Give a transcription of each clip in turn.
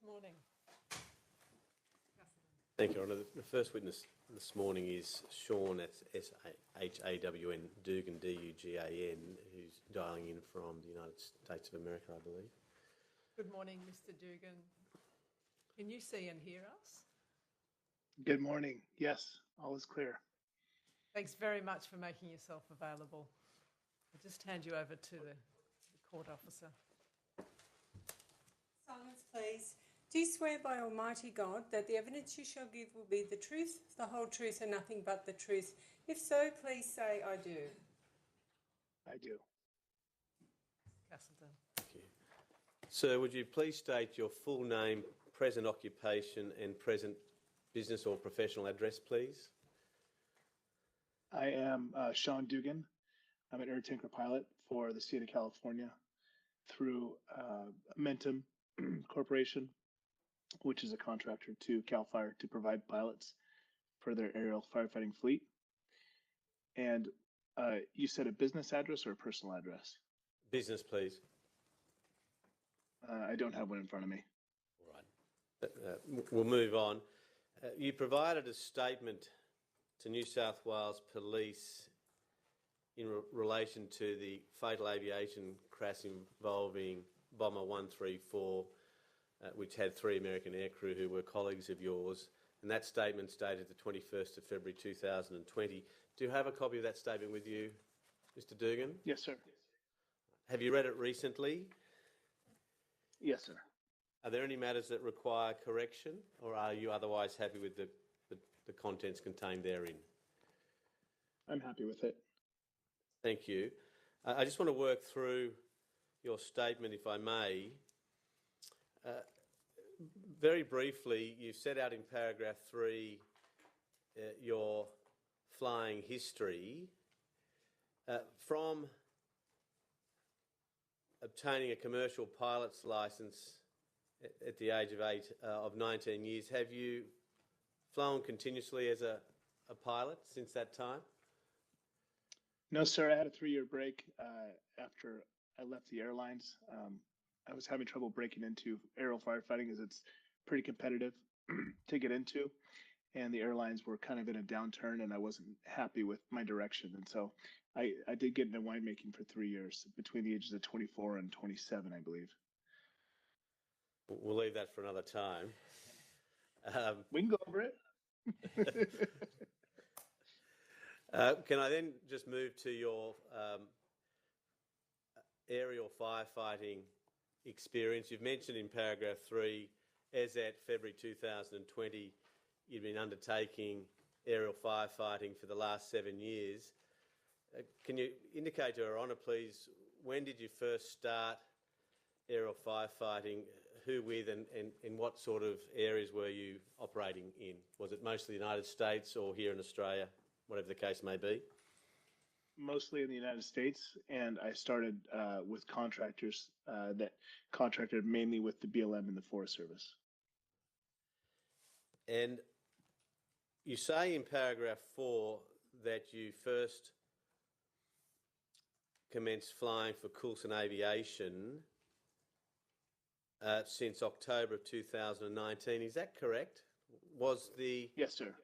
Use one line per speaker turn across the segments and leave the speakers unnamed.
Good morning.
Thank you, Honour. The first witness this morning is Sean, that's S-H-A-W-N, Dugan, D-U-G-A-N, who's dialling in from the United States of America, I believe.
Good morning, Mr. Dugan. Can you see and hear us?
Good morning. Yes, all is clear.
Thanks very much for making yourself available. I'll just hand you over to the court officer.
Silence, please. Do you swear by Almighty God that the evidence you shall give will be the truth, the whole truth, and nothing but the truth? If so, please say, I do.
I do.
Castleton.
Thank you. Sir, would you please state your full name, present occupation and present business or professional address, please?
I am Sean Dugan. I'm an air tanker pilot for the state of California through Mentum Corporation, which is a contractor to CAL FIRE to provide pilots for their aerial firefighting fleet. And you said a business address or a personal address?
Business, please.
I don't have one in front of me.
All right. We'll move on. You provided a statement to New South Wales Police in relation to the fatal aviation crash involving Bomber 134, which had 3 American aircrew who were colleagues of yours. And that statement stated the 21st of February 2020. Do you have a copy of that statement with you, Mr. Dugan?
Yes, sir.
Have you read it recently?
Yes, sir.
Are there any matters that require correction, or are you otherwise happy with the contents contained therein?
I'm happy with it.
Thank you. I just want to work through your statement, if I may. Very briefly, you set out in paragraph 3 your flying history. From obtaining a commercial pilot's licence at the age of 19 years, have you flown continuously as a pilot since that time?
No, sir. I had a 3-year break after I left the airlines. I was having trouble breaking into aerial firefighting as it's pretty competitive to get into. And the airlines were kind of in a downturn and I wasn't happy with my direction. And so I did get into winemaking for 3 years between the ages of 24 and 27, I believe.
We'll leave that for another time.
We can go over it.
Can I then just move to your aerial firefighting experience? You've mentioned in paragraph 3, as at February 2020, you've been undertaking aerial firefighting for the last 7 years. Can you indicate to Her Honour, please, when did you first start aerial firefighting? Who with and in what sort of areas were you operating in? Was it mostly the United States or here in Australia, whatever the case may be?
Mostly in the United States, and I started with contractors that contracted mainly with the BLM and the Forest Service.
And you say in paragraph 4 that you first commenced flying for Coulson Aviation since October of 2019. Is that correct?
Yes, sir.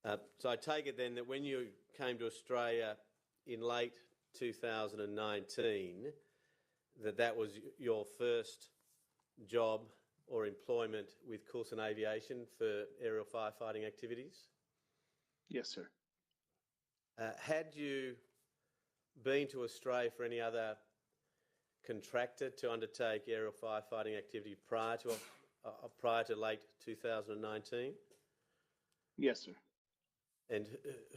Right. So I take it then that when you came to Australia in late 2019, that was your first job or employment with Coulson Aviation for aerial firefighting activities?
Yes, sir.
Had you been to Australia for any other contractor to undertake aerial firefighting activity prior to late 2019?
Yes, sir.
And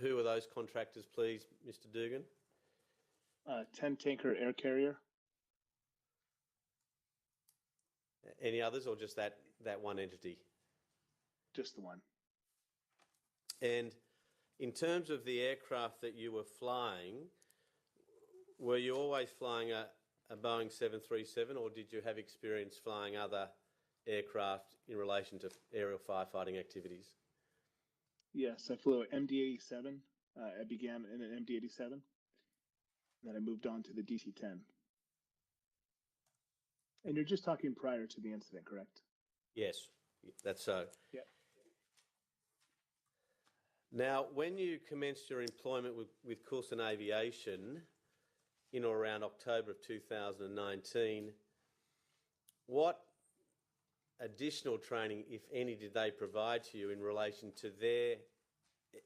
who are those contractors, please, Mr. Dugan?
10 tanker air carrier.
Any others, or just that one entity?
Just the one.
And in terms of the aircraft that you were flying, were you always flying a Boeing 737, or did you have experience flying other aircraft in relation to aerial firefighting activities?
Yes, I flew an MD-87. I began in an MD-87. Then I moved on to the DC-10. And you're just talking prior to the incident, correct?
Yes, that's so.
Yeah.
Now, when you commenced your employment with Coulson Aviation in or around October of 2019, what additional training, if any, did they provide to you in relation to their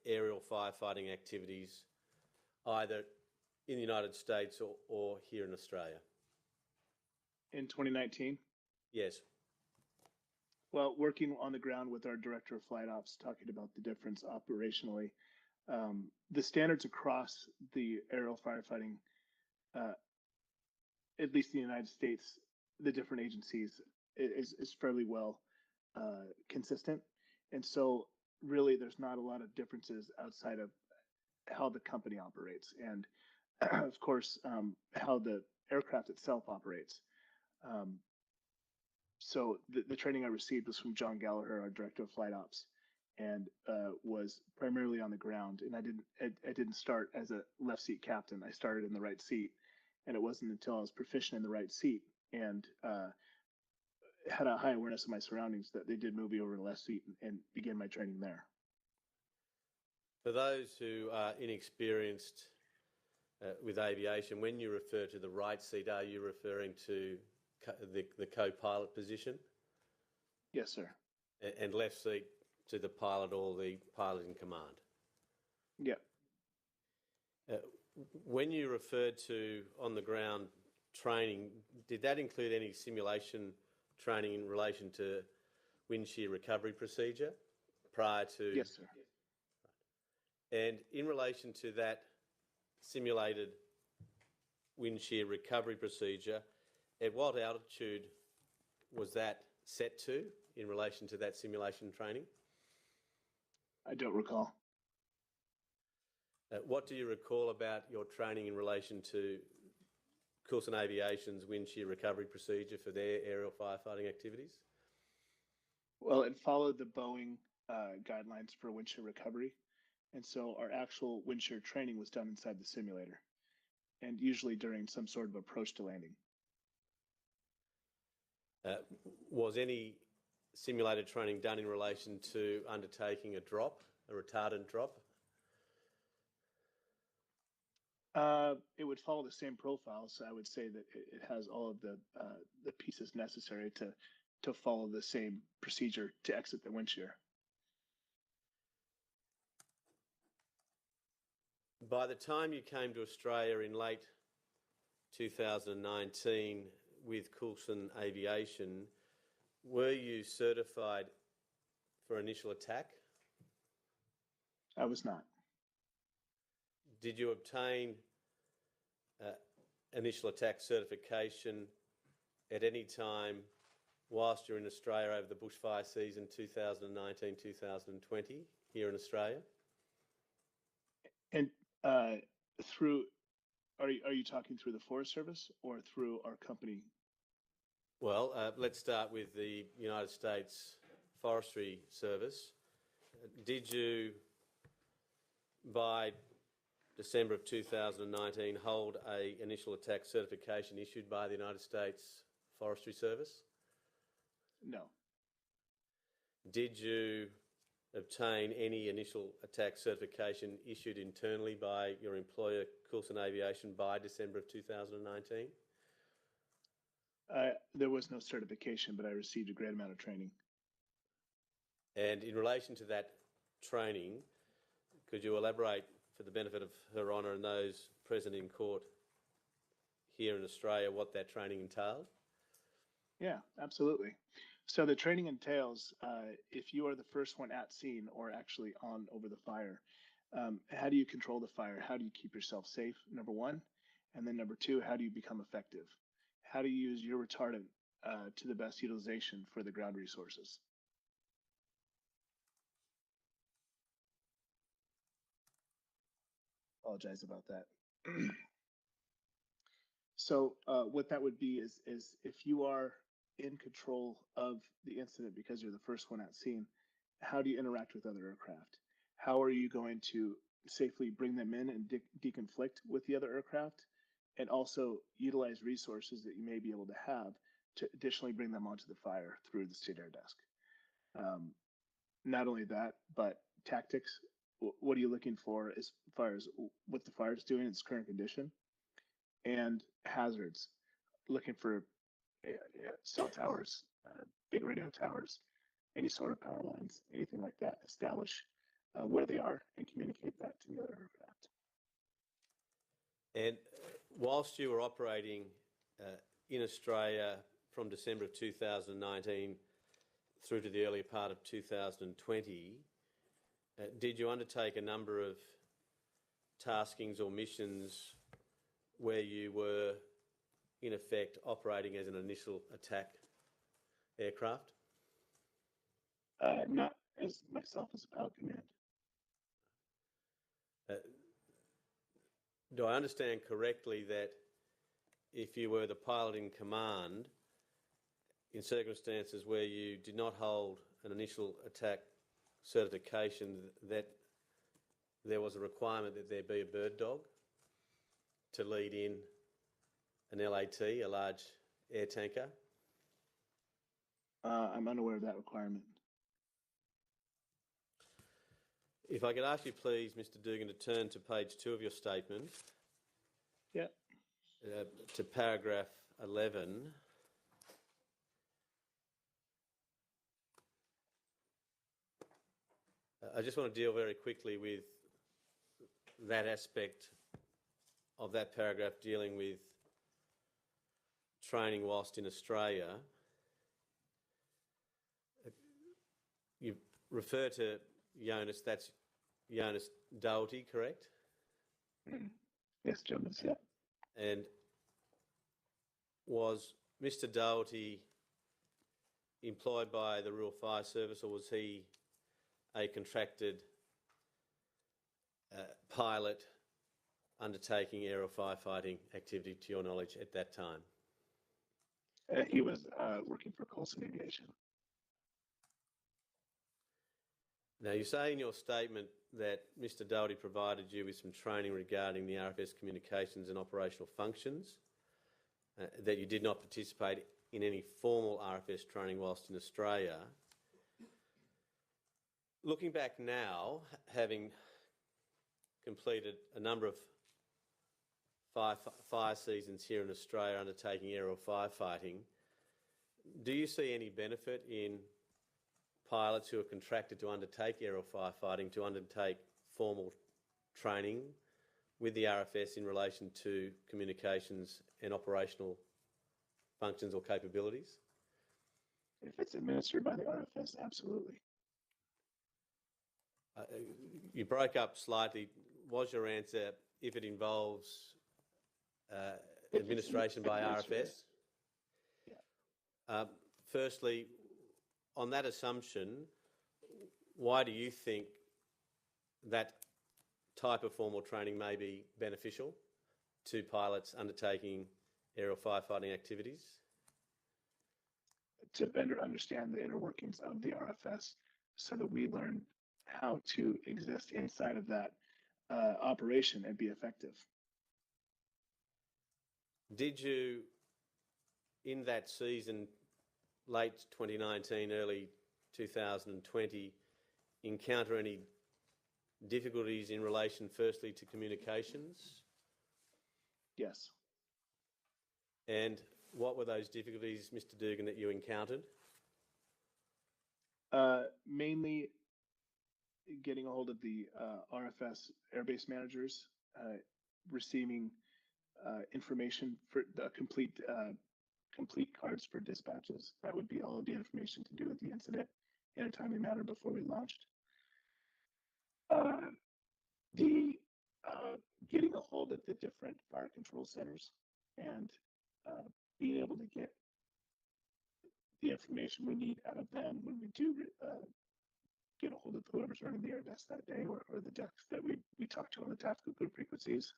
aerial firefighting activities, either in the United States or here in Australia?
In 2019?
Yes.
Well, working on the ground with our director of flight ops, talking about the difference operationally, the standards across the aerial firefighting, at least in the United States, the different agencies is fairly well consistent. And so really there's not a lot of differences outside of how the company operates and of course how the aircraft itself operates. So the training I received was from John Gallagher, our director of flight ops, and was primarily on the ground. And I didn't start as a left seat captain. I started in the right seat, and it wasn't until I was proficient in the right seat and had a high awareness of my surroundings that they did move me over to the left seat and begin my training there.
For those who are inexperienced with aviation, when you refer to the right seat, are you referring to the co-pilot position?
Yes, sir.
And left seat to the pilot or the pilot in command?
Yeah.
When you referred to on-the-ground training, did that include any simulation training in relation to wind shear recovery procedure prior to?
Yes, sir.
And in relation to that simulated wind shear recovery procedure, at what altitude was that set to in relation to that simulation training?
I don't recall.
What do you recall about your training in relation to Coulson Aviation's wind shear recovery procedure for their aerial firefighting activities?
Well, it followed the Boeing guidelines for wind shear recovery. And so our actual wind shear training was done inside the simulator and usually during some sort of approach to landing.
Was any simulated training done in relation to undertaking a drop, a retardant drop?
It would follow the same profile, so I would say that it has all of the pieces necessary to follow the same procedure to exit the wind shear.
By the time you came to Australia in late 2019 with Coulson Aviation, were you certified for initial attack?
I was not.
Did you obtain initial attack certification at any time whilst you're in Australia over the bushfire season 2019-2020 here in Australia?
And are you talking through the Forest Service or through our company?
Well, let's start with the United States Forestry Service. Did you, by December of 2019, hold an initial attack certification issued by the United States Forestry Service?
No.
Did you obtain any initial attack certification issued internally by your employer, Coulson Aviation, by December of 2019?
There was no certification, but I received a great amount of training.
And in relation to that training, could you elaborate for the benefit of Her Honour and those present in court here in Australia what that training entailed?
Yeah, absolutely. So the training entails, if you are the first one at scene or actually on over the fire, how do you control the fire? How do you keep yourself safe, number one? And then number two, how do you become effective? How do you use your retardant to the best utilization for the ground resources? Apologize about that. So what that would be is if you are in control of the incident because you're the first one at scene, how do you interact with other aircraft? How are you going to safely bring them in and deconflict with the other aircraft, and also utilize resources that you may be able to have to additionally bring them onto the fire through the state air desk. Not only that, but tactics. What are you looking for as far as what the fire is doing in its current condition, and hazards? Looking for cell towers, big radio towers, any sort of power lines, anything like that. Establish where they are and communicate that to the other aircraft.
And whilst you were operating in Australia from December of 2019 through to the earlier part of 2020, did you undertake a number of taskings or missions where you were, in effect, operating as an initial attack aircraft?
Not as myself as a pilot command.
Do I understand correctly that if you were the pilot in command, in circumstances where you did not hold an initial attack certification, that there was a requirement that there be a bird dog to lead in an LAT, a large air tanker?
I'm unaware of that requirement.
If I could ask you, please, Mr. Dugan, to turn to page 2 of your statement.
Yeah.
To paragraph 11. I just want to deal very quickly with that aspect of that paragraph dealing with training whilst in Australia. You refer to Jonas, that's Jonas Doherty, correct?
Yes, Jonas, yeah.
And was Mr. Doherty employed by the Rural Fire Service, or was he a contracted pilot undertaking aerial firefighting activity, to your knowledge, at that time?
He was working for Coulson Aviation.
Now, you say in your statement that Mr. Doherty provided you with some training regarding the RFS communications and operational functions, that you did not participate in any formal RFS training whilst in Australia. Looking back now, having completed a number of fire seasons here in Australia undertaking aerial firefighting, do you see any benefit in pilots who are contracted to undertake aerial firefighting to undertake formal training with the RFS in relation to communications and operational functions or capabilities?
If it's administered by the RFS, absolutely.
You broke up slightly. Was your answer if it involves administration by RFS?
Yeah.
Firstly, on that assumption, why do you think that type of formal training may be beneficial to pilots undertaking aerial firefighting activities?
To better understand the inner workings of the RFS so that we learn how to exist inside of that operation and be effective.
Did you, in that season, late 2019, early 2020, encounter any difficulties in relation, firstly, to communications?
Yes.
And what were those difficulties, Mr. Dugan, that you encountered?
Mainly getting a hold of the RFS airbase managers, receiving information for the complete cards for dispatches. That would be all of the information to do with the incident in a timely manner before we launched. Getting a hold of the different fire control centers and being able to get the information we need out of them when we do get a hold of whoever's running the air desk that day, or the desks that we talk to on the tactical group frequencies.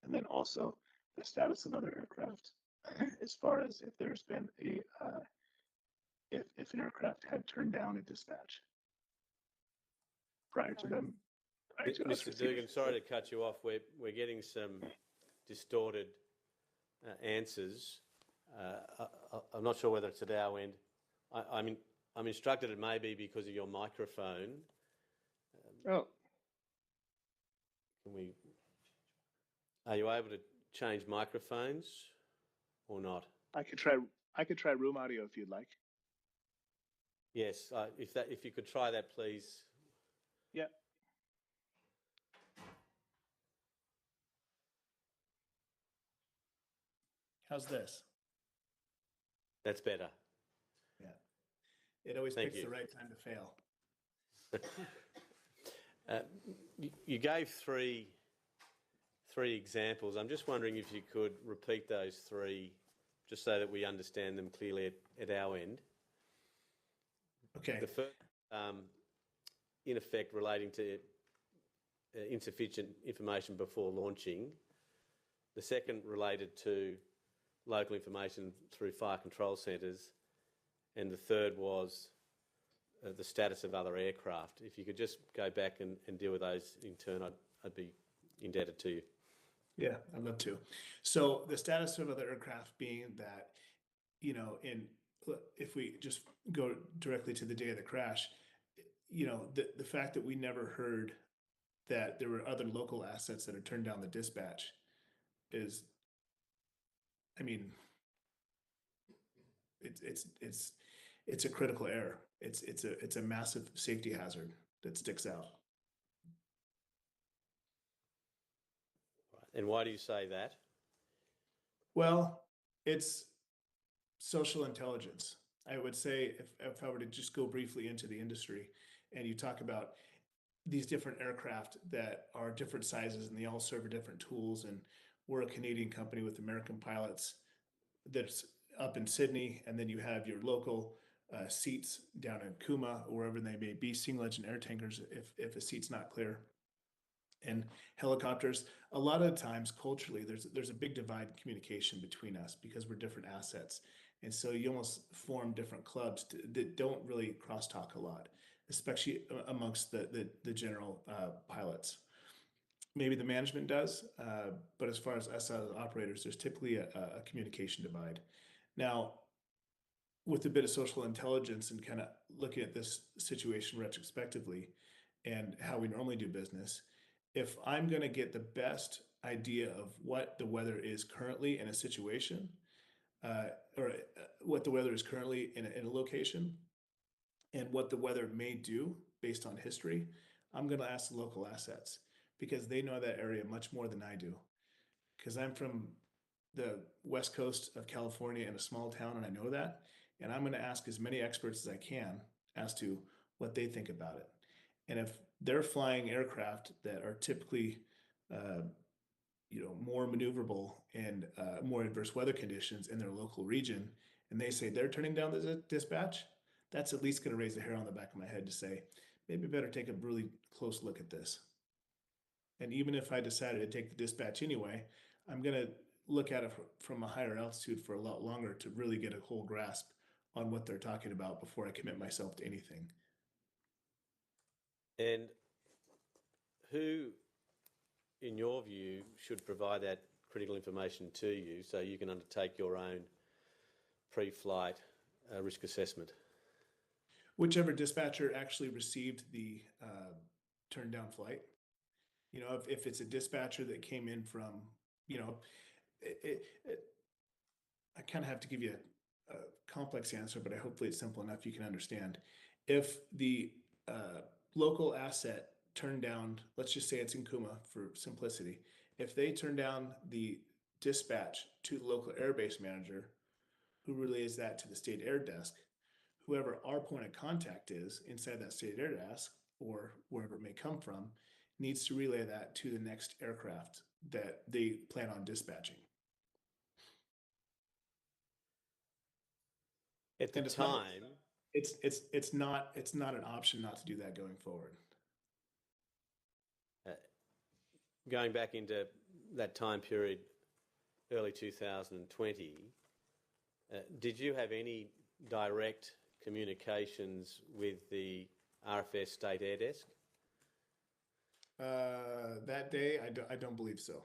And then also the status of other aircraft, as far as if there's been if an aircraft had turned down a dispatch prior to them.
Mr. Dugan, sorry to cut you off. We're getting some distorted answers. I'm not sure whether it's at our end. I'm instructed it may be because of your microphone.
Oh,
Are you able to change microphones or not?
I could try room audio if you'd like.
Yes, if you could try that, please.
Yeah.
How's this?
That's better.
Yeah. It always
Thank
picks
you.
the right time to fail.
You gave three examples. I'm just wondering if you could repeat those three, just so that we understand them clearly at our end.
Okay.
The first, in effect, relating to insufficient information before launching. The second related to local information through fire control centres. And the third was the status of other aircraft. If you could just go back and deal with those in turn, I'd be indebted to you.
Yeah, I'd love to. So the status of other aircraft being that, if we just go directly to the day of the crash, the fact that we never heard that there were other local assets that had turned down the dispatch is, it's a critical error. It's a massive safety hazard that sticks out.
And why do you say that?
Well, it's social intelligence. I would say if I were to just go briefly into the industry and you talk about these different aircraft that are different sizes and they all serve different tools, and we're a Canadian company with American pilots that's up in Sydney, and then you have your local seats down in Kuma, or wherever they may be, single engine air tankers if a seat's not clear, and helicopters. A lot of times culturally there's a big divide in communication between us because we're different assets, and so you almost form different clubs that don't really crosstalk a lot, especially amongst the general pilots. Maybe the management does, but as far as us as operators, there's typically a communication divide. Now, with a bit of social intelligence and kind of looking at this situation retrospectively and how we normally do business, if I'm going to get the best idea of what the weather is currently in a situation, or what the weather is currently in a location, and what the weather may do based on history, I'm going to ask the local assets because they know that area much more than I do. Because I'm from the west coast of California in a small town, and I know that. And I'm going to ask as many experts as I can as to what they think about it. And if they're flying aircraft that are typically, more maneuverable and more adverse weather conditions in their local region, and they say they're turning down the dispatch, that's at least going to raise the hair on the back of my head to say, maybe better take a really close look at this. And even if I decided to take the dispatch anyway, I'm going to look at it from a higher altitude for a lot longer to really get a whole grasp on what they're talking about before I commit myself to anything.
And who, in your view, should provide that critical information to you so you can undertake your own pre-flight risk assessment?
Whichever dispatcher actually received the turned down flight. If it's a dispatcher that came in from, I kind of have to give you a complex answer, but hopefully it's simple enough you can understand. If the local asset turned down, let's just say it's in Kuma for simplicity, if they turn down the dispatch to the local airbase manager, who relays that to the state air desk, whoever our point of contact is inside that state air desk or wherever it may come from, needs to relay that to the next aircraft that they plan on dispatching.
At the time,
it's not an option not to do that going forward.
Going back into that time period, early 2020, did you have any direct communications with the RFS State Air Desk?
That day, I don't believe so.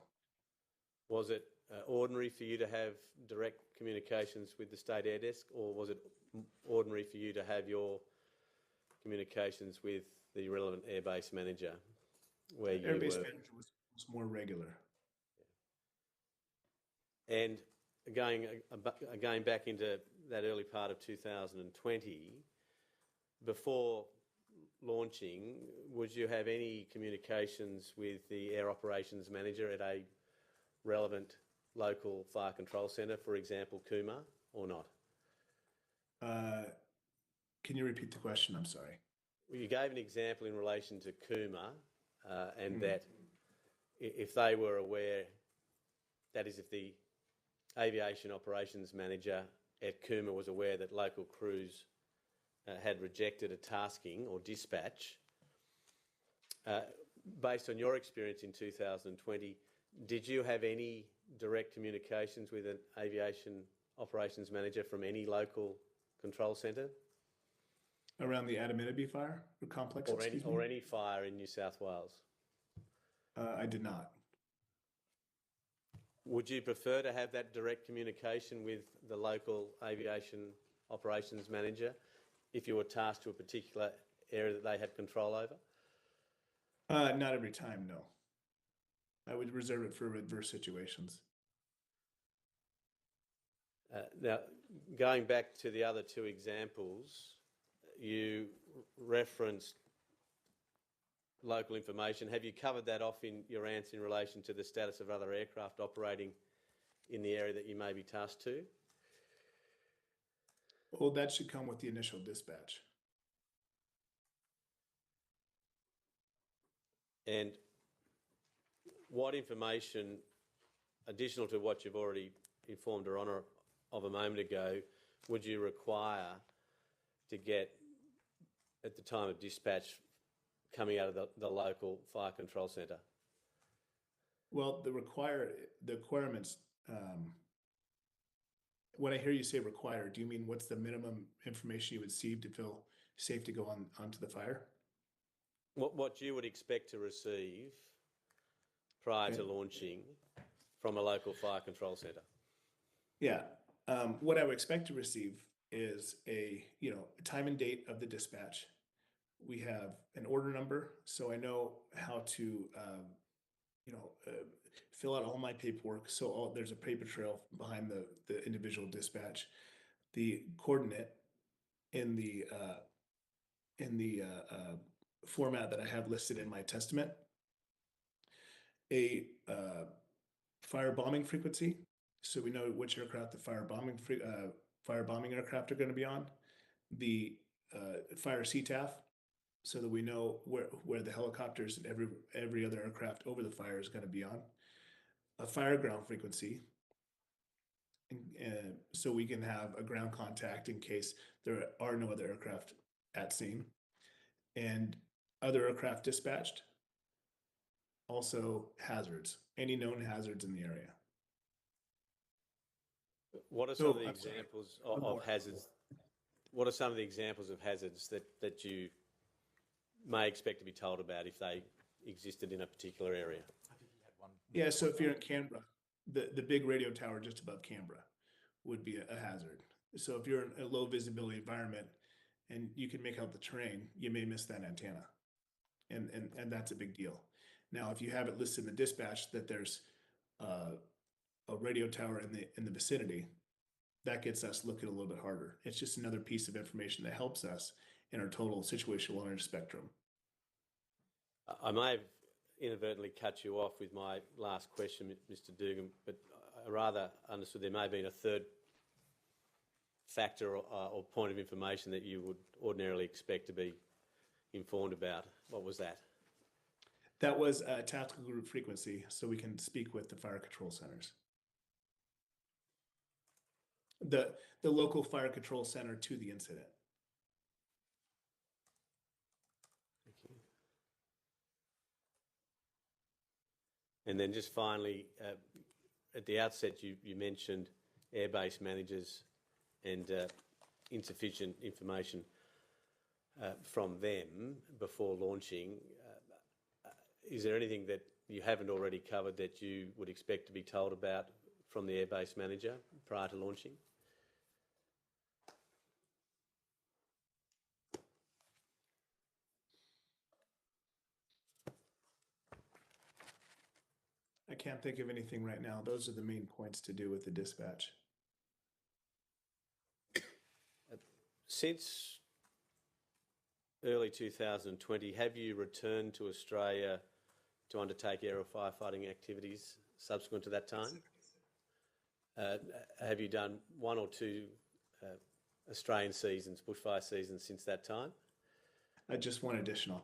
Was it ordinary for you to have direct communications with the State Air Desk, or was it ordinary for you to have your communications with the relevant airbase manager where you
Airbase
were?
manager was more regular.
And going back into that early part of 2020, before launching, would you have any communications with the Air Operations Manager at a relevant local fire control centre, for example, Cooma, or not?
Can you repeat the question? I'm sorry.
Well, you gave an example in relation to Cooma, and that if they were aware, that is, if the Aviation Operations Manager at Cooma was aware that local crews had rejected a tasking or dispatch, based on your experience in 2020, did you have any direct communications with an Aviation Operations Manager from any local control centre?
Around the Adaminaby fire or complex?
Or any fire in New South Wales?
I did not.
Would you prefer to have that direct communication with the local Aviation Operations Manager if you were tasked to a particular area that they had control over?
Not every time, no. I would reserve it for adverse situations.
Now, going back to the other two examples, you referenced local information. Have you covered that off in your answer in relation to the status of other aircraft operating in the area that you may be tasked to?
Well, that should come with the initial dispatch.
And what information, additional to what you've already informed Her Honour of a moment ago, would you require to get at the time of dispatch coming out of the local fire control centre?
Well, the requirements, when I hear you say require, do you mean what's the minimum information you would receive to feel safe to go onto the fire?
What you would expect to receive prior to launching from a local fire control centre?
Yeah. What I would expect to receive is a time and date of the dispatch. We have an order number, so I know how to fill out all my paperwork. So there's a paper trail behind the individual dispatch. The coordinate in the format that I have listed in my testament. A fire bombing frequency, so we know which aircraft the fire bombing aircraft are going to be on. The fire CTAF, so that we know where the helicopters and every other aircraft over the fire is going to be on. A fire ground frequency, and so we can have a ground contact in case there are no other aircraft at scene, and other aircraft dispatched. Also hazards, any known hazards in the area.
What are some of the examples of hazards? What are some of the examples of hazards that you may expect to be told about if they existed in a particular area?
Yeah, so if you're in Canberra, the big radio tower just above Canberra would be a hazard. So if you're in a low visibility environment and you can make out the terrain, you may miss that antenna. And that's a big deal. Now, if you have it listed in the dispatch that there's a radio tower in the vicinity, that gets us looking a little bit harder. It's just another piece of information that helps us in our total situational awareness spectrum.
I may have inadvertently cut you off with my last question, Mr. Dugan, but I rather understood there may have been a third factor or point of information that you would ordinarily expect to be informed about. What was that?
That was a tactical group frequency, so we can speak with the fire control centers. The local fire control center to the incident.
Thank you. And then just finally, at the outset, you mentioned airbase managers and insufficient information from them before launching. Is there anything that you haven't already covered that you would expect to be told about from the airbase manager prior to launching?
I can't think of anything right now. Those are the main points to do with the dispatch.
Since early 2020, have you returned to Australia to undertake aerial firefighting activities subsequent to that time? Have you done one or two Australian seasons, bushfire seasons, since that time?
Just one additional.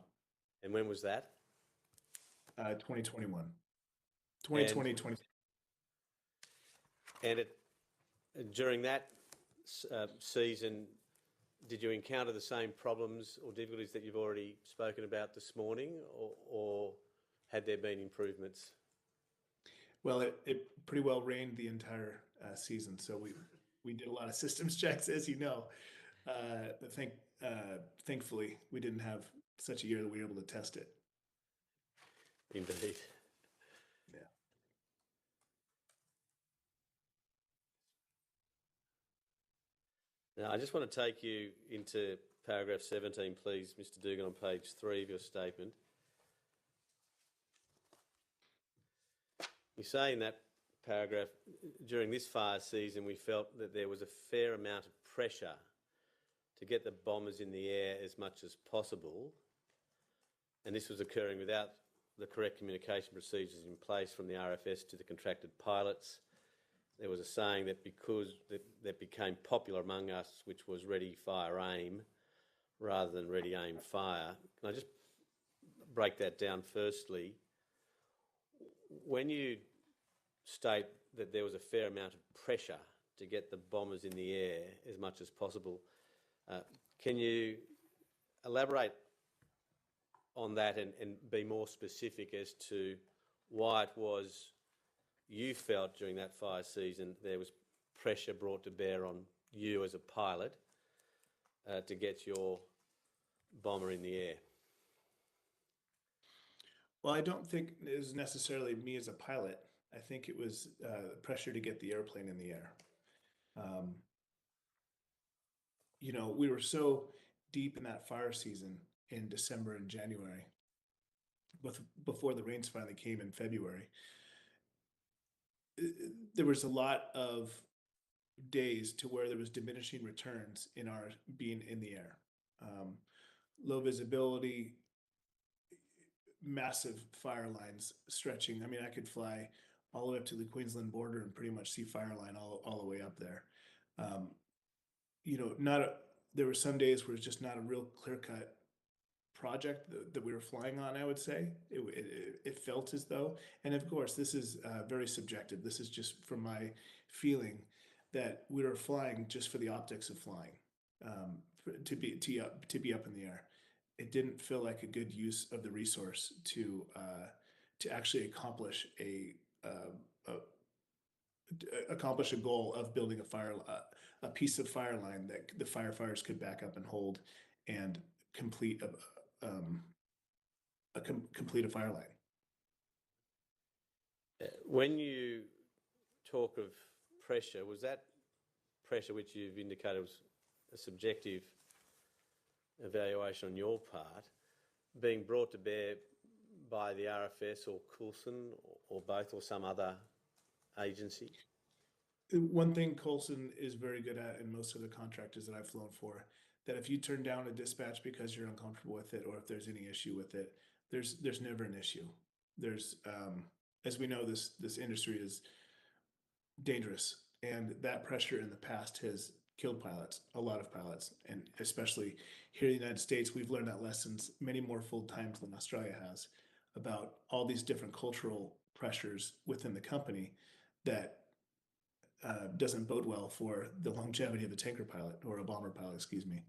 And when was that?
2021. 2020.
And during that season, did you encounter the same problems or difficulties that you've already spoken about this morning, or had there been improvements?
Well, it pretty well rained the entire season, so we did a lot of systems checks, as you know. Thankfully, we didn't have such a year that we were able to test it.
Indeed.
Yeah.
Now, I just want to take you into paragraph 17, please, Mr. Dugan, on page 3 of your statement. You say in that paragraph, during this fire season, we felt that there was a fair amount of pressure to get the bombers in the air as much as possible, and this was occurring without the correct communication procedures in place from the RFS to the contracted pilots. There was a saying that because that became popular among us, which was ready, fire, aim, rather than ready, aim, fire. Can I just break that down firstly? When you state that there was a fair amount of pressure to get the bombers in the air as much as possible, can you elaborate on that and be more specific as to why it was you felt during that fire season there was pressure brought to bear on you as a pilot to get your bomber in the air?
Well, I don't think it was necessarily me as a pilot. I think it was pressure to get the airplane in the air. We were so deep in that fire season in December and January, before the rains finally came in February. There was a lot of days to where there was diminishing returns in our being in the air. Low visibility, massive fire lines stretching. I mean, I could fly all the way up to the Queensland border and pretty much see fire line all the way up there. There were some days where it's just not a real clear-cut project that we were flying on, I would say. It felt as though, and of course, this is very subjective. This is just from my feeling that we were flying just for the optics of flying, to be up in the air. It didn't feel like a good use of the resource to actually accomplish a goal of building a piece of fire line that the firefighters could back up and hold and complete a fire line.
When you talk of pressure, was that pressure which you've indicated was a subjective evaluation on your part being brought to bear by the RFS or Coulson or both or some other agency?
One thing Coulson is very good at, and most of the contractors that I've flown for, that if you turn down a dispatch because you're uncomfortable with it or if there's any issue with it, there's never an issue. There's as we know, this industry is dangerous, and that pressure in the past has killed pilots, a lot of pilots, and especially here in the United States, we've learned that lessons many more full times than Australia has about all these different cultural pressures within the company that doesn't bode well for the longevity of a tanker pilot or a bomber pilot, excuse me.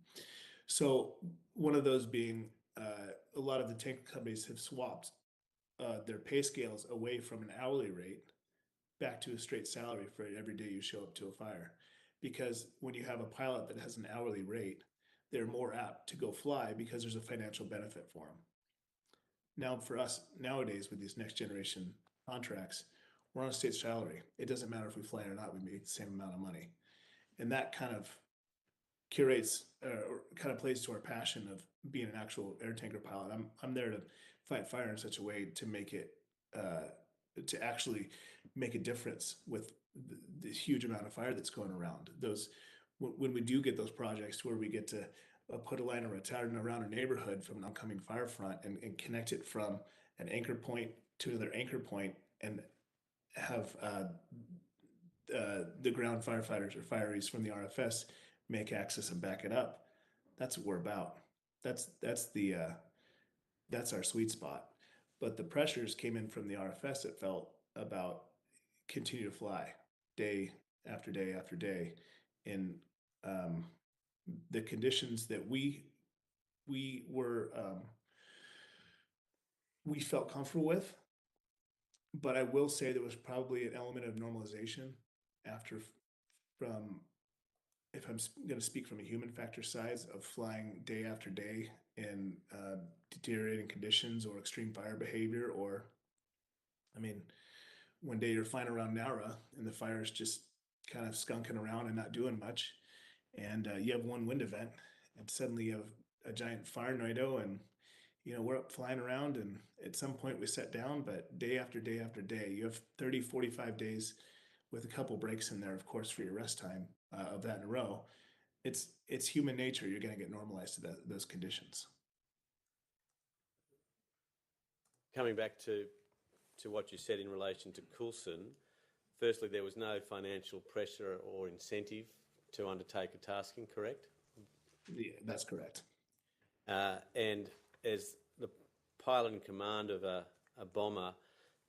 So one of those being a lot of the tanker companies have swapped their pay scales away from an hourly rate back to a straight salary for every day you show up to a fire. Because when you have a pilot that has an hourly rate, they're more apt to go fly because there's a financial benefit for them. Now for us nowadays with these next generation contracts, we're on a state salary. It doesn't matter if we fly or not, we make the same amount of money. And that kind of curates or kind of plays to our passion of being an actual air tanker pilot. I'm there to fight fire in such a way to make it to actually make a difference with the huge amount of fire that's going around. Those when we do get those projects where we get to put a line of retardant around a neighborhood from an oncoming fire front and connect it from an anchor point to another anchor point and have the ground firefighters or fireys from the RFS make access and back it up. That's what we're about. That's our sweet spot. But the pressures came in from the RFS. It felt about continue to fly day after day after day in the conditions that we felt comfortable with. But I will say there was probably an element of normalization after from, if I'm going to speak from a human factor side, of flying day after day in deteriorating conditions or extreme fire behavior. Or, I mean, one day you're flying around Nara and the fire is just kind of skunking around and not doing much. And you have one wind event and suddenly you have a giant fire tornado, and we're up flying around, and at some point we set down, but day after day after day, you have 30, 45 days with a couple breaks in there, of course, for your rest time of that in a row. It's human nature. You're going to get normalized to those conditions.
Coming back to what you said in relation to Coulson, firstly, there was no financial pressure or incentive to undertake a tasking, correct?
Yeah, that's correct.
And as the pilot in command of a bomber,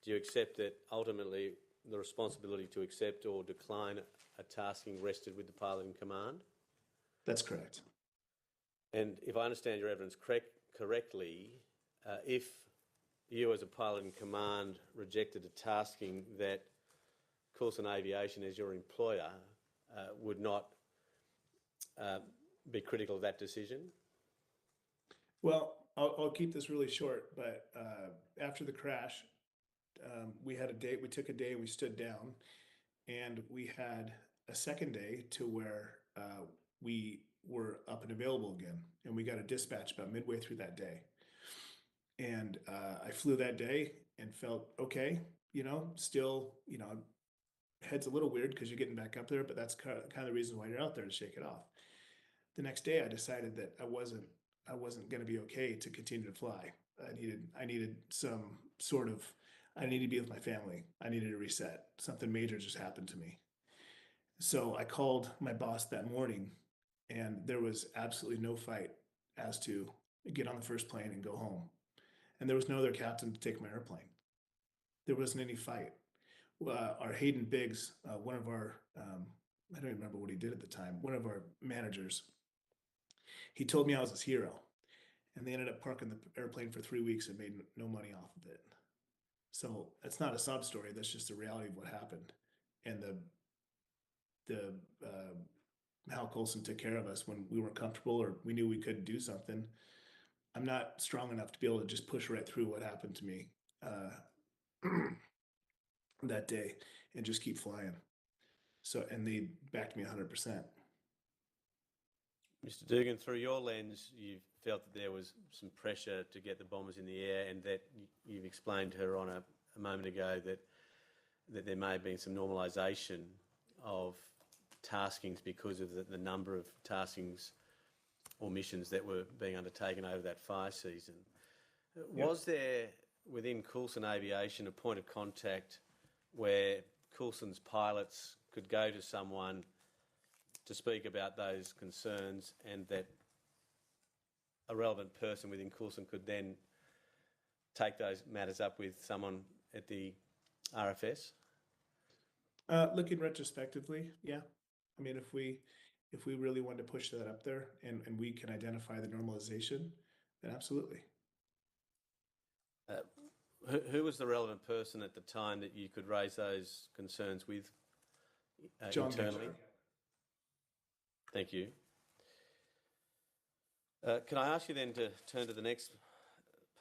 do you accept that ultimately the responsibility to accept or decline a tasking rested with the pilot in command?
That's correct.
And if I understand your evidence correctly, if you as a pilot in command rejected a tasking, that Coulson Aviation as your employer would not be critical of that decision?
Well, I'll keep this really short, but after the crash, we had a day, we took a day and we stood down, and we had a second day to where we were up and available again, and we got a dispatch about midway through that day. And I flew that day and felt okay, still, head's a little weird because you're getting back up there, but that's kind of the reason why you're out there, to shake it off. The next day I decided that I wasn't going to be okay to continue to fly. I needed some sort of, I needed to be with my family. I needed a reset. Something major just happened to me. So I called my boss that morning, and there was absolutely no fight as to get on the first plane and go home. And there was no other captain to take my airplane. There wasn't any fight. Our Hayden Biggs, one of our, I don't even remember what he did at the time, one of our managers, he told me I was his hero. And they ended up parking the airplane for 3 weeks and made no money off of it. So that's not a sob story. That's just the reality of what happened. And how Coulson took care of us when we weren't comfortable or we knew we couldn't do something. I'm not strong enough to be able to just push right through what happened to me that day and just keep flying. So, and they backed me 100%.
Mr. Dugan, through your lens, you felt that there was some pressure to get the bombers in the air, and that you've explained to her on a moment ago that there may have been some normalisation of taskings because of the number of taskings or missions that were being undertaken over that fire season. Yep. Was there within Coulson Aviation a point of contact where Coulson's pilots could go to someone to speak about those concerns, and that a relevant person within Coulson could then take those matters up with someone at the RFS?
Looking retrospectively, yeah. I mean, if we really wanted to push that up there and we can identify the normalization, then absolutely.
Who was the relevant person at the time that you could raise those concerns with
John
internally?
Benjamin.
Thank you. Can I ask you then to turn to the next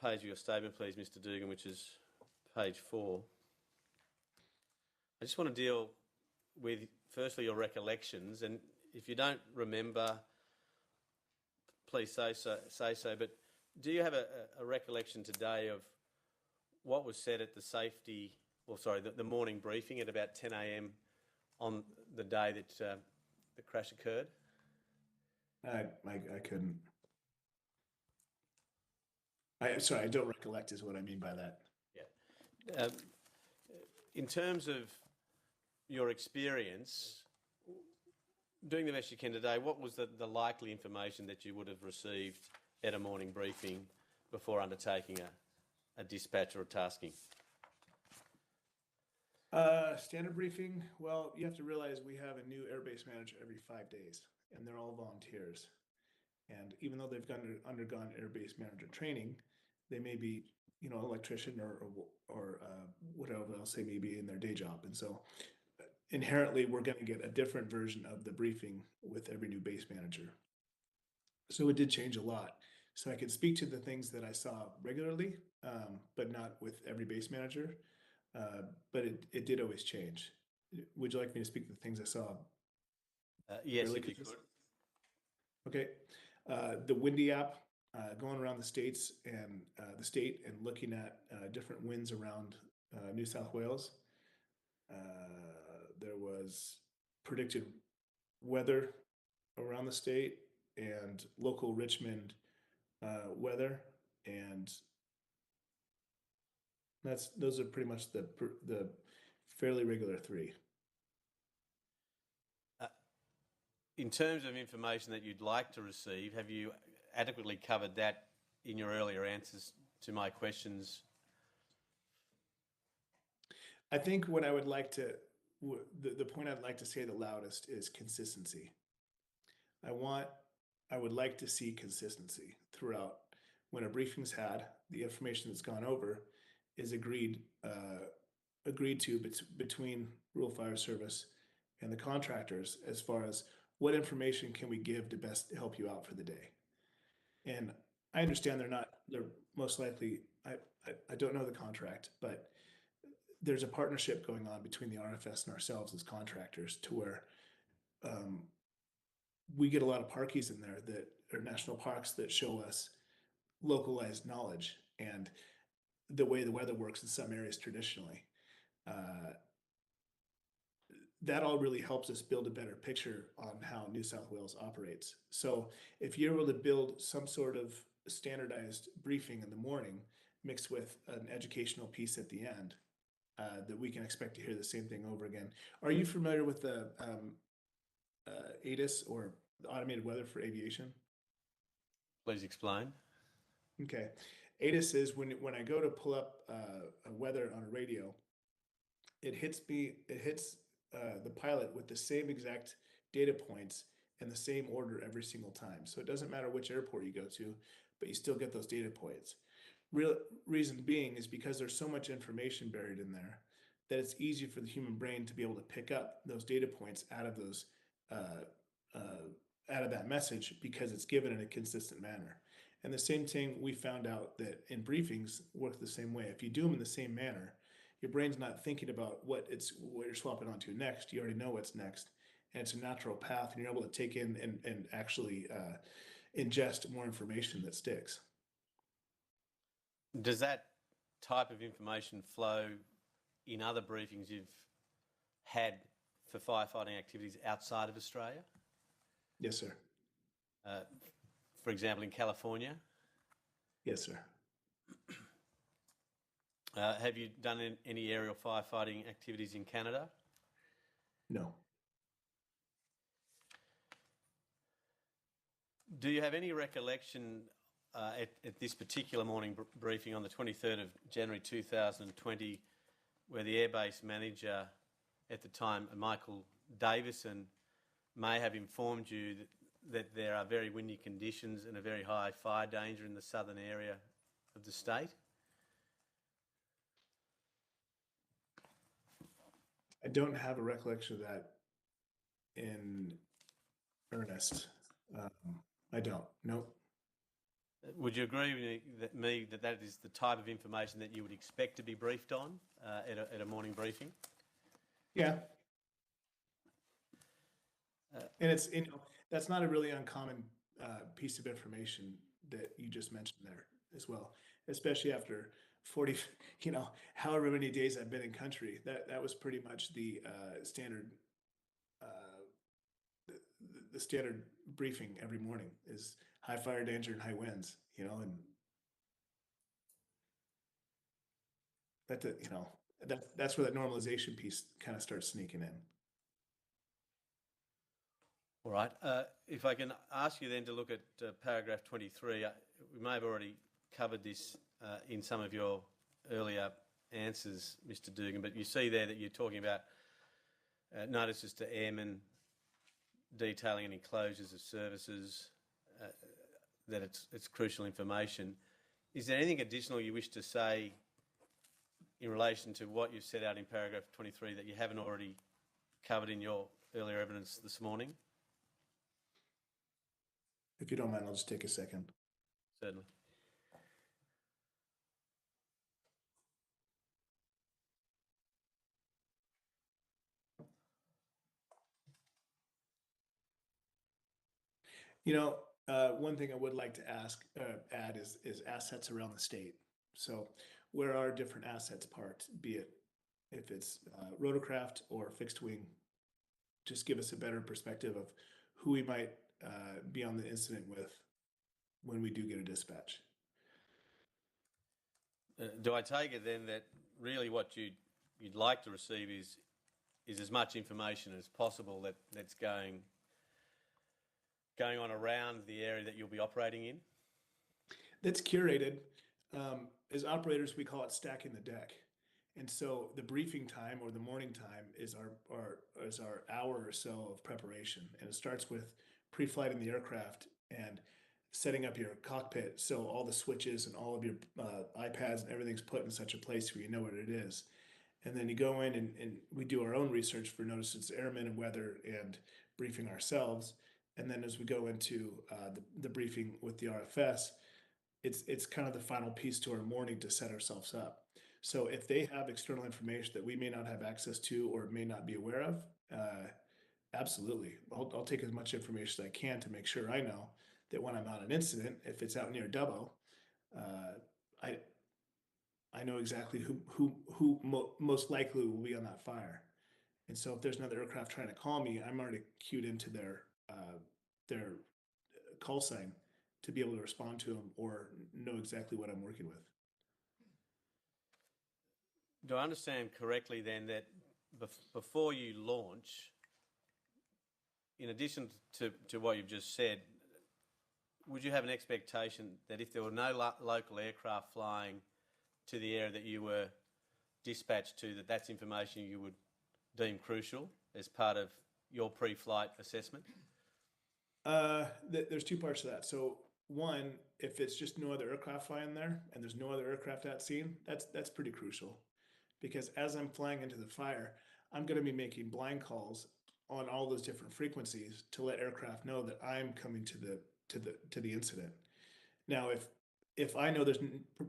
page of your statement, please, Mr. Dugan, which is page 4. I just want to deal with, firstly, your recollections, and if you don't remember, please say so, but do you have a recollection today of what was said at the morning briefing at about 10 a.m. on the day that the crash occurred?
I couldn't. Sorry, I don't recollect is what I mean by that.
Yeah. In terms of your experience, doing the best you can today, what was the likely information that you would have received at a morning briefing before undertaking a dispatch or a tasking?
Standard briefing, well, you have to realize we have a new airbase manager every 5 days, and they're all volunteers. And even though they've undergone airbase manager training, they may be, an electrician or whatever else they may be in their day job. And so inherently, we're going to get a different version of the briefing with every new base manager. So it did change a lot. So I could speak to the things that I saw regularly, but not with every base manager. But it did always change. Would you like me to speak to the things I saw?
Yes, if you could.
Okay. The Windy app, going around the states and the state and looking at different winds around New South Wales. There was predicted weather around the state and local Richmond weather, and those are pretty much the fairly regular 3.
In terms of information that you'd like to receive, have you adequately covered that in your earlier answers to my questions?
I think what I would like to, the point I'd like to say the loudest is consistency. I would like to see consistency throughout. When a briefing's had, the information that's gone over is agreed to between Rural Fire Service and the contractors as far as what information can we give to best help you out for the day. And I understand they're most likely, I don't know the contract, but there's a partnership going on between the RFS and ourselves as contractors to where we get a lot of parkies in there that are national parks that show us localized knowledge and the way the weather works in some areas traditionally. That all really helps us build a better picture on how New South Wales operates. So if you're able to build some sort of standardized briefing in the morning mixed with an educational piece at the end, that we can expect to hear the same thing over again. Are you familiar with the ATIS, or the Automated Weather for Aviation?
Please explain.
Okay. ATIS is when I go to pull up a weather on a radio, it hits the pilot with the same exact data points in the same order every single time. So it doesn't matter which airport you go to, but you still get those data points. Real reason being is because there's so much information buried in there that it's easy for the human brain to be able to pick up those data points out of those out of that message because it's given in a consistent manner. And the same thing we found out that in briefings work the same way. If you do them in the same manner, your brain's not thinking about what you're swapping onto next. You already know what's next, and it's a natural path, and you're able to take in and actually ingest more information that sticks.
Does that type of information flow in other briefings you've had for firefighting activities outside of Australia?
Yes, sir.
For example, in California?
Yes, sir.
Have you done any aerial firefighting activities in Canada?
No.
Do you have any recollection at this particular morning briefing on the 23rd of January 2020 where the airbase manager at the time, Michael Davison, may have informed you that there are very windy conditions and a very high fire danger in the southern area of the state?
I don't have a recollection of that in earnest. I don't. Nope.
Would you agree with me that that is the type of information that you would expect to be briefed on at a morning briefing?
Yeah. And it's, that's not a really uncommon piece of information that you just mentioned there as well, especially after 40, however many days I've been in country. That was pretty much the standard, the standard briefing every morning is high fire danger and high winds, and that's where that normalization piece kind of starts sneaking in.
All right. If I can ask you then to look at paragraph 23, we may have already covered this in some of your earlier answers, Mr. Dugan, but you see there that you're talking about notices to airmen detailing any closures of services, that it's crucial information. Is there anything additional you wish to say in relation to what you've set out in paragraph 23 that you haven't already covered in your earlier evidence this morning?
If you don't mind, I'll just take a second.
Certainly.
One thing I would like to add is assets around the state. So where are different assets parked, be it if it's rotorcraft or fixed wing, just give us a better perspective of who we might be on the incident with when we do get a dispatch.
Do I take it then that really what you'd like to receive is as much information as possible that's going on around the area that you'll be operating in?
That's curated. As operators, we call it stacking the deck. And so the briefing time or the morning time is our hour or so of preparation. And it starts with pre-flighting the aircraft and setting up your cockpit so all the switches and all of your iPads and everything's put in such a place where you know what it is. And then you go in and we do our own research for notices to airmen and weather and briefing ourselves. And then as we go into the briefing with the RFS, it's kind of the final piece to our morning to set ourselves up. So if they have external information that we may not have access to or may not be aware of, absolutely. I'll take as much information as I can to make sure I know that when I'm on an incident, if it's out near Dubbo, I know exactly who most likely will be on that fire. And so if there's another aircraft trying to call me, I'm already queued into their call sign to be able to respond to them or know exactly what I'm working with.
Do I understand correctly then that before you launch, in addition to what you've just said, would you have an expectation that if there were no local aircraft flying to the area that you were dispatched to, that's information you would deem crucial as part of your pre-flight assessment?
There's two parts to that. So one, if it's just no other aircraft flying there and there's no other aircraft at scene, that's pretty crucial. Because as I'm flying into the fire, I'm going to be making blind calls on all those different frequencies to let aircraft know that I'm coming to the incident. Now, if I know there's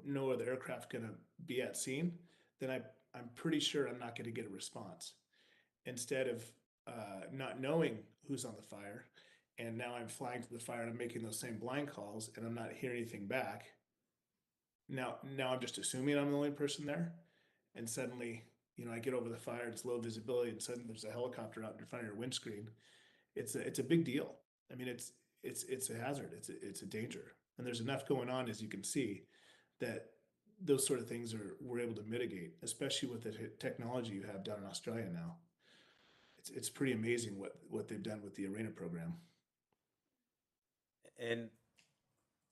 no other aircraft going to be at scene, then I'm pretty sure I'm not going to get a response. Instead of not knowing who's on the fire, and now I'm flying to the fire and I'm making those same blind calls and I'm not hearing anything back. Now I'm just assuming I'm the only person there. And suddenly, I get over the fire, it's low visibility, and suddenly there's a helicopter out in front of your windscreen. It's a big deal. I mean, it's a hazard. It's a danger. And there's enough going on, as you can see, that those sort of things we're able to mitigate, especially with the technology you have down in Australia now. It's pretty amazing what they've done with the ARENA program.
And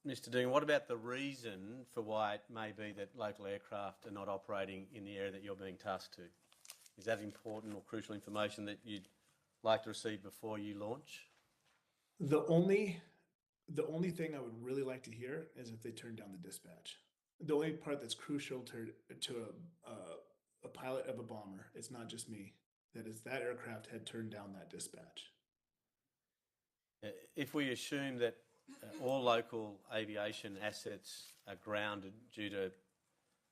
Mr. Dean, what about the reason for why it may be that local aircraft are not operating in the area that you're being tasked to? Is that important or crucial information that you'd like to receive before you launch?
The only thing I would really like to hear is if they turn down the dispatch. The only part that's crucial to a pilot of a bomber, it's not just me, that aircraft had turned down that dispatch.
If we assume that all local aviation assets are grounded due to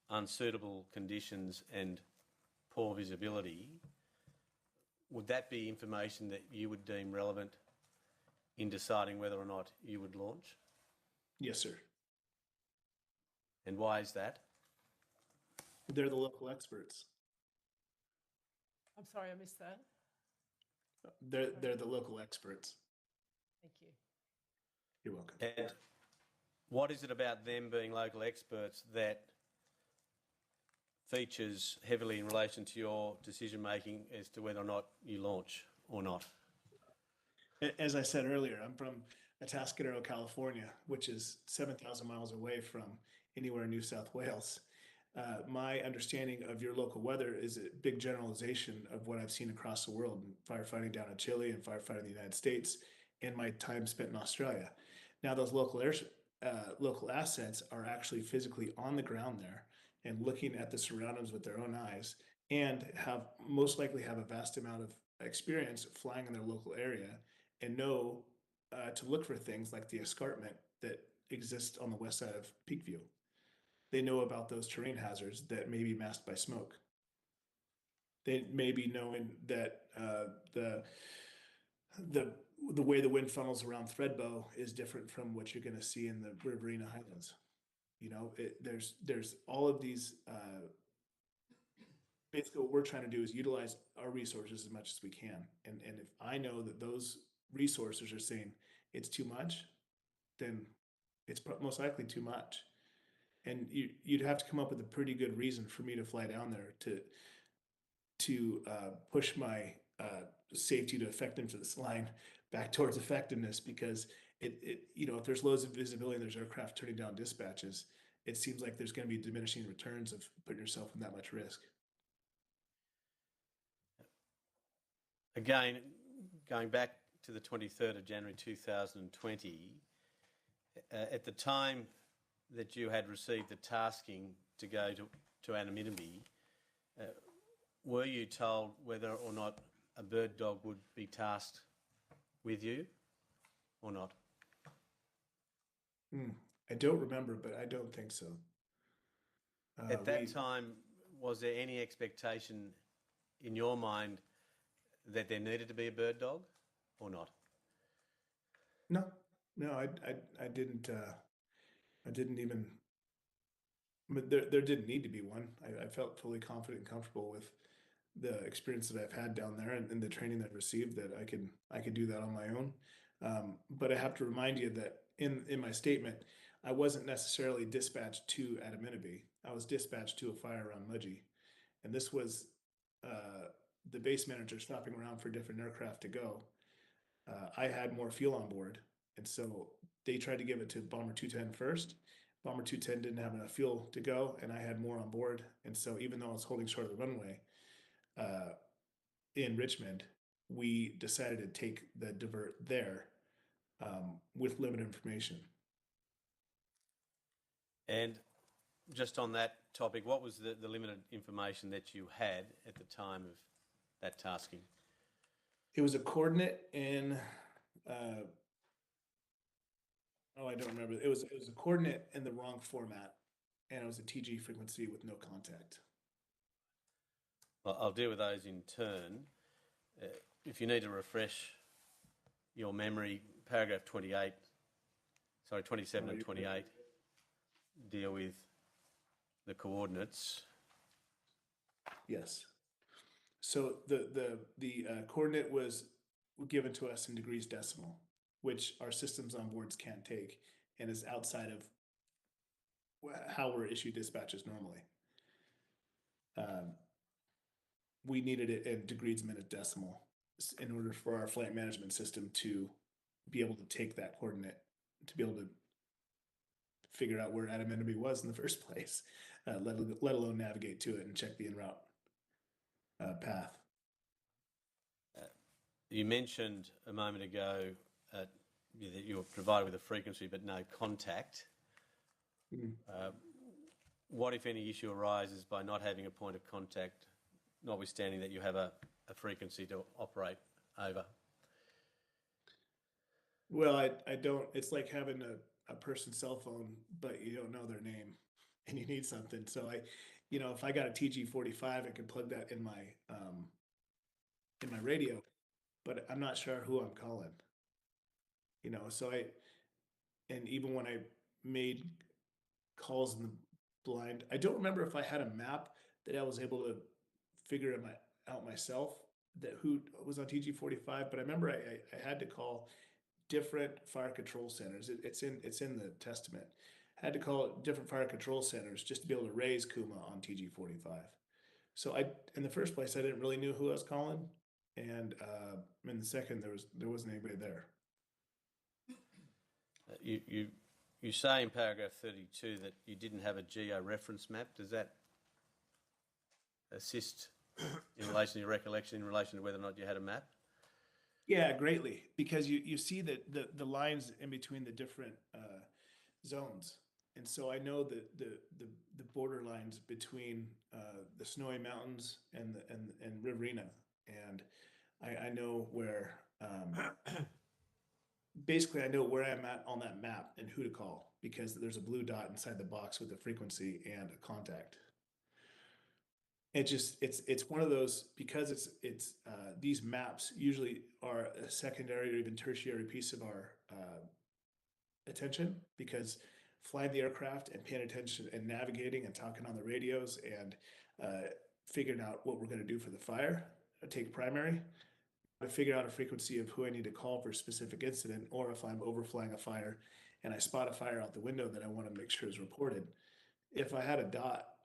unsuitable conditions and poor visibility, would that be information that you would deem relevant in deciding whether or not you would launch?
Yes, sir.
And why is that?
They're the local experts.
I'm sorry, I missed that.
They're the local experts.
Thank you.
You're welcome.
And what is it about them being local experts that features heavily in relation to your decision making as to whether or not you launch or not?
As I said earlier, I'm from Atascadero, California, which is 7,000 miles away from anywhere in New South Wales. My understanding of your local weather is a big generalization of what I've seen across the world, firefighting down in Chile and firefighting in the United States, and my time spent in Australia. Now, those local assets are actually physically on the ground there and looking at the surroundings with their own eyes, and most likely have a vast amount of experience flying in their local area and know to look for things like the escarpment that exists on the west side of Peakview. They know about those terrain hazards that may be masked by smoke. They may be knowing that the way the wind funnels around Threadbow is different from what you're going to see in the Riverina Highlands. You know, there's all of these. Basically, what we're trying to do is utilize our resources as much as we can. And if I know that those resources are saying it's too much, then it's most likely too much. And you'd have to come up with a pretty good reason for me to fly down there to push my safety to effectiveness line back towards effectiveness, because if there's loads of visibility and there's aircraft turning down dispatches, it seems like there's going to be diminishing returns of putting yourself in that much risk.
Again, going back to the 23rd of January 2020, at the time that you had received the tasking to go to anonymity, were you told whether or not a bird dog would be tasked with you or not?
I don't remember, but I don't think so.
At that time, was there any expectation in your mind that there needed to be a bird dog or not?
No, I didn't. I didn't even. But there didn't need to be one. I felt fully confident and comfortable with the experience that I've had down there and the training that I've received, that I could do that on my own. But I have to remind you that in my statement, I wasn't necessarily dispatched to Adaminaby. I was dispatched to a fire around Mudgee, and this was the base manager stopping around for different aircraft to go. I had more fuel on board, and so they tried to give it to Bomber 210 first. Bomber 210 didn't have enough fuel to go, and I had more on board. And so even though I was holding short of the runway in Richmond, we decided to take the divert there with limited information.
And just on that topic, what was the limited information that you had at the time of that tasking?
It was a coordinate in I don't remember. It was a coordinate in the wrong format, and it was a TG frequency with no contact.
Well, I'll deal with those in turn. If you need to refresh your memory, paragraph 27 and 28 deal with the coordinates.
Yes. So the coordinate was given to us in degrees decimal, which our systems on boards can't take, and is outside of how we're issued dispatches normally. We needed it in degrees minute decimal in order for our flight management system to be able to take that coordinate, to be able to figure out where Adaminaby was in the first place, let alone navigate to it and check the en route path.
You mentioned a moment ago that you were provided with a frequency but no contact. What, if any, issue arises by not having a point of contact, notwithstanding that you have a frequency to operate over?
Well, I don't, it's like having a person's cell phone, but you don't know their name and you need something. So if I got a TG45, I can plug that in my radio, but I'm not sure who I'm calling, so and even when I made calls in the blind, I don't remember if I had a map that I was able to figure it out myself that who was on TG45, but I remember I had to call different fire control centers. It's in the testament. Had to call different fire control centers just to be able to raise Kuma on TG45. So in the first place, I didn't really know who I was calling, and in the second, there wasn't anybody there.
You say in paragraph 32 that you didn't have a geo reference map. Does that assist in relation to your recollection, in relation to whether or not you had a map?
Yeah, greatly, because you see the lines in between the different zones, and so I know the border lines between the Snowy Mountains and Riverina, and I know where. Basically, I know where I'm at on that map and who to call because there's a blue dot inside the box with a frequency and a contact. It's one of those because it's these maps usually are a secondary or even tertiary piece of our attention because flying the aircraft and paying attention and navigating and talking on the radios and figuring out what we're going to do for the fire take primary. To figure out a frequency of who I need to call for a specific incident, or if I'm overflying a fire and I spot a fire out the window that I want to make sure is reported. If I had a dot,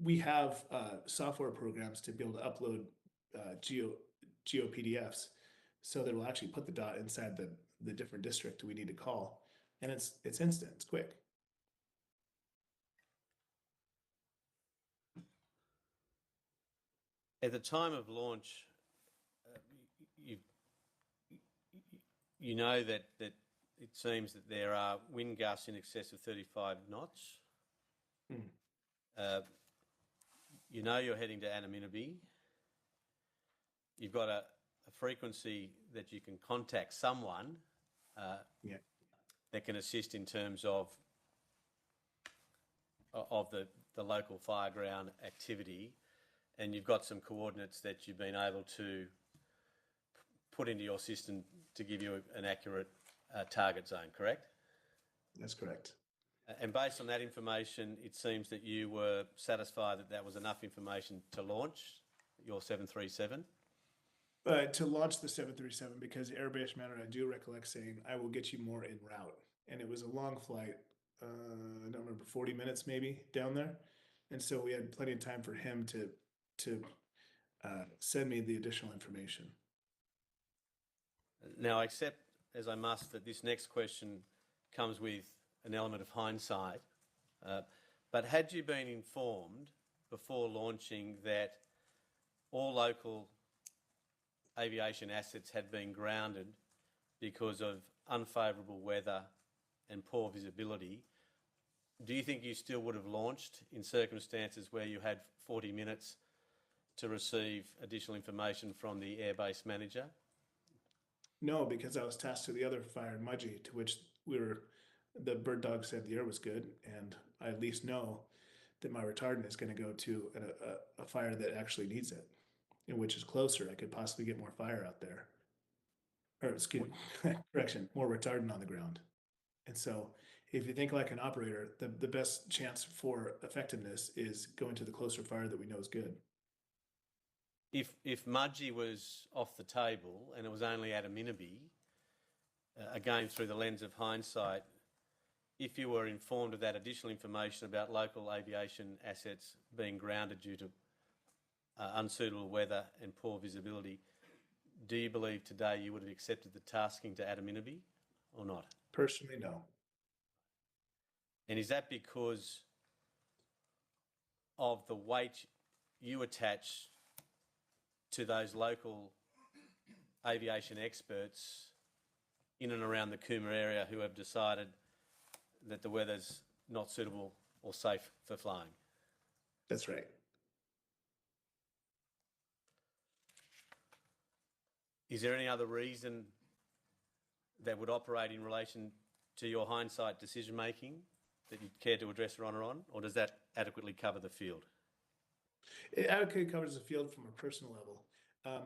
we have software programs to be able to upload geo PDFs, so that will actually put the dot inside the different district we need to call, and it's instant, it's quick.
At the time of launch, you know that it seems that there are wind gusts in excess of 35 knots. You know you're heading to Annaminabie. You've got a frequency that you can contact someone that can assist in terms of the local fireground activity, and you've got some coordinates that you've been able to put into your system to give you an accurate target zone, correct?
That's correct.
And based on that information, it seems that you were satisfied that that was enough information to launch your 737?
To launch the 737, because the airbase manager, I do recollect saying, I will get you more en route. And it was a long flight, I don't remember, 40 minutes maybe down there. And so we had plenty of time for him to send me the additional information.
Now, I accept, as I must, that this next question comes with an element of hindsight. But had you been informed before launching that all local aviation assets had been grounded because of unfavourable weather and poor visibility, do you think you still would have launched in circumstances where you had 40 minutes to receive additional information from the airbase manager?
No, because I was tasked to the other fire in Mudgee, to which the bird dog said the air was good, and I at least know that my retardant is going to go to a fire that actually needs it, and which is closer. I could possibly get more fire out there. Or excuse me, correction, more retardant on the ground. And so if you think like an operator, the best chance for effectiveness is going to the closer fire that we know is good.
If Mudgee was off the table and it was only at Annaminabie, again through the lens of hindsight, if you were informed of that additional information about local aviation assets being grounded due to unsuitable weather and poor visibility, do you believe today you would have accepted the tasking to Annaminabie or not?
Personally, no.
And is that because of the weight you attach to those local aviation experts in and around the Cooma area who have decided that the weather's not suitable or safe for flying?
That's right.
Is there any other reason that would operate in relation to your hindsight decision-making that you'd care to address, Your Honour, on? Or does that adequately cover the field?
It adequately covers the field from a personal level.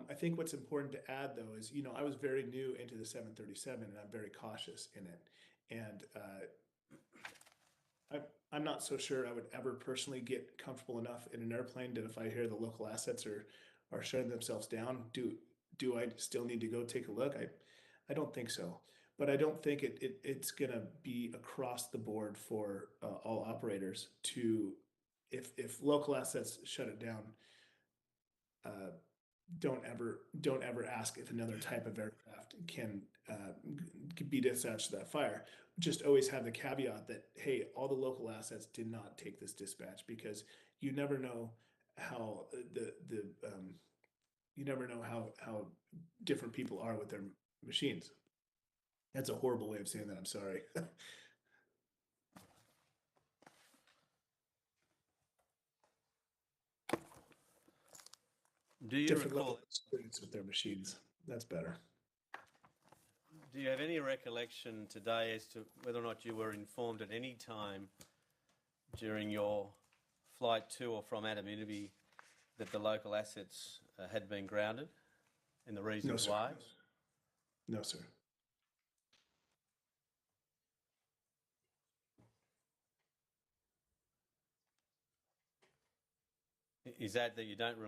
I think what's important to add, though, is, I was very new into the 737 and I'm very cautious in it. And I'm not so sure I would ever personally get comfortable enough in an airplane that if I hear the local assets are shutting themselves down, do I still need to go take a look? I don't think so. But I don't think it's going to be across the board for all operators to, if local assets shut it down, don't ever ask if another type of aircraft can be dispatched to that fire. Just always have the caveat that, hey, all the local assets did not take this dispatch, because you never know how how different people are with their machines. That's a horrible way of saying that. I'm sorry.
Do you
Different
recall,
level of experience with their machines. That's better.
do you have any recollection today as to whether or not you were informed at any time during your flight to or from Adaminaby that the local assets had been grounded, and the reasons
No, sir.
why?
No, sir.
Is that you don't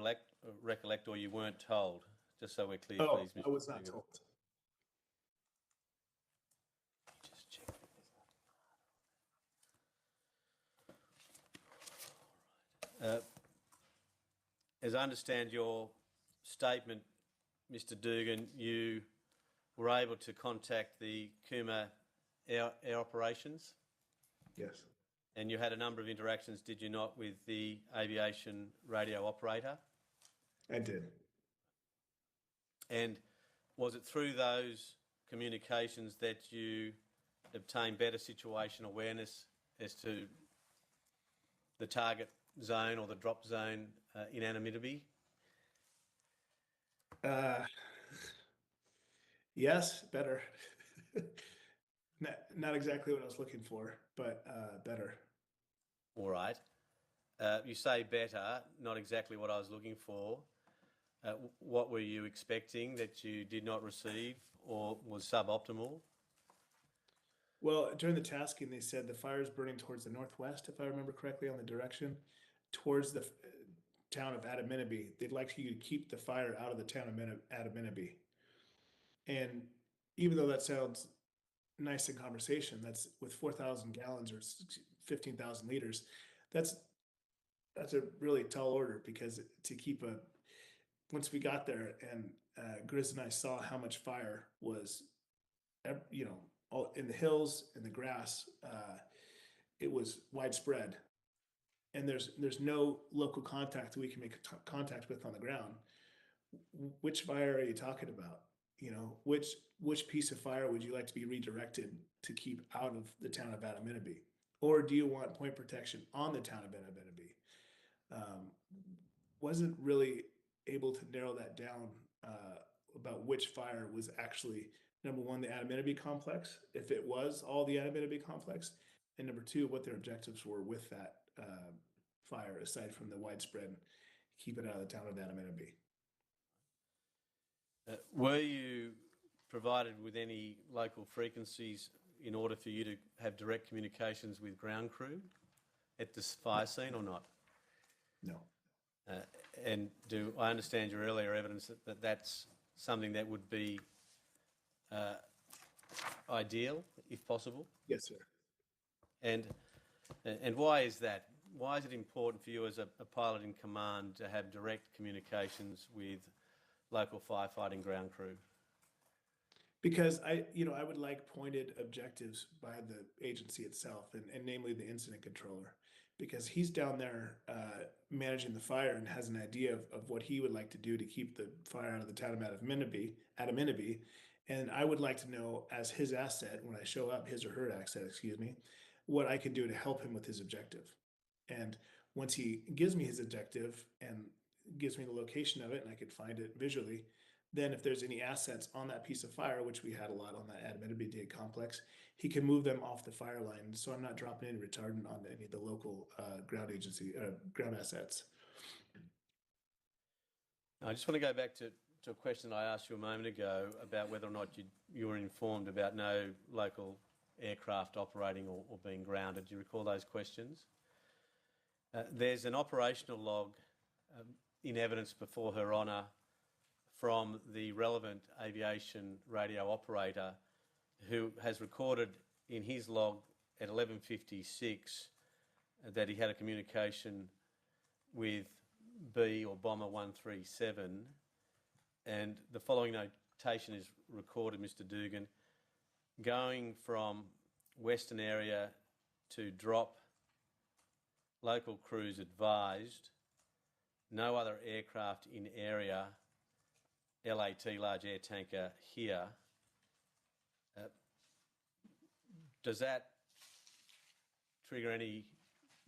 recollect or you weren't told? Just so we're clear,
Oh,
please, Mr.
I was not
Speaker.
told.
Just check. As I understand your statement, Mr. Dugan, you were able to contact the Cooma Air Operations,
Yes.
and you had a number of interactions, did you not, with the aviation radio operator?
I did.
And was it through those communications that you obtained better situation awareness as to the target zone or the drop zone in Adaminaby?
Yes, better. Not exactly what I was looking for, but better.
All right. You say better, not exactly what I was looking for. What were you expecting that you did not receive or was suboptimal?
Well, during the tasking, they said the fire is burning towards the northwest, if I remember correctly, on the direction towards the town of Adaminaby. They'd like you to keep the fire out of the town of Adaminaby. And even though that sounds nice in conversation, that's with 4,000 gallons or 15,000 liters. That's a really tall order, because to keep once we got there and Grizz and I saw how much fire was, all in the hills, in the grass, it was widespread. And there's no local contact that we can make contact with on the ground. Which fire are you talking about? Which piece of fire would you like to be redirected to keep out of the town of Adaminaby? Or do you want point protection on the town of Adaminaby? Wasn't really able to narrow that down about which fire was actually, number one, the Adaminaby complex, if it was all the Adaminaby complex, and number two, what their objectives were with that fire, aside from the widespread keep it out of the town of Adaminaby.
Were you provided with any local frequencies in order for you to have direct communications with ground crew at this fire scene or not?
No.
And do I understand your earlier evidence that that's something that would be ideal, if possible?
Yes, sir.
And why is that? Why is it important for you as a pilot in command to have direct communications with local firefighting ground crew?
Because I would like pointed objectives by the agency itself, and namely the incident controller, because he's down there managing the fire and has an idea of what he would like to do to keep the fire out of the town of Adaminaby. And I would like to know, as his asset, when I show up, his or her asset, excuse me, what I can do to help him with his objective. And once he gives me his objective and gives me the location of it and I could find it visually, then if there's any assets on that piece of fire, which we had a lot on that Admittedly complex, he can move them off the fire line. So I'm not dropping any retardant on any of the local ground assets.
I just want to go back to a question I asked you a moment ago about whether or not you were informed about no local aircraft operating or being grounded. Do you recall those questions? There's an operational log in evidence before Her Honour from the relevant aviation radio operator who has recorded in his log at 11:56 that he had a communication with B or Bomber 137, and the following notation is recorded, Mr. Dugan: going from Western area to drop, local crews advised, no other aircraft in area, LAT, large air tanker, here. Does that trigger any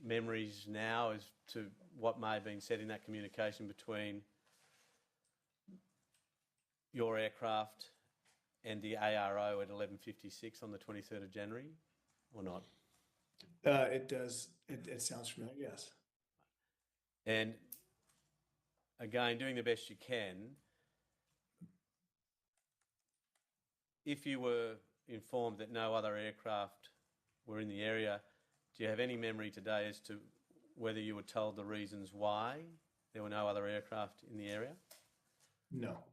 memories now as to what may have been said in that communication between your aircraft and the ARO at 11:56 on the 23rd of January, or not?
It does. It sounds familiar, yes.
And again, doing the best you can, if you were informed that no other aircraft were in the area, do you have any memory today as to whether you were told the reasons why there were no other aircraft in the area?
No.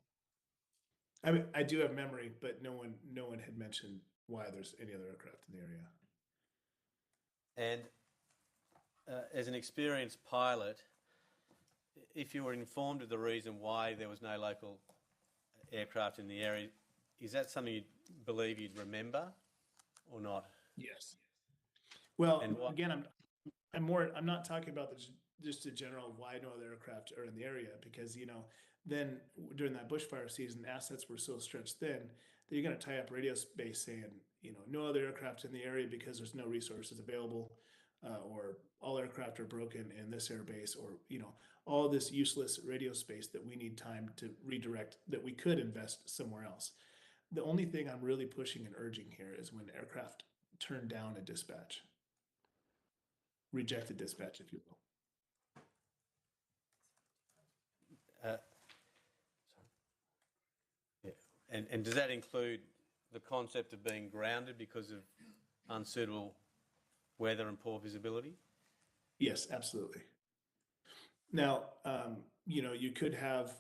I mean, I do have memory, but no one had mentioned why there's any other aircraft in the area.
And as an experienced pilot, if you were informed of the reason why there was no local aircraft in the area, is that something you believe you'd remember or not?
Yes. Well,
And what-
again, I'm not talking about just the general why no other aircraft are in the area, because, then during that bushfire season, assets were so stretched thin that you're going to tie up radio space saying, no other aircraft in the area because there's no resources available, or all aircraft are broken in this airbase, or, all this useless radio space that we need time to redirect that we could invest somewhere else. The only thing I'm really pushing and urging here is when aircraft turn down a dispatch, rejected dispatch, if you will.
And does that include the concept of being grounded because of unsuitable weather and poor visibility?
Yes, absolutely. Now, you could have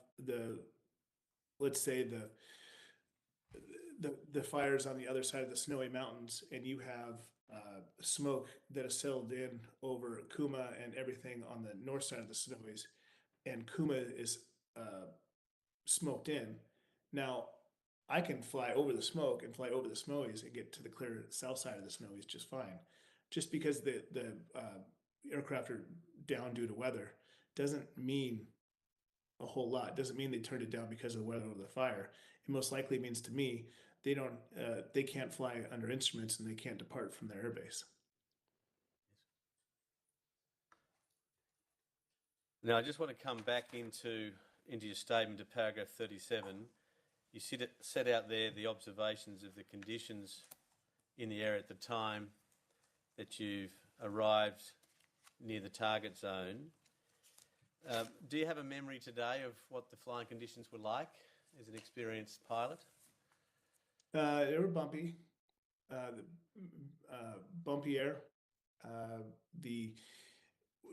let's say the fires on the other side of the snowy mountains, and you have smoke that has settled in over Kuma and everything on the north side of the snowies, and Kuma is smoked in. Now, I can fly over the smoke and fly over the snowies and get to the clear south side of the snowies just fine. Just because the aircraft are down due to weather doesn't mean a whole lot. Doesn't mean they turned it down because of the weather or the fire. It most likely means to me they can't fly under instruments and they can't depart from their airbase.
Now, I just want to come back into your statement to paragraph 37. You set out there the observations of the conditions in the area at the time that you've arrived near the target zone. Do you have a memory today of what the flying conditions were like as an experienced pilot?
They were bumpy, bumpy air. The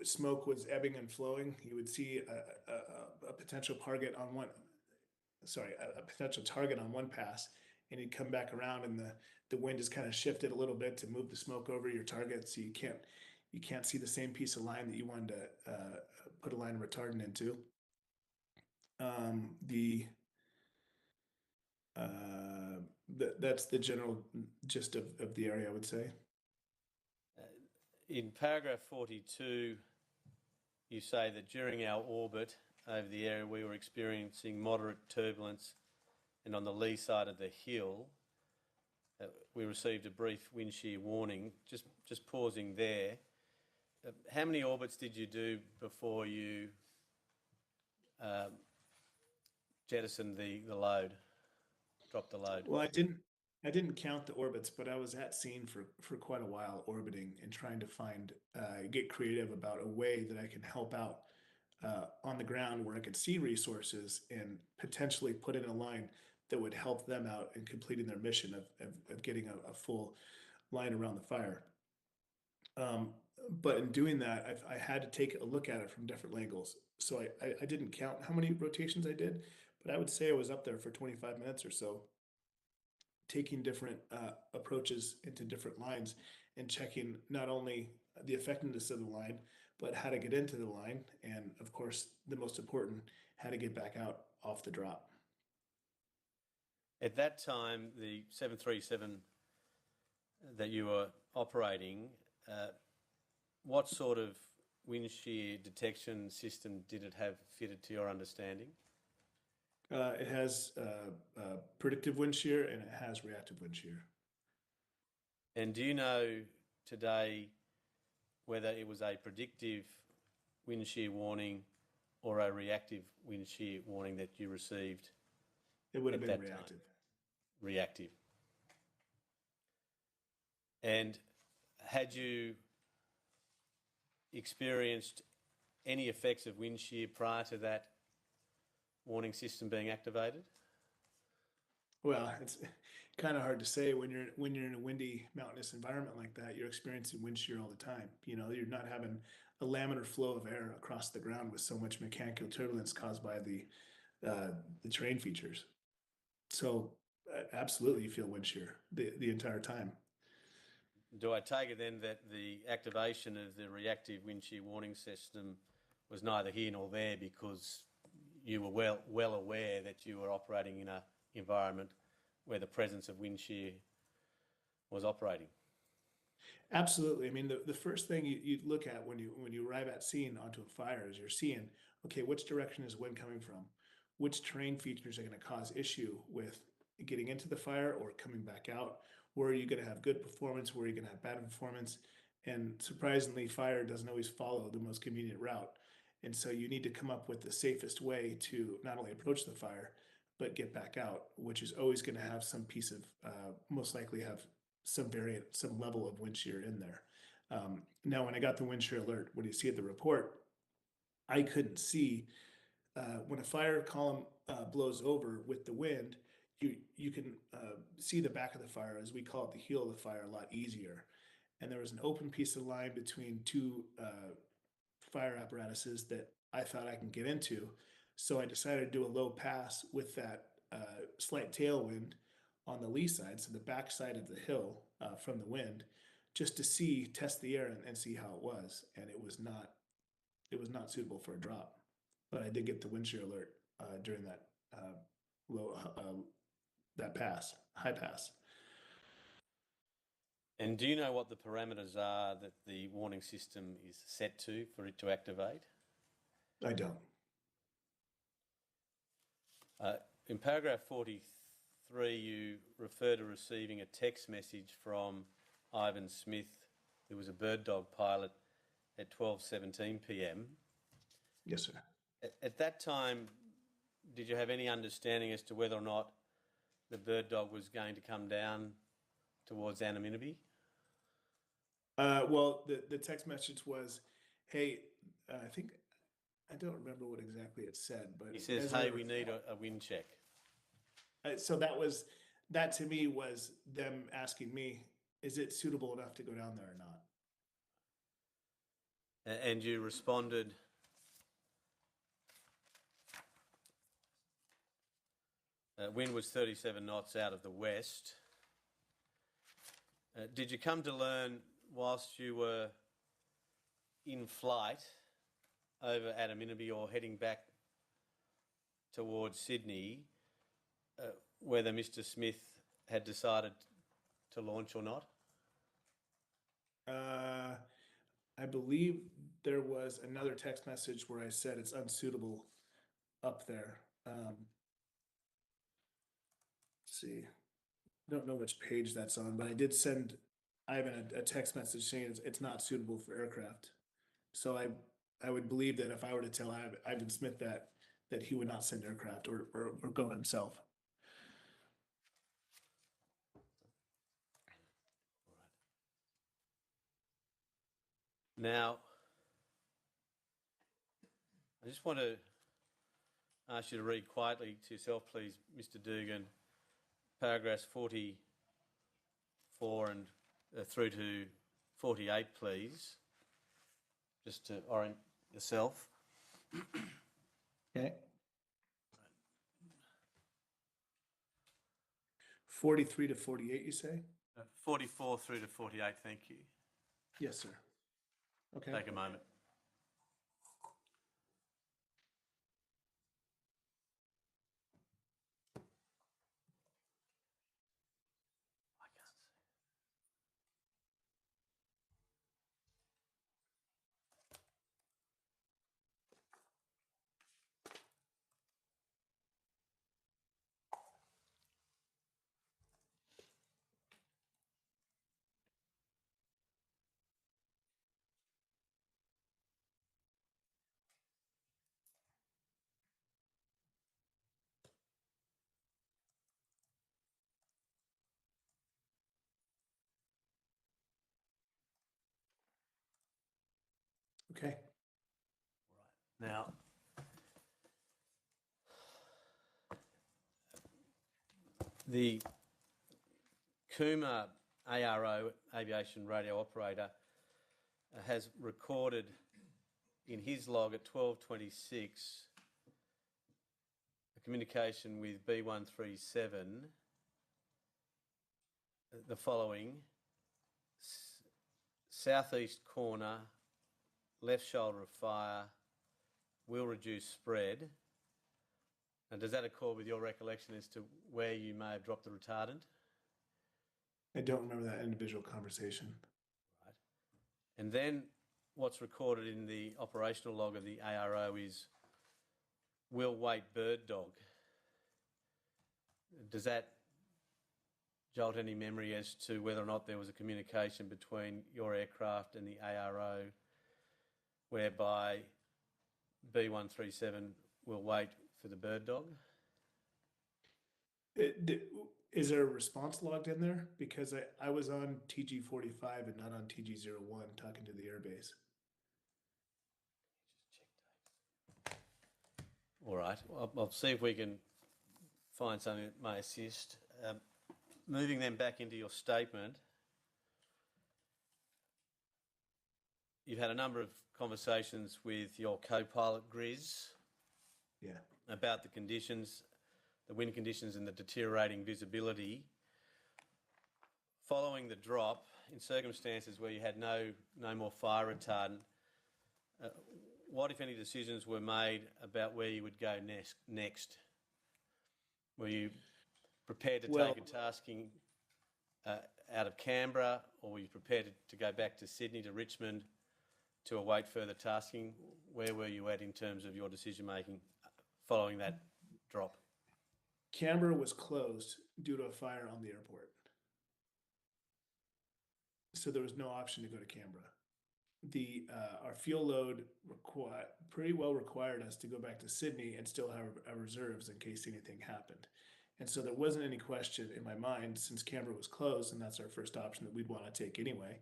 smoke was ebbing and flowing. You would see a potential target on one pass, and you'd come back around, and the wind has kind of shifted a little bit to move the smoke over your target, so you can't see the same piece of line that you wanted to put a line of retardant into. That's the general gist of the area, I would say.
In paragraph 42, you say that during our orbit over the area, we were experiencing moderate turbulence, and on the lee side of the hill, we received a brief wind shear warning. Just pausing there, how many orbits did you do before you jettisoned the load, dropped the load?
Well, I didn't count the orbits, but I was at scene for quite a while orbiting and trying to find get creative about a way that I can help out on the ground where I could see resources and potentially put in a line that would help them out in completing their mission of getting a full line around the fire. But in doing that, I had to take a look at it from different angles. So I didn't count how many rotations I did, but I would say I was up there for 25 minutes or so, taking different approaches into different lines and checking not only the effectiveness of the line, but how to get into the line. And of course, the most important, how to get back out off the drop.
At that time, the 737 that you were operating, what sort of wind shear detection system did it have fitted to your understanding?
It has predictive wind shear and it has reactive wind shear.
And do you know today whether it was a predictive wind shear warning or a reactive wind shear warning that you received?
It would have
at
been
that
reactive.
time? Reactive. And had you experienced any effects of wind shear prior to that warning system being activated?
Well, it's kind of hard to say when you're in a windy mountainous environment like that. You're experiencing wind shear all the time. You know, you're not having a laminar flow of air across the ground with so much mechanical turbulence caused by the terrain features. So absolutely, you feel wind shear the entire time.
Do I take it then that the activation of the reactive wind shear warning system was neither here nor there because you were well aware that you were operating in an environment where the presence of wind shear was operating?
Absolutely. I mean, the first thing you look at when you arrive at scene onto a fire is you're seeing, okay, which direction is wind coming from? Which terrain features are going to cause issue with getting into the fire or coming back out? Where are you going to have good performance? Where are you going to have bad performance? And surprisingly, fire doesn't always follow the most convenient route. And so you need to come up with the safest way to not only approach the fire, but get back out, which is always going to have some piece of, most likely have some variant, some level of wind shear in there. Now, when I got the wind shear alert, what do you see at the report? I couldn't see when a fire column blows over with the wind. You can see the back of the fire, as we call it, the heel of the fire, a lot easier. And there was an open piece of line between two fire apparatuses that I thought I can get into. So I decided to do a low pass with that slight tailwind on the lee side, so the back side of the hill from the wind, just to test the air and see how it was. And it was not suitable for a drop. But I did get the wind shear alert during that high pass.
And do you know what the parameters are that the warning system is set to for it to activate?
I don't.
In paragraph 43, you refer to receiving a text message from Ivan Smith, who was a bird dog pilot, at 12:17 p.m.
Yes, sir.
At that time, did you have any understanding as to whether or not the bird dog was going to come down towards Anonymity?
Well, the text message was, hey, I don't remember what exactly it said, but
He says, hey, we need a wind check.
So that to me was them asking me, is it suitable enough to go down there or not?
And you responded, wind was 37 knots out of the west. Did you come to learn whilst you were in flight over Anonymity or heading back towards Sydney whether Mr. Smith had decided to launch or not?
I believe there was another text message where I said it's unsuitable up there. Let's see. I don't know which page that's on, but I did send Ivan a text message saying it's not suitable for aircraft. So I would believe that if I were to tell Ivan Smith that that he would not send aircraft or go himself.
Now, I just want to ask you to read quietly to yourself, please, Mr. Dugan, paragraphs 44 and through to 48, please, just to orient yourself.
Okay. 43 to 48, you say?
44 through to 48, thank you.
Yes, sir. Okay.
Take a moment. I can't see.
Okay.
Now, the Cooma ARO, Aviation Radio Operator, has recorded in his log at 12:26 a communication with B137, the following: southeast corner, left shoulder of fire, will reduce spread. And does that accord with your recollection as to where you may have dropped the retardant?
I don't remember that individual conversation.
Right. And then what's recorded in the operational log of the ARO is will wait bird dog. Does that jolt any memory as to whether or not there was a communication between your aircraft and the ARO whereby B137 will wait for the bird dog?
Is there a response logged in there? Because I was on TG45 and not on TG01 talking to the airbase.
All right, I'll see if we can find something that may assist. Moving then back into your statement, you've had a number of conversations with your co-pilot Grizz about the conditions, the wind conditions and the deteriorating visibility. Following the drop, in circumstances where you had no more fire retardant, what, if any, decisions were made about where you would go next? Were you prepared to take a tasking out of Canberra, or were you prepared to go back to Sydney, to Richmond, to await further tasking? Where were you at in terms of your decision making following that drop?
Canberra was closed due to a fire on the airport. So there was no option to go to Canberra. Our fuel load pretty well required us to go back to Sydney and still have our reserves in case anything happened. And so there wasn't any question in my mind, since Canberra was closed, and that's our first option that we'd want to take anyway,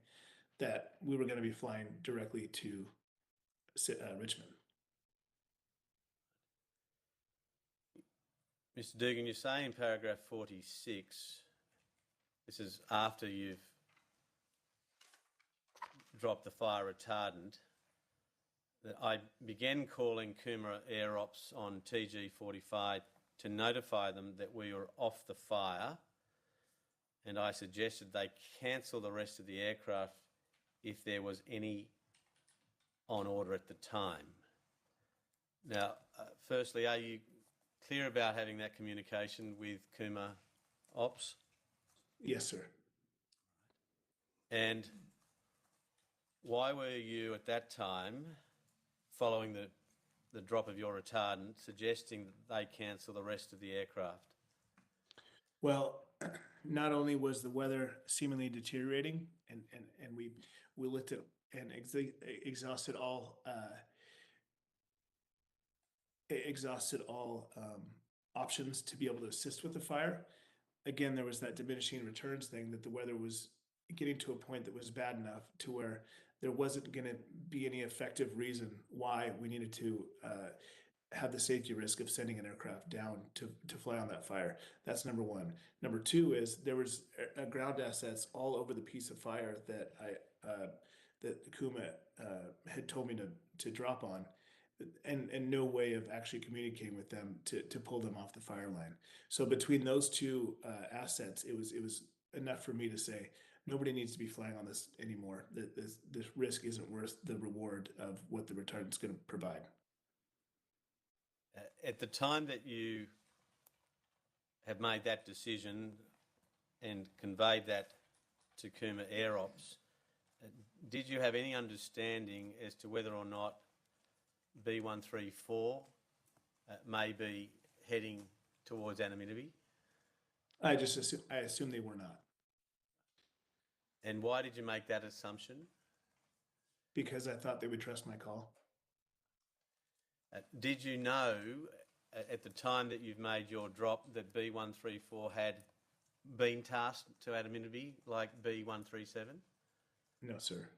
that we were going to be flying directly to Richmond.
Mr. Dugan, you say in paragraph 46, this is after you've dropped the fire retardant, that I began calling Cooma Air Ops on TG45 to notify them that we were off the fire, and I suggested they cancel the rest of the aircraft if there was any on order at the time. Now, firstly, are you clear about having that communication with Cooma Ops?
Yes, sir.
And why were you at that time, following the drop of your retardant, suggesting that they cancel the rest of the aircraft?
Well, not only was the weather seemingly deteriorating, and we looked at and exhausted all exhausted all options to be able to assist with the fire. Again, there was that diminishing returns thing, that the weather was getting to a point that was bad enough to where there wasn't going to be any effective reason why we needed to have the safety risk of sending an aircraft down to fly on that fire. That's number one. Number two is there was ground assets all over the piece of fire that that Kuma had told me to drop on, and no way of actually communicating with them to pull them off the fire line. So between those two assets, it was enough for me to say nobody needs to be flying on this anymore. This risk isn't worth the reward of what the retardant's going to provide.
At the time that you have made that decision and conveyed that to Kuma Air Ops, did you have any understanding as to whether or not B134 may be heading towards anonymity?
I assume they were not.
And why did you make that assumption?
Because I thought they would trust my call.
Did you know at the time that you've made your drop that B134 had been tasked to anonymity like B137?
No, sir.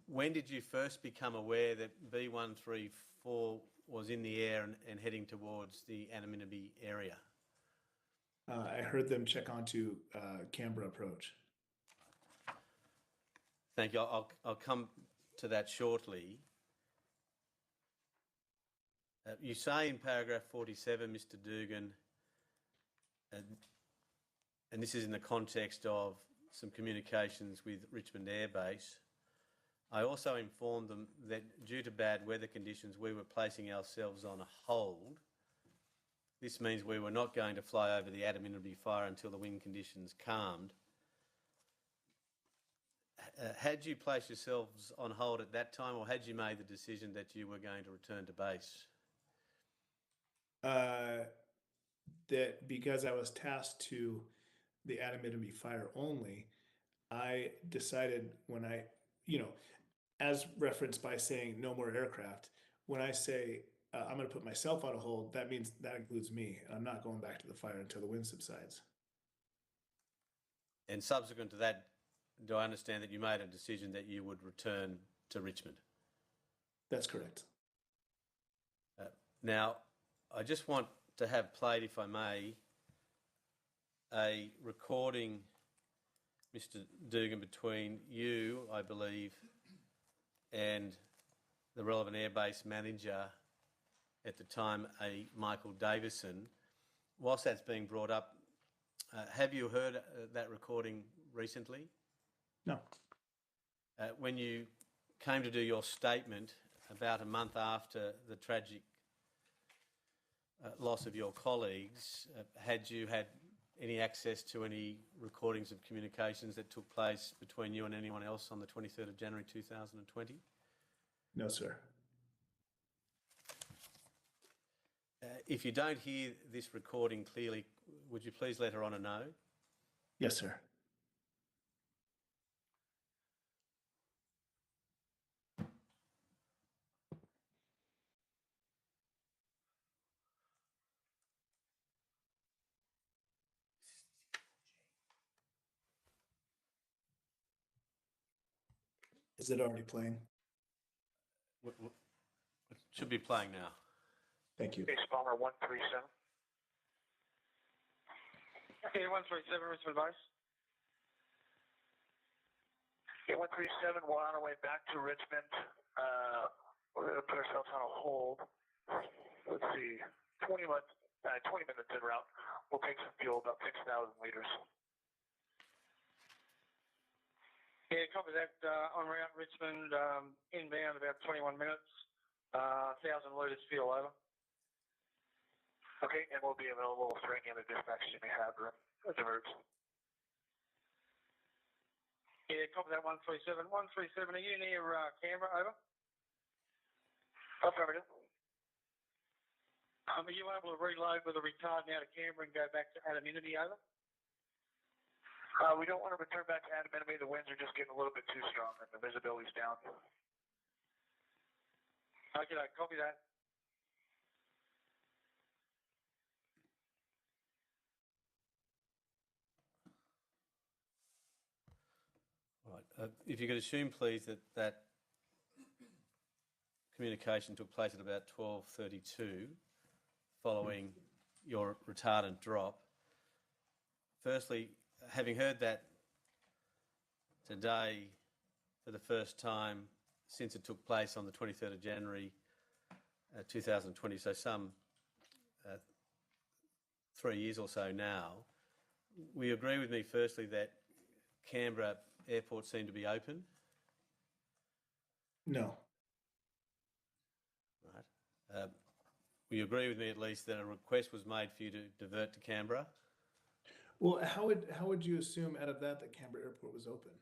When did you first become aware that B134 was in the air and heading towards the anonymity area?
I heard them check onto Canberra approach.
Thank you. I'll come to that shortly. You say in paragraph 47, Mr. Dugan, and this is in the context of some communications with Richmond Air Base, I also informed them that due to bad weather conditions, we were placing ourselves on a hold. This means we were not going to fly over the anonymity fire until the wind conditions calmed. Had you placed yourselves on hold at that time, or had you made the decision that you were going to return to base?
That because I was tasked to the anonymity fire only, I decided when I, as referenced by saying no more aircraft, when I say I'm going to put myself on a hold, that means that includes me. I'm not going back to the fire until the wind subsides.
And subsequent to that, do I understand that you made a decision that you would return to Richmond?
That's correct.
Now, I just want to have played, if I may, a recording, Mr. Dugan, between you, I believe, and the relevant airbase manager at the time, a Michael Davison. Whilst that's being brought up, have you heard that recording recently?
No.
When you came to do your statement about a month after the tragic loss of your colleagues, had you had any access to any recordings of communications that took place between you and anyone else on the 23rd of January 2020?
No, sir.
If you don't hear this recording clearly, would you please let Her Honour know?
Yes, sir. Is it already playing?
It should be playing now.
Thank you.
Base bomber 137. Okay, 137, Richmond Vice. Okay, 137, we're on our way back to Richmond. We're going to put ourselves on a hold. Let's see, 20 minutes en route. We'll take some fuel, about 6,000 liters. Yeah, copy that. En route, Richmond, inbound about 21 minutes. 1,000 liters fuel, over. Okay, and we'll be available for any other dispatches you may have or diverts. Yeah, copy that 137. 137, are you near Canberra, over? Affirmative. Are you able to reload with a retard now to Canberra and go back to anonymity, over? We don't want to return back to anonymity. The winds are just getting a little bit too strong and the visibility's down. Okay, copy that.
Right. If you could assume, please, that communication took place at about 12:32 following your retardant drop. Firstly, having heard that today for the first time since it took place on the 23rd of January 2020, so some 3 years or so now, will you agree with me firstly that Canberra Airport seemed to be open?
No.
Right. Will you agree with me at least that a request was made for you to divert to Canberra?
Well, how would you assume out of that Canberra Airport was open?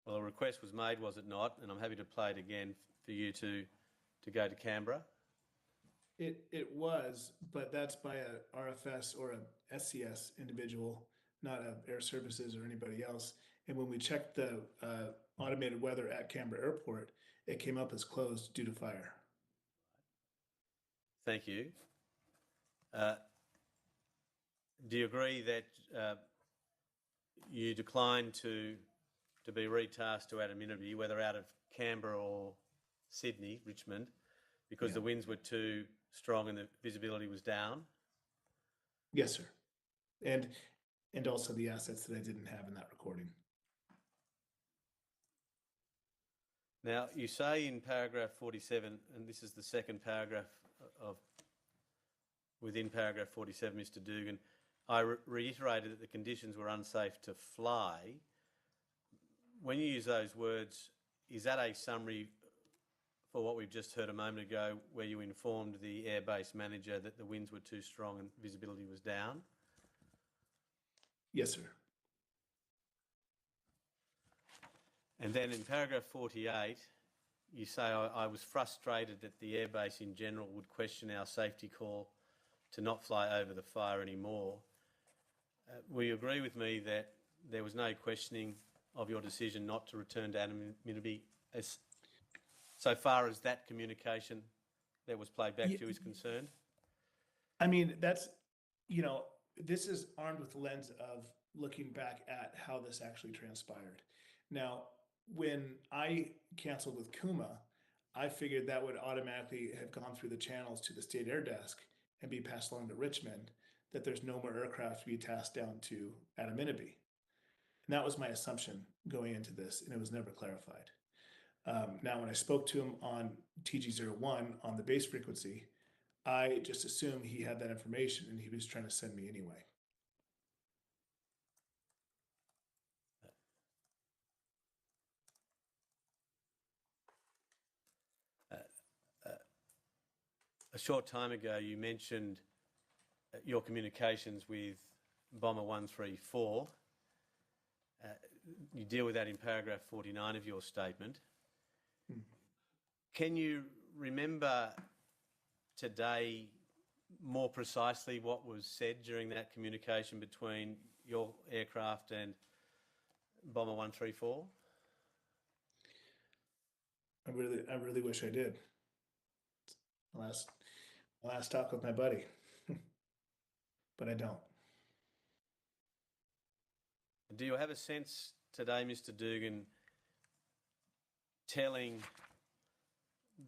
Well, a request was made, was it not? And I'm happy to play it again for you to go to Canberra.
It was, but that's by a RFS or a SCS individual, not a Air Services or anybody else. And when we checked the automated weather at Canberra Airport, it came up as closed due to fire.
Thank you. Do you agree that you declined to be retasked to Adaminaby, whether out of Canberra or Sydney, Richmond, because the winds were too strong and the visibility was down?
Yes, sir. And also the assets that I didn't have in that recording.
Now, you say in paragraph 47, and this is the second paragraph within paragraph 47, Mr. Dugan, I reiterated that the conditions were unsafe to fly. When you use those words, is that a summary for what we've just heard a moment ago, where you informed the airbase manager that the winds were too strong and visibility was down?
Yes, sir.
And then in paragraph 48, you say, I was frustrated that the airbase in general would question our safety call to not fly over the fire anymore. Will you agree with me that there was no questioning of your decision not to return to Adaminaby so far as that communication that was played back to you is concerned?
I mean, that's, this is armed with the lens of looking back at how this actually transpired. Now, when I canceled with Kuma, I figured that would automatically have gone through the channels to the state air desk and be passed along to Richmond, that there's no more aircraft to be tasked down to Adaminaby. And that was my assumption going into this, and it was never clarified. Now, when I spoke to him on TG01 on the base frequency, I just assumed he had that information and he was trying to send me anyway.
A short time ago, you mentioned your communications with Bomber 134. You deal with that in paragraph 49 of your statement. Can you remember today more precisely what was said during that communication between your aircraft and Bomber 134?
I really wish I did. Last talk with my buddy, but I don't.
Do you have a sense today, Mr. Dugan, telling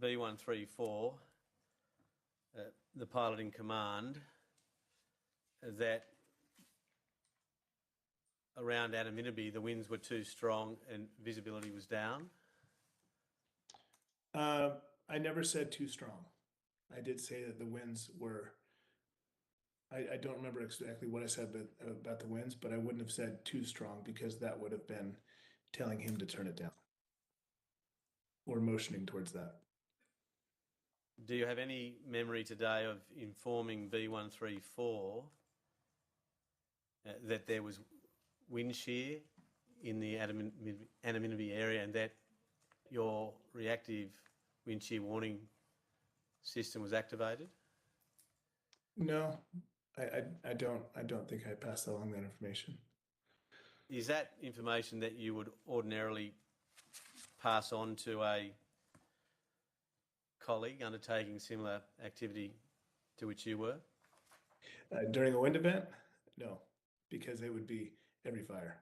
B134, the pilot in command, that around Adaminaby the winds were too strong and visibility was down?
I never said too strong. I did say that the winds were, I don't remember exactly what I said about the winds, but I wouldn't have said too strong because that would have been telling him to turn it down or motioning towards that.
Do you have any memory today of informing B134 that there was wind shear in the Adaminaby area and that your reactive wind shear warning system was activated?
No, I don't think I passed along that information.
Is that information that you would ordinarily pass on to a colleague undertaking similar activity to which you were?
During a wind event? No, because it would be every fire.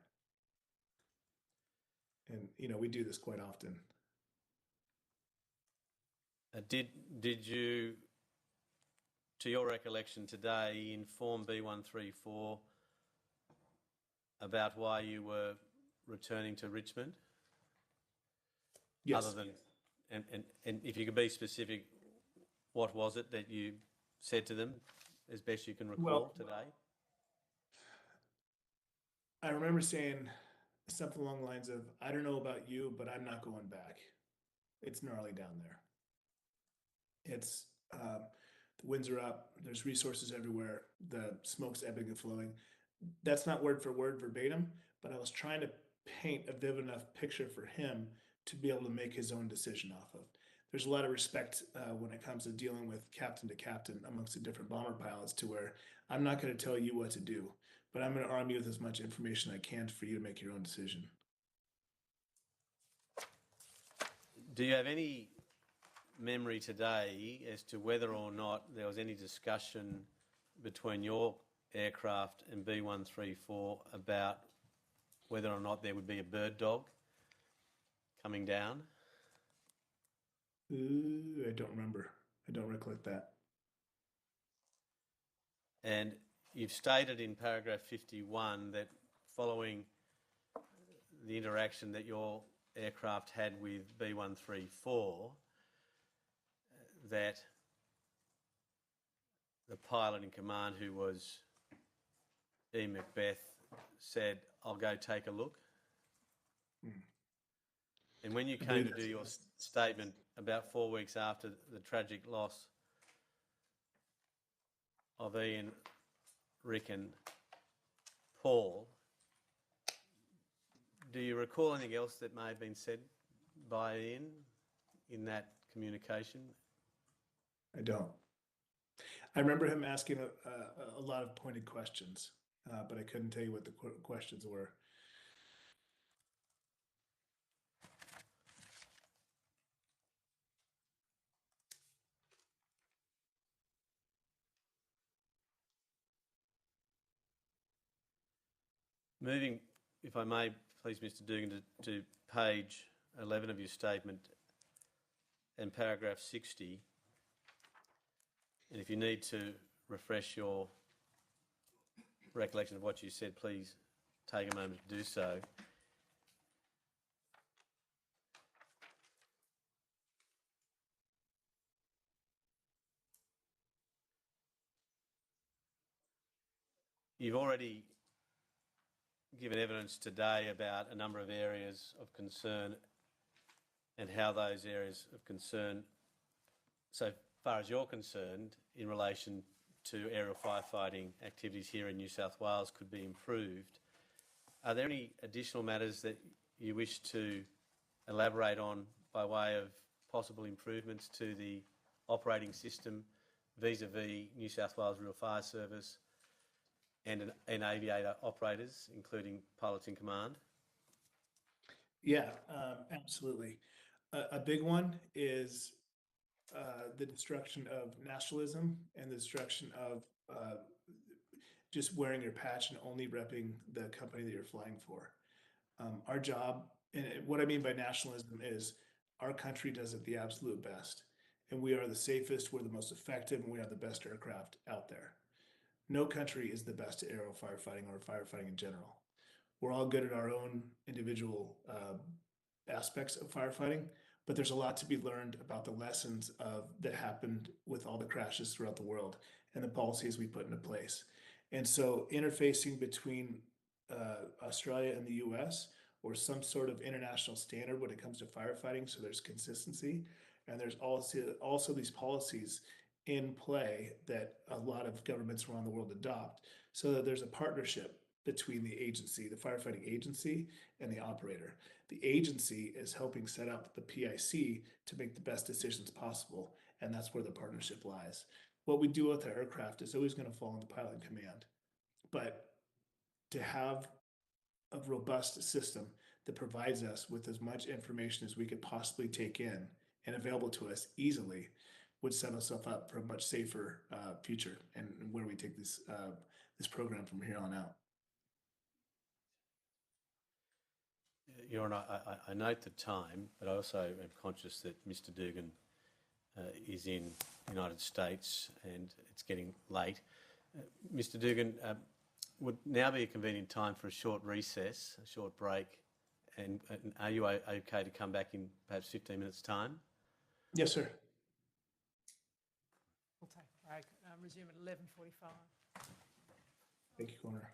And, we do this quite often.
Did you, to your recollection today, inform B134 about why you were returning to Richmond?
Yes.
Other than, and if you could be specific, what was it that you said to them, as best you can recall today?
I remember saying something along the lines of, I don't know about you, but I'm not going back. It's gnarly down there. It's, the winds are up, there's resources everywhere, the smoke's ebbing and flowing. That's not word for word verbatim, but I was trying to paint a vivid enough picture for him to be able to make his own decision off of. There's a lot of respect when it comes to dealing with captain to captain amongst the different bomber pilots, to where I'm not going to tell you what to do, but I'm going to arm you with as much information I can for you to make your own decision.
Do you have any memory today as to whether or not there was any discussion between your aircraft and B134 about whether or not there would be a bird dog coming down?
I don't remember. I don't recollect that.
And you've stated in paragraph 51 that following the interaction that your aircraft had with B134, that the pilot in command, who was E. Macbeth, said, "I'll go take a look." And when you came to do your statement about 4 weeks after the tragic loss of Ian, Rick and Paul, do you recall anything else that may have been said by Ian in that communication?
I don't. I remember him asking a lot of pointed questions, but I couldn't tell you what the questions were.
Moving, if I may, please, Mr. Dugan, to page 11 of your statement and paragraph 60. And if you need to refresh your recollection of what you said, please take a moment to do so. You've already given evidence today about a number of areas of concern and how those areas of concern, so far as you're concerned, in relation to aerial firefighting activities here in New South Wales, could be improved. Are there any additional matters that you wish to elaborate on by way of possible improvements to the operating system vis-a-vis New South Wales Rural Fire Service and aviator operators, including pilots in command?
Yeah, absolutely. A big one is the destruction of nationalism and the destruction of just wearing your patch and only repping the company that you're flying for. Our job, and what I mean by nationalism is our country does it the absolute best. And we are the safest, we're the most effective, and we have the best aircraft out there. No country is the best at aerial firefighting or firefighting in general. We're all good at our own individual aspects of firefighting, but there's a lot to be learned about the lessons that happened with all the crashes throughout the world and the policies we put into place. And so interfacing between Australia and the US, or some sort of international standard when it comes to firefighting, so there's consistency, and there's also these policies in play that a lot of governments around the world adopt, so that there's a partnership between the agency, the firefighting agency, and the operator. The agency is helping set up the PIC to make the best decisions possible, and that's where the partnership lies. What we do with our aircraft is always going to fall into pilot command, but to have a robust system that provides us with as much information as we could possibly take in and available to us easily would set us up for a much safer future, and where we take this program from here on out.
Your Honour, I note the time, but I also am conscious that Mr Dugan is in the United States and it's getting late. Mr Dugan, would now be a convenient time for a short recess, a short break, and are you okay to come back in perhaps 15 minutes' time?
Yes, sir.
We'll take a break. Resume at 11:45.
Thank you, Coroner.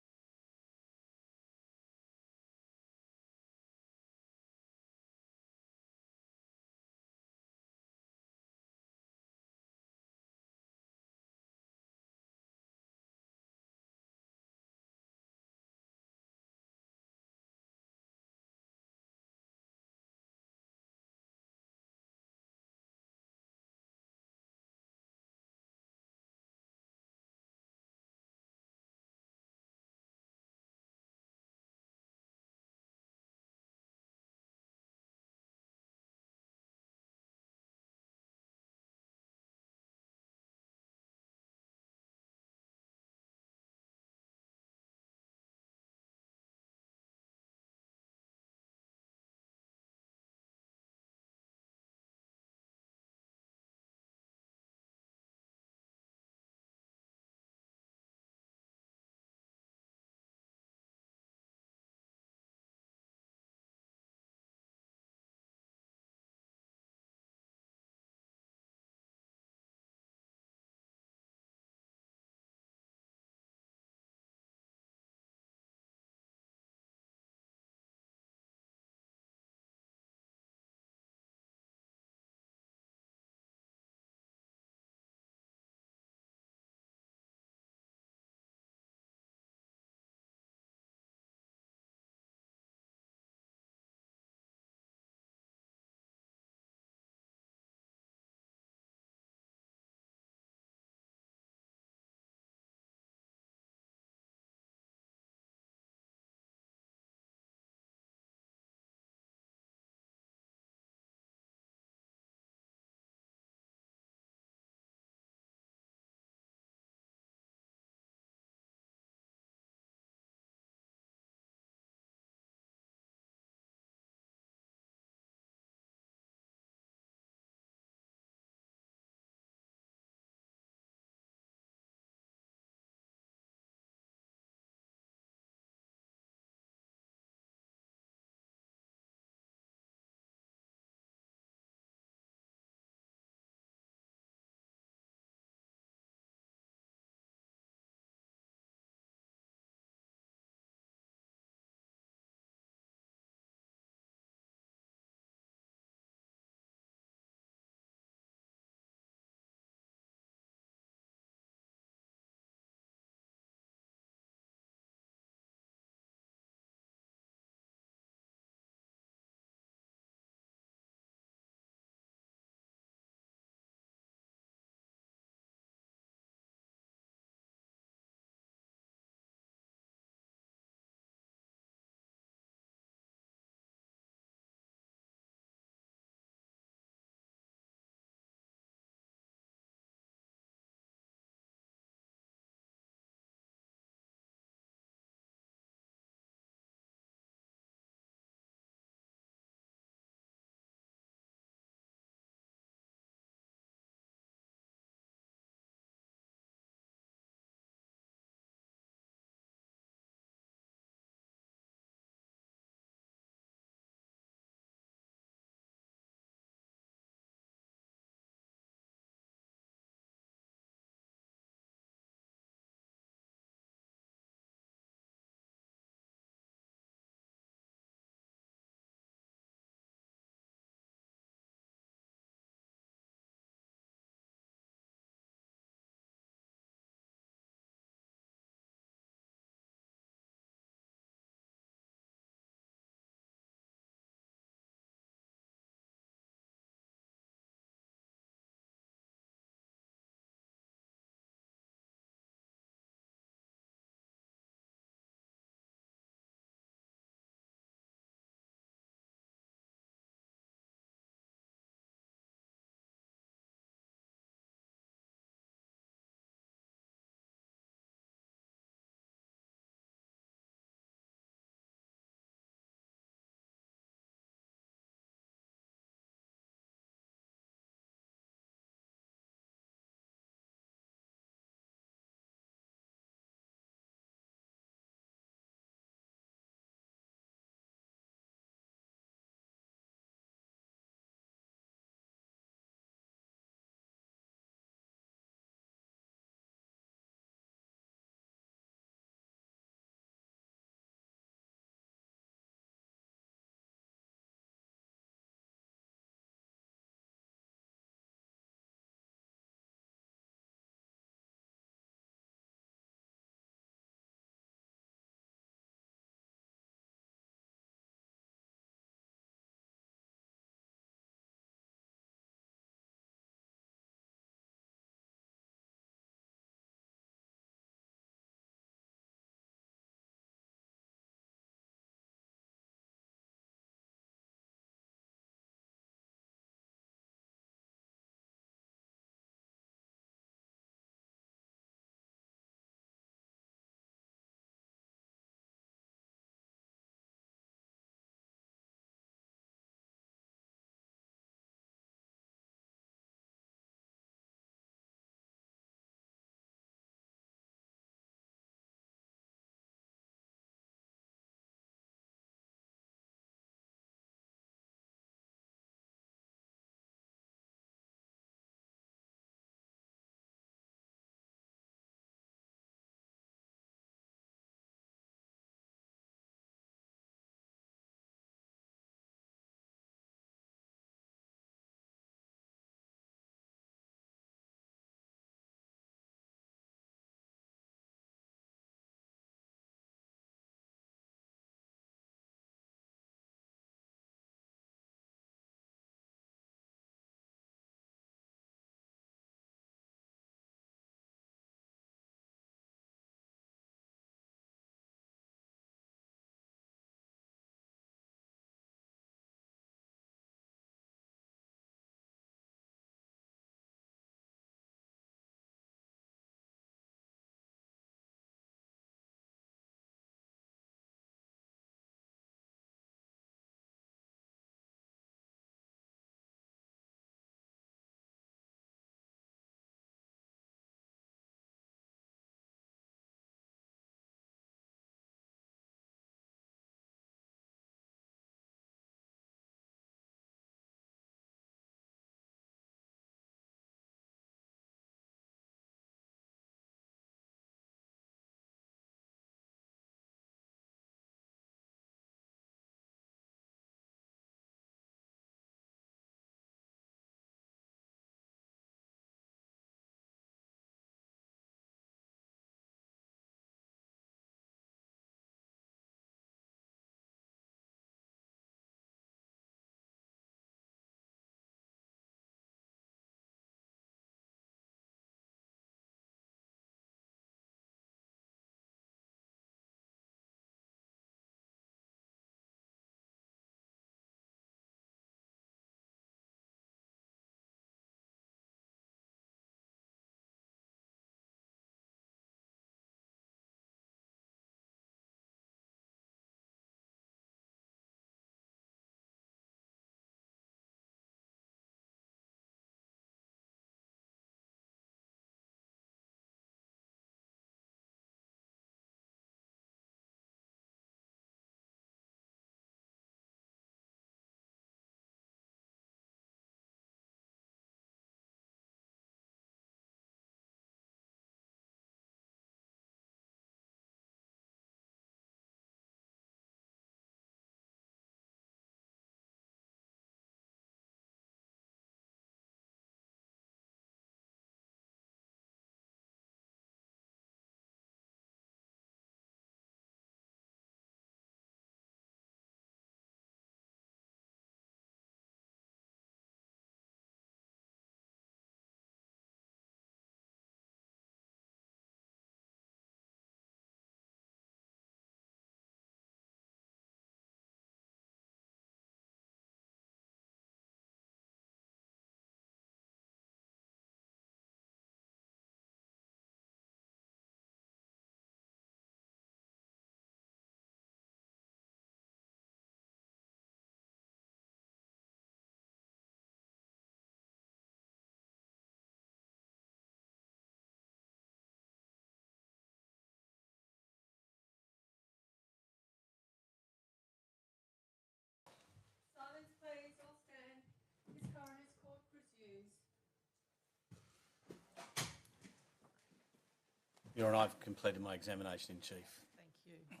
Your Honour, I've completed my examination in chief.
Thank you. Mr.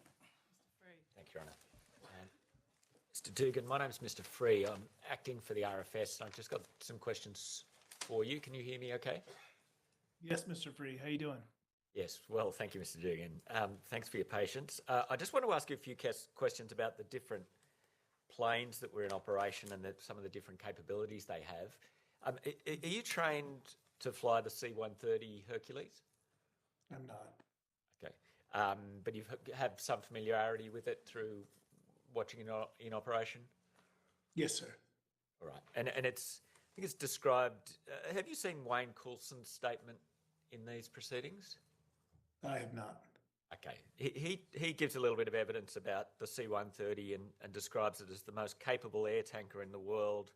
Free.
Thank you, Your Honour. Mr. Dugan, my name's Mr. Free. I'm acting for the RFS, and I've just got some questions for you. Can you hear me okay?
Yes, Mr. Free, how you doing?
Yes, well, thank you, Mr. Dugan. Thanks for your patience. I just want to ask you a few questions about the different planes that were in operation and some of the different capabilities they have. Are you trained to fly the C-130 Hercules?
I'm not.
Okay. But you have some familiarity with it through watching it in operation?
Yes, sir.
All right. And I think it's described... have you seen Wayne Coulson's statement in these proceedings?
I have not.
Okay. He gives a little bit of evidence about the C-130 and describes it as the most capable air tanker in the world,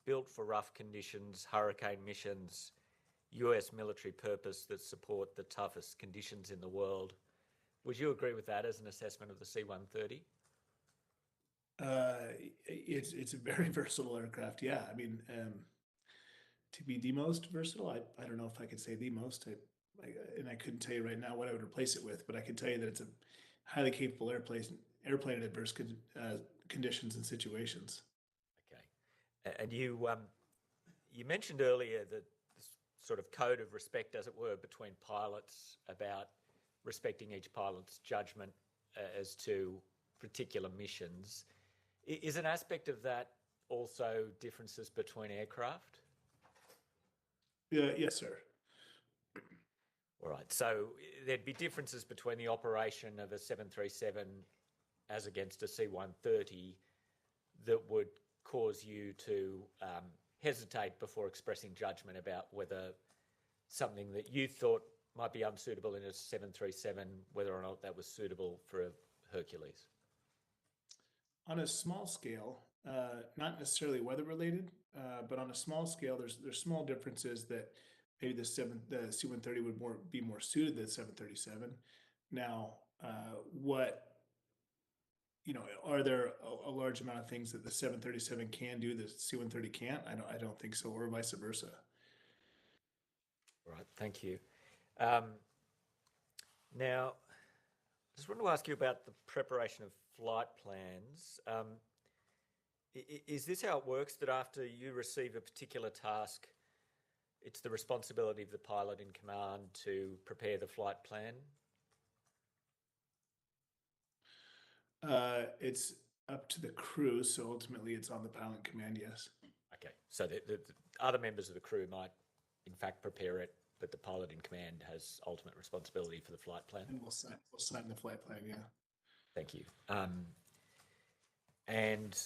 built for rough conditions, hurricane missions, US military purpose that support the toughest conditions in the world. Would you agree with that as an assessment of the C-130?
It's a very versatile aircraft. Yeah, I mean, to be the most versatile, I don't know if I could say the most. I couldn't tell you right now what I would replace it with, but I can tell you that it's a highly capable airplane in adverse conditions and situations.
Okay. And you mentioned earlier that this sort of code of respect, as it were, between pilots about respecting each pilot's judgment as to particular missions. Is an aspect of that also differences between aircraft?
Yeah, yes, sir.
All right. So there'd be differences between the operation of a 737 as against a C-130 that would cause you to hesitate before expressing judgment about whether something that you thought might be unsuitable in a 737, whether or not that was suitable for a Hercules.
On a small scale, not necessarily weather related, but on a small scale, there's small differences that maybe the C-130 would be more suited than the 737. Now, are there a large amount of things that the 737 can do that the C-130 can't? I don't think so, or vice versa.
All right, thank you. Now, I just want to ask you about the preparation of flight plans. Is this how it works, that after you receive a particular task, it's the responsibility of the pilot in command to prepare the flight plan?
It's up to the crew, so ultimately it's on the pilot in command, yes.
Okay, so the other members of the crew might, in fact, prepare it, but the pilot in command has ultimate responsibility for the flight plan?
And we'll sign the flight plan, yeah.
Thank you. And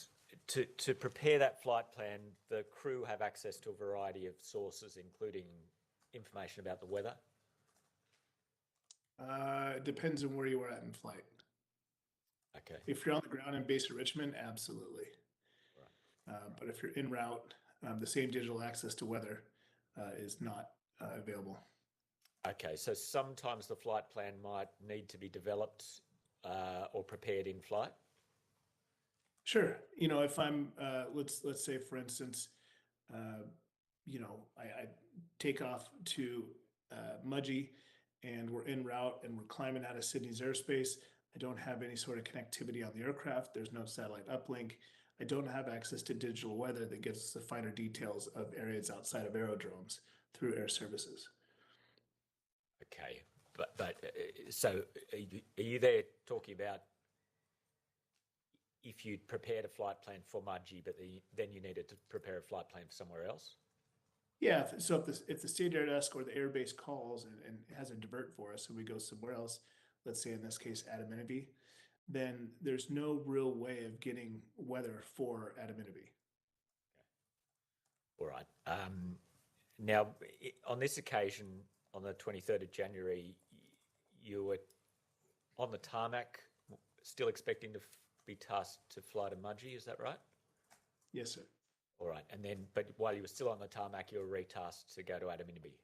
to prepare that flight plan, the crew have access to a variety of sources, including information about the weather?
It depends on where you are at in flight.
Okay.
If you're on the ground in base at Richmond, absolutely.
Right.
But if you're en route, the same digital access to weather is not available.
Okay, so sometimes the flight plan might need to be developed or prepared in flight?
Sure. If I'm, let's say, for instance, I take off to Mudgee and we're en route and we're climbing out of Sydney's airspace. I don't have any sort of connectivity on the aircraft. There's no satellite uplink. I don't have access to digital weather that gives us the finer details of areas outside of aerodromes through air services.
Okay, but so are you there talking about if you'd prepared a flight plan for Mudgee, but then you needed to prepare a flight plan for somewhere else?
Yeah, so if the state air desk or the airbase calls and has a divert for us and we go somewhere else, let's say in this case Adaminaby, then there's no real way of getting weather for Adaminaby.
All right. Now, on this occasion, on the 23rd of January, you were on the tarmac, still expecting to be tasked to fly to Mudgee, is that right?
Yes, sir.
All right, and then, but while you were still on the tarmac, you were retasked to go to Adaminaby.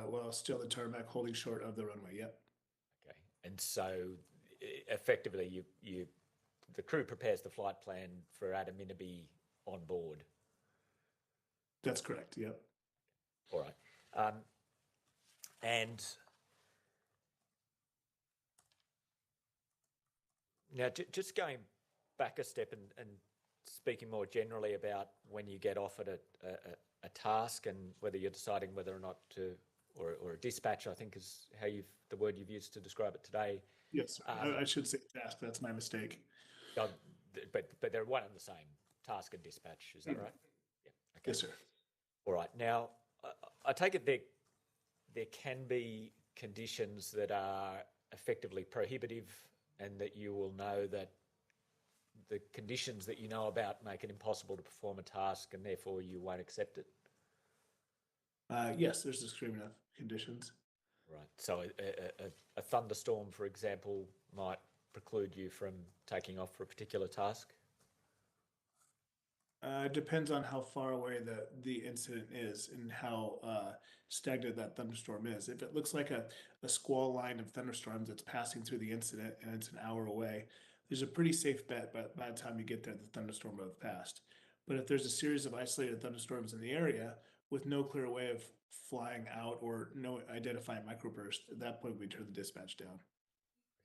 Well, still the tarmac holding short of the runway, yep.
Okay, and so effectively, the crew prepares the flight plan for Adaminaby on board.
That's correct, yep.
All right. And now, just going back a step and speaking more generally about when you get offered a task and whether you're deciding whether or not to, or a dispatch, I think is how the word you've used to describe it today.
Yes, I should say task. That's my mistake.
But they're one and the same, task and dispatch. Is that right? Yeah. Okay.
Yes, sir.
All right. Now, I take it there can be conditions that are effectively prohibitive, and that you will know that the conditions that you know about make it impossible to perform a task, and therefore you won't accept it.
Yes, there's discriminative conditions.
Right. So a thunderstorm, for example, might preclude you from taking off for a particular task?
It depends on how far away the incident is and how stagnant that thunderstorm is. If it looks like a squall line of thunderstorms that's passing through the incident and it's an hour away, there's a pretty safe bet by the time you get there, the thunderstorm will have passed. But if there's a series of isolated thunderstorms in the area with no clear way of flying out or no identifying microburst, at that point we turn the dispatch down.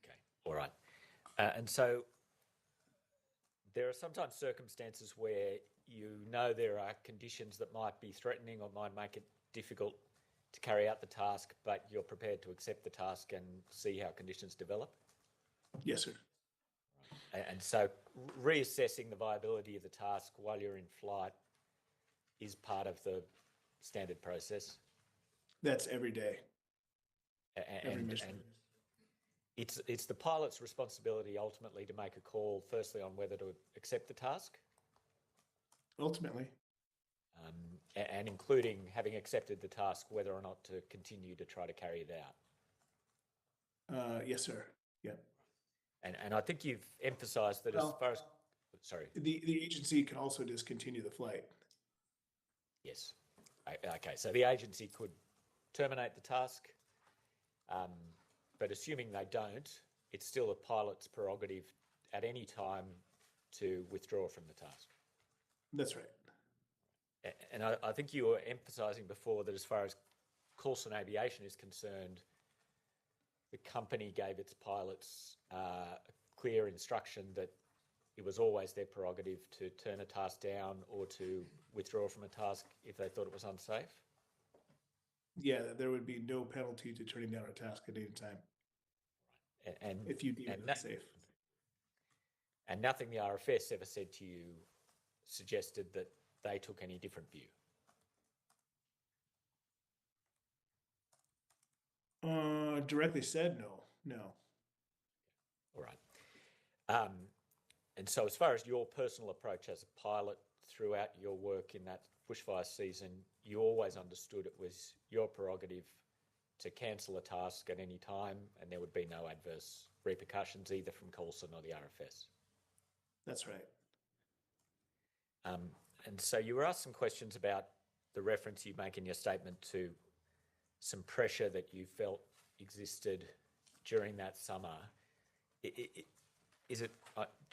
Okay, all right. And so there are sometimes circumstances where you know there are conditions that might be threatening or might make it difficult to carry out the task, but you're prepared to accept the task and see how conditions develop?
Yes, sir.
And so reassessing the viability of the task while you're in flight is part of the standard process?
That's every day. Every
And
mission.
it's the pilot's responsibility ultimately to make a call, firstly, on whether to accept the task.
Ultimately.
And including having accepted the task, whether or not to continue to try to carry it out.
Yes, sir. Yeah.
And I think you've emphasised that as far as... Sorry.
The agency can also discontinue the flight.
Yes. Okay, so the agency could terminate the task, but assuming they don't, it's still a pilot's prerogative at any time to withdraw from the task.
That's right.
And I think you were emphasising before that as far as Coulson Aviation is concerned, the company gave its pilots clear instruction that it was always their prerogative to turn a task down or to withdraw from a task if they thought it was unsafe?
Yeah, there would be no penalty to turning down a task at any time.
And
if you deem it unsafe.
And nothing the RFS ever said to you suggested that they took any different view?
Directly said no.
All right. And so as far as your personal approach as a pilot throughout your work in that bushfire season, you always understood it was your prerogative to cancel a task at any time and there would be no adverse repercussions either from Coulson or the RFS?
That's right.
And so you were asked some questions about the reference you make in your statement to some pressure that you felt existed during that summer. Is it?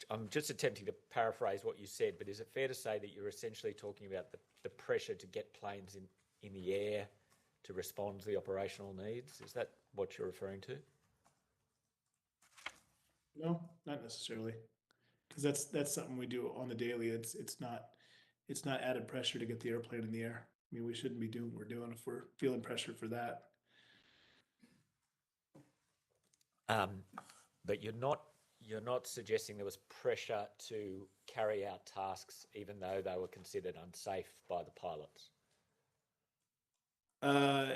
I'm just attempting to paraphrase what you said, but is it fair to say that you're essentially talking about the pressure to get planes in the air to respond to the operational needs? Is that what you're referring to?
No, not necessarily, because that's something we do on the daily. It's not added pressure to get the airplane in the air. I mean, we shouldn't be doing what we're doing if we're feeling pressure for that.
But you're not suggesting there was pressure to carry out tasks even though they were considered unsafe by the pilots?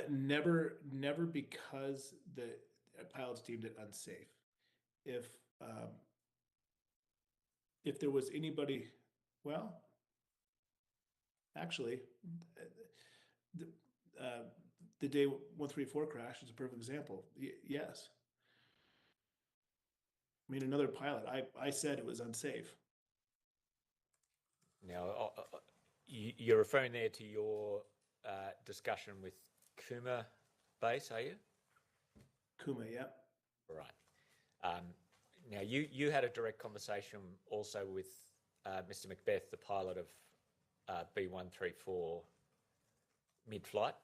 Never because the pilots deemed it unsafe. If there was anybody, well, actually, the day 134 crash is a perfect example. Yes. I mean, another pilot, I said it was unsafe.
Now, you're referring there to your discussion with Kuma Base, are you?
Kuma, yeah.
Right. Now, you had a direct conversation also with Mr. Macbeth, the pilot of B134 mid-flight?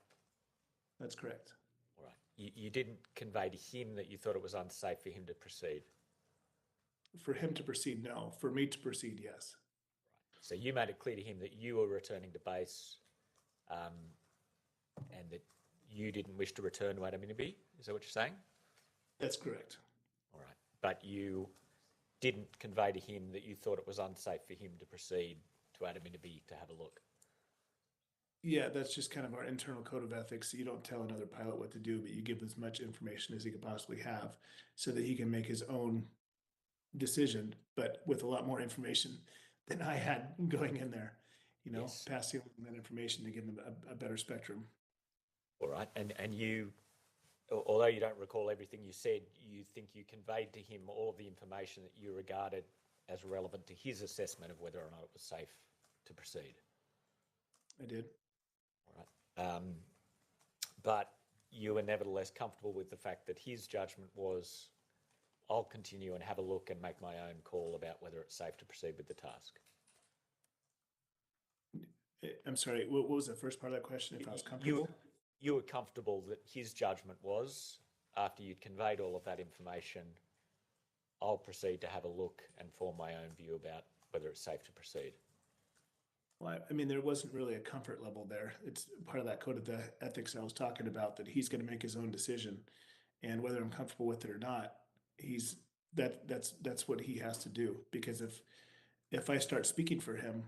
That's correct.
All right. you didn't convey to him that you thought it was unsafe for him to proceed.
For him to proceed, no. For me to proceed, yes.
So you made it clear to him that you were returning to base, and that you didn't wish to return to Adaminaby. Is that what you're saying?
That's correct.
All right. But you didn't convey to him that you thought it was unsafe for him to proceed to Adaminaby to have a look.
Yeah, that's just kind of our internal code of ethics. You don't tell another pilot what to do, but you give as much information as he could possibly have so that he can make his own decision, but with a lot more information than I had going in there,
Yes.
passing on that information to give them a better spectrum.
All right. And you, although you don't recall everything you said, you think you conveyed to him all of the information that you regarded as relevant to his assessment of whether or not it was safe to proceed.
I did.
All right. But you were nevertheless comfortable with the fact that his judgment was, I'll continue and have a look and make my own call about whether it's safe to proceed with the task.
I'm sorry, what was the first part of that question? If I was comfortable?
You were comfortable that his judgment was, after you'd conveyed all of that information, I'll proceed to have a look and form my own view about whether it's safe to proceed.
Well, I mean, there wasn't really a comfort level there. It's part of that code of the ethics I was talking about, that he's going to make his own decision, and whether I'm comfortable with it or not, that's what he has to do. Because if I start speaking for him,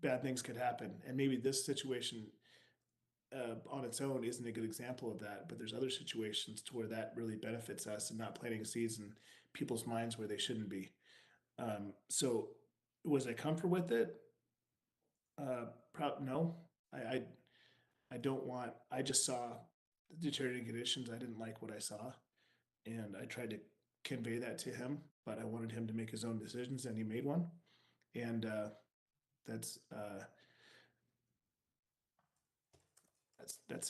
bad things could happen, and maybe this situation on its own isn't a good example of that. But there's other situations to where that really benefits us, and not planting seeds in people's minds where they shouldn't be. So, was I comfortable with it? No, I don't want. I just saw deteriorating conditions. I didn't like what I saw, and I tried to convey that to him. But I wanted him to make his own decisions, and he made one. And that's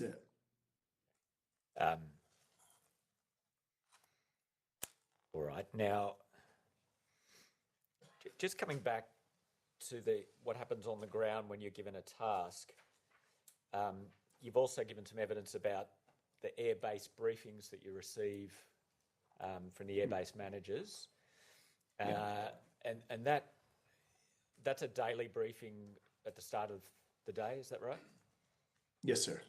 it.
All right. Now, just coming back to what happens on the ground when you're given a task, you've also given some evidence about the airbase briefings that you receive from the airbase managers, and that's a daily briefing at the start of the day. Is that right?
Yes, sir.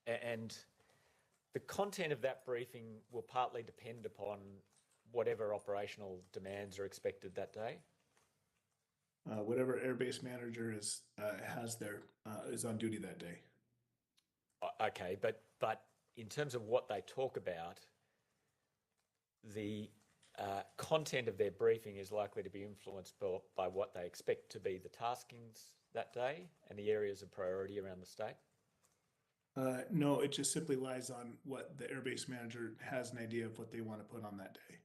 Right. And the content of that briefing will partly depend upon whatever operational demands are expected that day.
Whatever airbase manager is on duty that day.
Okay, but in terms of what they talk about, the content of their briefing is likely to be influenced by what they expect to be the taskings that day and the areas of priority around the state?
No, it just simply lies on what the airbase manager has an idea of what they want to put on that day.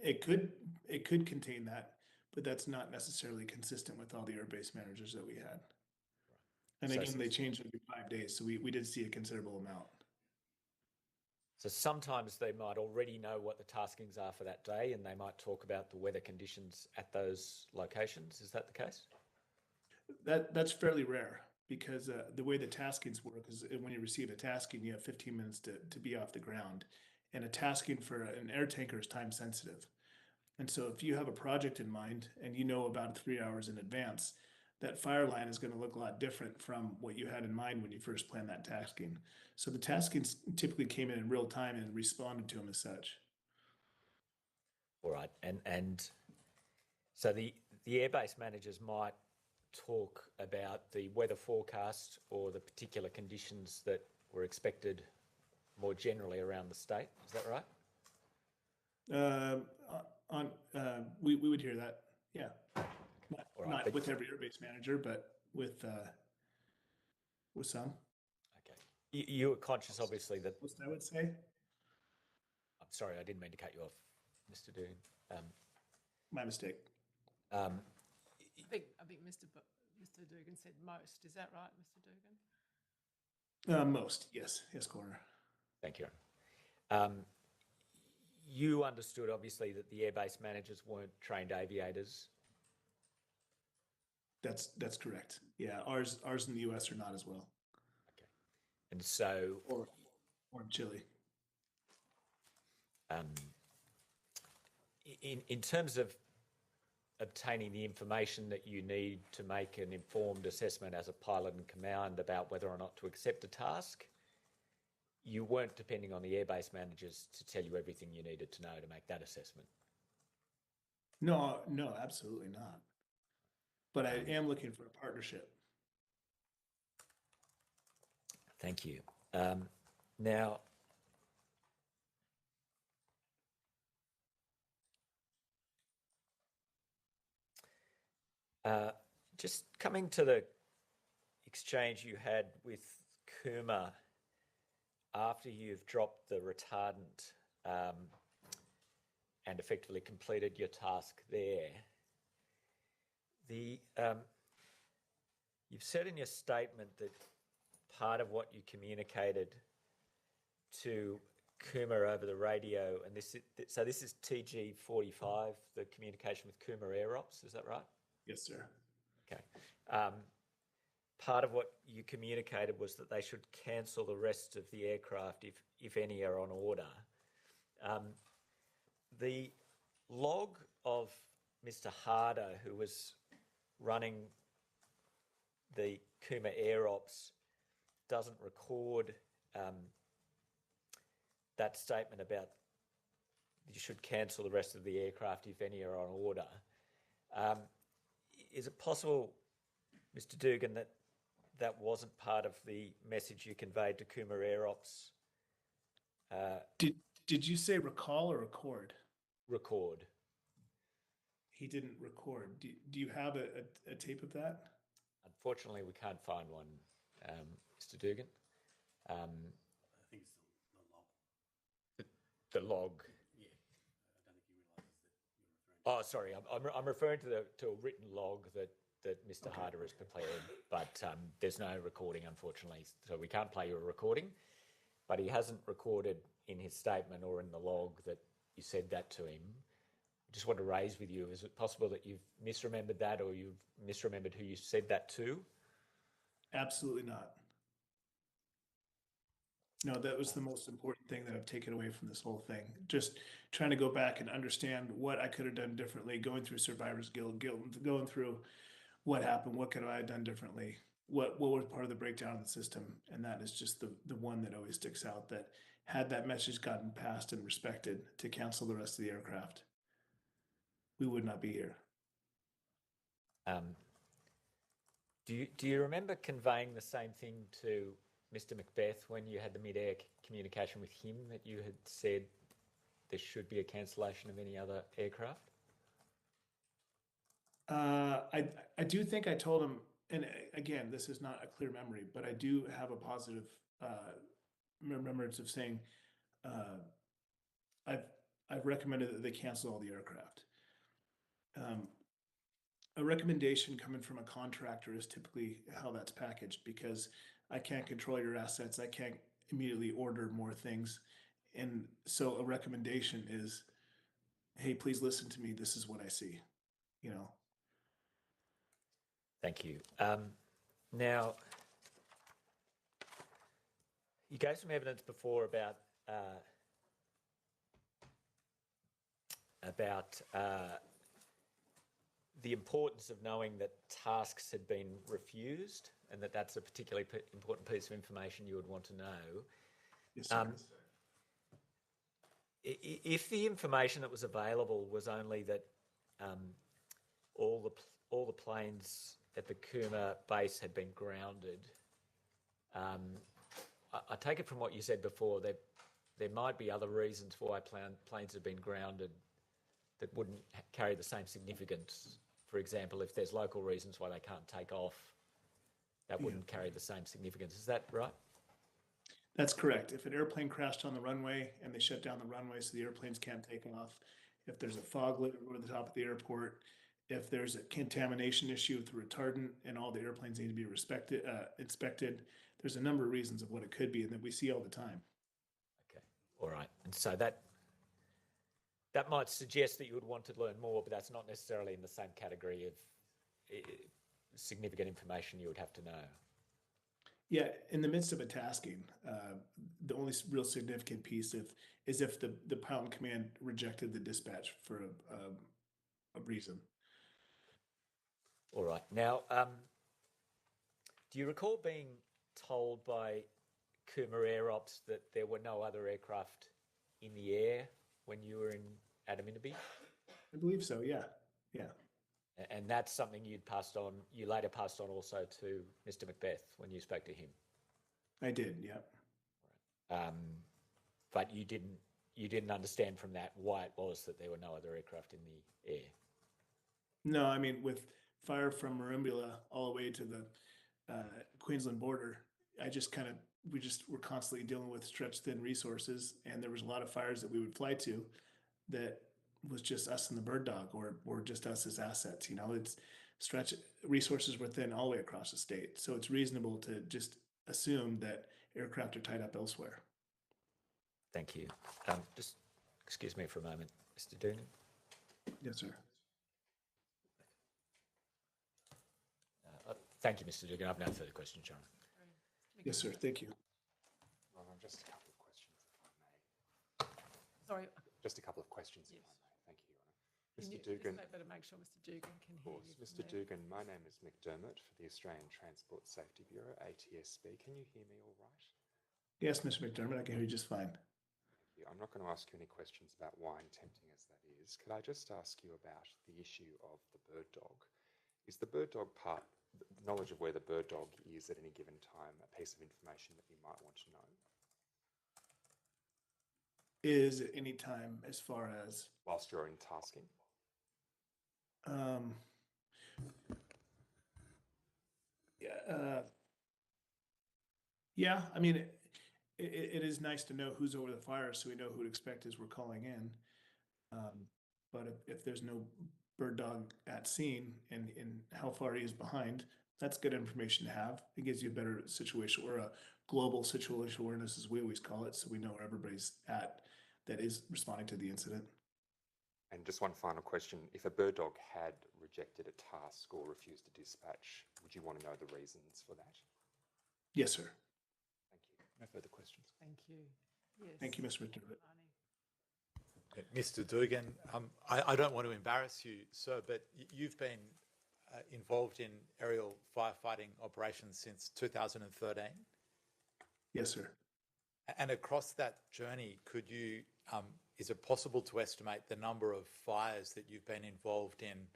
It could contain that, but that's not necessarily consistent with all the airbase managers that we had. And again, they changed every 5 days, so we did see a considerable amount.
So sometimes they might already know what the taskings are for that day, and they might talk about the weather conditions at those locations. Is that the case?
That's fairly rare, because the way the taskings work is when you receive a tasking, you have 15 minutes to be off the ground. And a tasking for an air tanker is time sensitive. And so if you have a project in mind and you know about 3 hours in advance, that fire line is going to look a lot different from what you had in mind when you first planned that tasking. So the taskings typically came in real time and responded to them as such.
All right. And so the airbase managers might talk about the weather forecast or the particular conditions that were expected more generally around the state. Is that right?
We would hear that, yeah. Not
But
with every airbase manager, but with some.
okay. You were conscious, obviously, that.
I would say.
I'm sorry, I didn't mean to cut you off, Mr. Dugan.
My mistake.
I think Mr. Dugan said most. Is that right, Mr. Dugan?
Most, yes, Coroner.
Thank you. You understood, obviously, that the airbase managers weren't trained aviators.
That's correct. Yeah, ours in the US are not as well.
Okay. And so
Warm chili.
In terms of obtaining the information that you need to make an informed assessment as a pilot in command about whether or not to accept a task, you weren't depending on the airbase managers to tell you everything you needed to know to make that assessment.
No, absolutely not. But I am looking for a partnership.
Thank you. Now, just coming to the exchange you had with Kuma after you've dropped the retardant and effectively completed your task there, you've said in your statement that part of what you communicated to Kuma over the radio, and this is TG45, the communication with Kuma Air Ops, is that right?
Yes, sir.
Okay. Part of what you communicated was that they should cancel the rest of the aircraft if any are on order. The log of Mr. Harder, who was running the Kuma Air Ops, doesn't record that statement about you should cancel the rest of the aircraft if any are on order. Is it possible, Mr. Dugan, that wasn't part of the message you conveyed to Kuma Air Ops?
Did you say recall or record?
Record.
He didn't record. Do you have a tape of that?
Unfortunately, we can't find one, Mr. Dugan.
I think it's the log.
The log.
Yeah. I don't think he realises that you're referring to.
Oh, sorry. I'm referring to a written log that Mr. Harder has prepared, but there's no recording, unfortunately, so we can't play you a recording. But he hasn't recorded in his statement or in the log that you said that to him. I just want to raise with you, is it possible that you've misremembered that or you've misremembered who you said that to?
Absolutely not. No, that was the most important thing that I've taken away from this whole thing. Just trying to go back and understand what I could have done differently, going through Survivor's Guild, going through what happened, what could I have done differently, what was part of the breakdown of the system. And that is just the one that always sticks out, that had that message gotten passed and respected to cancel the rest of the aircraft, we would not be here.
Do you remember conveying the same thing to Mr. Macbeth when you had the mid-air communication with him, that you had said there should be a cancellation of any other aircraft?
I do think I told him, and again, this is not a clear memory, but I do have a positive remembrance of saying I've recommended that they cancel all the aircraft. A recommendation coming from a contractor is typically how that's packaged, because I can't control your assets. I can't immediately order more things. And so a recommendation is, hey, please listen to me. This is what I see, you know.
Thank you. Now, you gave some evidence before about the importance of knowing that tasks had been refused, and that's a particularly important piece of information you would want to know.
Yes, sir.
If the information that was available was only that all the planes at the Kuma base had been grounded, I take it from what you said before that there might be other reasons why planes have been grounded that wouldn't carry the same significance. For example, if there's local reasons why they can't take off, that wouldn't carry the same significance. Is that right?
That's correct. If an airplane crashed on the runway and they shut down the runway so the airplanes can't take off, if there's a fog lit over the top of the airport, if there's a contamination issue with the retardant and all the airplanes need to be inspected, there's a number of reasons of what it could be and that we see all the time.
Okay, all right. And so that might suggest that you would want to learn more, but that's not necessarily in the same category of significant information you would have to know.
Yeah, in the midst of a tasking, the only real significant piece is if the pilot in command rejected the dispatch for a reason.
All right. Now, do you recall being told by Cooma Air Ops that there were no other aircraft in the air when you were in Adaminaby?
I believe so. Yeah, yeah.
And that's something you later passed on also to Mr. Macbeth when you spoke to him.
I did. Yeah.
But you didn't understand from that why it was that there were no other aircraft in the air.
No, I mean, with fire from Merimbula all the way to the Queensland border, we were constantly dealing with stretched thin resources, and there was a lot of fires that we would fly to that was just us and the bird dog, or just us as assets. It's stretch resources were thin all the way across the state, so it's reasonable to just assume that aircraft are tied up elsewhere.
Thank you. Just excuse me for a moment, Mr. Dugan.
Yes, sir.
Thank you, Mr. Dugan. I have no further questions, John.
Yes, sir. Thank you.
Just a couple of questions, if I may.
Sorry.
Just a couple of questions, if I may. Thank you, Your Honour. Mr. Dugan.
Better make sure Mr. Dugan can hear you.
Mr. Dugan, my name is McDermott for the Australian Transport Safety Bureau, ATSB. Can you hear me all right?
Yes, Mr. McDermott, I can hear you just fine.
Thank you. I'm not going to ask you any questions about wine, tempting as that is. Could I just ask you about the issue of the bird dog? Is the bird dog knowledge of where the bird dog is at any given time a piece of information that you might want to know?
Is at any time as far as?
Whilst you're in tasking?
Yeah, I mean, it is nice to know who's over the fire so we know who to expect as we're calling in. But if there's no bird dog at scene and how far he is behind, that's good information to have. It gives you a better situation, or a global situational awareness, as we always call it, so we know where everybody's at that is responding to the incident.
And just one final question. If a bird dog had rejected a task or refused to dispatch, would you want to know the reasons for that?
Yes, sir.
Thank you. No further questions.
Thank you. Yes.
Thank you, Mr. McDermott.
Mr. Dugan, I don't want to embarrass you, sir, but you've been involved in aerial firefighting operations since 2013.
Yes, sir.
And across that journey, is it possible to estimate the number of fires that you've been involved in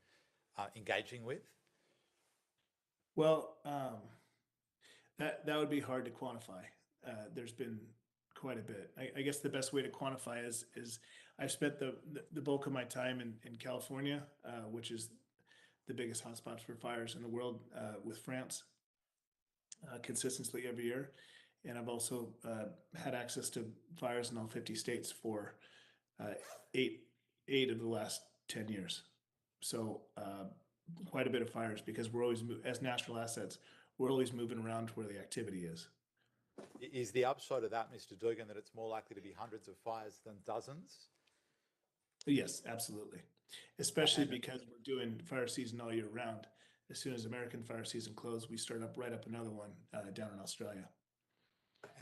engaging with?
Well, that would be hard to quantify. There's been quite a bit. I guess the best way to quantify is I've spent the bulk of my time in California, which is the biggest hotspot for fires in the world, with France, consistently every year. And I've also had access to fires in all 50 states for eight of the last 10 years. So quite a bit of fires, because we're always, as national assets, we're always moving around to where the activity is.
Is the upside of that, Mr. Dugan, that it's more likely to be hundreds of fires than dozens?
Yes, absolutely. Especially because we're doing fire season all year round. As soon as American fire season closed, we start right up another one down in Australia.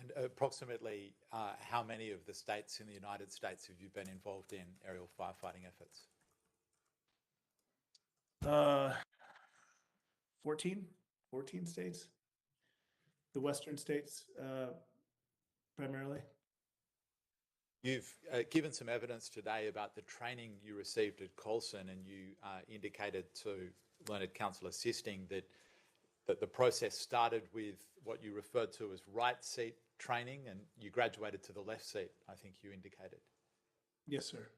And approximately how many of the states in the United States have you been involved in aerial firefighting efforts?
14 states. The Western states, primarily.
You've given some evidence today about the training you received at Colson, and you indicated to Learned Counsel Assisting that the process started with what you referred to as right seat training, and you graduated to the left seat, I think you indicated.
Yes, sir.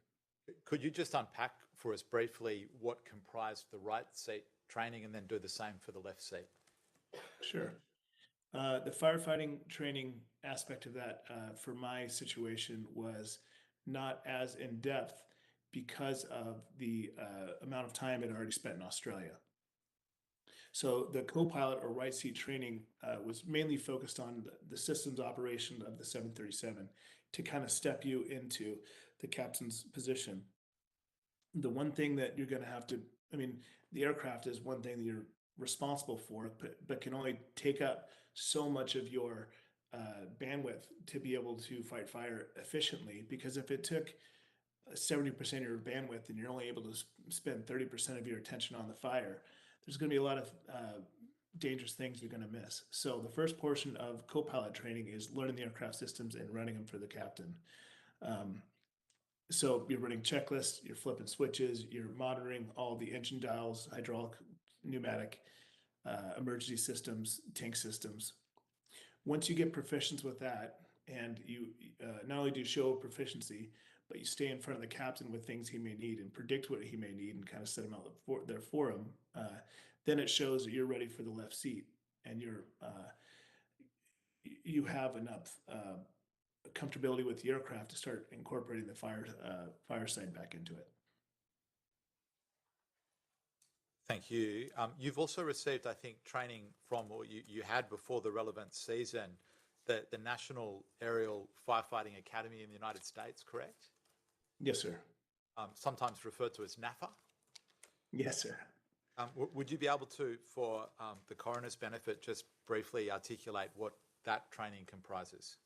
Could you just unpack for us briefly what comprised the right seat training, and then do the same for the left seat?
Sure. The firefighting training aspect of that for my situation was not as in depth because of the amount of time I'd already spent in Australia. So the co-pilot or right seat training was mainly focused on the systems operation of the 737 to kind of step you into the captain's position. The one thing that you're going to have to, the aircraft is one thing that you're responsible for, but can only take up so much of your bandwidth to be able to fight fire efficiently. Because if it took 70% of your bandwidth and you're only able to spend 30% of your attention on the fire, there's going to be a lot of dangerous things you're going to miss. So the first portion of co-pilot training is learning the aircraft systems and running them for the captain. So you're running checklists, you're flipping switches, you're monitoring all the engine dials, hydraulic, pneumatic, emergency systems, tank systems. Once you get proficiency with that, and you not only do you show proficiency, but you stay in front of the captain with things he may need and predict what he may need and kind of set him out there for him, then it shows that you're ready for the left seat and you have enough comfortability with the aircraft to start incorporating the fire side back into it.
Thank you. You've also received, I think, training from, or you had before the relevant season, the National Aerial Firefighting Academy in the United States, correct?
Yes, sir.
Sometimes referred to as NAFA.
Yes, sir.
Would you be able to, for the coroner's benefit, just briefly articulate what that training comprises?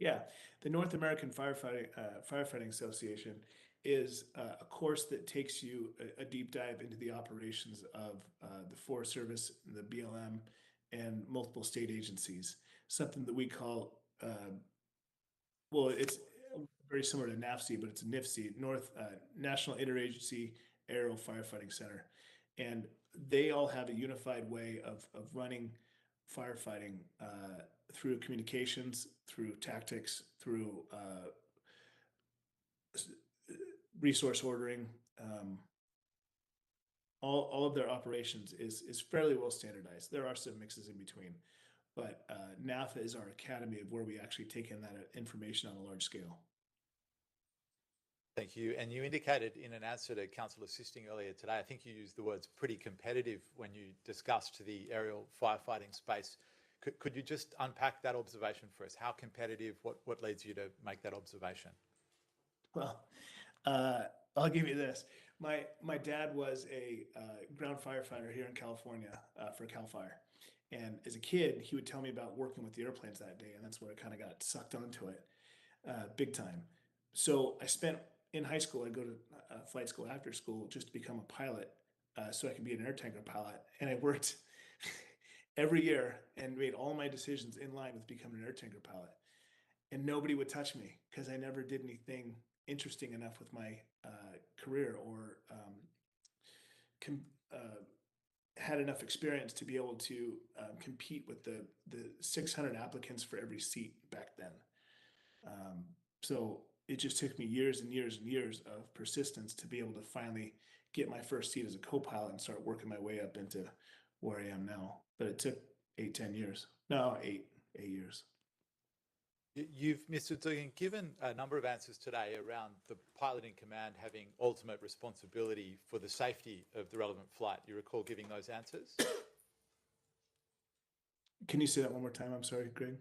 Yeah, the North American Firefighting Association is a course that takes you a deep dive into the operations of the Forest Service, the BLM, and multiple state agencies. Something that we call, well, it's very similar to NAFC, but it's a NIFC, National Interagency Aerial Firefighting Center. And they all have a unified way of running firefighting through communications, through tactics, through resource ordering. All of their operations is fairly well standardized. There are some mixes in between, but NAFA is our academy of where we actually take in that information on a large scale.
Thank you. And you indicated in an answer to Councillor Sisting earlier today, I think you used the words pretty competitive when you discussed the aerial firefighting space. Could you just unpack that observation for us? How competitive, what leads you to make that observation?
Well, I'll give you this. My dad was a ground firefighter here in California for CAL FIRE. And as a kid, he would tell me about working with the airplanes that day. And that's where I kind of got sucked onto it big time. So I spent, in high school, I'd go to flight school after school just to become a pilot so I could be an air tanker pilot. And I worked every year and made all my decisions in line with becoming an air tanker pilot. And nobody would touch me because I never did anything interesting enough with my career or had enough experience to be able to compete with the 600 applicants for every seat back then. So it just took me years and years and years of persistence to be able to finally get my first seat as a co-pilot and start working my way up into where I am now. But it took 8 years. No, 8 years.
You've, Mr. Dugan, given a number of answers today around the pilot in command having ultimate responsibility for the safety of the relevant flight. You recall giving those answers?
Can you say that one more time? I'm sorry, Greg.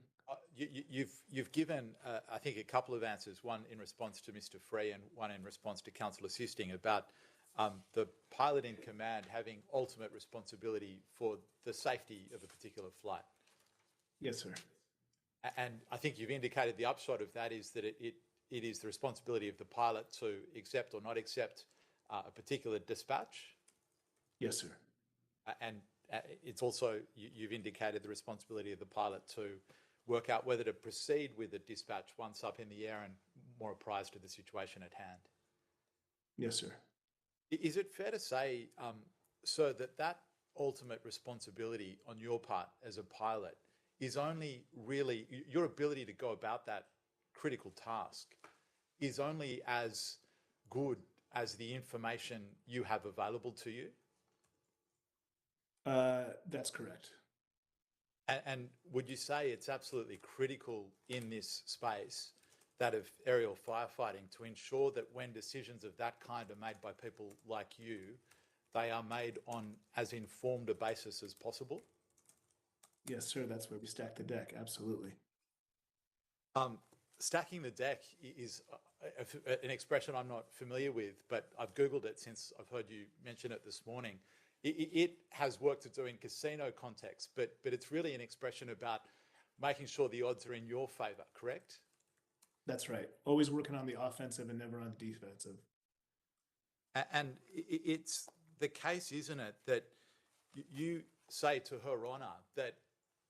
You've given, I think, a couple of answers, one in response to Mr. Free and one in response to Councillor Sisting about the pilot in command having ultimate responsibility for the safety of a particular flight.
Yes, sir.
And I think you've indicated the upshot of that is that it is the responsibility of the pilot to accept or not accept a particular dispatch.
Yes, sir.
And it's also, you've indicated the responsibility of the pilot to work out whether to proceed with a dispatch once up in the air and more apprised of the situation at hand.
Yes, sir.
Is it fair to say, sir, that ultimate responsibility on your part as a pilot is only really, your ability to go about that critical task is only as good as the information you have available to you?
That's correct.
And would you say it's absolutely critical in this space, that of aerial firefighting, to ensure that when decisions of that kind are made by people like you, they are made on as informed a basis as possible?
Yes, sir. That's where we stack the deck. Absolutely.
Stacking the deck is an expression I'm not familiar with, but I've Googled it since I've heard you mention it this morning. it has work to do in casino context, but it's really an expression about making sure the odds are in your favour, correct?
That's right. Always working on the offensive and never on the defensive.
And it's the case, isn't it, that you say to Her Honour that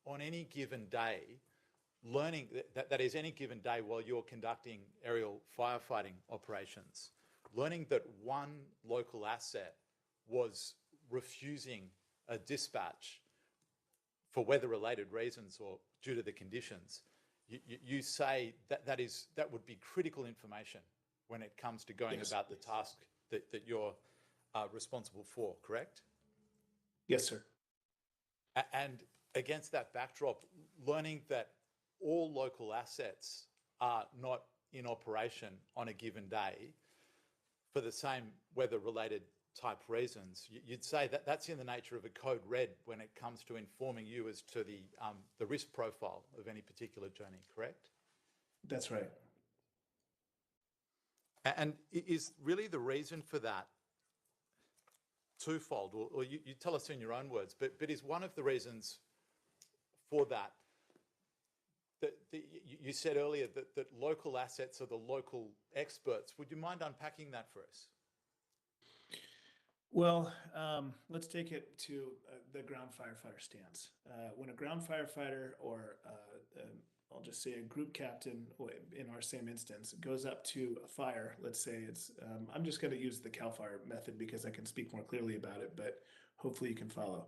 on any given day, learning that is any given day while you're conducting aerial firefighting operations, learning that one local asset was refusing a dispatch for weather-related reasons or due to the conditions, you say that would be critical information when it comes to going about the task that you're responsible for, correct?
Yes, sir.
And against that backdrop, learning that all local assets are not in operation on a given day for the same weather-related type reasons, you'd say that that's in the nature of a code red when it comes to informing you as to the risk profile of any particular journey, correct?
That's right.
And is really the reason for that twofold, or you tell us in your own words, but is one of the reasons for that you said earlier that local assets are the local experts? Would you mind unpacking that for us?
Well, let's take it to the ground firefighter stance. When a ground firefighter or I'll just say a group captain in our same instance goes up to a fire, let's say it's, I'm just going to use the CAL FIRE method because I can speak more clearly about it, but hopefully you can follow.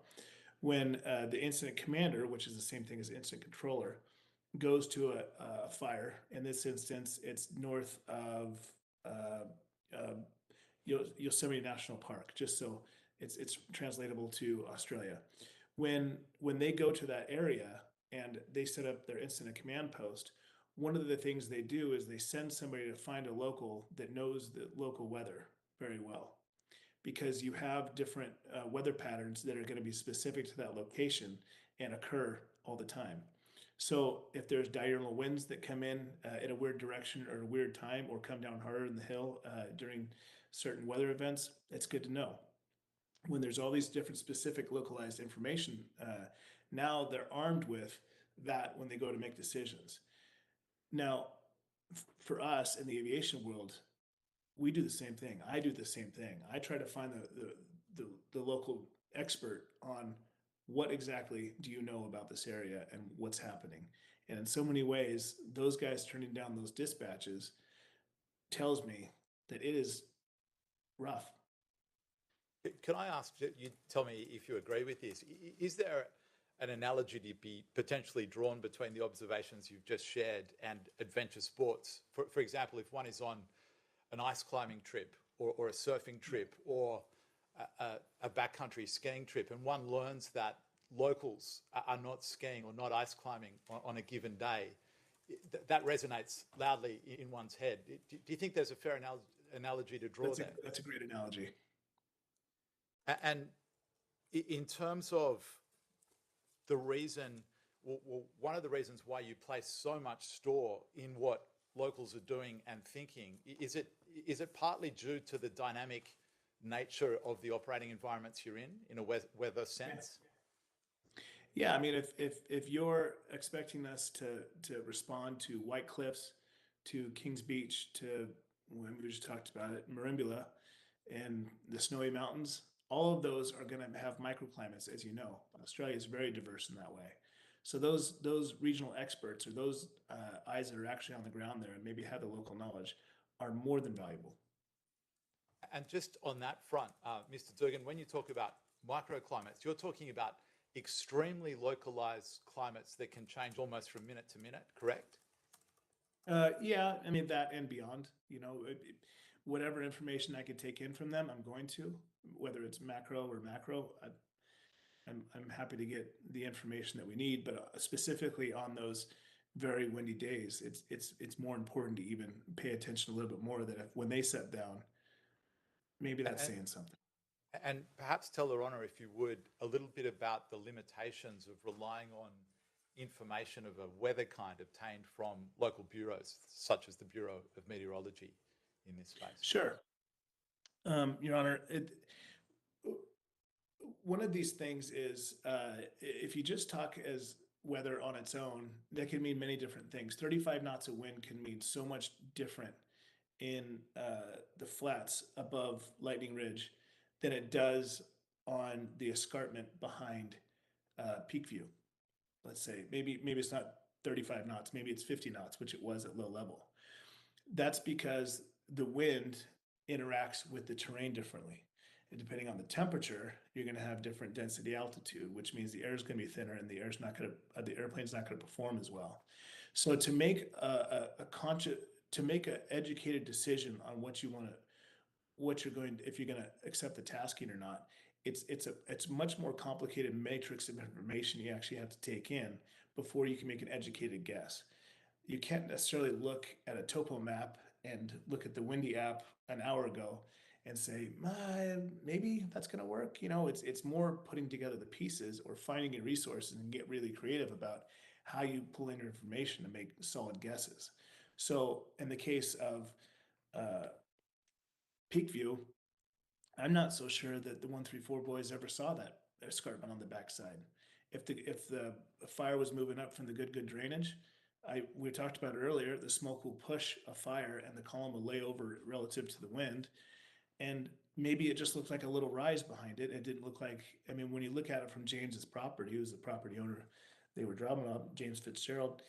When the incident commander, which is the same thing as incident controller, goes to a fire, in this instance, it's north of Yosemite National Park, just so it's translatable to Australia. When they go to that area and they set up their incident command post, one of the things they do is they send somebody to find a local that knows the local weather very well, because you have different weather patterns that are going to be specific to that location and occur all the time. So if there's diurnal winds that come in a weird direction or a weird time, or come down harder in the hill during certain weather events, it's good to know. When there's all these different specific localized information, now they're armed with that when they go to make decisions. Now, for us in the aviation world, we do the same thing. I do the same thing. I try to find the local expert on what exactly do you know about this area and what's happening. And in so many ways, those guys turning down those dispatches tells me that it is rough.
Can I ask you, tell me if you agree with this? Is there an analogy to be potentially drawn between the observations you've just shared and adventure sports? For example, if one is on an ice climbing trip or a surfing trip or a backcountry skiing trip, and one learns that locals are not skiing or not ice climbing on a given day, that resonates loudly in one's head. Do you think there's a fair analogy to draw there?
That's a great analogy.
And in terms of the reason, well, one of the reasons why you place so much store in what locals are doing and thinking, is it partly due to the dynamic nature of the operating environments you're in a weather sense?
Yeah, I mean, if you're expecting us to respond to White Cliffs, to Kings Beach, to, when we just talked about it, Merimbula, and the Snowy Mountains, all of those are going to have microclimates, as you know. Australia is very diverse in that way. So those regional experts, or those eyes that are actually on the ground there and maybe have the local knowledge, are more than valuable.
And just on that front, Mr. Dugan, when you talk about microclimates, you're talking about extremely localized climates that can change almost from minute to minute, correct?
Yeah, I mean, that and beyond. You know, whatever information I could take in from them, I'm going to, whether it's macro or macro. I'm happy to get the information that we need, but specifically on those very windy days, it's more important to even pay attention a little bit more, that when they set down, maybe that's saying something.
And perhaps tell Her Honour, if you would, a little bit about the limitations of relying on information of a weather kind obtained from local bureaus, such as the Bureau of Meteorology in this space.
Sure. Your Honour, one of these things is if you just talk as weather on its own, that can mean many different things. 35 knots of wind can mean so much different in the flats above Lightning Ridge than it does on the escarpment behind Peak View. Let's say maybe it's not 35 knots, maybe it's 50 knots, which it was at low level. That's because the wind interacts with the terrain differently. And depending on the temperature, you're going to have different density altitude, which means the air is going to be thinner and the airplane's not going to perform as well. So to make to make an educated decision on what you're going, if you're going to accept the tasking or not, it's much more complicated matrix of information you actually have to take in before you can make an educated guess. You can't necessarily look at a topo map and look at the Windy app an hour ago and say, maybe that's going to work. You know, it's more putting together the pieces or finding resources and get really creative about how you pull in information to make solid guesses. So in the case of Peak View, I'm not so sure that the 134 boys ever saw that escarpment on the backside. If the fire was moving up from the good drainage, we talked about earlier, the smoke will push a fire and the column will lay over relative to the wind. And maybe it just looked like a little rise behind it. It didn't look like, I mean, when you look at it from James's property, he was the property owner they were driving up, James Fitzgerald,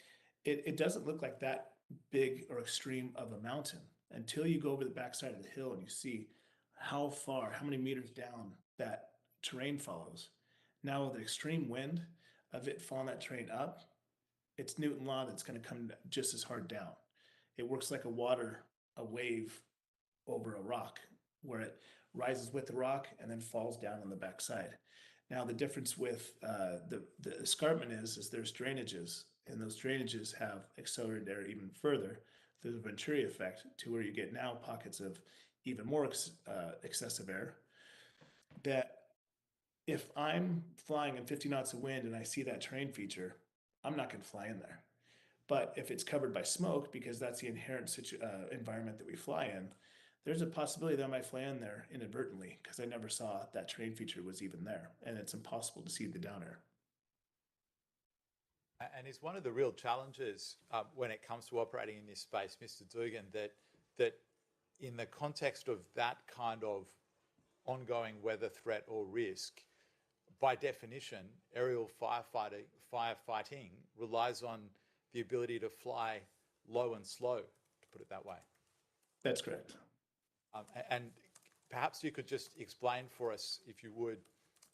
it doesn't look like that big or extreme of a mountain until you go over the backside of the hill and you see how many meters down that terrain follows. Now with the extreme wind of it following that terrain up, it's Newton law that's going to come just as hard down. It works like a wave over a rock, where it rises with the rock and then falls down on the backside. Now the difference with the escarpment is there's drainages, and those drainages have accelerated air even further through the Venturi effect to where you get now pockets of even more excessive air. That if I'm flying in 50 knots of wind and I see that terrain feature, I'm not going to fly in there. But if it's covered by smoke, because that's the inherent environment that we fly in, there's a possibility that I might fly in there inadvertently because I never saw that terrain feature was even there, and it's impossible to see the down air.
And it's one of the real challenges when it comes to operating in this space, Mr. Dugan, that in the context of that kind of ongoing weather threat or risk, by definition, aerial firefighting relies on the ability to fly low and slow, to put it that way.
That's correct.
And perhaps you could just explain for us, if you would,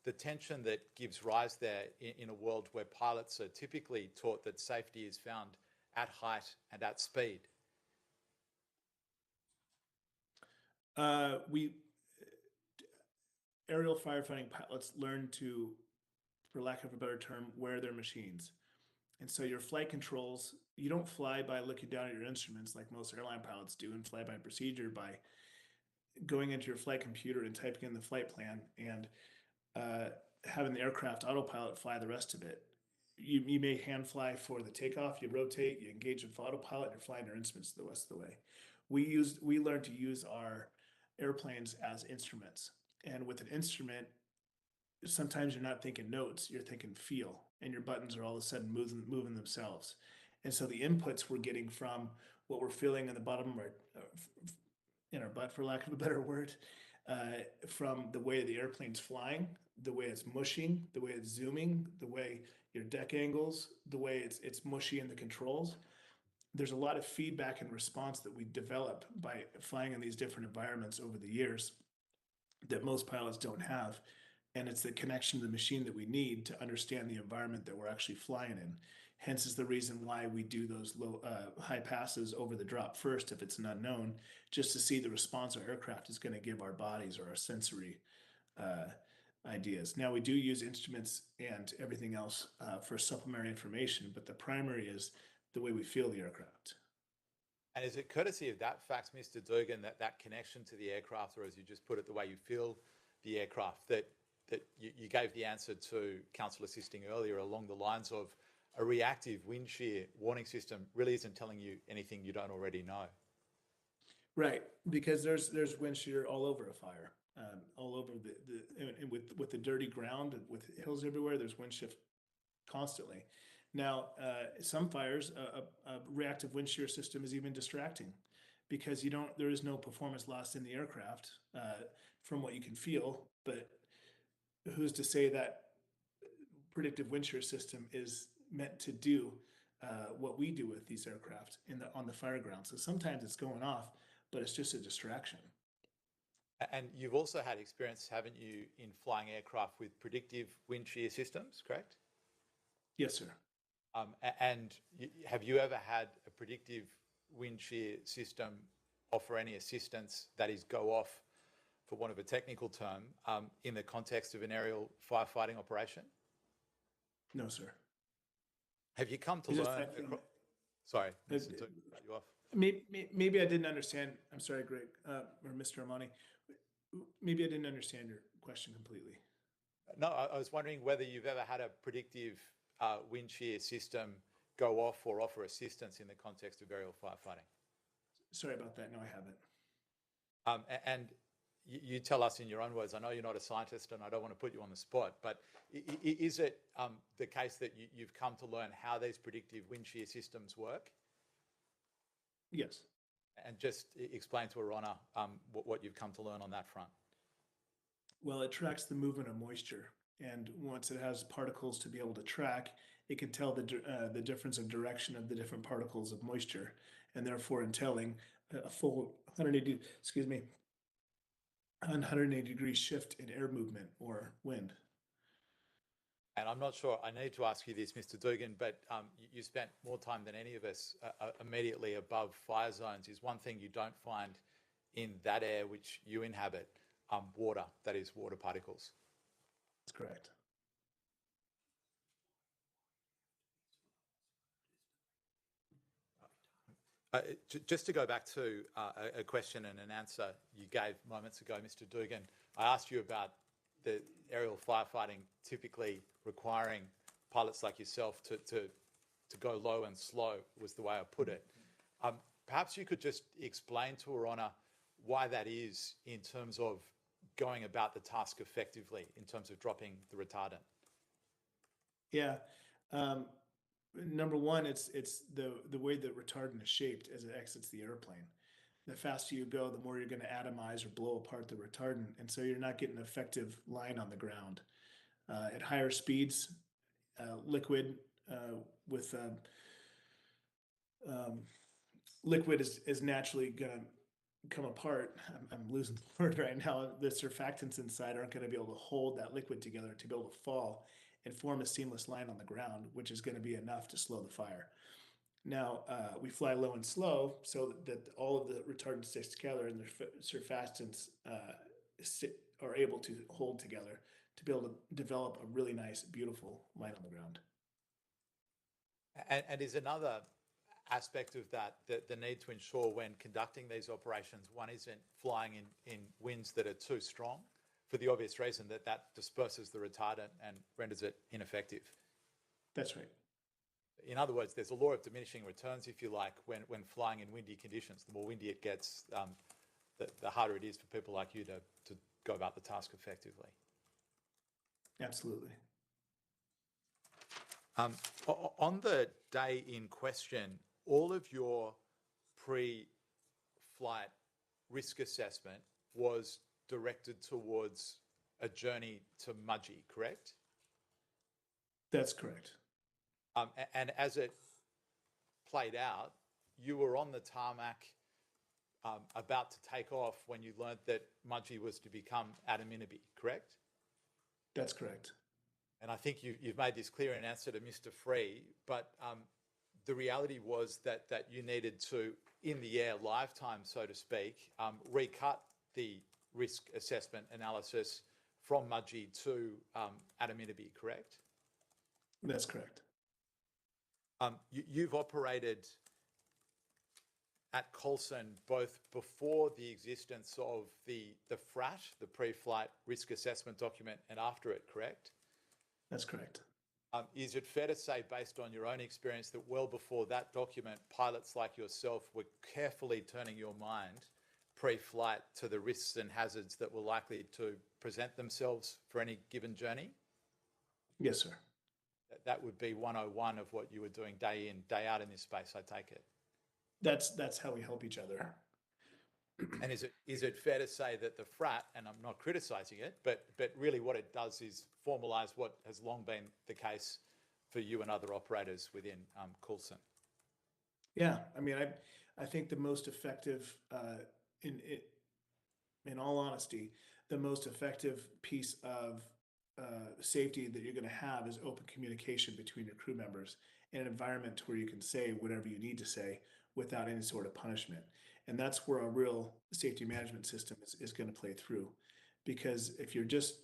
the tension that gives rise there in a world where pilots are typically taught that safety is found at height and at speed.
Aerial firefighting pilots learn to, for lack of a better term, wear their machines. And so your flight controls, you don't fly by looking down at your instruments like most airline pilots do, and fly by procedure by going into your flight computer and typing in the flight plan and having the aircraft autopilot fly the rest of it. You may hand fly for the takeoff, you rotate, you engage with autopilot, and you're flying your instruments the rest of the way. We learned to use our airplanes as instruments. And with an instrument, sometimes you're not thinking notes, you're thinking feel, and your buttons are all of a sudden moving themselves. And so the inputs we're getting from what we're feeling in the bottom of in our butt, for lack of a better word, from the way the airplane's flying, the way it's mushing, the way it's zooming, the way your deck angles, the way it's mushy in the controls. There's a lot of feedback and response that we developed by flying in these different environments over the years that most pilots don't have. And it's the connection to the machine that we need to understand the environment that we're actually flying in. Hence is the reason why we do those high passes over the drop first if it's an unknown, just to see the response our aircraft is going to give our bodies or our sensory ideas. Now we do use instruments and everything else for supplementary information, but the primary is the way we feel the aircraft.
And is it courtesy of that fact, Mr. Dugan, that connection to the aircraft, or as you just put it, the way you feel the aircraft, that you gave the answer to Councillor Assisting earlier along the lines of a reactive wind shear warning system really isn't telling you anything you don't already know?
Right, because there's wind shear all over a fire. all over and with the dirty ground, with hills everywhere, there's wind shift constantly. Now, some fires, a reactive wind shear system is even distracting because there is no performance loss in the aircraft from what you can feel, but who's to say that predictive wind shear system is meant to do what we do with these aircraft on the fire ground. So sometimes it's going off, but it's just a distraction.
And you've also had experience, haven't you, in flying aircraft with predictive wind shear systems, correct?
Yes, sir.
And have you ever had a predictive wind shear system offer any assistance, that is, go off, for want of a technical term, in the context of an aerial firefighting operation?
No, sir.
Have you come to learn? Sorry, Mr. to cut you off.
Maybe I didn't understand. I'm sorry, Greg, or Mr. Armani. Maybe I didn't understand your question completely.
No, I was wondering whether you've ever had a predictive wind shear system go off or offer assistance in the context of aerial firefighting.
Sorry about that. No, I haven't.
And you tell us in your own words. I know you're not a scientist, and I don't want to put you on the spot, but is it the case that you've come to learn how these predictive wind shear systems work?
Yes.
And just explain to Her Honour what you've come to learn on that front.
Well, it tracks the movement of moisture, and once it has particles to be able to track, it can tell the difference of direction of the different particles of moisture, and therefore entailing a full 180 degree shift in air movement or wind.
And I'm not sure I need to ask you this, Mr. Dugan, but you spent more time than any of us immediately above fire zones. Is one thing you don't find in that air which you inhabit, water, that is, water particles.
That's correct.
Just to go back to a question and an answer you gave moments ago, Mr. Dugan, I asked you about the aerial firefighting typically requiring pilots like yourself to go low and slow, was the way I put it. Perhaps you could just explain to Her Honour why that is in terms of going about the task effectively, in terms of dropping the retardant.
Yeah. Number one, it's the way that retardant is shaped as it exits the airplane. The faster you go, the more you're going to atomize or blow apart the retardant, and so you're not getting an effective line on the ground. At higher speeds, liquid with liquid is naturally going to come apart. I'm losing the word right now. The surfactants inside aren't going to be able to hold that liquid together to be able to fall and form a seamless line on the ground, which is going to be enough to slow the fire. Now, we fly low and slow so that all of the retardant sticks together and the surfactants are able to hold together to be able to develop a really nice, beautiful line on the ground.
And is another aspect of that the need to ensure when conducting these operations, one isn't flying in winds that are too strong, for the obvious reason that disperses the retardant and renders it ineffective.
That's right.
In other words, there's a law of diminishing returns, if you like, when flying in windy conditions. The more windy it gets, the harder it is for people like you to go about the task effectively.
Absolutely.
On the day in question, all of your pre-flight risk assessment was directed towards a journey to Mudgee, correct?
That's correct.
And as it played out, you were on the tarmac about to take off when you learnt that Mudgee was to become Adaminaby, correct?
That's correct.
And I think you've made this clear in answer to Mr. Free, but the reality was that you needed to, in the air, live time, so to speak, recut the risk assessment analysis from Mudgee to Adaminaby, correct?
That's correct.
You've operated at Colson both before the existence of the FRAT, the pre-flight risk assessment document, and after it, correct?
That's correct.
Is it fair to say, based on your own experience, that well before that document, pilots like yourself were carefully turning your mind pre-flight to the risks and hazards that were likely to present themselves for any given journey?
Yes, sir.
That would be 101 of what you were doing day in, day out in this space, I take it.
That's how we help each other.
And is it fair to say that the FRAT, and I'm not criticising it, but really what it does is formalise what has long been the case for you and other operators within Coulson?
Yeah, I mean, I think the most effective, in all honesty, the most effective piece of safety that you're going to have is open communication between your crew members in an environment where you can say whatever you need to say without any sort of punishment. And that's where a real safety management system is going to play through. Because if you're just,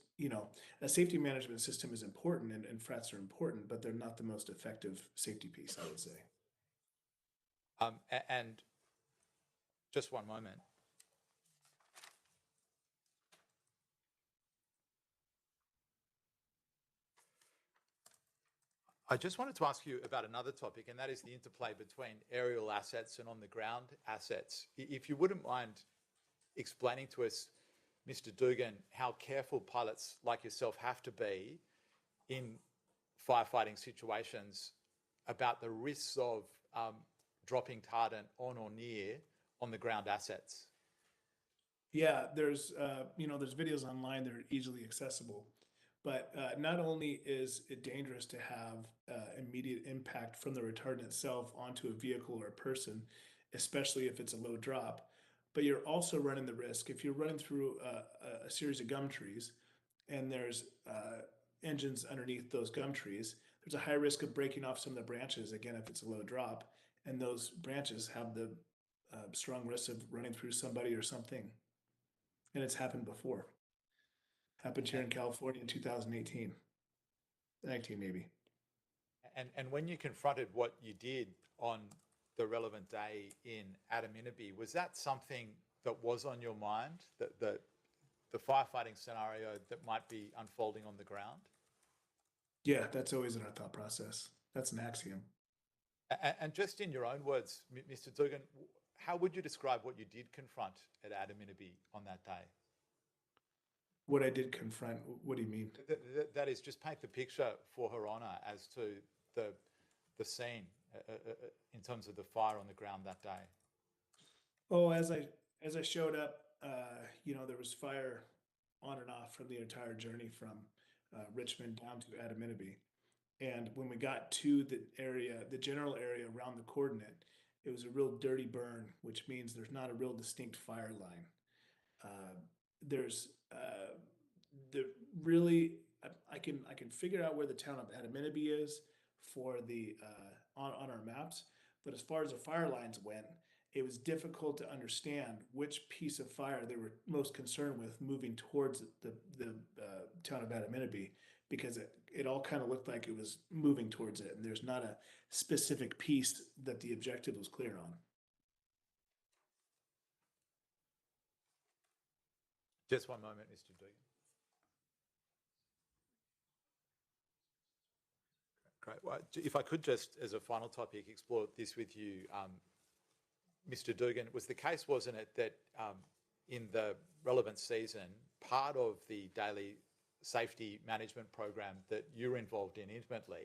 a safety management system is important and frats are important, but they're not the most effective safety piece, I would say.
And just one moment. I just wanted to ask you about another topic, and that is the interplay between aerial assets and on-the-ground assets. If you wouldn't mind explaining to us, Mr. Dugan, how careful pilots like yourself have to be in firefighting situations about the risks of dropping retardant on or near on-the-ground assets.
Yeah, there's videos online that are easily accessible. But not only is it dangerous to have immediate impact from the retardant itself onto a vehicle or a person, especially if it's a low drop, but you're also running the risk if you're running through a series of gum trees and there's engines underneath those gum trees, there's a high risk of breaking off some of the branches, again, if it's a low drop, and those branches have the strong risk of running through somebody or something. And it's happened before. Happened here in California in 2018, 19 maybe.
And when you confronted what you did on the relevant day in Adaminaby, was that something that was on your mind, that the firefighting scenario that might be unfolding on the ground?
Yeah, that's always in our thought process. That's an axiom.
And just in your own words, Mr. Dugan, how would you describe what you did confront at Adaminaby on that day?
What I did confront, what do you mean?
That is, just paint the picture for Her Honour as to the scene in terms of the fire on the ground that day.
Oh, as I showed up, there was fire on and off from the entire journey from Richmond down to Adaminaby. And when we got to the area, the general area around the coordinate, it was a real dirty burn, which means there's not a real distinct fire line. I can figure out where the town of Adaminaby is for the on our maps, but as far as the fire lines went, it was difficult to understand which piece of fire they were most concerned with moving towards the town of Adaminaby, because it all kind of looked like it was moving towards it, and there's not a specific piece that the objective was clear on.
Just one moment, Mr. Dugan. Great. Well, if I could just, as a final topic, explore this with you, Mr. Dugan, was the case, wasn't it, that in the relevant season, part of the daily safety management program that you were involved in intimately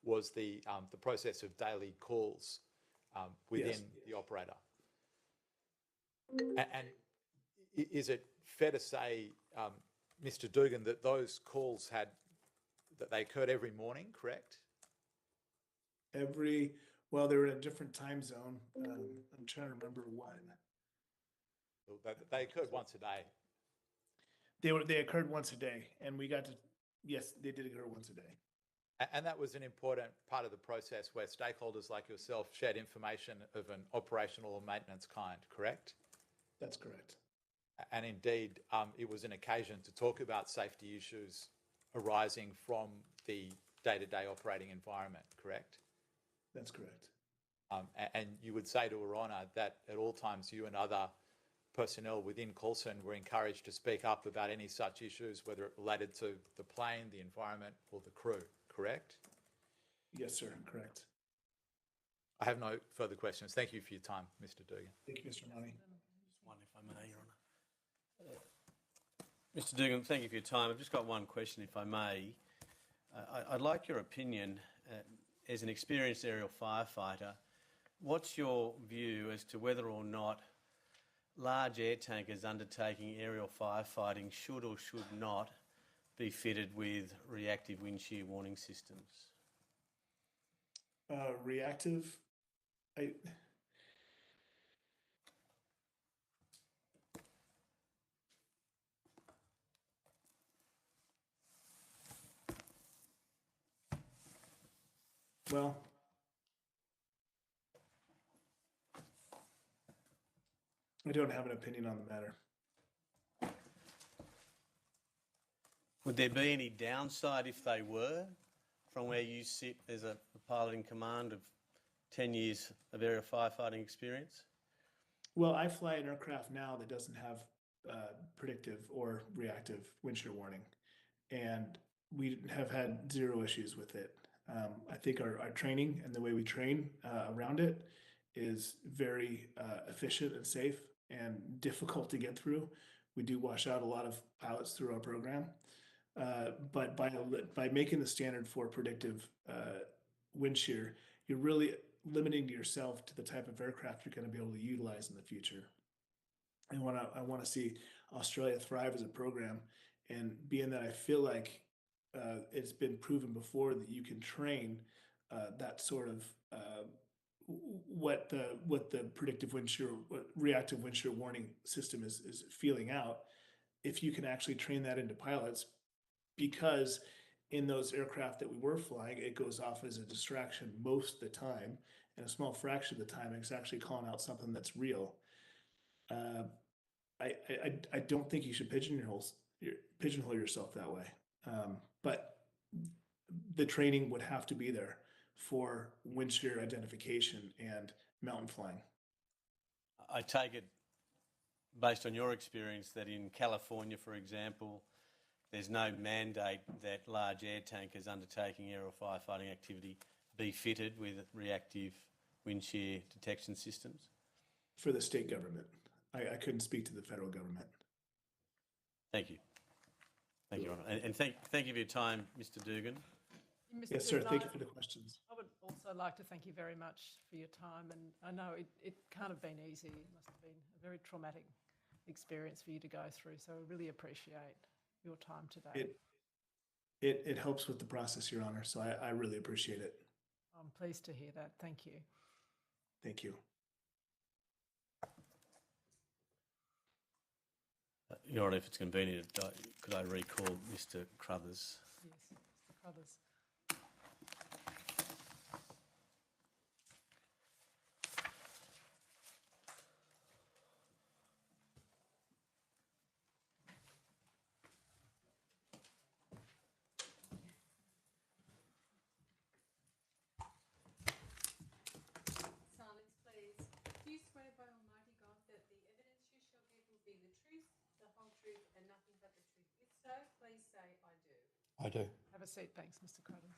was the process of daily calls within the operator? And is it fair to say, Mr. Dugan, that those calls they occurred every morning, correct?
Well, they were in a different time zone. I'm trying to remember what.
They occurred once a day.
They occurred once a day, and yes, they did occur once a day.
And that was an important part of the process where stakeholders like yourself shared information of an operational or maintenance kind, correct?
That's correct.
And indeed, it was an occasion to talk about safety issues arising from the day-to-day operating environment, correct?
That's correct.
And you would say to Her Honour that at all times you and other personnel within Coulson were encouraged to speak up about any such issues, whether it related to the plane, the environment, or the crew, correct?
Yes, sir, correct.
I have no further questions. Thank you for your time, Mr. Dugan.
Thank you, Mr. Nani.
one, if I may, Your Honour.
Mr. Dugan, thank you for your time. I've just got one question, if I may. I'd like your opinion as an experienced aerial firefighter. What's your view as to whether or not large air tankers undertaking aerial firefighting should or should not be fitted with reactive wind shear warning systems?
Reactive, well, I don't have an opinion on the matter.
Would there be any downside if they were, from where you sit as a pilot in command of 10 years of aerial firefighting experience?
Well, I fly an aircraft now that doesn't have predictive or reactive wind shear warning, and we have had zero issues with it. I think our training and the way we train around it is very efficient and safe and difficult to get through. We do wash out a lot of pilots through our program, but by making the standard for predictive wind shear, you're really limiting yourself to the type of aircraft you're going to be able to utilize in the future. And I want to see Australia thrive as a program, and being that I feel like it's been proven before that you can train that sort of what the predictive wind shear, what reactive wind shear warning system is feeling out. If you can actually train that into pilots, because in those aircraft that we were flying, it goes off as a distraction most of the time, and a small fraction of the time it's actually calling out something that's real. I don't think you should pigeonhole yourself that way. But the training would have to be there for wind shear identification and mountain flying.
I take it, based on your experience, that in California, for example, there's no mandate that large air tankers undertaking aerial firefighting activity be fitted with reactive wind shear detection systems?
For the state government. I couldn't speak to the federal government.
Thank you. Thank you, Your Honour. And thank you for your time, Mr. Dugan.
Mr.
Yes, sir.
Dugan,
Thank you for the questions.
I would also like to thank you very much for your time, and I know it can't have been easy. It must have been a very traumatic experience for you to go through, so I really appreciate your time today.
It helps with the process, Your Honour, so I really appreciate it.
I'm pleased to hear that. Thank you.
Thank you.
Your Honour, if it's convenient, could I recall Mr. Crothers?
Yes, Mr. Crothers.
Silence, please. Do you swear by Almighty God that the evidence you shall give will be the truth, the whole truth, and nothing but the truth? If so, please say, I do.
I do.
Have a seat. Thanks, Mr. Crothers.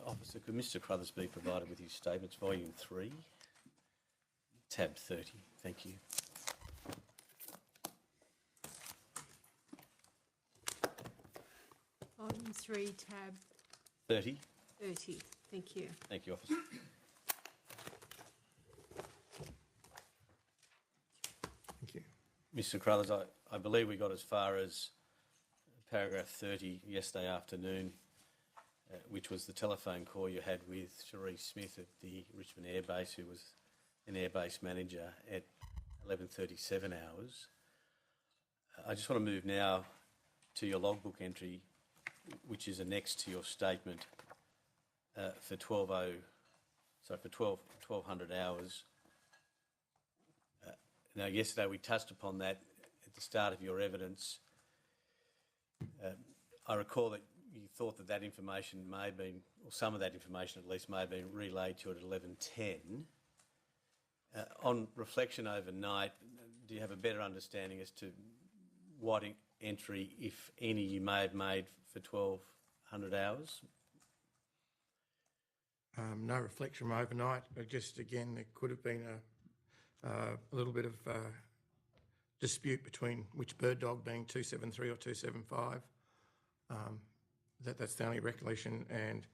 Officer, could Mr. Crothers be provided with his statements, volume 3, tab 30? Thank you.
Volume 3, tab
30?
30. Thank you.
Thank you, Officer.
Thank you.
Mr. Crothers, I believe we got as far as paragraph 30 yesterday afternoon, which was the telephone call you had with Cherise Smith at the Richmond Air Base, who was an Air Base manager, at 11:37 hours. I just want to move now to your logbook entry, which is annexed to your statement for 1200 hours. Now, yesterday we touched upon that at the start of your evidence. I recall that you thought that information may have been, or some of that information at least, may have been relayed to you at 11:10. On reflection overnight, do you have a better understanding as to what entry, if any, you may have made for 1200 hours?
No reflection overnight. Just again, it could have been
a little bit of dispute between which bird dog being 273 or 275. That's the only recollection, and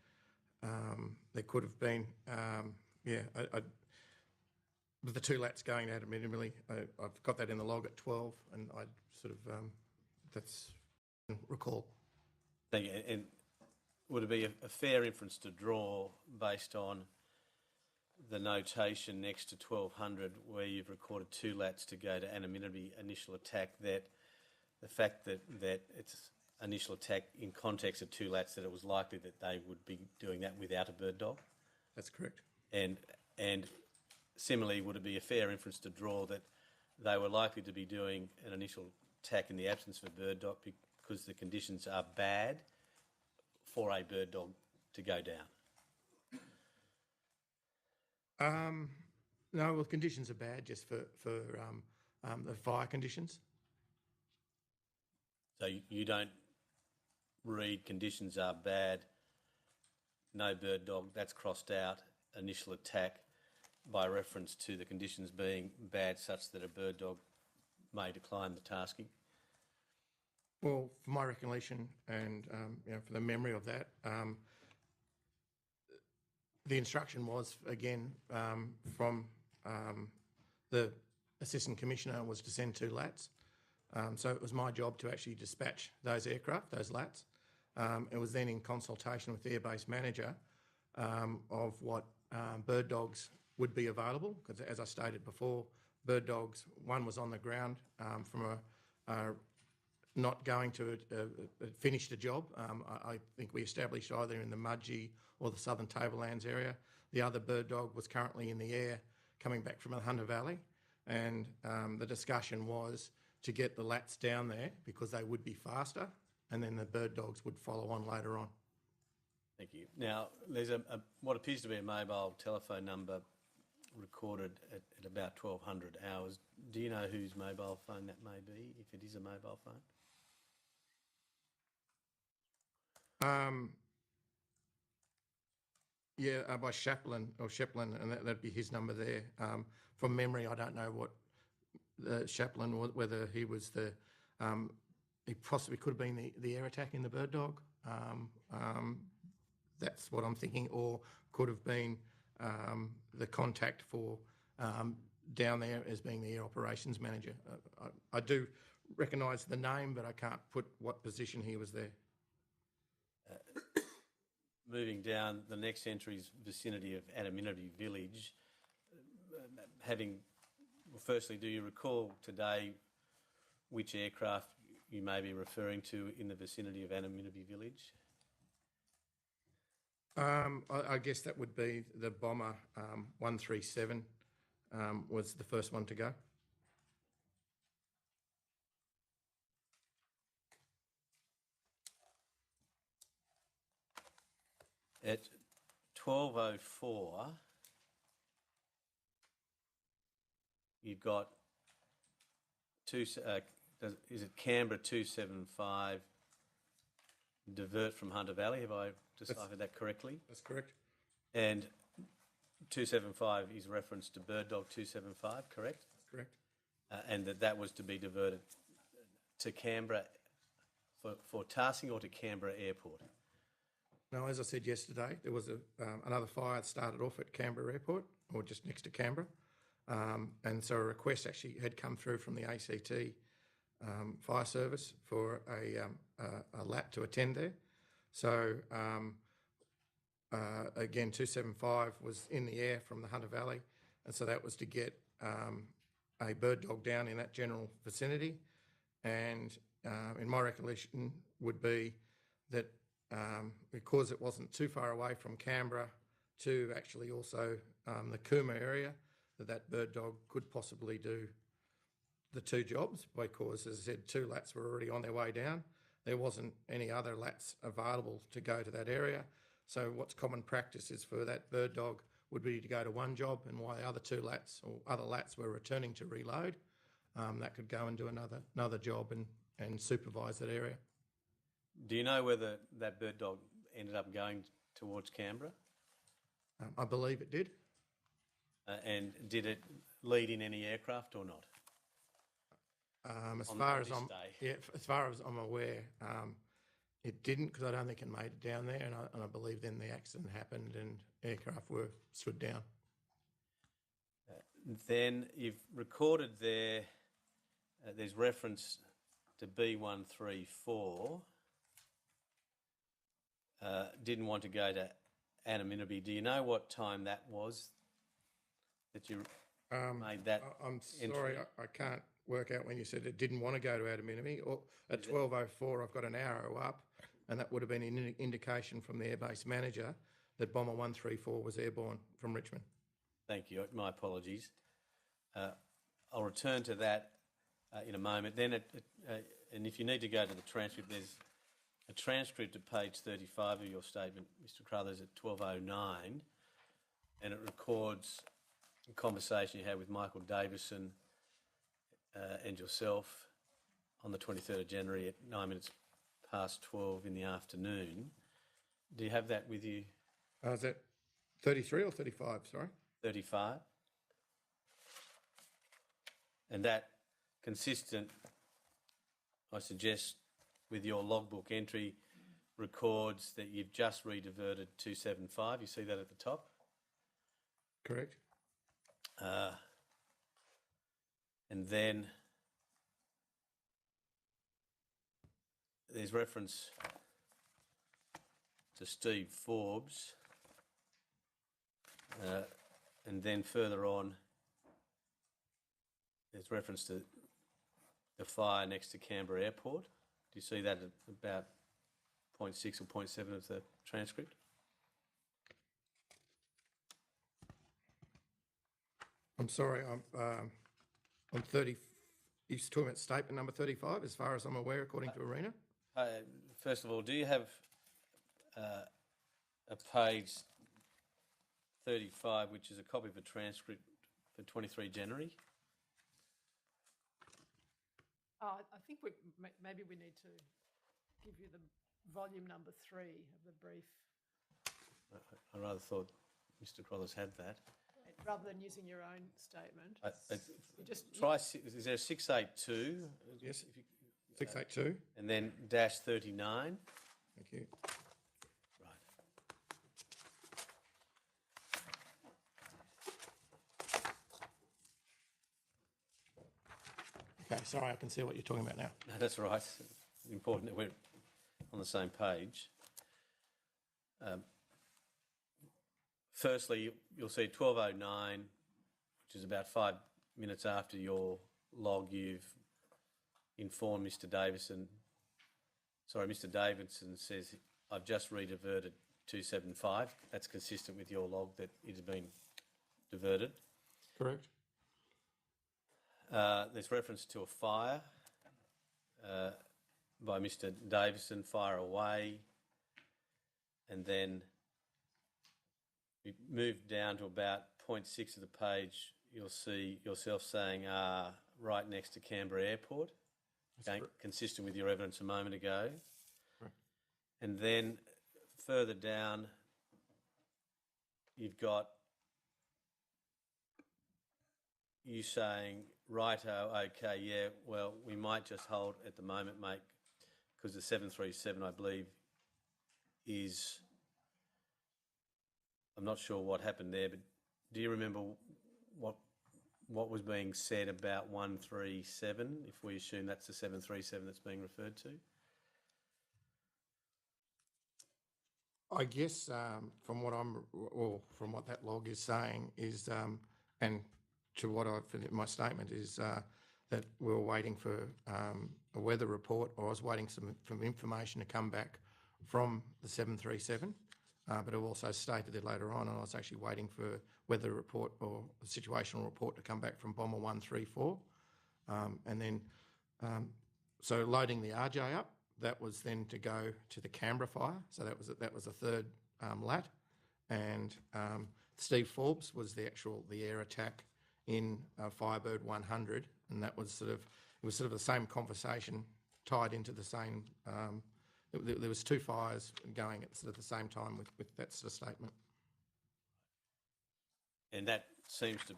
there could have been, with the two lats going out admittedly, I've got that in the log at 12, and I sort of, that's recall.
Thank you. And would it be a fair inference to draw based on the notation next to 1200 where you've recorded two lats to go to anonymity initial attack, that the fact that it's initial attack in context of two lats, that it was likely that they would be doing that without a bird dog?
That's correct.
And similarly, would it be a fair inference to draw that they were likely to be doing an initial attack in the absence of a bird dog because the conditions are bad for a bird dog to go down?
No, well, conditions are bad just for the fire conditions.
So you don't read conditions are bad, no bird dog, that's crossed out, initial attack, by reference to the conditions being bad such that a bird dog may decline the tasking?
Well, for my recollection and for the memory of that, the instruction was, again, from the Assistant Commissioner, was to send two lats. So it was my job to actually dispatch those aircraft, those lats. It was then in consultation with the Airbase Manager of what bird dogs would be available, because as I stated before, bird dogs, one was on the ground from not going to finish the job. I think we established either in the Mudgee or the Southern Tablelands area. The other bird dog was currently in the air coming back from the Hunter Valley, and the discussion was to get the lats down there because they would be faster, and then the bird dogs would follow on later on.
Thank you. Now, there's what appears to be a mobile telephone number recorded at about 1200 hours. Do you know whose mobile phone that may be, if it is a mobile phone?
By Chaplin, and that'd be his number there. From memory, I don't know what Chaplin, whether he was the, he possibly could have been the air attack in the bird dog. That's what I'm thinking, or could have been the contact for down there as being the air operations manager. I do recognise the name, but I can't put what position he was there.
Moving down, the next entry's vicinity of anonymity village. Firstly, do you recall today which aircraft you may be referring to in the vicinity of anonymity village?
I guess that would be the bomber 137 was the first one to go.
At 12:04, you've got is it Canberra 275 divert from Hunter Valley? Have I deciphered that correctly?
That's correct.
And 275 is reference to bird dog 275, correct?
Correct.
And that was to be diverted to Canberra for tasking, or to Canberra Airport?
No, as I said yesterday, there was another fire that started off at Canberra Airport, or just next to Canberra. And so a request actually had come through from the ACT Fire Service for a lat to attend there. So again, 275 was in the air from the Hunter Valley, and so that was to get a bird dog down in that general vicinity. And in my recollection would be that because it wasn't too far away from Canberra to actually also the Cooma area, that bird dog could possibly do the two jobs, because, as I said, two lats were already on their way down. There wasn't any other lats available to go to that area. So what's common practice is for that bird dog would be to go to one job, and while the other two lats or other lats were returning to reload, that could go and do another job and supervise that area.
Do you know whether that bird dog ended up going towards Canberra?
I believe it did.
And did it lead in any aircraft or not?
As
on
far as
this
I'm,
day?
yeah, as far as I'm aware, it didn't, because I don't think it made it down there, and I believe then the accident happened and aircraft were stood down.
Then you've recorded there, there's reference to B134. Didn't want to go to anonymity. Do you know what time that was that you made that
I'm
entry?
sorry, I can't work out when you said it didn't want to go to anonymity. Or at 12:04, I've got an arrow up, and that would have been an indication from the airbase manager that Bomber 134 was airborne from Richmond.
Thank you. My apologies. I'll return to that in a moment. Then, and if you need to go to the transcript, there's a transcript at page 35 of your statement, Mr. Crothers, at 12:09, and it records a conversation you had with Michael Davison and yourself on the 23rd of January at 9 minutes past 12 in the afternoon. Do you have that with you?
Is that 33 or 35, sorry?
35. And that consistent, I suggest, with your logbook entry, records that you've just rediverted 275. You see that at the top?
Correct.
And then there's reference to Steve Forbes. And then further on, there's reference to the fire next to Canberra Airport. Do you see that at about 0.6 or 0.7 of the transcript?
I'm sorry, I'm 30. You're talking about statement number 35, as far as I'm aware, according to Arena?
First of all, do you have a page 35, which is a copy of a transcript for 23 January?
I think maybe we need to give you the volume number 3 of the brief.
I rather thought Mr. Crothers had that.
Rather than using your own statement.
Is there a 682?
Yes, 682.
And then dash 39.
Thank you.
Right.
Okay, sorry, I can see what you're talking about now.
No, that's right. It's important that we're on the same page. Firstly, you'll see 12:09, which is about 5 minutes after your log, you've informed Mr. Davidson. Sorry, Mr. Davidson says, I've just rediverted 275. That's consistent with your log that it has been diverted.
Correct.
There's reference to a fire by Mr. Davison, fire away, and then we move down to about 0.6 of the page. You'll see yourself saying right next to Canberra Airport, okay, consistent with your evidence a moment ago.
Correct.
And then further down, you've got you saying, righto, okay, yeah, well, we might just hold at the moment, mate, because the 737, I believe, is, I'm not sure what happened there, but do you remember what was being said about 137, if we assume that's the 737 that's being referred to?
I guess from what that log is saying is, and to what I've in my statement is that we were waiting for a weather report, or I was waiting for information to come back from the 737. But it also stated it later on, and I was actually waiting for weather report or a situational report to come back from Bomber 134. And then, so loading the RJ up, that was then to go to the Canberra fire. So that was a third lat. And Steve Forbes was the air attack in Firebird 100. And that was it was the same conversation tied into the same, there was two fires going at the same time with that sort of statement.
and that seems to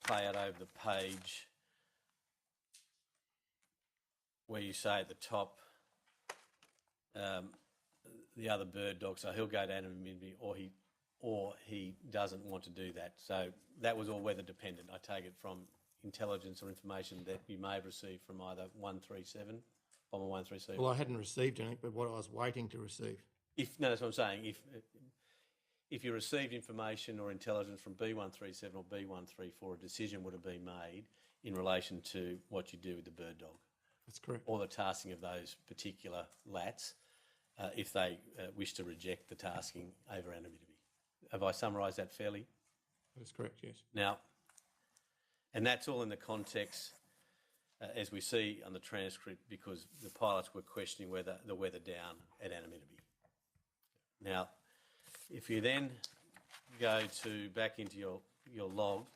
play out over the page where you say at the top, the other bird dog, so he'll go to anonymity or he doesn't want to do that. So that was all weather dependent. I take it from intelligence or information that you may have received from either 137, Bomber 137.
Well, I hadn't received anything, but what I was waiting to receive.
No, that's what I'm saying. If you received information or intelligence from B137 or B134, a decision would have been made in relation to what you do with the bird dog.
That's correct.
Or the tasking of those particular lats, if they wish to reject the tasking over anonymity. Have I summarised that fairly?
That is correct, yes.
Now, and that's all in the context, as we see on the transcript, because the pilots were questioning whether the weather down at anonymity. Now, if you then go back into your log,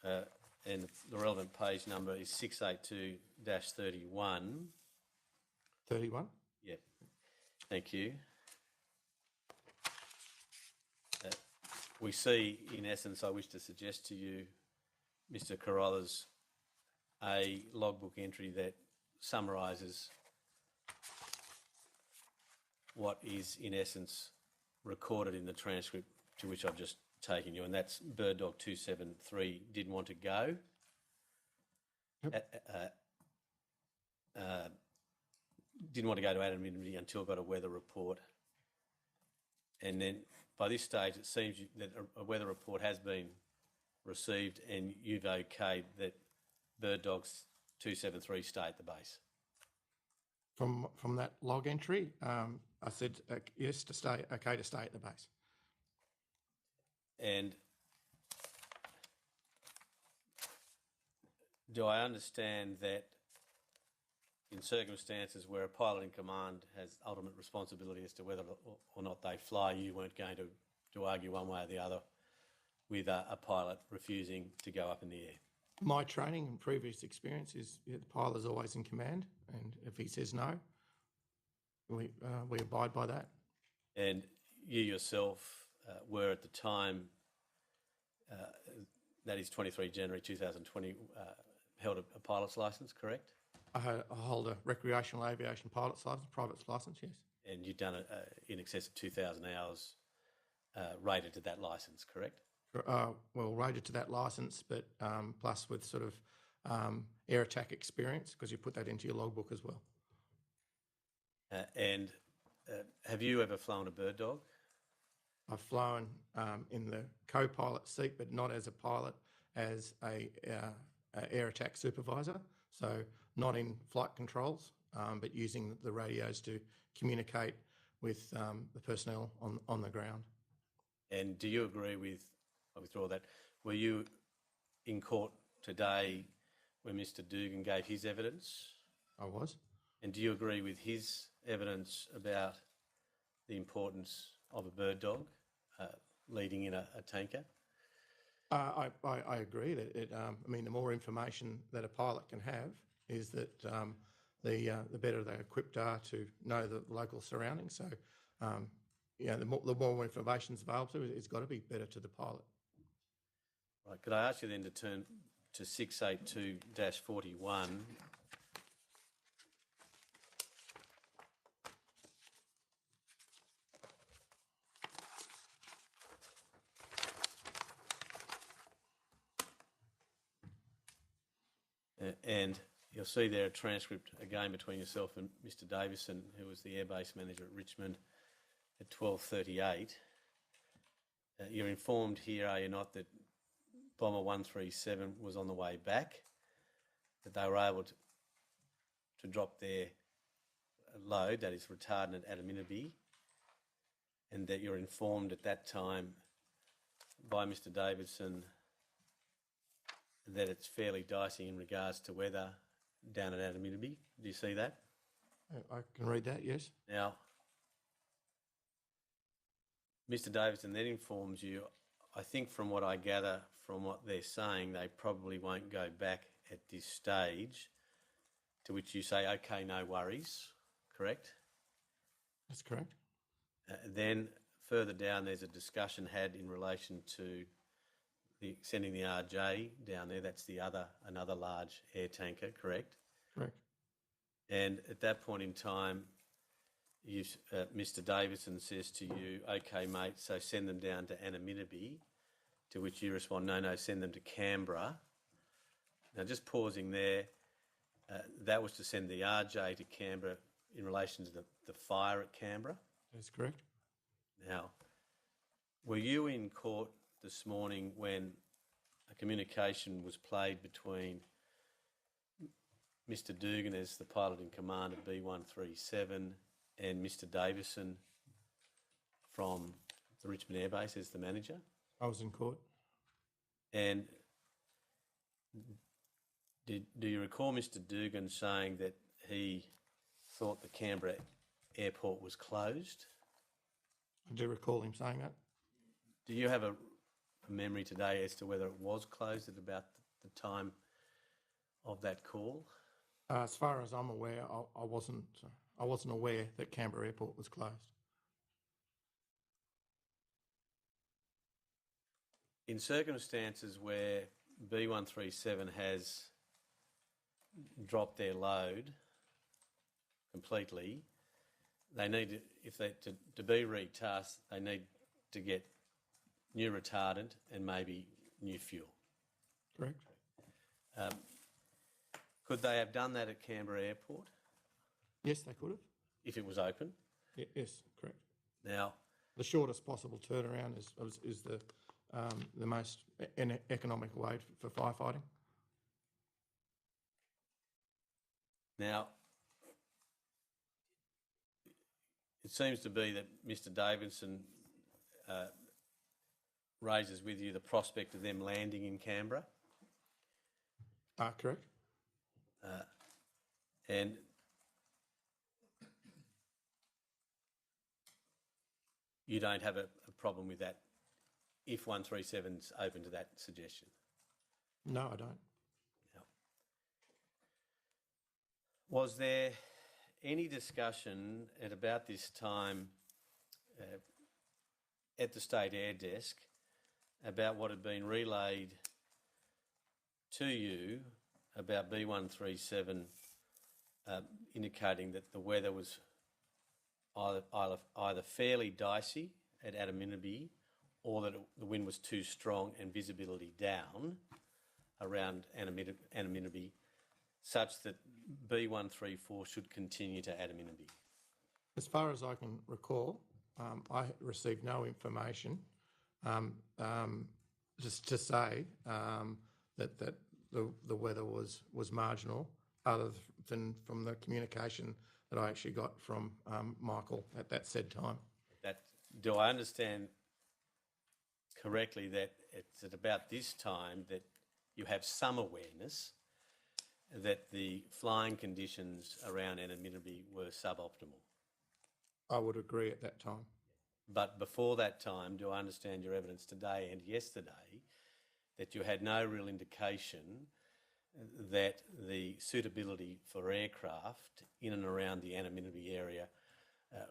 and the relevant page number is 682-31.
31?
Yep. Thank you. We see, in essence, I wish to suggest to you, Mr. Carollas, a logbook entry that summarises what is, in essence, recorded in the transcript to which I've just taken you, and that's bird dog 273 didn't want to go.
Yep.
Didn't want to go to anonymity until got a weather report. And then by this stage, it seems that a weather report has been received and you've okayed that bird dogs 273 stay at the base.
From that log entry, I said yes to stay, okay to stay at the base.
And do I understand that in circumstances where a pilot in command has ultimate responsibility as to whether or not they fly, you weren't going to argue one way or the other with a pilot refusing to go up in the air?
My training and previous experience is the pilot is always in command, and if he says no, we abide by that.
And you yourself were at the time, that is 23 January 2020, held a pilot's licence, correct?
I hold a recreational aviation pilot's licence, private licence, yes.
And you've done in excess of 2,000 hours rated to that licence, correct?
Well, rated to that licence, but plus with sort of air attack experience, because you put that into your logbook as well.
And have you ever flown a bird dog?
I've flown in the co-pilot seat, but not as a pilot, as a air attack supervisor. So not in flight controls, but using the radios to communicate with the personnel on the ground. And
do you agree with all that? Were you in court today when Mr. Dugan gave his evidence?
I was.
And do you agree with his evidence about the importance of a bird dog leading in a tanker?
I agree that I mean, the more information that a pilot can have is that the better they equipped are to know the local surroundings. So, the more information is available to it, it's got to be better to the pilot.
Right. Could I ask you then to turn to 682-41? And you'll see there a transcript again between yourself and Mr. Davison, who was the airbase manager at Richmond, at 12:38. You're informed here, are you not, that Bomber 137 was on the way back, that they were able to drop their load, that is retardant at Adaminaby, and that you're informed at that time by Mr. Davidson that it's fairly dicey in regards to weather down at Adaminaby. Do you see that?
I can read that, yes.
Now, Mr. Davidson then informs you, I think from what I gather from what they're saying, they probably won't go back at this stage, to which you say, okay, no worries, correct?
That's correct.
Then further down, there's a discussion had in relation to sending the RJ down there. That's another large air tanker, correct?
Correct.
And at that point in time, Mr. Davison says to you, "Okay, mate, so send them down to Annaminibee," to which you respond, "No, send them to Canberra." Now, just pausing there, that was to send the RJ to Canberra in relation to the fire at Canberra.
That's correct.
Now, were you in court this morning when a communication was played between Mr. Dugan as the pilot in command of B137 and Mr. Davison from the Richmond Air Base as the manager?
I was in court.
And do you recall Mr. Dugan saying that he thought the Canberra airport was closed?
I do recall him saying that.
Do you have a memory today as to whether it was closed at about the time of that call?
As far as I'm aware, I wasn't aware that Canberra Airport was closed.
In circumstances where B137 has dropped their load completely, they need to be retasked, they need to get new retardant and maybe new fuel.
Correct.
Could they have done that at Canberra Airport
Yes, they could have.
if it was open?
Yes, correct.
Now,
The shortest possible turnaround is the most economical way for firefighting.
Now, it seems to be that Mr. Davidson raises with you the prospect of them landing in Canberra.
Correct.
And you don't have a problem with that if 137's open to that suggestion?
No, I don't.
No. Was there any discussion at about this time at the State Air Desk about what had been relayed to you about B137 indicating that the weather was either fairly dicey at Annaminibee or that the wind was too strong and visibility down around Annaminibee such that B134 should continue to Annaminibee?
As far as I can recall, I received no information just to say that the weather was marginal, other than from the communication that I actually got from Michael at that said time.
Do I understand correctly that it's at about this time that you have some awareness that the flying conditions around Annaminibee were suboptimal?
I would agree at that time.
But before that time, do I understand your evidence today and yesterday that you had no real indication that the suitability for aircraft in and around the Annaminibee area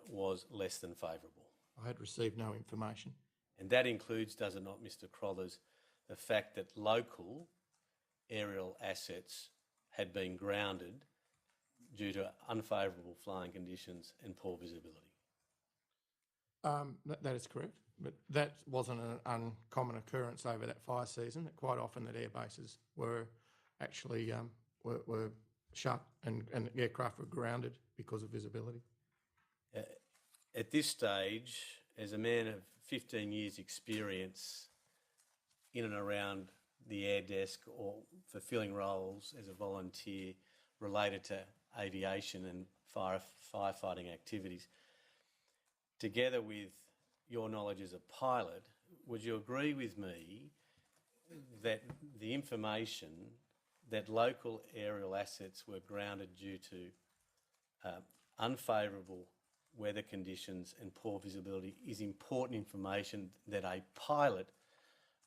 was less than favourable?
I had received no information.
And that includes, does it not, Mr. Crothers, the fact that local aerial assets had been grounded due to unfavourable flying conditions and poor visibility?
That is correct, but that wasn't an uncommon occurrence over that fire season. Quite often that air bases were actually were shut and aircraft were grounded because of visibility.
At this stage, as a man of 15 years' experience in and around the air desk or fulfilling roles as a volunteer related to aviation and firefighting activities, together with your knowledge as a pilot, would you agree with me that the information that local aerial assets were grounded due to unfavourable weather conditions and poor visibility is important information that a pilot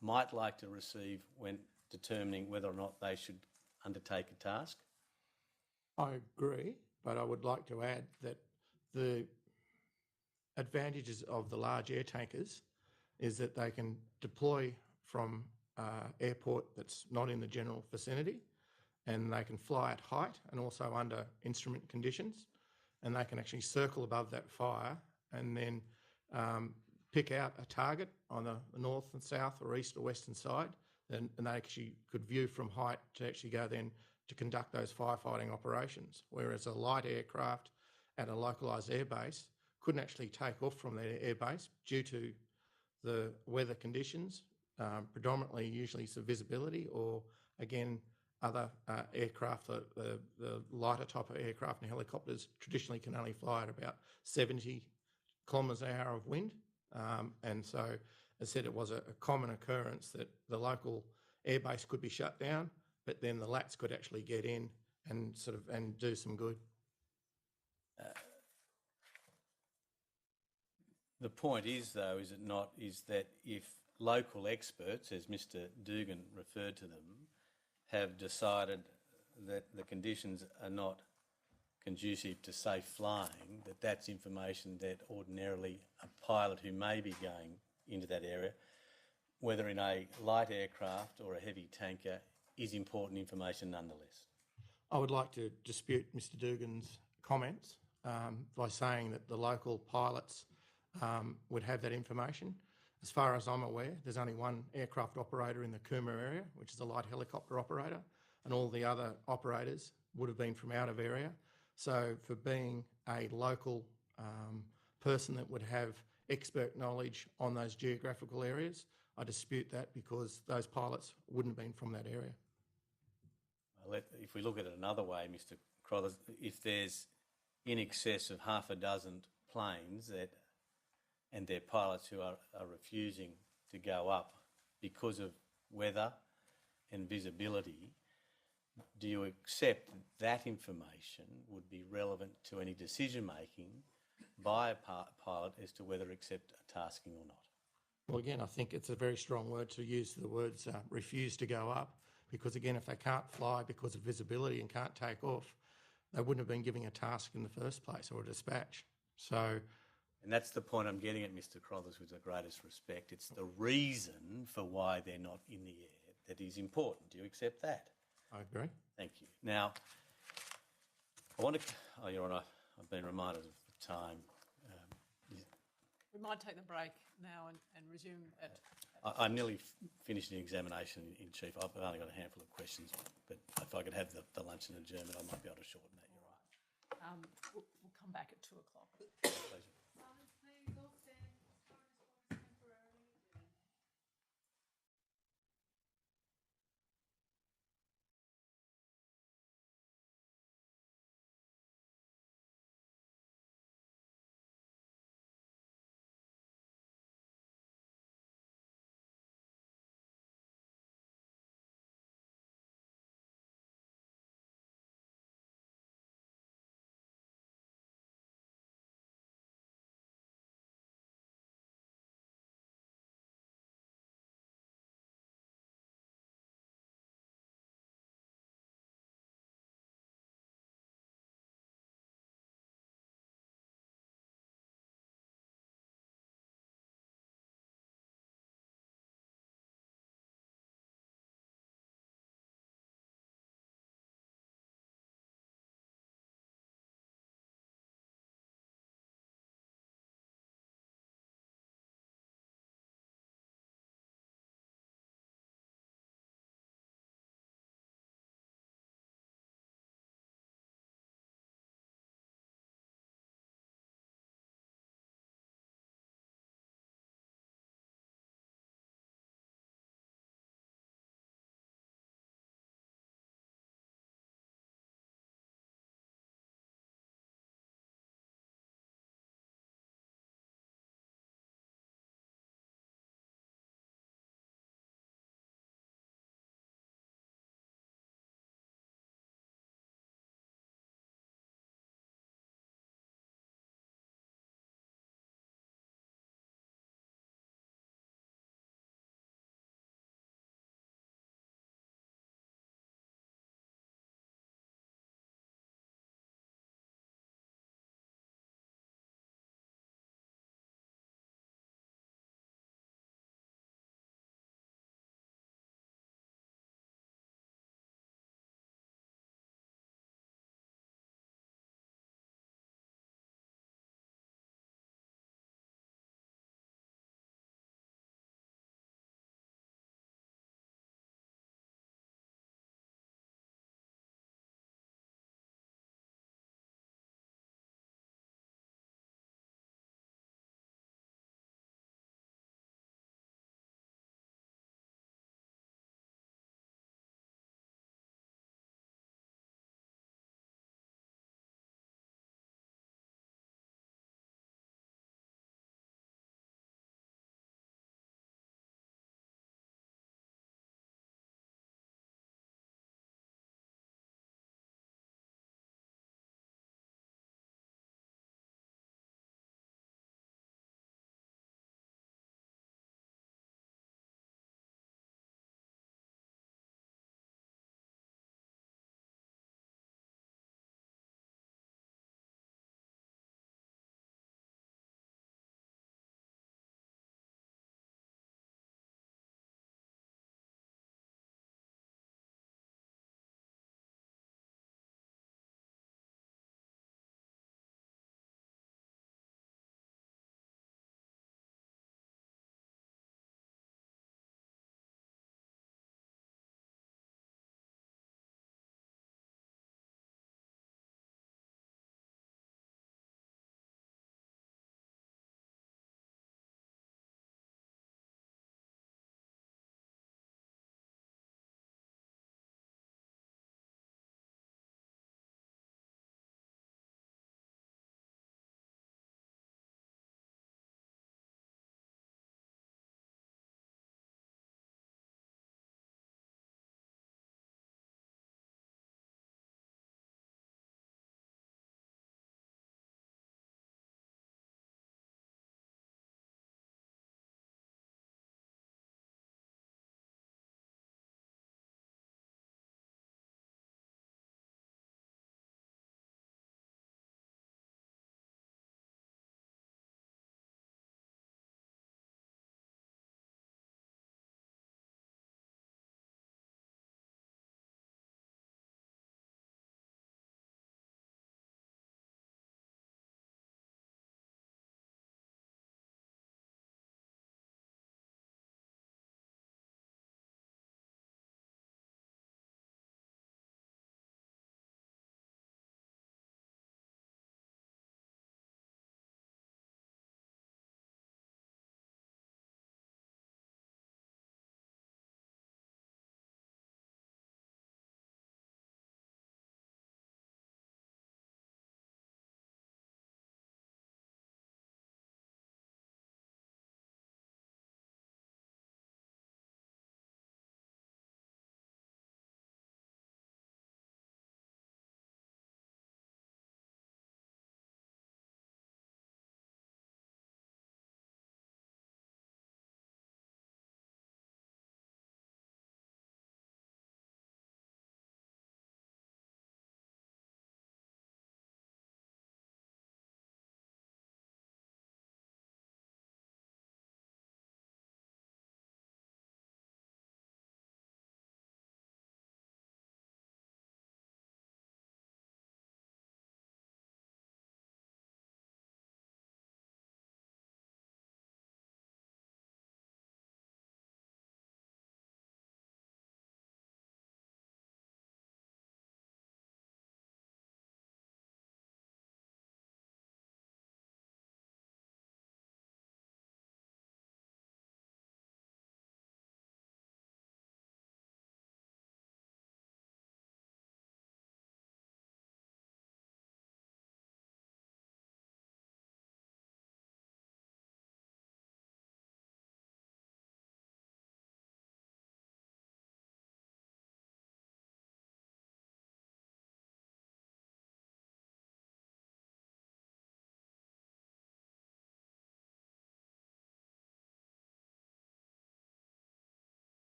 might like to receive when determining whether or not they should undertake a task?
I agree, but I would like to add that the advantages of the large air tankers is that they can deploy from airport that's not in the general vicinity, and they can fly at height and also under instrument conditions, and they can actually circle above that fire and then pick out a target on the north and south or east or western side, and they actually could view from height to actually go then to conduct those firefighting operations, whereas a light aircraft at a localised airbase couldn't actually take off from their airbase due to the weather conditions, predominantly usually some visibility, or again other aircraft, the lighter type of aircraft and helicopters traditionally can only fly at about 70 kilometres an hour of wind. And so, as I said, it was a common occurrence that the local airbase could be shut down, but then the LATs could actually get in and and do some good.
The point is, though, is it not, is that if local experts, as Mr Dugan referred to them, have decided that the conditions are not conducive to safe flying, that's information that ordinarily a pilot who may be going into that area, whether in a light aircraft or a heavy tanker, is important information nonetheless.
I would like to dispute Mr Dugan's comments by saying that the local pilots would have that information. As far as I'm aware, there's only one aircraft operator in the Cooma area, which is a light helicopter operator, and all the other operators would have been from out of area. So for being a local person that would have expert knowledge on those geographical areas, I dispute that, because those pilots wouldn't have been from that area.
If we look at it another way, Mr Crothers, if there's in excess of half a dozen planes and their pilots who are refusing to go up because of weather and visibility, do you accept that information would be relevant to any decision-making by a pilot as to whether to accept a tasking or not?
Well, again, I think it's a very strong word to use the words refuse to go up, because again, if they can't fly because of visibility and can't take off, they wouldn't have been giving a task in the first place or a dispatch. So,
and that's the point I'm getting at, Mr Crothers, with the greatest respect. It's the reason for why they're not in the air that is important. Do you accept that?
I agree.
Thank you. Now, I want to... Oh, Your Honour, I've been reminded of the time.
We might take the break now and resume at...
I'm nearly finished the examination in chief. I've only got a handful of questions, but if I could have the lunch and adjournment, I might be able to shorten that. You're right.
We'll come back at 2 o'clock.
Pleasure.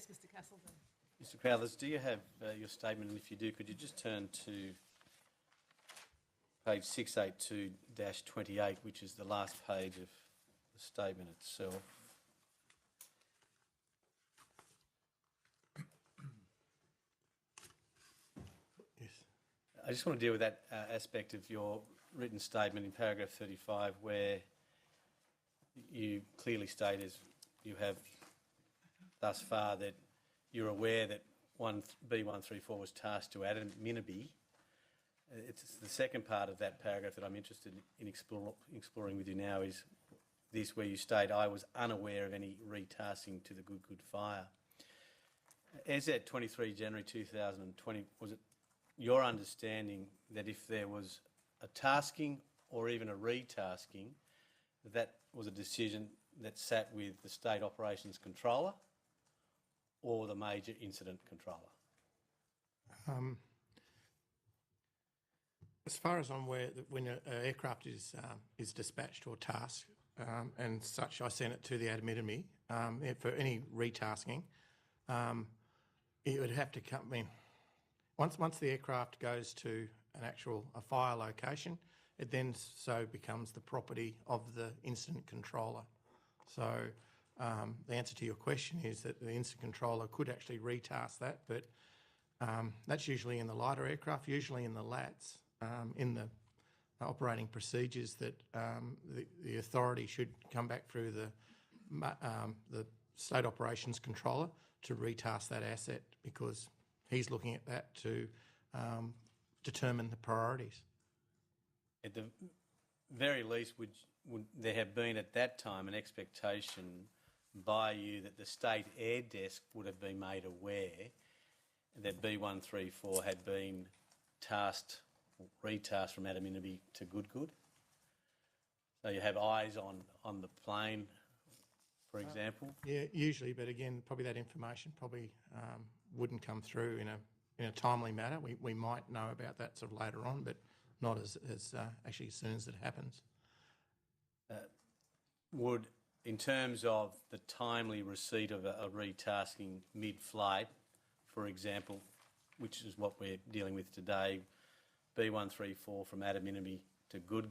Yes, Mr. Castleton.
Mr. Crowthers, do you have your statement? And if you do, could you just turn to page 682-28, which is the last page of the statement itself.
Yes.
I just want to deal with that aspect of your written statement in paragraph 35, where you clearly state, as you have thus far, that you're aware that B134 was tasked to Adam Minaby. It's the second part of that paragraph that I'm interested in exploring with you now, is this, where you state, I was unaware of any retasking to the Good Fire. As at 23 January 2020, was it your understanding that if there was a tasking or even a retasking, that was a decision that sat with the State Operations Controller or the Major Incident Controller?
As far as I'm aware, when an aircraft is dispatched or tasked, and such, I send it to the admin for any retasking. It would have to come. I mean, once the aircraft goes to a fire location, it then becomes the property of the incident controller. So the answer to your question is that the incident controller could actually retask that, but that's usually in the lighter aircraft, usually in the LATs, in the operating procedures that the authority should come back through the State Operations Controller to retask that asset, because he's looking at that to determine the priorities.
At the very least, would there have been at that time an expectation by you that the State Air Desk would have been made aware that B134 had been retasked from Adam Minaby to Good? So you have eyes on the plane, for example?
Yeah, usually, but again, probably that information wouldn't come through in a timely manner. We might know about that sort of later on, but not as actually as soon as it happens.
Would, in terms of the timely receipt of a retasking mid-flight, for example, which is what we're dealing with today, B134 from Adam Minaby to Good,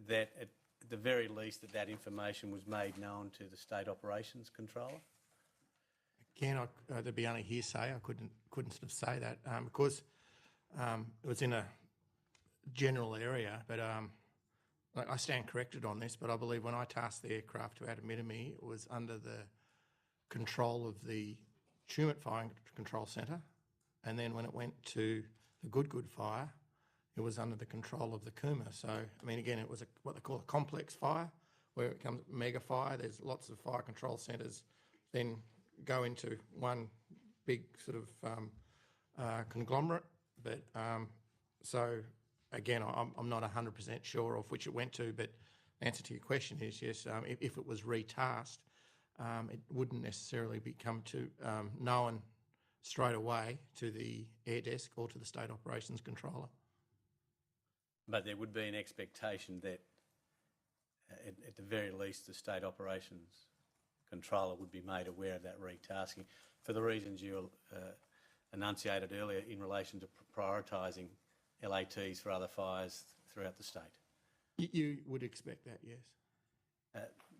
that at the very least that information was made known to the State Operations Controller?
Again, there'd be only hearsay. I couldn't sort of say that because it was in a general area. But I stand corrected on this. But I believe when I tasked the aircraft to Adam Minaby, it was under the control of the Tumut Fire Control Centre, and then when it went to the Good Fire, it was under the control of the Cooma. So, I mean, again, it was what they call a complex fire, where it comes mega fire. There's lots of fire control centres, then go into one big sort of conglomerate. But so, again, I'm not 100% sure of which it went to, but the answer to your question is yes, if it was retasked, it wouldn't necessarily become known straight away to the air desk or to the State Operations Controller.
But there would be an expectation that, at the very least, the State Operations Controller would be made aware of that retasking for the reasons you enunciated earlier in relation to prioritising LATs for other fires throughout the state.
You would expect that, yes.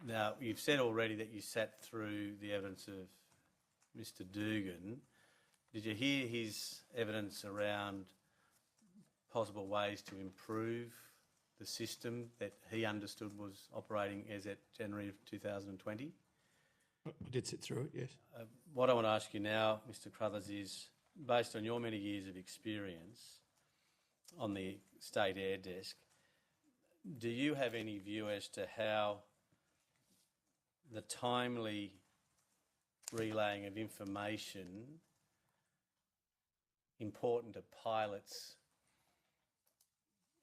Now, you've said already that you sat through the evidence of Mr. Dugan. Did you hear his evidence around possible ways to improve the system that he understood was operating as at January of 2020?
I did sit through it, yes.
What I want to ask you now, Mr. Crothers, is based on your many years of experience on the State Air Desk, do you have any view as to how the timely relaying of information important to pilots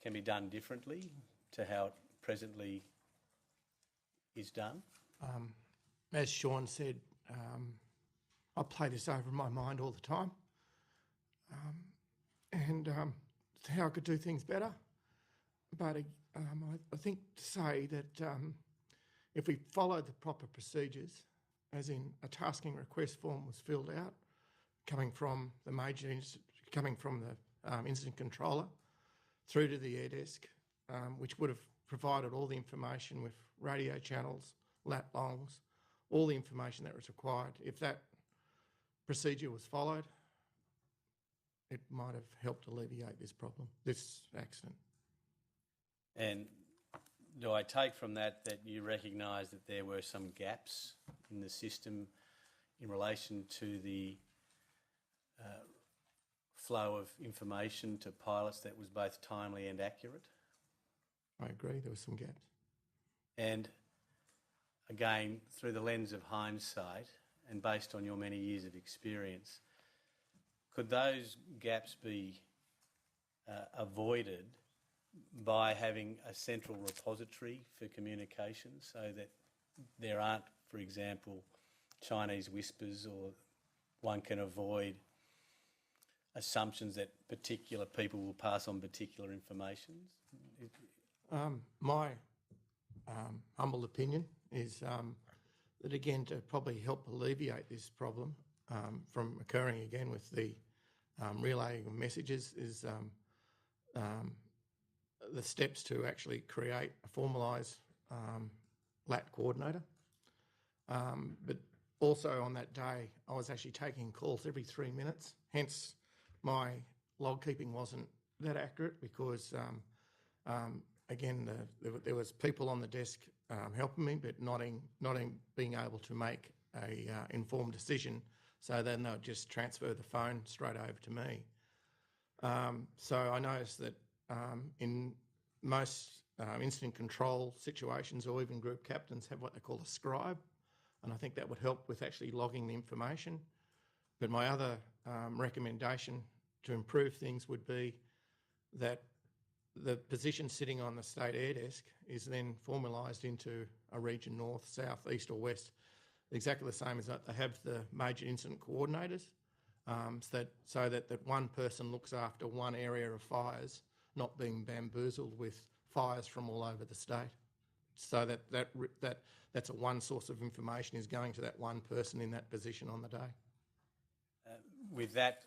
can be done differently to how it presently is done?
As Sean said, I play this over in my mind all the time, and how I could do things better. But I think to say that if we follow the proper procedures as in a tasking request form was filled out, coming from the incident controller through to the air desk, which would have provided all the information with radio channels, lat longs, all the information that was required. If that procedure was followed, it might have helped alleviate this problem, this accident.
And do I take from that that you recognise that there were some gaps in the system in relation to the flow of information to pilots that was both timely and accurate?
I agree, there were some gaps.
And again, through the lens of hindsight and based on your many years of experience, could those gaps be avoided by having a central repository for communication so that there aren't, for example, Chinese whispers, or one can avoid assumptions that particular people will pass on particular information?
My humble opinion is that, again, to probably help alleviate this problem from occurring again with the relaying of messages is the steps to actually create a formalised LAT coordinator. But also on that day, I was actually taking calls every 3 minutes, hence my log keeping wasn't that accurate because, again, there was people on the desk helping me, but not being able to make a informed decision. So then they'll just transfer the phone straight over to me. So I noticed that in most incident control situations, or even group captains have what they call a scribe, and I think that would help with actually logging the information. But my other recommendation to improve things would be that the position sitting on the state air desk is then formalised into a region north, south, east or west, exactly the same as that they have the major incident coordinators, so that one person looks after one area of fires, not being bamboozled with fires from all over the state. So that's a one source of information is going to that one person in that position on the day.
With that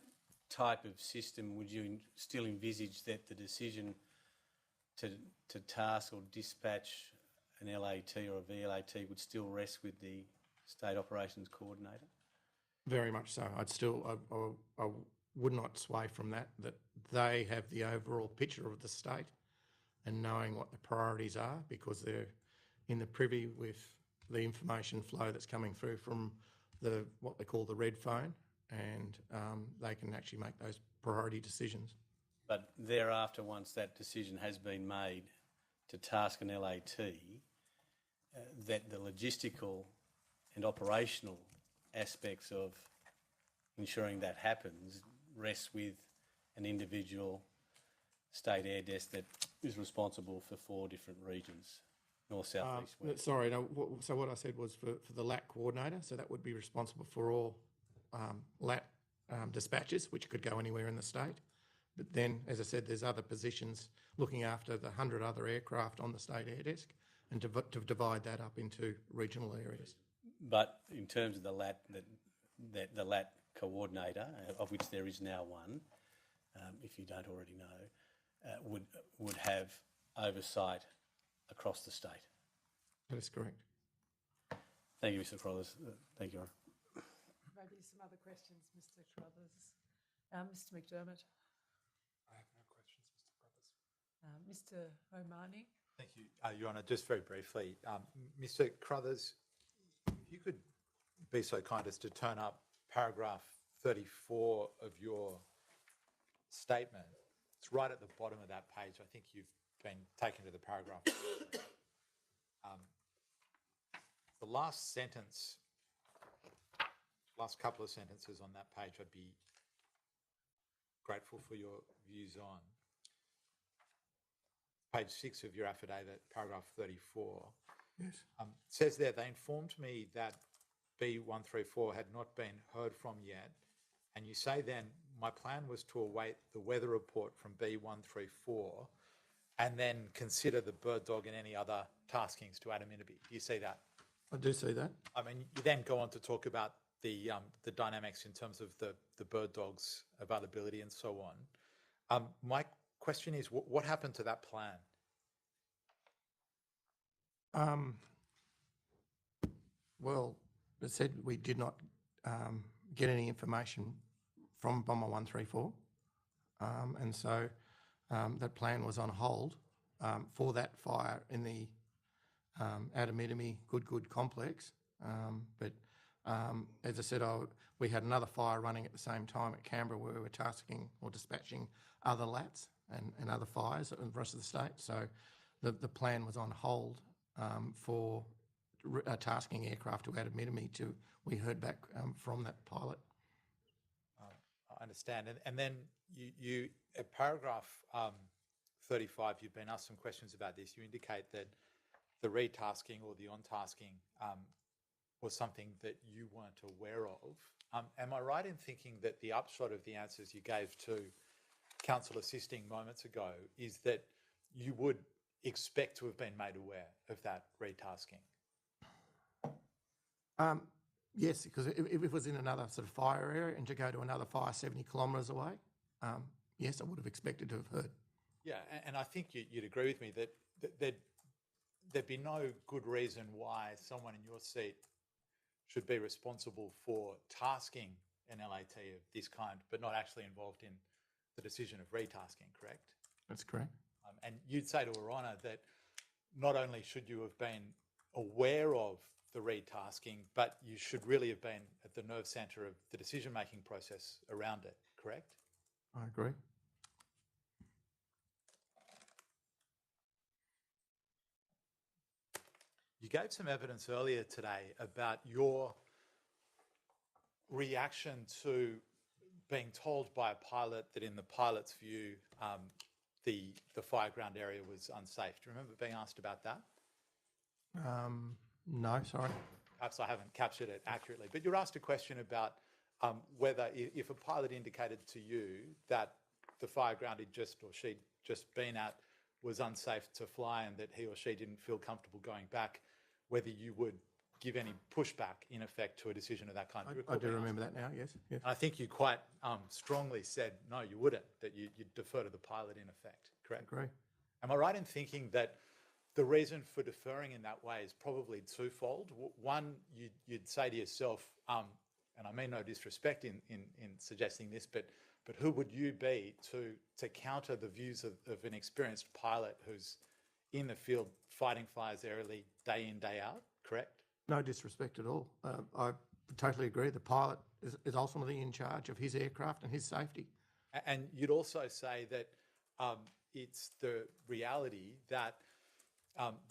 type of system, would you still envisage that the decision to task or dispatch an LAT or a VLAT would still rest with the State Operations Coordinator?
Very much so. I would not sway from that they have the overall picture of the state and knowing what the priorities are, because they're in the privy with the information flow that's coming through from what they call the red phone, and they can actually make those priority decisions.
But thereafter, once that decision has been made to task an LAT, that the logistical and operational aspects of ensuring that happens rests with an individual state air desk that is responsible for 4 different regions, north, south, east, west.
Sorry, no, so what I said was for the LAT coordinator, so that would be responsible for all LAT dispatches, which could go anywhere in the state. But then, as I said, there's other positions looking after the 100 other aircraft on the state air desk, and to divide that up into regional areas.
But in terms of the LAT, the LAT coordinator, of which there is now one, if you don't already know, would have oversight across the state.
That is correct.
Thank you, Mr. Crothers. Thank you.
Maybe some other questions, Mr. Crothers. Mr. McDermott.
I have no questions, Mr. Crothers.
Mr. O'Mahony.
Thank you, Your Honour. Just very briefly, Mr. Crothers, if you could be so kind as to turn up paragraph 34 of your statement. It's right at the bottom of that page. I think you've been taken to the paragraph. The last sentence, last couple of sentences on that page, I'd be grateful for your views on. Page 6 of your affidavit, paragraph 34.
Yes.
Says there, they informed me that B134 had not been heard from yet. And you say then, my plan was to await the weather report from B134 and then consider the bird dog and any other taskings to Adam Innerby. Do you see that?
I do see that.
I mean, you then go on to talk about the dynamics in terms of the bird dogs availability and so on. My question is, what happened to that plan?
Well, it said we did not get any information from Bomber 134, and so that plan was on hold for that fire in the Adamidimi Good complex. But as I said, we had another fire running at the same time at Canberra where we were tasking or dispatching other LATs and other fires in the rest of the state. So the plan was on hold for tasking aircraft to Adamidimi till we heard back from that pilot.
I understand. And then you at paragraph 35, you've been asked some questions about this. You indicate that the retasking or the on-tasking was something that you weren't aware of. Am I right in thinking that the upshot of the answers you gave to counsel assisting moments ago is that you would expect to have been made aware of that retasking?
Yes, because if it was in another sort of fire area and to go to another fire 70 kilometres away, yes, I would have expected to have heard.
Yeah, and I think you'd agree with me that there'd be no good reason why someone in your seat should be responsible for tasking an LAT of this kind, but not actually involved in the decision of retasking, correct?
That's correct.
And you'd say to Her Honour that not only should you have been aware of the retasking, but you should really have been at the nerve centre of the decision-making process around it, correct?
I agree.
You gave some evidence earlier today about your reaction to being told by a pilot that in the pilot's view, the fireground area was unsafe. Do you remember being asked about that?
No, sorry.
Perhaps I haven't captured it accurately, but you were asked a question about whether if a pilot indicated to you that the fireground he'd just or she'd just been at was unsafe to fly and that he or she didn't feel comfortable going back, whether you would give any pushback in effect to a decision of that kind.
I do remember that now, yes. Yes.
I think you quite strongly said, no, you wouldn't, that you'd defer to the pilot in effect, correct?
I agree.
Am I right in thinking that the reason for deferring in that way is probably twofold? One, you'd say to yourself, and I mean no disrespect in suggesting this, but who would you be to counter the views of an experienced pilot who's in the field fighting fires aerially day in, day out, correct?
No disrespect at all. I totally agree. The pilot is ultimately in charge of his aircraft and his safety.
And you'd also say that it's the reality that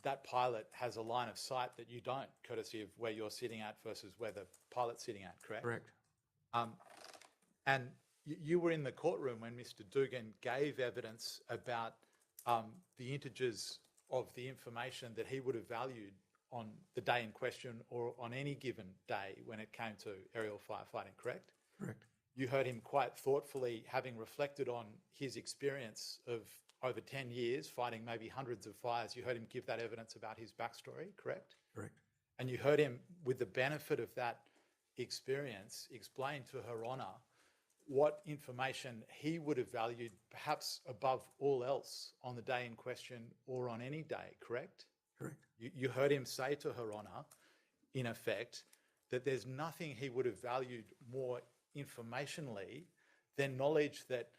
that pilot has a line of sight that you don't, courtesy of where you're sitting at versus where the pilot's sitting at, correct?
Correct.
And you were in the courtroom when Mr. Dugan gave evidence about the integers of the information that he would have valued on the day in question or on any given day when it came to aerial firefighting, correct?
Correct.
You heard him quite thoughtfully, having reflected on his experience of over 10 years fighting maybe hundreds of fires. You heard him give that evidence about his backstory, correct?
Correct.
And you heard him, with the benefit of that experience, explain to Her Honour what information he would have valued perhaps above all else on the day in question or on any day, correct?
Correct.
You heard him say to Her Honour, in effect, that there's nothing he would have valued more informationally than knowledge that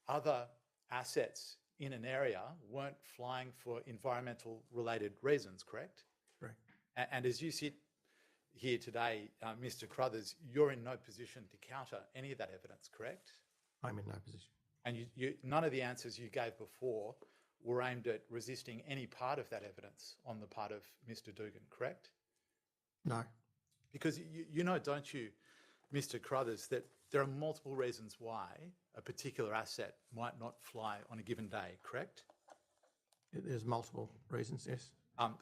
other assets in an area weren't flying for environmental related reasons, correct?
Correct.
And as you sit here today, Mr. Crothers, you're in no position to counter any of that evidence, correct?
I'm in no position.
And none of the answers you gave before were aimed at resisting any part of that evidence on the part of Mr. Dugan, correct?
No.
Because you know, don't you, Mr. Crothers, that there are multiple reasons why a particular asset might not fly on a given day, correct?
There's multiple reasons, yes.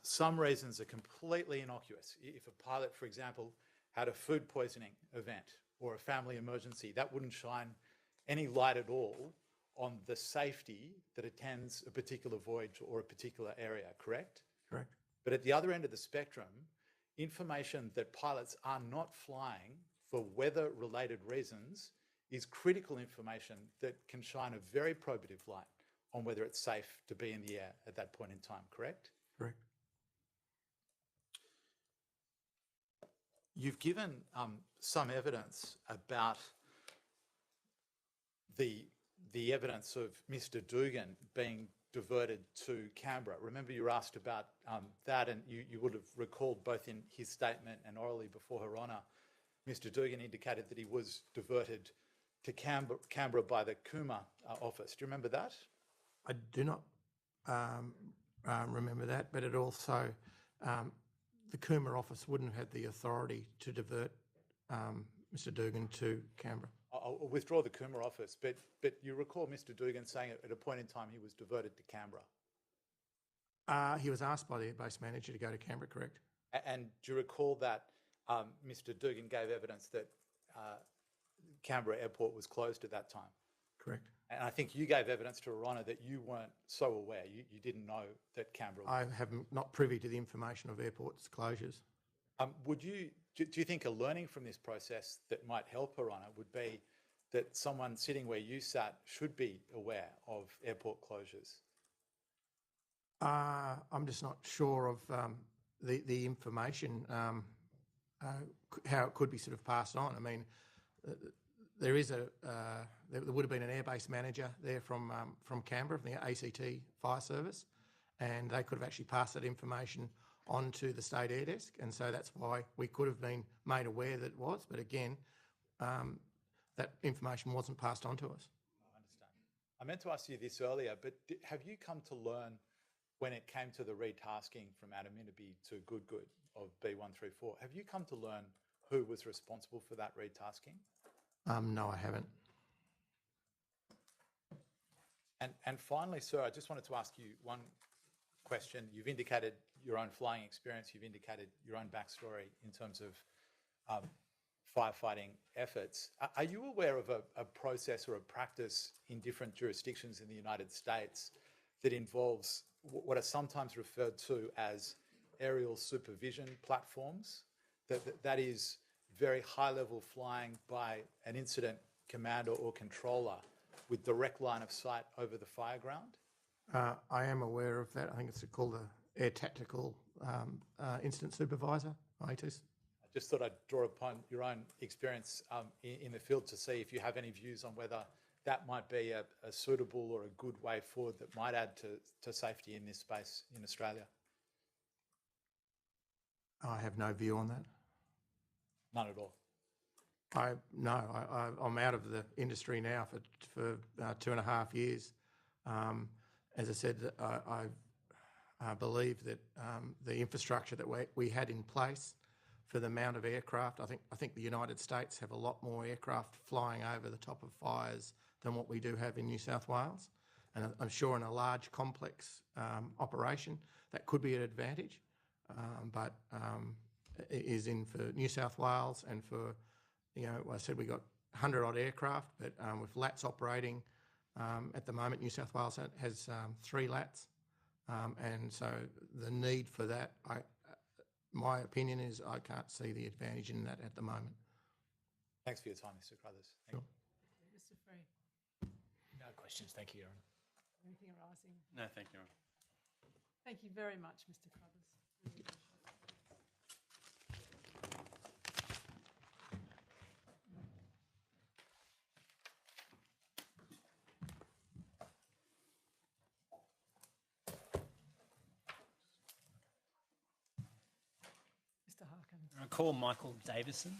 Some reasons are completely innocuous. If a pilot, for example, had a food poisoning event or a family emergency, that wouldn't shine any light at all on the safety that attends a particular voyage or a particular area, correct?
Correct.
But at the other end of the spectrum, information that pilots are not flying for weather-related reasons is critical information that can shine a very probative light on whether it's safe to be in the air at that point in time, correct?
Correct.
You've given some evidence about the evidence of Mr. Dugan being diverted to Canberra. Remember, you were asked about that, and you would have recalled both in his statement and orally before Her Honour, Mr. Dugan indicated that he was diverted to Canberra by the Cooma office. Do you remember that?
I do not remember that, but it also, the Cooma office wouldn't have had the authority to divert Mr. Dugan to Canberra.
I'll withdraw the Cooma office, but you recall Mr. Dugan saying at a point in time he was diverted to Canberra.
He was asked by the airbase manager to go to Canberra, correct?
And do you recall that Mr. Dugan gave evidence that Canberra Airport was closed at that time?
Correct.
And I think you gave evidence to Her Honour that you weren't so aware. You didn't know that Canberra was.
I have not privy to the information of airports closures.
Do you think a learning from this process that might help Her Honour would be that someone sitting where you sat should be aware of airport closures?
I'm just not sure of the information, how it could be sort of passed on. I mean, there would have been an airbase manager there from Canberra, from the ACT Fire Service, and they could have actually passed that information on to the State Air Desk, and so that's why we could have been made aware that it was, but again, that information wasn't passed on to us.
I understand. I meant to ask you this earlier, but have you come to learn when it came to the retasking from Adaminaby to Goodgood of B134, have you come to learn who was responsible for that retasking?
No, I haven't.
And finally, sir, I just wanted to ask you one question. You've indicated your own flying experience. You've indicated your own backstory in terms of firefighting efforts. Are you aware of a process or a practice in different jurisdictions in the United States that involves what are sometimes referred to as aerial supervision platforms? That is very high-level flying by an incident commander or controller with direct line of sight over the fireground?
I am aware of that. I think it's called the Air Tactical Incident Supervisor, ITIS.
I just thought I'd draw upon your own experience in the field to see if you have any views on whether that might be a suitable or a good way forward that might add to safety in this space in Australia.
I have no view on that.
None at all.
I'm out of the industry now for 2.5 years. As I said, I believe that the infrastructure that we had in place for the amount of aircraft, I think the United States have a lot more aircraft flying over the top of fires than what we do have in New South Wales. And I'm sure in a large, complex operation, that could be an advantage. But it is in for New South Wales and for, I said we got 100-odd aircraft, but with LATs operating, at the moment, New South Wales has 3 LATs. And so the need for that, my opinion is I can't see the advantage in that at the moment.
Thanks for your time, Mr. Crothers.
Sure.
Mr. Free,
No questions. Thank you, Your Honour.
anything arising?
No, thank you, Your Honour.
Thank you very much, Mr. Crothers. Really appreciate it. Mr. Harkin.
I call Michael Davison.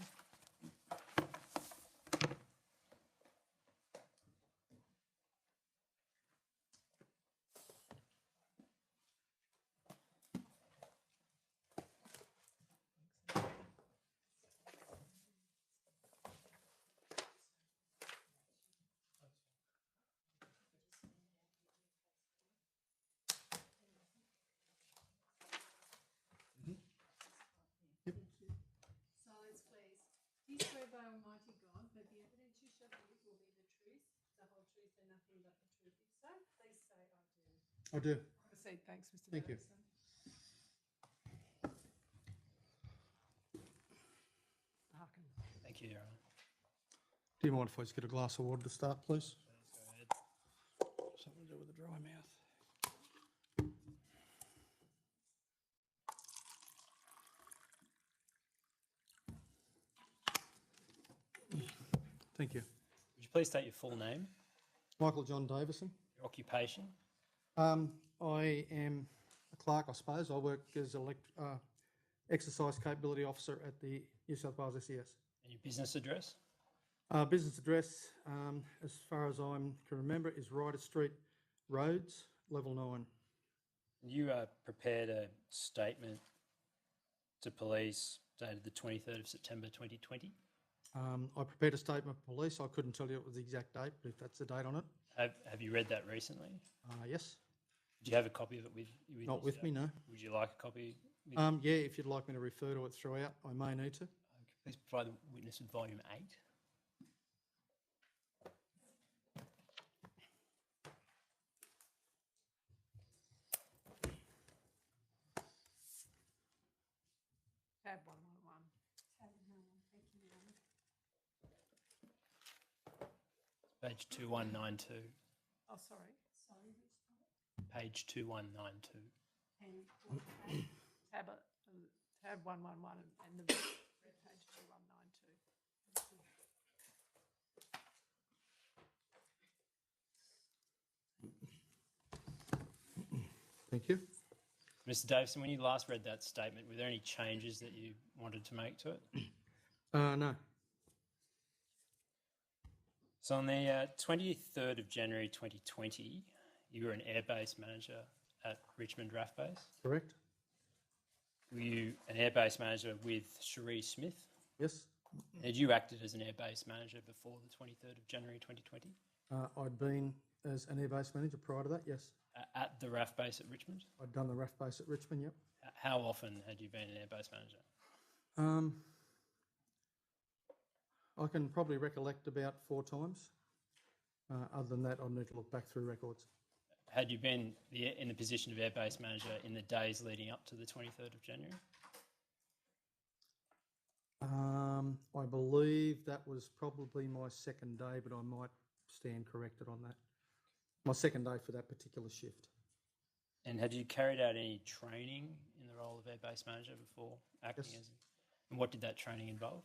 Silence, please. Do you swear by Almighty God that the evidence you shall give will be the truth, the whole truth, and nothing but the truth? If so, please say I do.
I do.
Proceed. Thanks, Mr.
Thank you.
Davison.
Thank you, Your Honour.
Do you mind if I just get a glass of water to start, please?
Go ahead.
Something to do with a dry mouth. Thank you.
Would you please state your full name,
Michael John Davison.
your occupation?
I am a clerk, I suppose. I work as an exercise capability officer at the New South Wales SES.
And your business address?
Business address, as far as I can remember, is Ryder Street Roads, level 9.
You prepared a statement to police dated the 23rd of September 2020.
I prepared a statement for police. I couldn't tell you it was the exact date, but if that's the date on it.
Have you read that recently?
Yes.
Do you have a copy of it with you?
Not with me, no.
Would you like a copy?
Yeah, if you'd like me to refer to it throughout, I may need to.
Please provide the witness with volume 8.
Tab 111.
Thank you, Your Honour.
Page 2192.
Oh, sorry.
Sorry, which part?
Page 2192.
And what page?
Tab 111 and the red page 2192.
Thank you.
Mr. Davison, when you last read that statement, were there any changes that you wanted to make to it?
No.
So on the 23rd of January 2020, you were an airbase manager at Richmond RAF Base.
Correct.
Were you an airbase manager with Cherie Smith?
Yes.
Had you acted as an airbase manager before the 23rd of January 2020?
I'd been as an airbase manager prior to that, yes.
At the RAF Base at Richmond?
I'd done the RAF base at Richmond, yep.
How often had you been an airbase manager?
I can probably recollect about 4 times. Other than that, I'd need to look back through records.
Had you been in the position of airbase manager in the days leading up to the 23rd of January?
I believe that was probably my second day, but I might stand corrected on that. My second day for that particular shift.
And had you carried out any training in the role of airbase manager before acting
Yes.
as? And what did that training involve?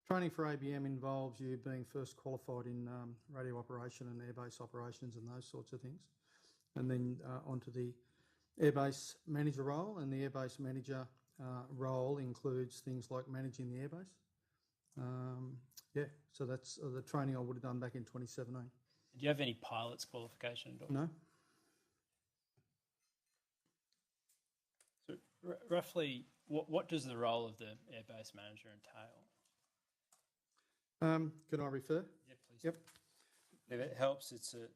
Training for ABM involves you being first qualified in radio operation and airbase operations and those sorts of things. And then onto the airbase manager role, and the airbase manager role includes things like managing the airbase. So that's the training I would have done back in 2017.
Do you have any pilot's qualification at all?
No.
So roughly, what does the role of the airbase manager entail?
Can I refer?
Yeah, please.
Yep.
If it helps, it's at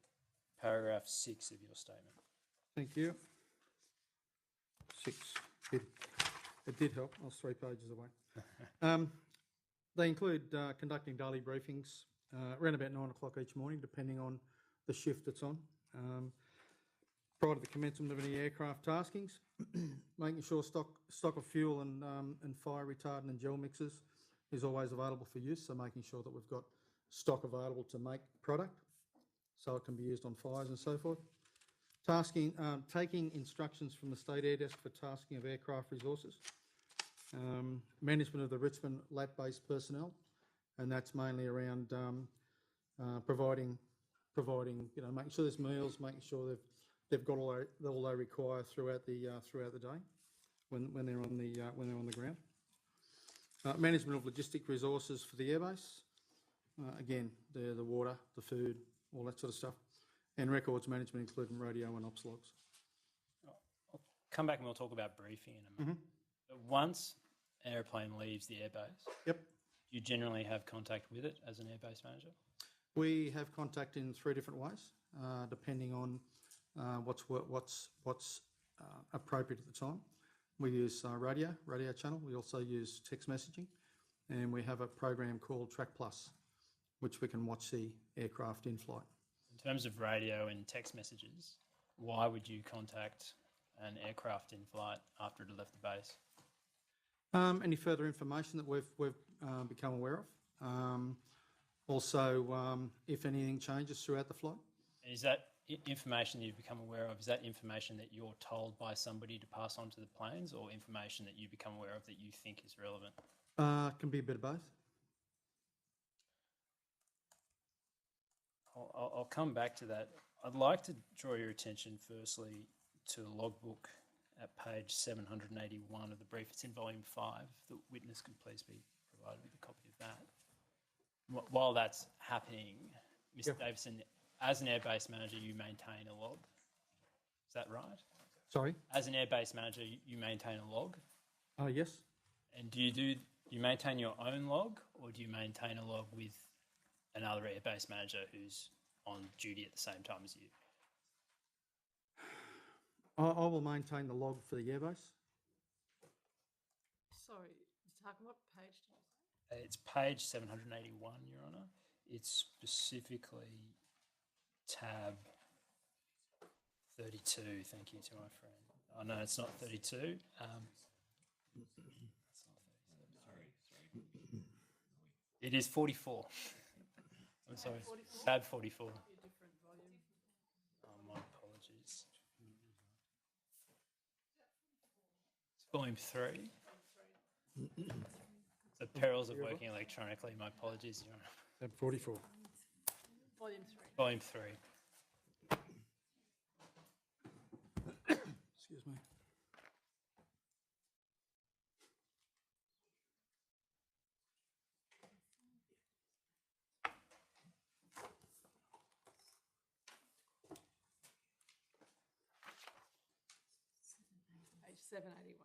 paragraph 6 of your statement.
Thank you. 6. It did help. I was 3 pages away. They include conducting daily briefings around about 9 o'clock each morning, depending on the shift it's on. Prior to the commencement of any aircraft taskings, making sure stock of fuel and fire retardant and gel mixers is always available for use, so making sure that we've got stock available to make product so it can be used on fires and so forth. Taking instructions from the State Air Desk for tasking of aircraft resources. Management of the Richmond lap-based personnel, and that's mainly around providing, making sure there's meals, making sure they've got all they require throughout the day when they're on the ground. Management of logistic resources for the airbase. Again, the water, the food, all that sort of stuff. And records management, including radio and ops logs.
I'll come back and we'll talk about briefing in a moment. But once an airplane leaves the airbase,
Yep.
you generally have contact with it as an airbase manager?
We have contact in 3 different ways, depending on what's appropriate at the time. We use radio channel. We also use text messaging, and we have a program called Track Plus, which we can watch the aircraft in flight.
In terms of radio and text messages, why would you contact an aircraft in flight after it had left the base?
Any further information that we've become aware of? Also, if anything changes throughout the flight?
Is that information you've become aware of, is that information that you're told by somebody to pass on to the planes, or information that you become aware of that you think is relevant?
Can be a bit of both.
I'll come back to that. I'd like to draw your attention firstly to the logbook at page 781 of the brief. It's in volume 5. The witness could please be provided with a copy of that. While that's happening, Mr. Davison, as an airbase manager, you maintain a log. Is that right?
Sorry?
As an airbase manager, you maintain a log?
Yes.
And do you maintain your own log, or do you maintain a log with another airbase manager who's on duty at the same time as you?
I will maintain the log for the airbase.
Sorry, Mr. Harkin, what page did you say?
It's page 781, Your Honour. It's specifically tab 32. Thank you to my friend. Oh, no, it's not 32. It's not 37. It is 44. I'm sorry.
44?
Tab 44.
A different volume.
Oh, my apologies. It's volume 3. The perils of working electronically. My apologies, Your Honour.
Tab 44.
Volume 3.
Volume 3.
Excuse me.
Page 781.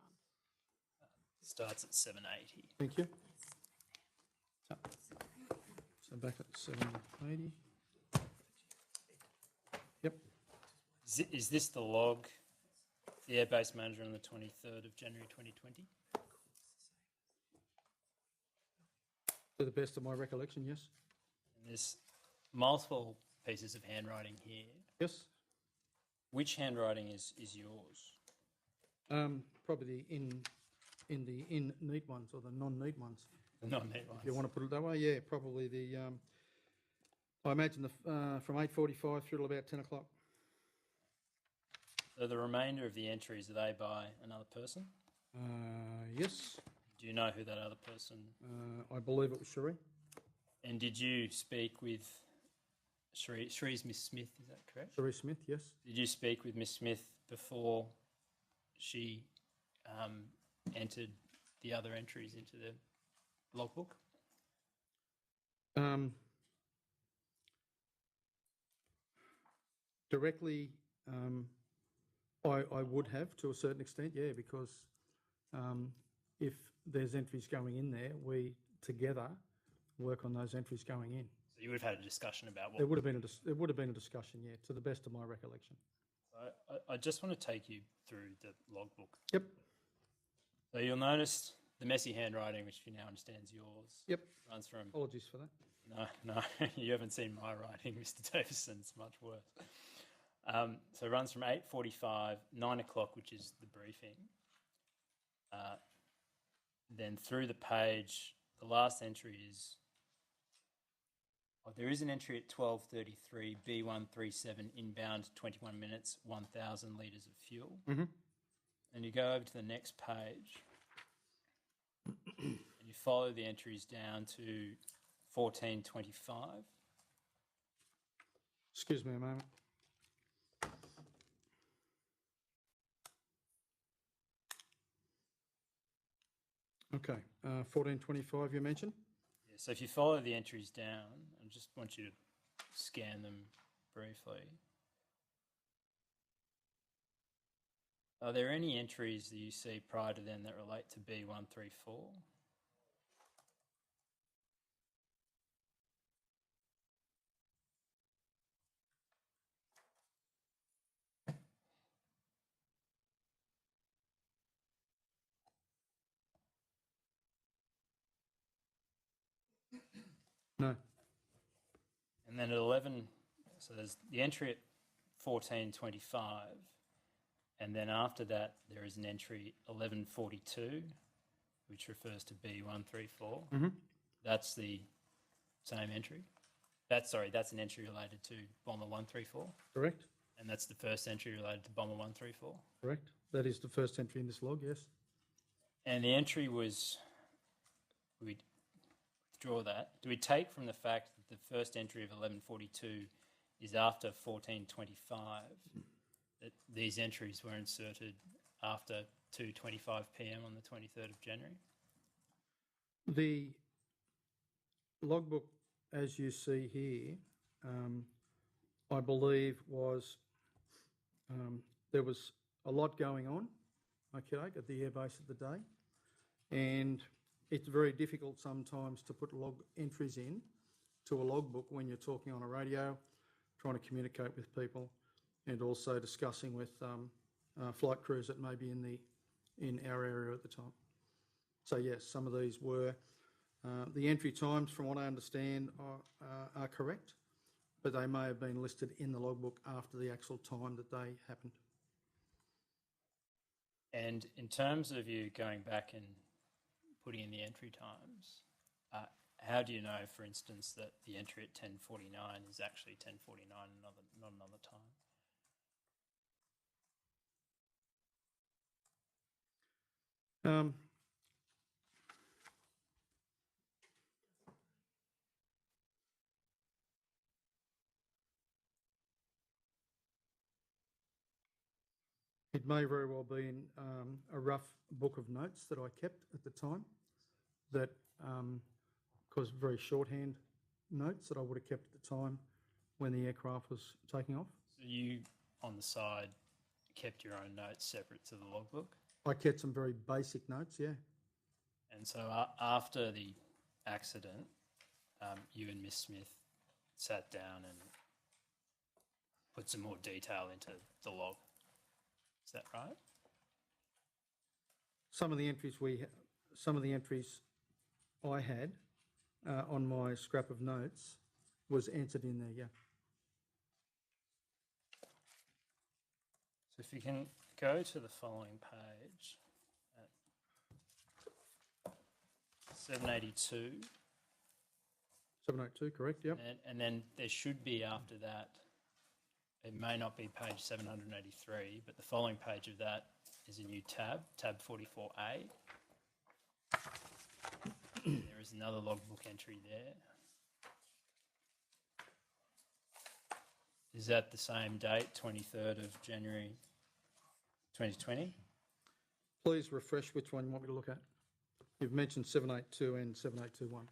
Starts at 780.
Thank you. So back at 780. Yep.
Is this the log, the airbase manager on the 23rd of January 2020?
To the best of my recollection, yes.
And there's multiple pieces of handwriting here.
Yes.
Which handwriting is yours?
Probably in the neat ones or the non-neat ones.
The non-neat ones.
If you want to put it that way, yeah, probably the. I imagine from 8:45 through till about 10 o'clock.
So the remainder of the entries, are they by another person?
Yes.
Do you know who that other person?
I believe it was Cherie.
And did you speak with Cherie? Cherie's Miss Smith, is that correct?
Cherie Smith, yes.
Did you speak with Miss Smith before she entered the other entries into the logbook?
Directly, I would have to a certain extent, yeah, because if there's entries going in there, we together work on those entries going in.
So you would have had a discussion about what...
There would have been a discussion, yeah, to the best of my recollection.
I just want to take you through the logbook.
Yep.
So you'll notice the messy handwriting, which you now understand is yours.
Yep.
Runs from...
Apologies for that.
No, you haven't seen my writing, Mr. Davison. It's much worse. So it runs from 8:45, 9 o'clock, which is the briefing. Then through the page, the last entry is... Oh, there is an entry at 12:33, B137, inbound 21 minutes, 1,000 litres of fuel.
Mm-hmm.
And you go over to the next page and you follow the entries down to 14:25.
Excuse me a moment. Okay, 14:25 you mentioned?
Yeah, so if you follow the entries down, I just want you to scan them briefly. Are there any entries that you see prior to them that relate to B134?
No.
And then at 11, so there's the entry at 14:25, and then after that there is an entry 11:42, which refers to B134,
Mhm.
that's the same entry? That's an entry related to Bomber 134,
Correct?
and that's the first entry related to Bomber 134.
Correct. That is the first entry in this log, yes.
And the entry was, we withdraw that. Do we take from the fact that the first entry of 1142 is after 1425, that these entries were inserted after 2:25 p.m. on the 23rd of January?
The logbook, as you see here, I believe was, there was a lot going on, okay, at the airbase of the day. And it's very difficult sometimes to put log entries in to a logbook when you're talking on a radio, trying to communicate with people, and also discussing with flight crews that may be in our area at the time. So yes, some of these were, the entry times from what I understand are correct, but they may have been listed in the logbook after the actual time that they happened.
And in terms of you going back and putting in the entry times, how do you know, for instance, that the entry at 10:49 is actually 10:49 and not another time?
It may very well be in a rough book of notes that I kept at the time, that, because very shorthand notes that I would have kept at the time when the aircraft was taking off.
So you, on the side, kept your own notes separate to the logbook?
I kept some very basic notes, yeah.
And so after the accident, you and Miss Smith sat down and put some more detail into the log. Is that right?
Some of the entries I had on my scrap of notes was entered in there, yeah.
So if you can go to the following page, at 782.
782, correct, yep.
And then there should be after that, it may not be page 783, but the following page of that is a new tab 44A. There is another logbook entry there. Is that the same date, 23rd of January 2020?
Please refresh which one you want me to look at. You've mentioned 782 and 7821.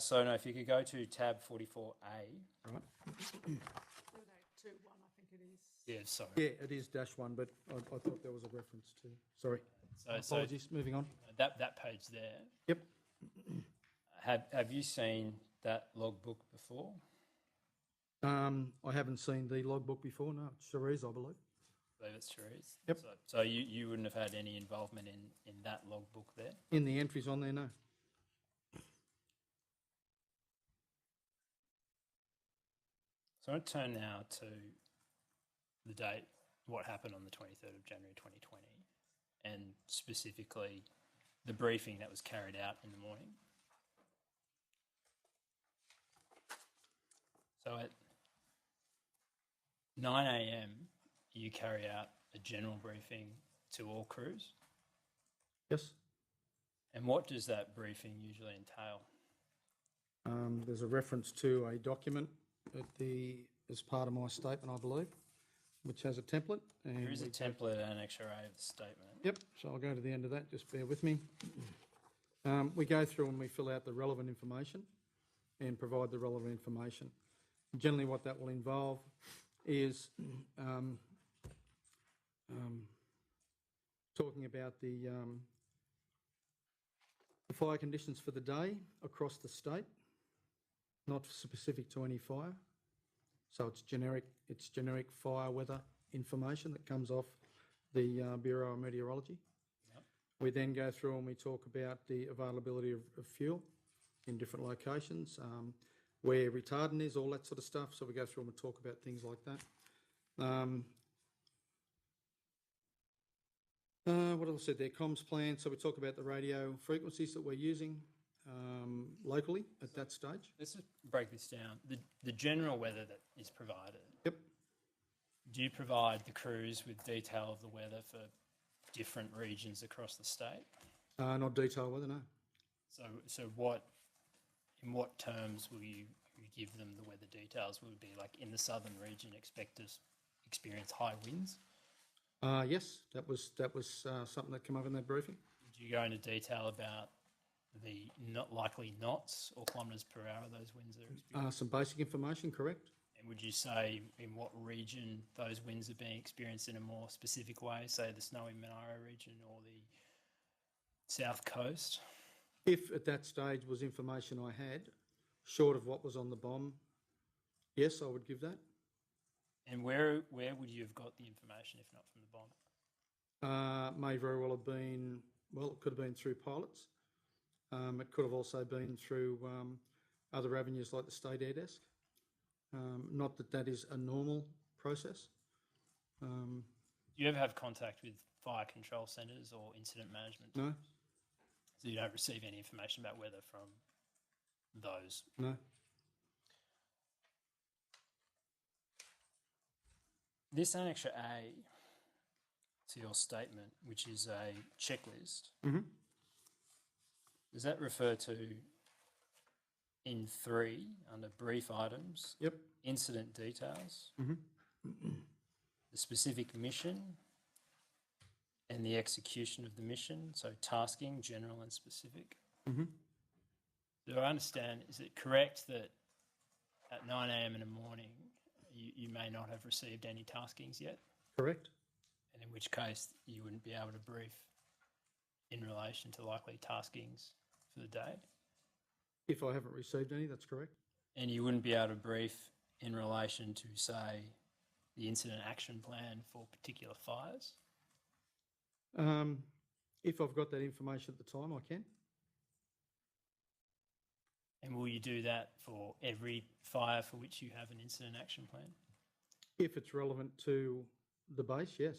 So no, if you could go to tab 44A.
Right.
7821, I think it is.
Yeah, sorry.
Yeah, it is -1, but I thought there was a reference to, sorry. Apologies, moving on.
That page there.
Yep.
Have you seen that logbook before?
I haven't seen the logbook before, no. It's Cherise, I believe.
I believe it's Cherise.
Yep.
So you wouldn't have had any involvement in that logbook there?
In the entries on there, no.
So I want to turn now to the date, what happened on the 23rd of January 2020, and specifically the briefing that was carried out in the morning. So at 9 a.m, you carry out a general briefing to all crews?
Yes.
And what does that briefing usually entail?
There's a reference to a document as part of my statement, I believe, which has a template. And
there is a template and Annexure A of the statement.
Yep, so I'll go to the end of that, just bear with me. We go through and we fill out the relevant information and provide the relevant information. Generally what that will involve is talking about the fire conditions for the day across the state, not specific to any fire. So it's generic fire weather information that comes off the Bureau of Meteorology.
Yep.
We then go through and we talk about the availability of fuel in different locations, where retardant is, all that sort of stuff. So we go through and we talk about things like that. What else said there? Comms plan. So we talk about the radio frequencies that we're using locally at that stage.
Let's just break this down. The general weather that is provided.
Yep.
Do you provide the crews with detail of the weather for different regions across the state?
Not detailed weather, no.
So what, in what terms will you give them the weather details? Will it be like in the southern region expect to experience high winds?
Yes, that was something that came up in that briefing.
Did you go into detail about the not likely knots or kilometres per hour those winds are experienced?
Some basic information, correct.
And would you say in what region those winds are being experienced in a more specific way, say the snowy Monaro region or the south coast?
If at that stage was information I had, short of what was on the bomb, yes, I would give that.
And where would you have got the information if not from the bomb?
May very well have been, well, it could have been through pilots. It could have also been through other avenues like the State Air Desk. Not that that is a normal process.
Do you ever have contact with fire control centres or incident management?
No.
So you don't receive any information about weather from those?
No.
This Annexure A to your statement, which is a checklist, does that refer to in 3 under brief items?
Yep.
Incident details, the specific mission and the execution of the mission, so tasking, general and specific. Do I understand, is it correct that at 9 a.m. in the morning you may not have received any taskings yet?
Correct.
And in which case you wouldn't be able to brief in relation to likely taskings for the day?
If I haven't received any, that's correct.
And you wouldn't be able to brief in relation to, say, the incident action plan for particular fires?
If I've got that information at the time, I can.
And will you do that for every fire for which you have an incident action plan?
If it's relevant to the base, yes.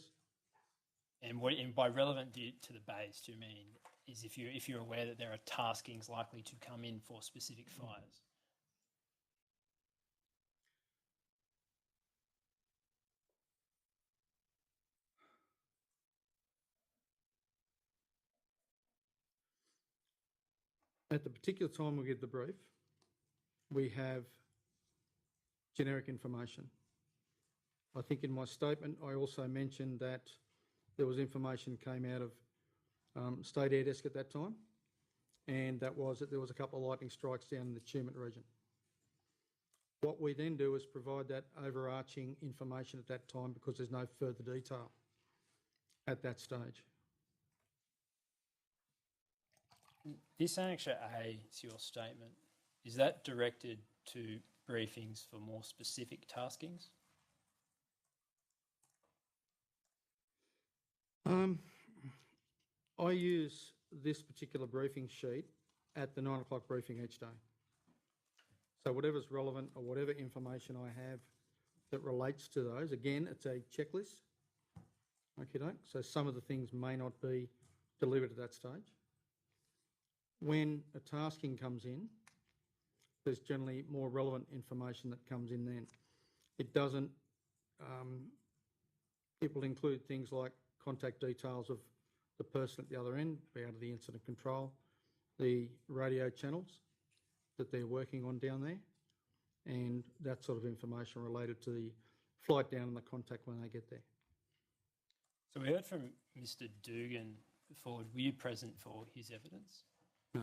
And by relevant to the base, do you mean is if you're aware that there are taskings likely to come in for specific fires?
At the particular time we give the brief, we have generic information. I think in my statement I also mentioned that there was information came out of State Air Desk at that time, and that was that there was a couple of lightning strikes down in the Tumut region. What we then do is provide that overarching information at that time because there's no further detail at that stage.
This Annexure A to your statement, is that directed to briefings for more specific taskings?
I use this particular briefing sheet at the 9 o'clock briefing each day. So whatever's relevant or whatever information I have that relates to those, again, it's a checklist. Okay, so some of the things may not be delivered at that stage. When a tasking comes in, there's generally more relevant information that comes in then. It doesn't, it will include things like contact details of the person at the other end, be out of the incident control, the radio channels that they're working on down there, and that sort of information related to the flight down and the contact when they get there.
So we heard from Mr. Dugan before. Were you present for his evidence?
No,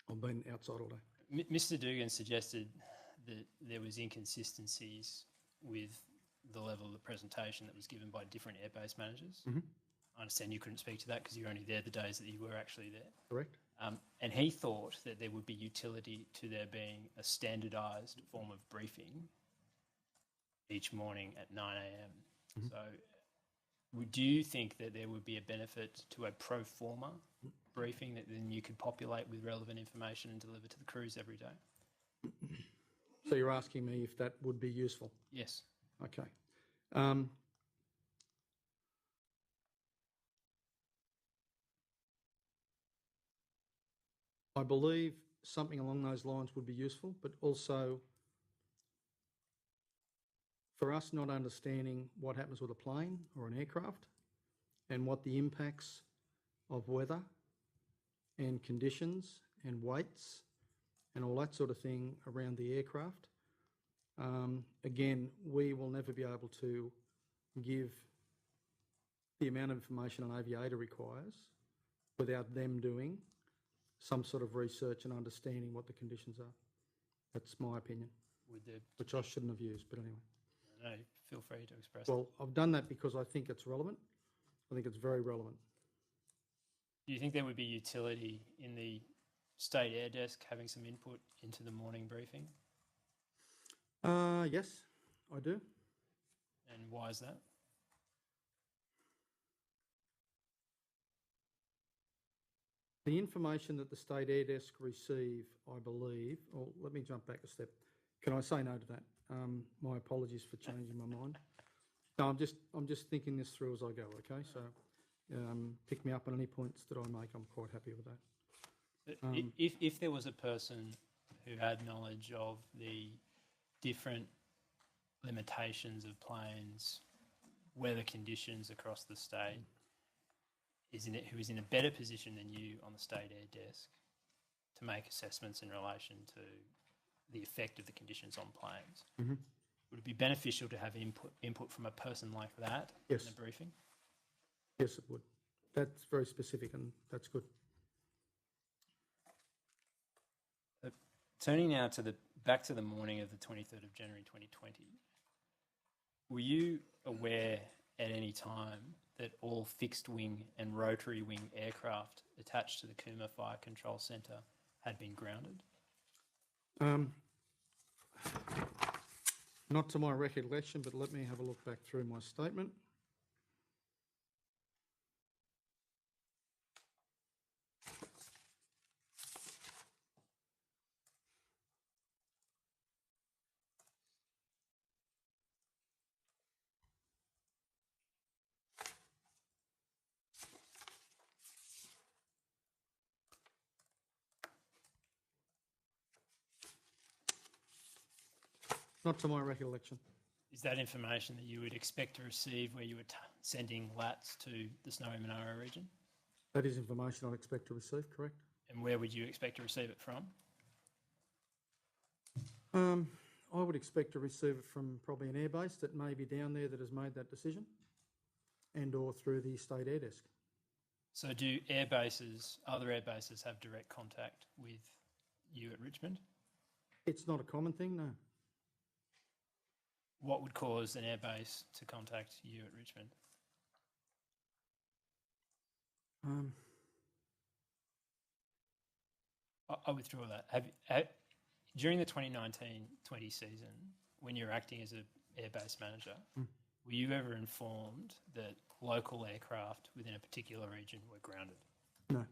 I've been outside all day.
Mr. Dugan suggested that there was inconsistencies with the level of the presentation that was given by different airbase managers. I understand you couldn't speak to that because you were only there the days that you were actually there.
Correct.
And he thought that there would be utility to there being a standardised form of briefing each morning at 9 a.m. So do you think that there would be a benefit to a pro forma briefing that then you could populate with relevant information and deliver to the crews every day?
So you're asking me if that would be useful?
Yes.
Okay. I believe something along those lines would be useful, but also for us not understanding what happens with a plane or an aircraft and what the impacts of weather and conditions and weights and all that sort of thing around the aircraft. Again, we will never be able to give the amount of information an aviator requires without them doing some sort of research and understanding what the conditions are. That's my opinion, which I shouldn't have used, but anyway.
No, feel free to express it.
Well, I've done that because I think it's relevant. I think it's very relevant.
Do you think there would be utility in the State Air Desk having some input into the morning briefing?
Yes, I do.
And why is that?
The information that the State Air Desk receive, I believe, or let me jump back a step. Can I say no to that? My apologies for changing my mind. No, I'm just thinking this through as I go, okay? So pick me up on any points that I make. I'm quite happy with that.
If there was a person who had knowledge of the different limitations of planes, weather conditions across the state, who is in a better position than you on the State Air Desk to make assessments in relation to the effect of the conditions on planes, would it be beneficial to have input from a person like that in the briefing?
Yes, it would. That's very specific and that's good.
Turning now back to the morning of the 23rd of January 2020, were you aware at any time that all fixed wing and rotary wing aircraft attached to the Cooma Fire Control Centre had been grounded?
Not to my recollection, but let me have a look back through my statement. Not to my recollection.
Is that information that you would expect to receive where you were sending LATs to the Snowy Monaro region?
That is information I'd expect to receive, correct?
And where would you expect to receive it from?
I would expect to receive it from probably an airbase that may be down there that has made that decision and or through the State Air Desk.
So do other air bases have direct contact with you at Richmond?
It's not a common thing, no.
What would cause an airbase to contact you at Richmond? I'll withdraw that. During the 2019-20 season, when you were acting as an airbase manager, were you ever informed that local aircraft within a particular region were grounded?
No.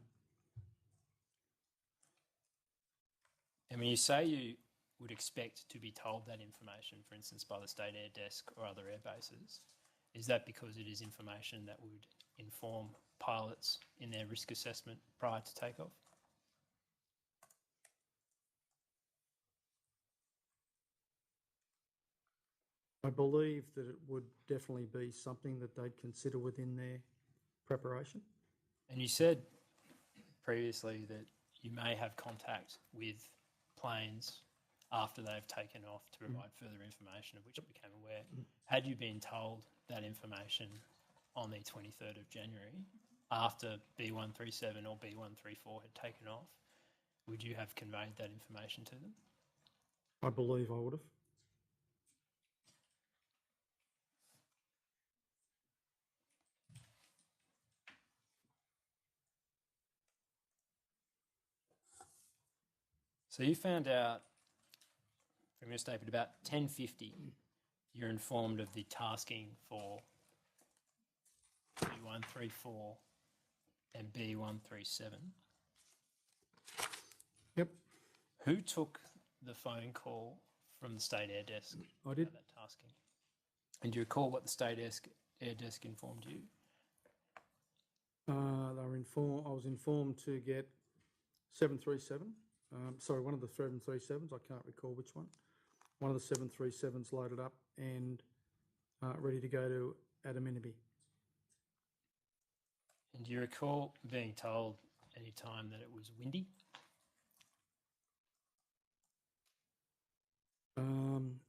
And when you say you would expect to be told that information, for instance, by the State Air Desk or other air bases, is that because it is information that would inform pilots in their risk assessment prior to takeoff?
I believe that it would definitely be something that they'd consider within their preparation.
And you said previously that you may have contact with planes after they've taken off to provide further information of which you became aware. Had you been told that information on the 23rd of January after B137 or B134 had taken off, would you have conveyed that information to them?
I believe I would have.
So you found out from your statement about 10:50, you're informed of the tasking for B134 and B137.
Yep.
Who took the phone call from the State Air Desk?
I did.
About that tasking? And do you recall what the State Air Desk informed you?
I was informed to get 737. Sorry, one of the 737s. I can't recall which one. One of the 737s loaded up and ready to go to Adaminaby.
And do you recall being told any time that it was windy?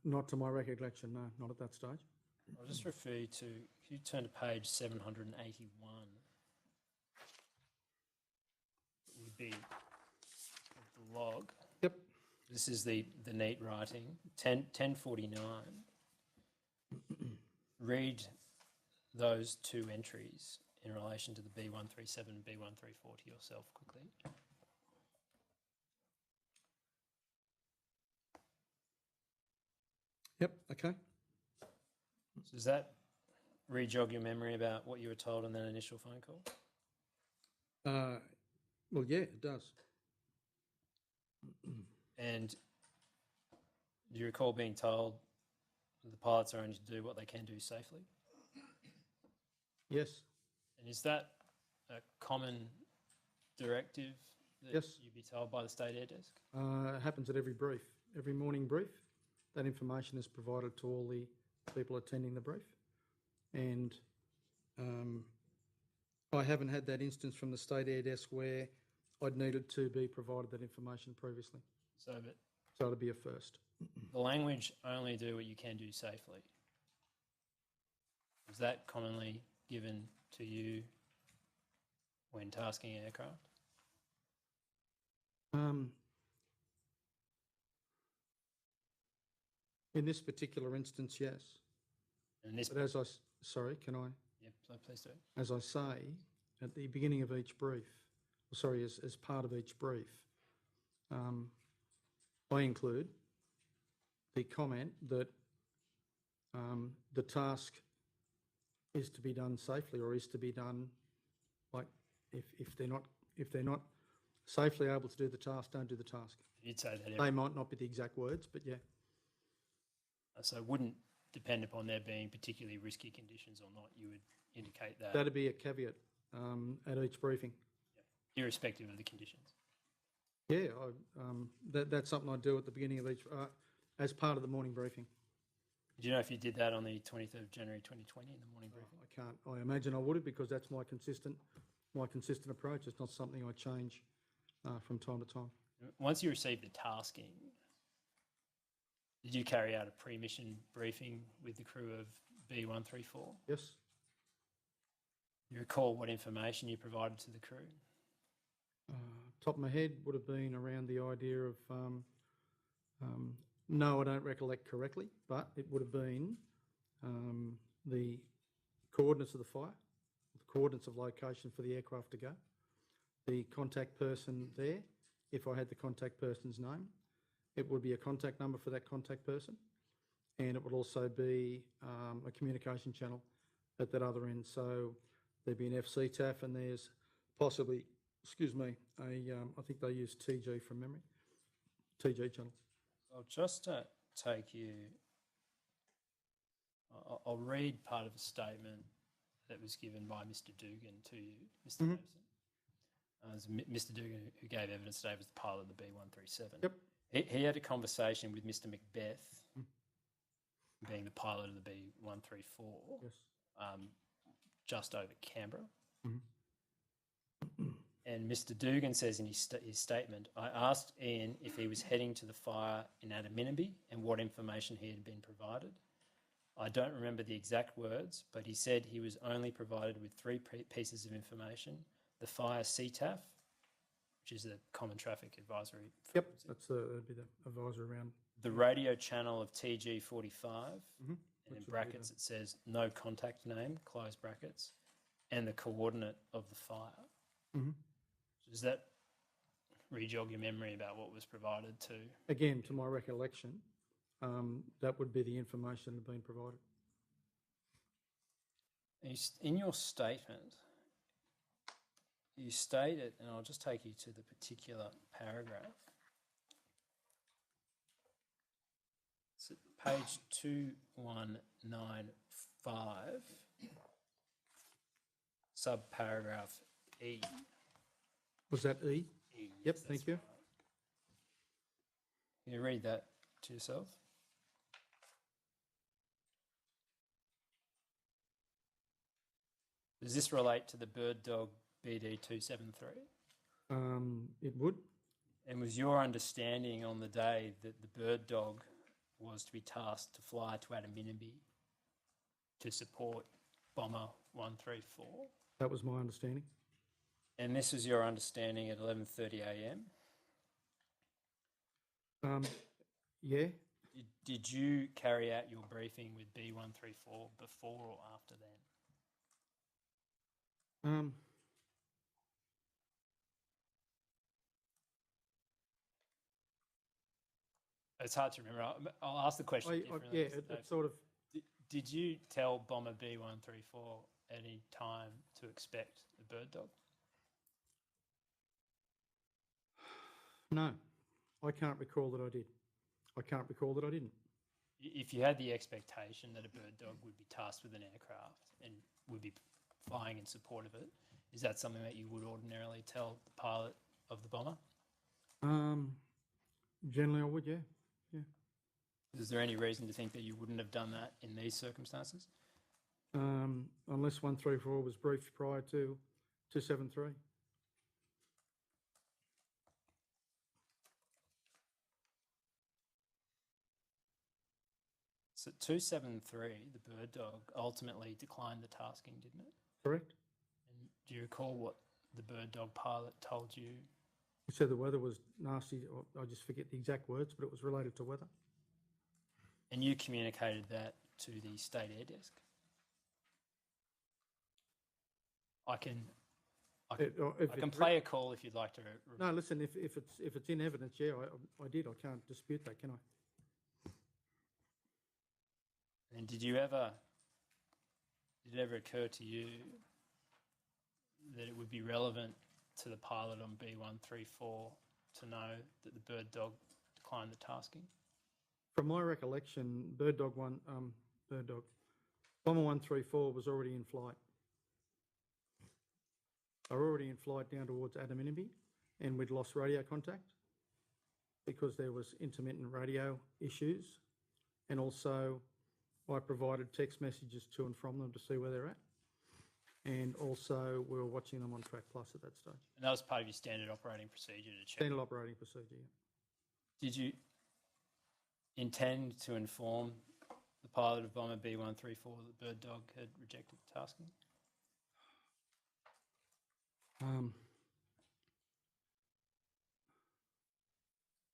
Not to my recollection, no, not at that stage.
I'll just refer you to, if you turn to page 781, it would be the log.
Yep.
This is the neat writing, 1049. Read those two entries in relation to the B137 and B134 to yourself quickly.
Yep, okay.
So does that re-jog your memory about what you were told in that initial phone call?
Well, yeah, it does.
And do you recall being told that the pilots are only to do what they can do safely?
Yes.
And is that a common directive that
Yes.
you'd be told by the State Air Desk?
It happens at every brief, every morning brief. That information is provided to all the people attending the brief. And I haven't had that instance from the State Air Desk where I'd needed to be provided that information previously.
So
it'd be a first.
the language only do what you can do safely. Is that commonly given to you when tasking aircraft?
In this particular instance, yes.
And this,
But as I, sorry, can I?
yep, so please do.
As I say, at the beginning of each brief, sorry, as part of each brief, I include the comment that the task is to be done safely, or is to be done, like, if they're not safely able to do the task, don't do the task.
You'd say that
They might not be the exact words, but yeah.
So it wouldn't depend upon there being particularly risky conditions or not. You would indicate that.
That'd be a caveat at each briefing.
Irrespective of the conditions.
Yeah, that's something I do at the beginning of each, as part of the morning briefing.
Do you know if you did that on the 23rd of January 2020 in the morning briefing?
I can't. I imagine I would have, because that's my consistent approach. It's not something I change from time to time.
Once you received the tasking, did you carry out a pre-mission briefing with the crew of B134?
Yes.
You recall what information you provided to the crew?
Top of my head would have been around the idea of, no, I don't recollect correctly, but it would have been the coordinates of the fire, the coordinates of location for the aircraft to go, the contact person there, if I had the contact person's name. It would be a contact number for that contact person, and it would also be a communication channel at that other end. So there'd be an FCTAF, and there's possibly, excuse me, I think they use TG from memory, TG channel.
I'll just take you, I'll read part of a statement that was given by Mr. Dugan to you, Mr. Davison. Mr. Dugan, who gave evidence today, was the pilot of the B137.
Yep.
He had a conversation with Mr. Macbeth, being the pilot of the B134,
Yes.
just over Canberra.
Mm-hmm.
And Mr. Dugan says in his statement, I asked Ian if he was heading to the fire in Adaminaby and what information he had been provided. I don't remember the exact words, but he said he was only provided with three pieces of information: the fire CTAF, which is the Common Traffic Advisory.
Yep, that'd be the advisor around.
The radio channel of TG45,
Mm-hmm.
and in brackets it says no contact name, close brackets, and the coordinate of the fire.
Mm-hmm.
Does that re-jog your memory about what was provided to?
Again, to my recollection, that would be the information that had been provided.
In your statement, you stated, and I'll just take you to the particular paragraph. It's at page 2195, subparagraph E.
Was that E?
E,
Yep,
Yes,
thank
that's
you.
right. Can you read that to yourself? Does this relate to the bird dog BD 273?
It would.
And was your understanding on the day that the bird dog was to be tasked to fly to Adaminaby to support Bomber 134?
That was my understanding.
And this was your understanding at 11:30 a.m.
Yeah.
Did you carry out your briefing with B134 before or after then? It's hard to remember. I'll ask the question differently.
Yeah, it sort of.
Did you tell Bomber B134 at any time to expect a bird dog?
No, I can't recall that I did. I can't recall that I didn't.
If you had the expectation that a bird dog would be tasked with an aircraft and would be flying in support of it, is that something that you would ordinarily tell the pilot of the bomber?
Generally, I would, yeah. Yeah.
Is there any reason to think that you wouldn't have done that in these circumstances?
Unless 134 was briefed prior to 273.
So 273, the bird dog, ultimately declined the tasking, didn't it?
Correct.
And do you recall what the bird dog pilot told you?
He said the weather was nasty. I just forget the exact words, but it was related to weather.
And you communicated that to the state air desk? I can play a call if you'd like to.
No, listen. If it's in evidence, yeah, I did. I can't dispute that, can I?
And did it ever occur to you that it would be relevant to the pilot on B134 to know that the bird dog declined the tasking?
From my recollection, Bomber 134 was already in flight. They were already in flight down towards Adaminaby, and we'd lost radio contact because there was intermittent radio issues, and also I provided text messages to and from them to see where they're at. And also we were watching them on Track Plus at that stage.
And that was part of your standard operating procedure to check?
Standard operating procedure, yeah.
Did you intend to inform the pilot of Bomber B134 that the bird dog had rejected tasking?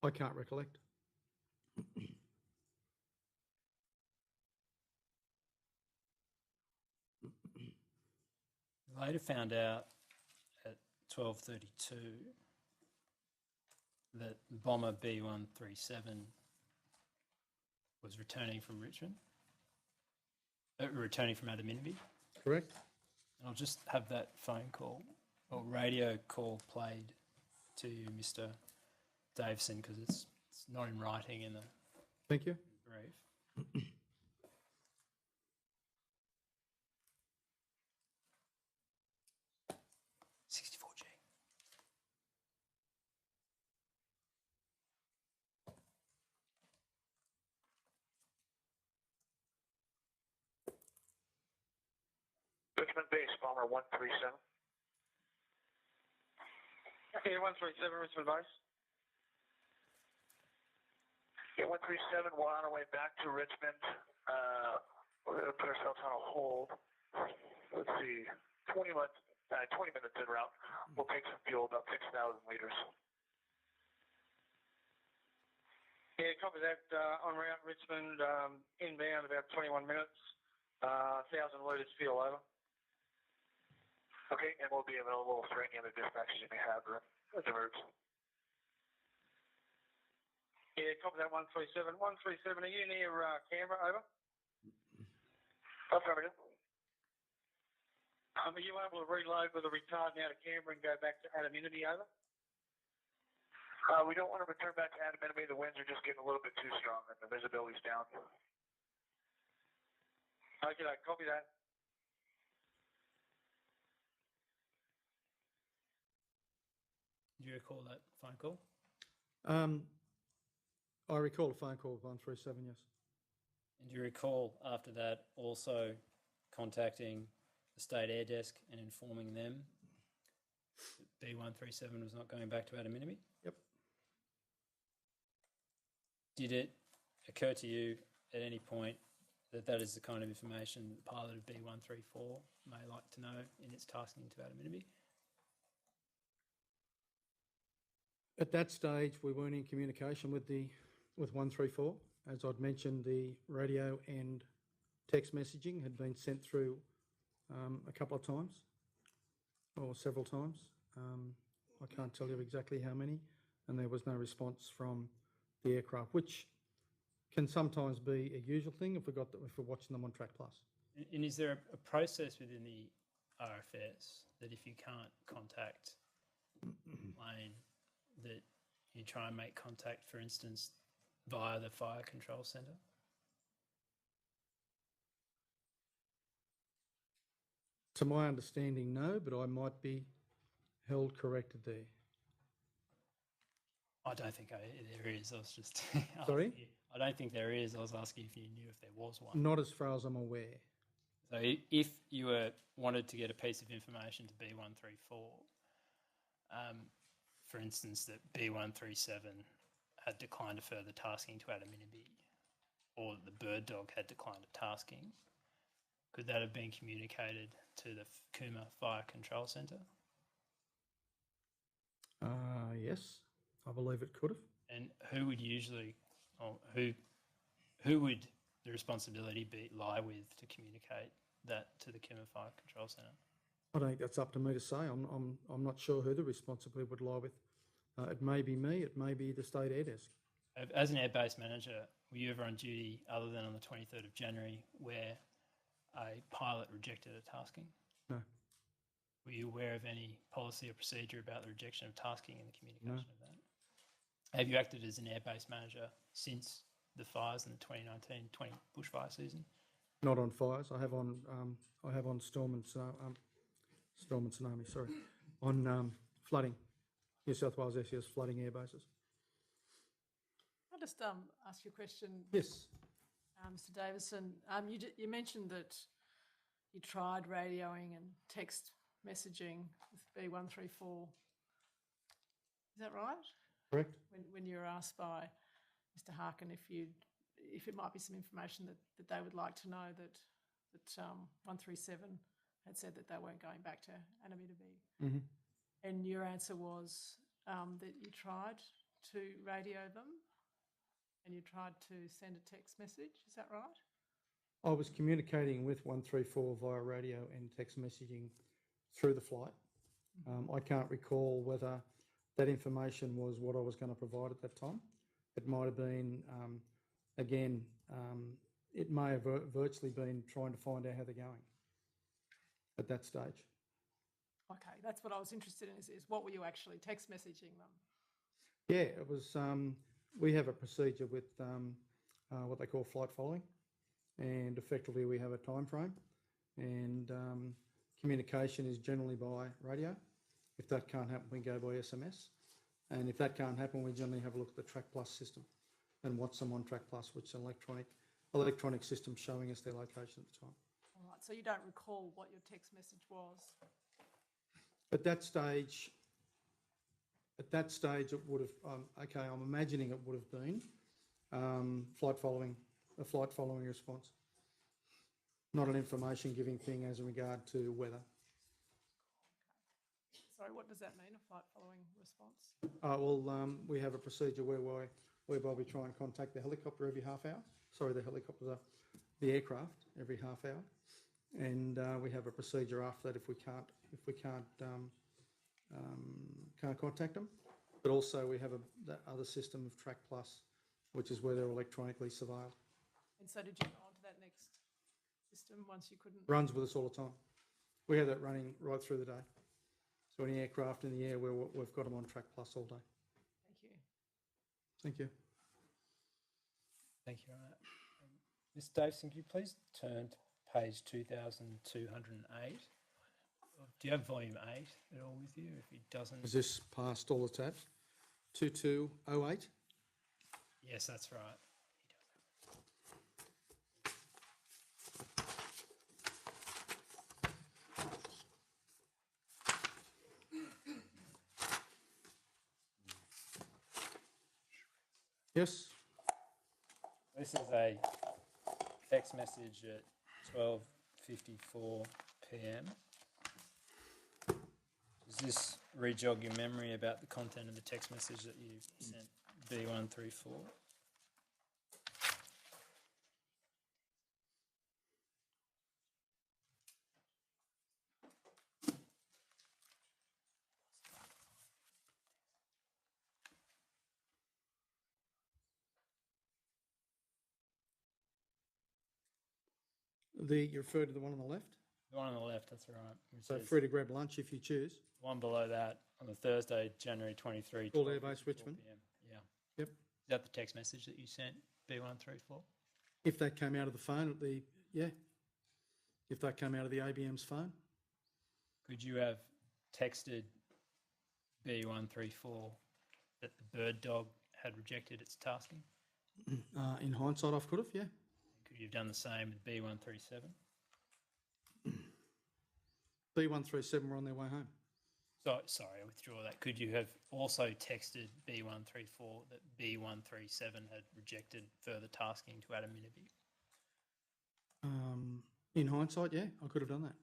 I can't recollect.
Later found out at 12:32 that Bomber B137 was returning from Richmond, returning from Adaminaby.
Correct.
And I'll just have that phone call or radio call played to you, Mr. Davison, because it's not in writing in the
Thank you.
brief.
Richmond base, Bomber 137. Okay, 137, Richmond base. Yeah, 137, we're on our way back to Richmond. We're going to put ourselves on a hold. Let's see, 20 minutes en route. We'll take some fuel, about 6,000 liters.
Yeah, copy that. En route Richmond, inbound about 21 minutes. 1,000 litres fuel over.
Okay, and we'll be available for any other dispatches you may have as emerged.
Yeah, copy that 137. 137, are you near Canberra? Over.
Affirmative.
Are you able to reload with a retard now to Canberra and go back to Adaminaby? Over.
We don't want to return back to Adaminaby. The winds are just getting a little bit too strong and the visibility's down.
Okay, copy that.
you recall that phone call?
I recall a phone call with 137, yes.
And do you recall after that also contacting the State Air Desk and informing them that B137 was not going back to Adaminaby?
Yep.
Did it occur to you at any point that that is the kind of information the pilot of B134 may like to know in its tasking to Adaminaby?
At that stage, we weren't in communication with 134. As I'd mentioned, the radio and text messaging had been sent through a couple of times, or several times. I can't tell you exactly how many, and there was no response from the aircraft, which can sometimes be a usual thing if we're watching them on Track Plus.
And is there a process within the RFS that if you can't contact plane, that you try and make contact, for instance, via the fire control centre?
To my understanding, no, but I might be held corrected there.
I don't think there is. I was just
Sorry?
I don't think there is. I was asking if you knew if there was one.
Not as far as I'm aware.
So if you wanted to get a piece of information to B134, for instance, that B137 had declined a further tasking to Adaminaby, or that the bird dog had declined a tasking, could that have been communicated to the Cooma Fire Control Centre?
Yes, I believe it could have.
And who would usually, or who would the responsibility lie with to communicate that to the Cooma Fire Control Centre?
I don't think that's up to me to say. I'm not sure who the responsibility would lie with. It may be me. It may be the State Air Desk.
As an airbase manager, were you ever on duty other than on the 23rd of January where a pilot rejected a tasking?
No.
Were you aware of any policy or procedure about the rejection of tasking and the communication of that? Have you acted as an airbase manager since the fires in the 2019-20 bushfire season?
Not on fires. I have on storm and tsunami. Sorry, on flooding. New South Wales SES flooding air bases.
I'll just ask you a question.
Yes.
Mr. Davison, you mentioned that you tried radioing and text messaging with B134. Is that right?
Correct.
When you were asked by Mr. Harkin if it might be some information that they would like to know that 137 had said that they weren't going back to Adaminaby.
Mm-hmm.
And your answer was that you tried to radio them and you tried to send a text message. Is that right?
I was communicating with 134 via radio and text messaging through the flight. I can't recall whether that information was what I was going to provide at that time. It might have been, it may have virtually been trying to find out how they're going at that stage.
Okay, that's what I was interested in, is what were you actually text messaging them?
Yeah, it was, we have a procedure with what they call flight following, and effectively we have a time frame, and communication is generally by radio. If that can't happen, we go by SMS, and if that can't happen, we generally have a look at the Track Plus system and watch them on Track Plus, which is an electronic system showing us their location at the time.
All right, so you don't recall what your text message was?
At that stage, it would have, I'm imagining it would have been a flight following response, not an information giving thing as in regard to weather.
Sorry, what does that mean, a flight following response?
We have a procedure whereby we try and contact the helicopter every half hour. Sorry, the aircraft every half hour, and we have a procedure after that if we can't contact them. But also we have that other system of Track Plus, which is where they're electronically surveilled.
And so did you go on to that next system once you couldn't?
Runs with us all the time. We have that running right through the day. So any aircraft in the air, we've got them on Track Plus all day.
Thank you.
Thank you.
Thank you. Ms. Davison, could you please turn to page 2208 Do you have volume 8 at all with you? If he doesn't...
Is this past all the tabs? 2208?
Yes, that's right.
Yes?
This is a text message at 12:54 p.m. Does this re-jog your memory about the content of the text message that you sent B134?
You referred to the one on the left?
The one on the left, that's right.
So free to grab lunch if you choose.
One below that on the Thursday, January 23.
Called Airbase Richmond.
PM. Yeah.
Yep.
Is that the text message that you sent, B134?
If that came out of the phone at the, yeah. If that came out of the ABM's phone.
Could you have texted B134 that the bird dog had rejected its tasking?
In hindsight, I could have, yeah.
Could you have done the same with B137?
B137 were on their way home.
So, sorry, I withdraw that. Could you have also texted B134 that B137 had rejected further tasking to Adam Minnaby?
In hindsight, yeah, I could have done that.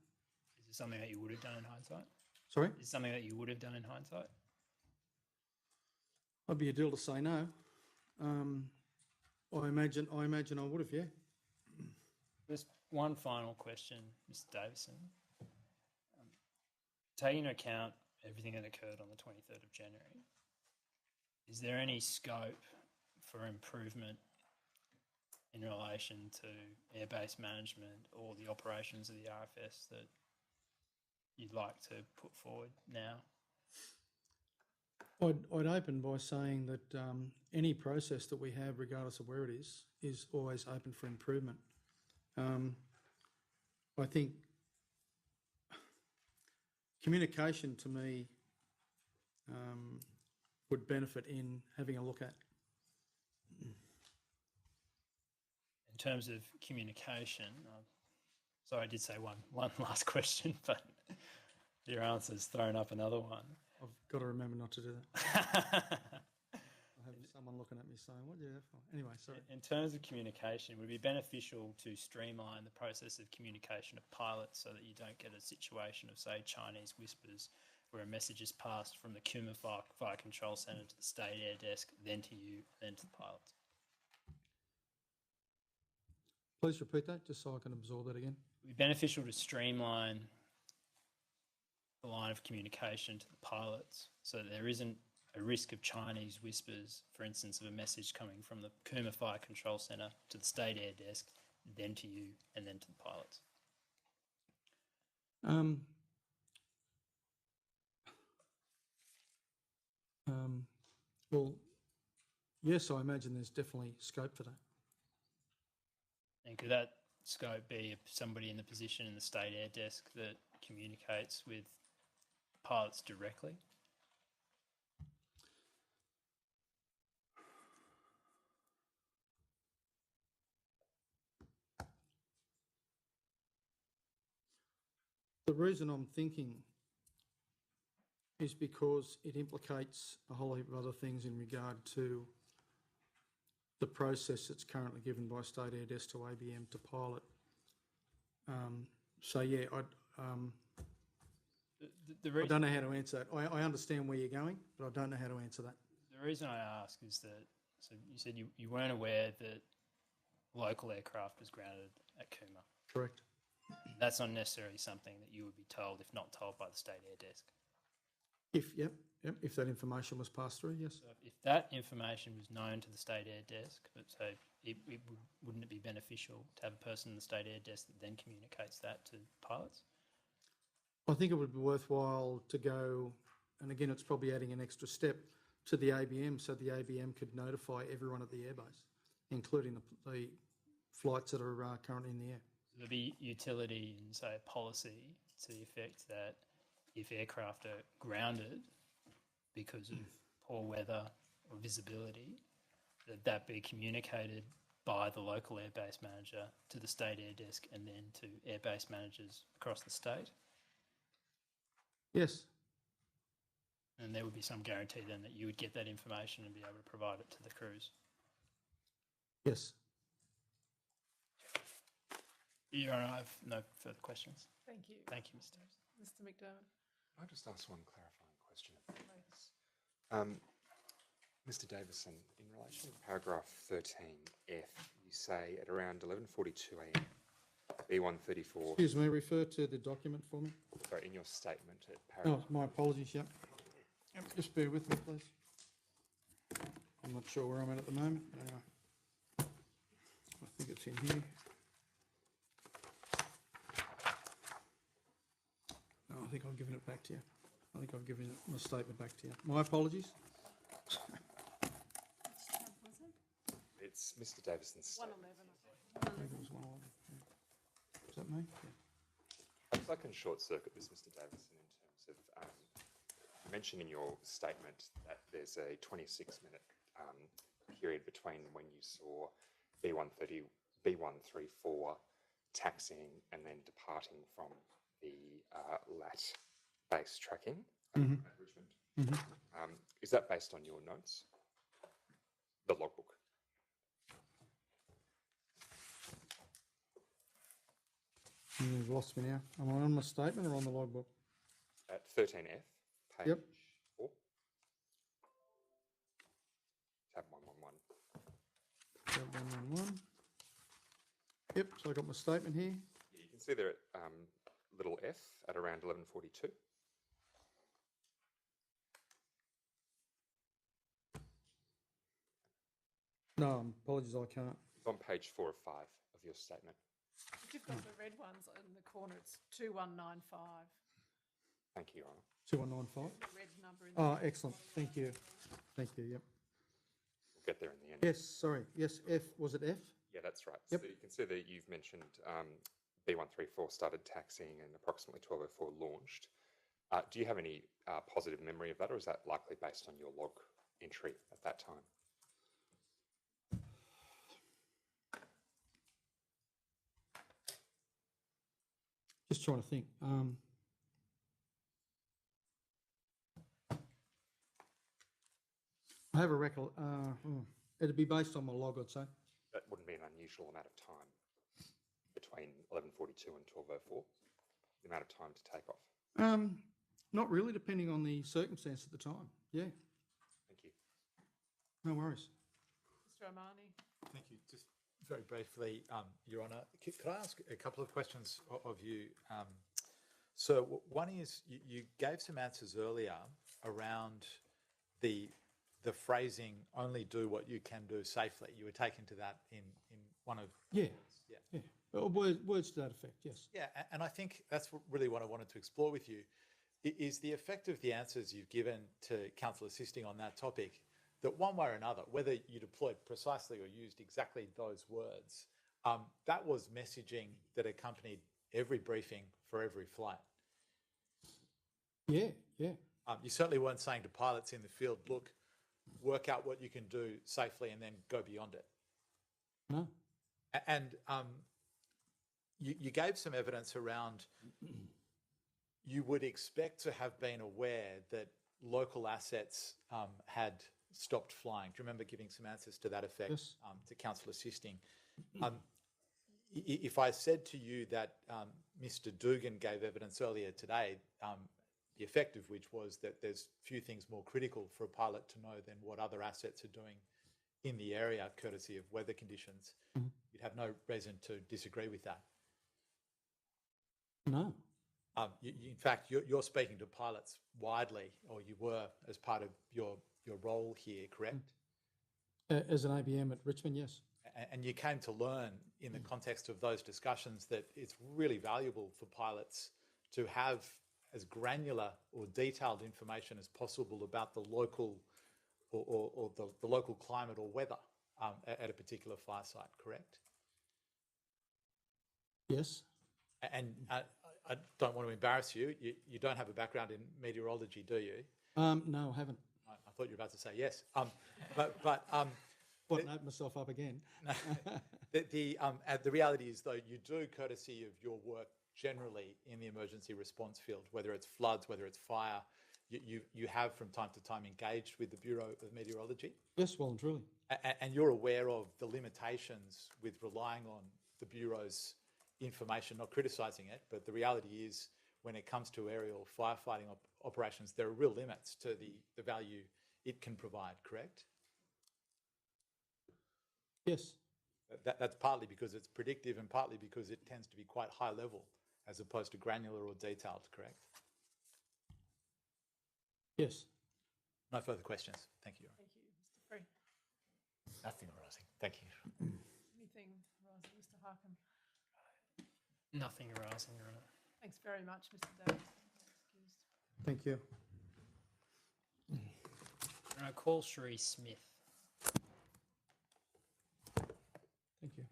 Is it something that you would have done in hindsight?
Sorry?
Is it something that you would have done in hindsight?
I'd be a deal to say no. I imagine I would have, yeah.
Just one final question, Mr. Davison. Taking into account everything that occurred on the 23rd of January, is there any scope for improvement in relation to airbase management or the operations of the RFS that you'd like to put forward now?
I'd open by saying that any process that we have, regardless of where it is always open for improvement. I think communication to me would benefit in having a look at.
In terms of communication, sorry, I did say one last question, but your answer's thrown up another one.
I've got to remember not to do that. I have someone looking at me saying, what do you have for? Anyway, sorry.
In terms of communication, would it be beneficial to streamline the process of communication of pilots so that you don't get a situation of, say, Chinese whispers where a message is passed from the Cooma Fire Control Centre to the State Air Desk, then to you, then to the pilots?
Please repeat that, just so I can absorb that again.
It would be beneficial to streamline the line of communication to the pilots so that there isn't a risk of Chinese whispers, for instance, of a message coming from the Cooma Fire Control Centre to the State Air Desk, then to you, and then to the pilots.
Well, yes, I imagine there's definitely scope for that.
And could that scope be somebody in the position in the State Air Desk that communicates with pilots directly? The reason I'm thinking is because it implicates a whole heap of other things in regard to the process that's currently given by State Air Desk to ABM to pilot. So yeah, I don't know how to answer that. I understand where you're going, but I don't know how to answer that. The reason I ask is that, so you said you weren't aware that local aircraft was grounded at Cooma.
Correct.
That's not necessarily something that you would be told, if not told, by the State Air Desk.
If that information was passed through, yes.
So if that information was known to the State Air Desk, so wouldn't it be beneficial to have a person in the State Air Desk that then communicates that to pilots?
I think it would be worthwhile to go, and again, it's probably adding an extra step to the ABM, so the ABM could notify everyone at the airbase, including the flights that are currently in the air.
There'll be utility in, say, a policy to the effect that if aircraft are grounded because of poor weather or visibility, that be communicated by the local airbase manager to the state air desk and then to airbase managers across the state.
Yes.
And there would be some guarantee then that you would get that information and be able to provide it to the crews.
Yes.
Your Honour, I have no further questions.
Thank you.
Thank you, Mr.
Mr. McDermott.
Can I just ask one clarifying question? Mr. Davison, in relation to paragraph 13F, you say at around 11:42 a.m. B134.
Excuse me, refer to the document for me.
Sorry, in your statement at
Oh,
paragraph.
my apologies, yep. Just bear with me, please. I'm not sure where I'm at the moment. I think it's in here. No, I think I've given it back to you. I think I've given my statement back to you. My apologies.
It's Mr. Davison's statement.
111.
Maybe it was 111. Yeah. Is that me? Yeah.
Perhaps I can short circuit this, Mr. Davison, in terms of you mentioned in your statement that there's a 26-minute period between when you saw B134 taxiing and then departing from the LAT base tracking at Richmond. Is that based on your notes? The logbook?
You've lost me now. Am I on my statement or on the logbook?
At 13F, page
Yep.
4. Tab 111.
Tab 111. Yep, so I got my statement here.
You can see there at little f at around 11:42.
No, apologies, I can't.
It's on page 4 of 5 of your statement.
If you've got the red ones in the corner, it's 2195.
Thank you, Your Honour.
2195.
The red number in the
Oh, excellent. Thank you. Thank you, yep.
We'll get there in the end.
Yes, sorry. Yes, F. Was it F?
Yeah, that's right.
Yep.
So you can see that you've mentioned B134 started taxiing and approximately 12:04 launched. Do you have any positive memory of that, or is that likely based on your log entry at that time?
Just trying to think. I have a record. It'd be based on my log, I'd say.
That wouldn't be an unusual amount of time between 11:42 and 12:04, the amount of time to take off.
Not really, depending on the circumstance at the time. Yeah,
Thank you.
no worries.
Mr. Omani.
Thank you. Just very briefly, Your Honour, could I ask a couple of questions of you? So one is, you gave some answers earlier around the phrasing, only do what you can do safely. You were taken to that in one of...
Yeah,
Yeah.
yeah. Well, words to that effect, yes.
Yeah, and I think that's really what I wanted to explore with you, is the effect of the answers you've given to counsel assisting on that topic, that one way or another, whether you deployed precisely or used exactly those words, that was messaging that accompanied every briefing for every flight.
Yeah, yeah.
You certainly weren't saying to pilots in the field, look, work out what you can do safely and then go beyond it.
No.
And you gave some evidence around you would expect to have been aware that local assets had stopped flying. Do you remember giving some answers to that effect?
Yes.
To counsel assisting? If I said to you that Mr. Dugan gave evidence earlier today, the effect of which was that there's few things more critical for a pilot to know than what other assets are doing in the area, courtesy of weather conditions, you'd have no reason to disagree with that.
No.
In fact, you're speaking to pilots widely, or you were as part of your role here, correct?
As an ABM at Richmond, yes.
And you came to learn in the context of those discussions that it's really valuable for pilots to have as granular or detailed information as possible about the local or the local climate or weather at a particular fire site, correct?
Yes.
And I don't want to embarrass you. You don't have a background in meteorology, do you?
No, I haven't.
I thought you were about to say yes.
Wouldn't open myself up again.
The reality is, though, you do, courtesy of your work generally in the emergency response field, whether it's floods, whether it's fire, you have from time to time engaged with the Bureau of Meteorology.
Yes, well and truly.
And you're aware of the limitations with relying on the Bureau's information, not criticising it, but the reality is when it comes to aerial firefighting operations, there are real limits to the value it can provide, correct?
Yes.
That's partly because it's predictive and partly because it tends to be quite high level as opposed to granular or detailed, correct?
Yes.
No further questions. Thank you.
Thank you, Mr. Free.
Nothing arising. Thank you.
Anything arising, Mr. Harkin?
Nothing arising, Your Honour.
Thanks very much, Mr. Davis. Excused.
Thank you.
I call Sheree Smith.
Thank you.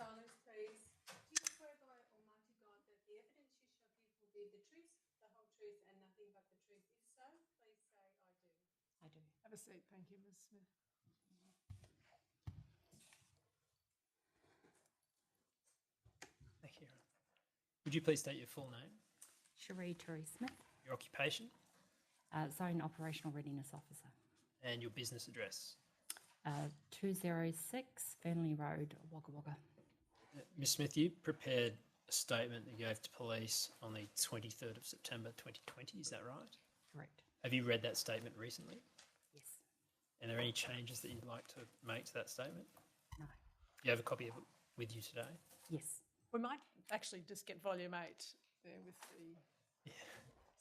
Silence, please. Do you swear by Almighty God that the evidence you shall give will be the truth, the whole truth, and nothing but the truth? If so, please say, I do.
I do. Have a seat. Thank you, Ms. Smith.
Thank you, Your Honour. Would you please state your full name,
Sheree Smith,
your occupation,
Zone Operational Readiness Officer.
and your business address?
206 Fernley Road, Wagga Wagga.
Ms. Smith, you prepared a statement that you gave to police on the 23rd of September 2020, is that right?
Correct.
Have you read that statement recently?
Yes.
Are there any changes that you'd like to make to that statement?
No.
Do you have a copy of it with you today?
Yes.
We might actually just get volume 8 there with the...
Yeah.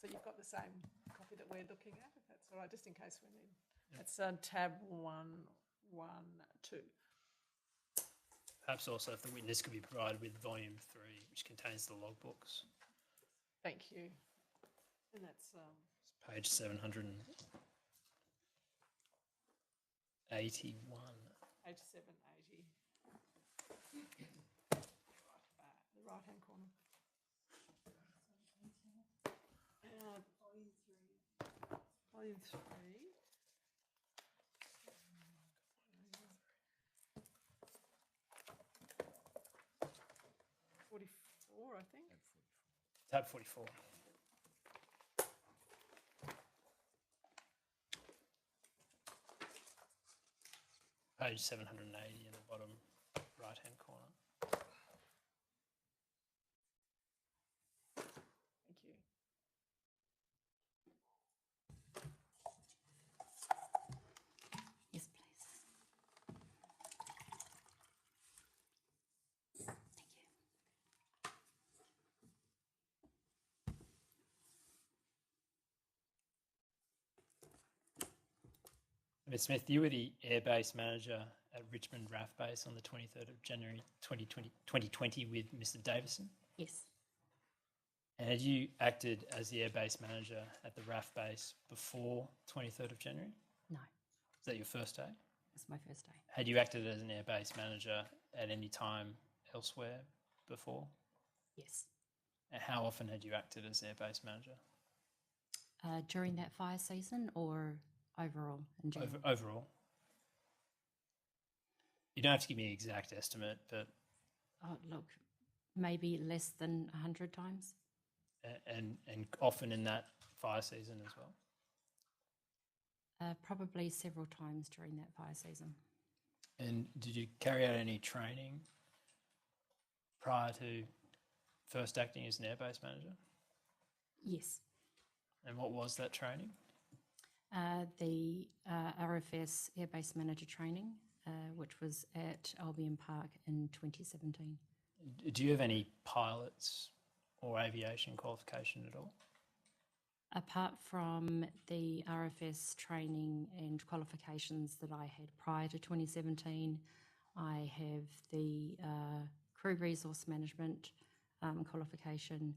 So you've got the same copy that we're looking at, if that's all right, just in case we need. It's tab 112.
Perhaps also if the witness could be provided with volume 3, which contains the logbooks.
Thank you. And that's...
Page 781.
Page 780. The right-hand corner. Volume 3. I think.
Tab 44. Page 780 in the bottom right-hand corner.
Thank you.
Yes, please. Thank you.
Ms. Smith, you were the airbase manager at Richmond RAF Base on the 23rd of January 2020 with Mr. Davison?
Yes.
And had you acted as the airbase manager at the RAF Base before 23rd of January?
No.
Was that your first day?
It's my first day.
Had you acted as an airbase manager at any time elsewhere before?
Yes.
And how often had you acted as airbase manager?
During that fire season or overall in general?
Overall. You don't have to give me an exact estimate, but...
Oh, look, maybe less than 100 times.
And often in that fire season as well?
Probably several times during that fire season.
And did you carry out any training prior to first acting as an airbase manager?
Yes.
And what was that training?
The RFS Airbase Manager Training, which was at Albion Park in 2017.
Do you have any pilots or aviation qualification at all?
Apart from the RFS training and qualifications that I had prior to 2017, I have the crew resource management qualification,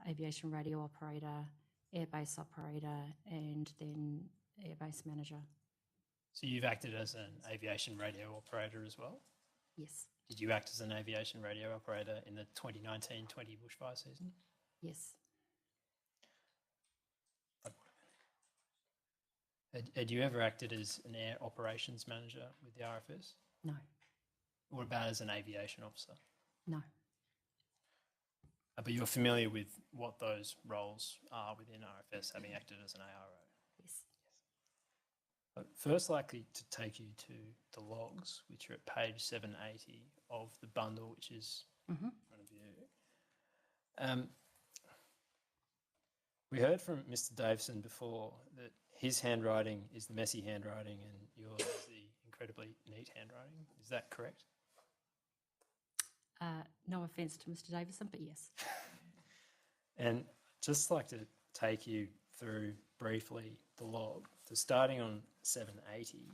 aviation radio operator, airbase operator, and then airbase manager.
So you've acted as an aviation radio operator as well?
Yes.
Did you act as an aviation radio operator in the 2019-20 bushfire season?
Yes.
Had you ever acted as an air operations manager with the RFS?
No.
What about as an aviation officer?
No.
But you're familiar with what those roles are within RFS, having acted as an ARO?
Yes.
But first likely to take you to the logs, which are at page 780 of the bundle, which is in front of you. We heard from Mr. Davison before that his handwriting is the messy handwriting and yours is the incredibly neat handwriting. Is that correct?
No offence to Mr. Davison, but yes.
And just like to take you through briefly the log. So starting on 780,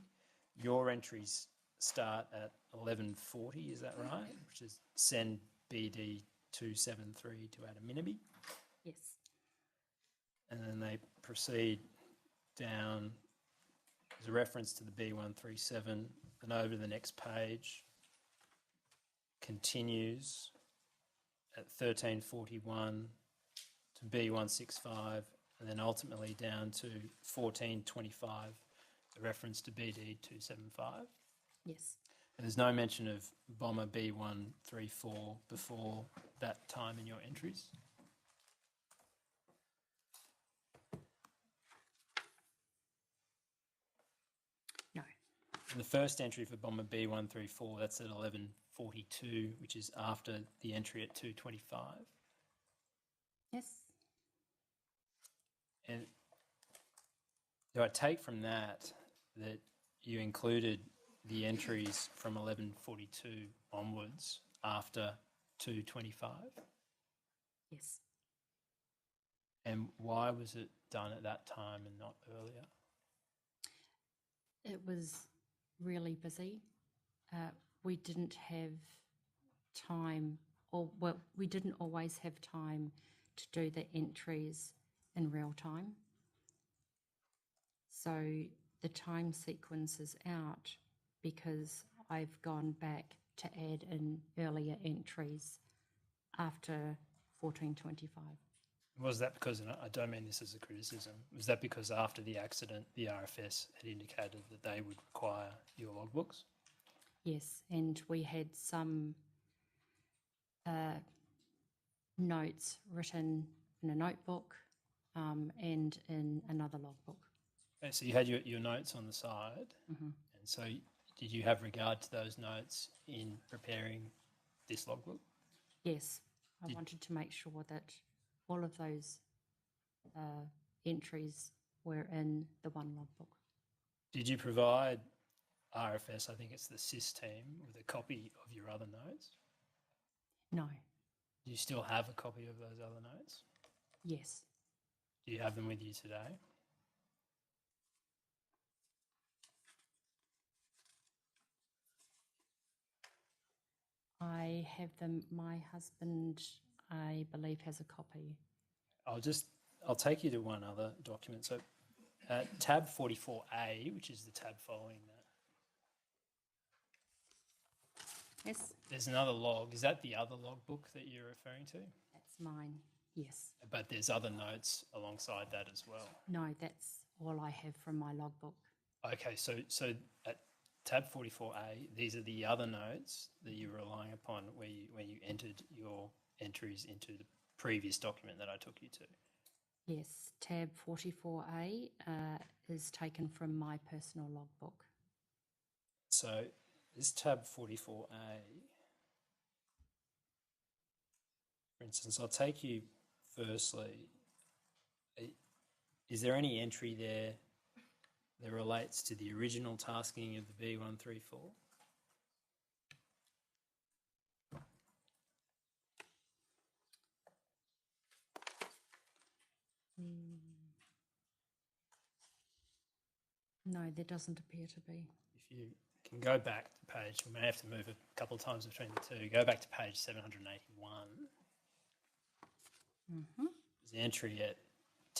your entries start at 1140, is that right? Which is send BD 273 to Adaminaby.
Yes.
And then they proceed down. There's a reference to the B137, and over the next page continues at 1341 to B165, and then ultimately down to 1425, a reference to BD 275.
Yes.
And there's no mention of bomber B134 before that time in your entries.
No.
And the first entry for bomber B134, that's at 1142, which is after the entry at 225.
Yes.
And do I take from that that you included the entries from 1142 onwards after 225?
Yes.
And why was it done at that time and not earlier?
It was really busy. We didn't have time, or well, we didn't always have time to do the entries in real time. So the time sequence is out because I've gone back to add in earlier entries after 1425.
Was that because, and I don't mean this as a criticism, was that because after the accident, the RFS had indicated that they would require your logbooks?
Yes, and we had some notes written in a notebook and in another logbook.
Okay, so you had your notes on the side, and so did you have regard to those notes in preparing this logbook?
Yes, I wanted to make sure that all of those entries were in the one logbook.
Did you provide RFS, I think it's the SIS team, with a copy of your other notes?
No.
Do you still have a copy of those other notes?
Yes.
Do you have them with you today?
I have them. My husband, I believe, has a copy.
I'll take you to one other document. So tab 44A, which is the tab following that.
Yes.
There's another log. Is that the other logbook that you're referring to?
That's mine, yes.
But there's other notes alongside that as well.
No, that's all I have from my logbook.
Okay, so at tab 44A, these are the other notes that you're relying upon when you entered your entries into the previous document that I took you to.
Yes, tab 44A is taken from my personal logbook.
So this tab 44A, for instance, I'll take you firstly, Is there any entry there that relates to the original tasking of the B134?
No, there doesn't appear to be.
If you can go back to page, we may have to move a couple of times between the two. Go back to page 781. There's the entry at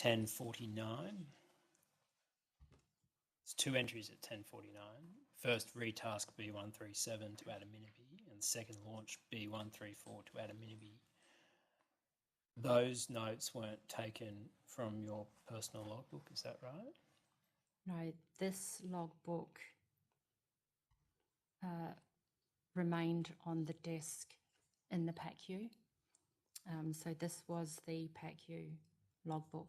1049. There's two entries at 1049. First, retask B137 to add a miniby, and second, launch B134 to add a miniby. Those notes weren't taken from your personal logbook, is that right?
No, this logbook remained on the desk in the PACU. So this was the PACU logbook.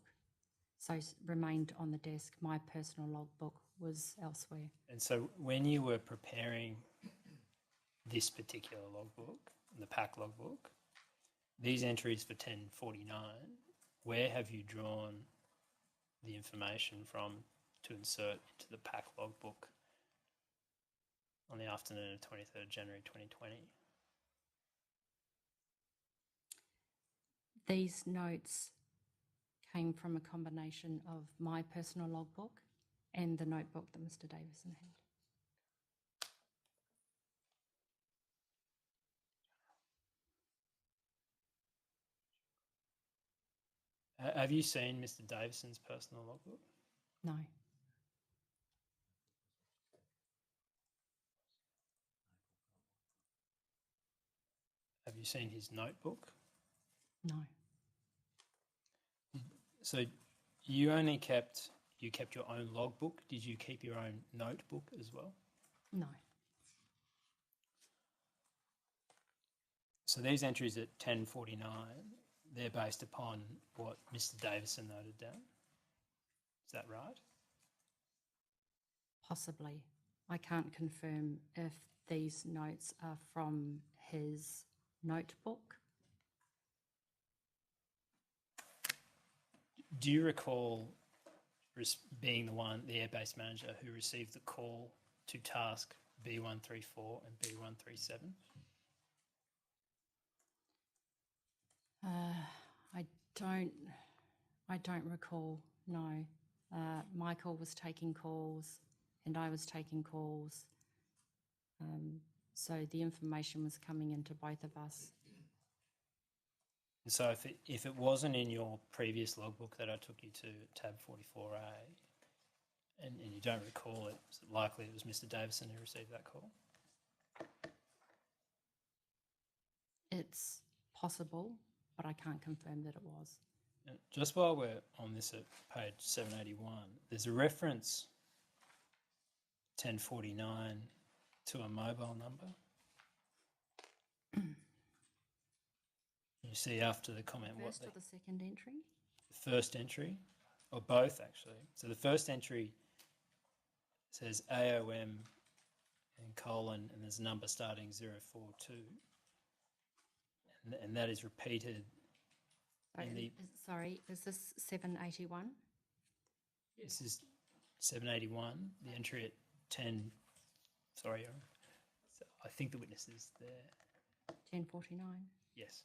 So remained on the desk. My personal logbook was elsewhere.
And so when you were preparing this particular logbook, the PAC logbook, these entries for 1049, where have you drawn the information from to insert into the PAC logbook on the afternoon of 23rd January 2020?
These notes came from a combination of my personal logbook and the notebook that Mr. Davison had.
Have you seen Mr. Davison's personal logbook?
No.
Have you seen his notebook?
No.
So you kept your own logbook. Did you keep your own notebook as well?
No.
So these entries at 1049, they're based upon what Mr. Davison noted down. Is that right?
Possibly. I can't confirm if these notes are from his notebook.
Do you recall being the airbase manager who received the call to task B134 and B137?
I don't recall, no. Michael was taking calls and I was taking calls. So the information was coming into both of us.
And so if it wasn't in your previous logbook that I took you to tab 44A, and you don't recall it, is it likely it was Mr. Davison who received that call?
It's possible, but I can't confirm that it was.
And just while we're on this at page 781, there's a reference 1049 to a mobile number. You see after the comment
The first or the second entry?
The first entry, or both actually. So the first entry says AOM and colon, and there's a number starting 042. And that is repeated in the...
Sorry, is this 781?
This is 781, the entry at 10... Sorry, I think the witness is there.
1049?
Yes.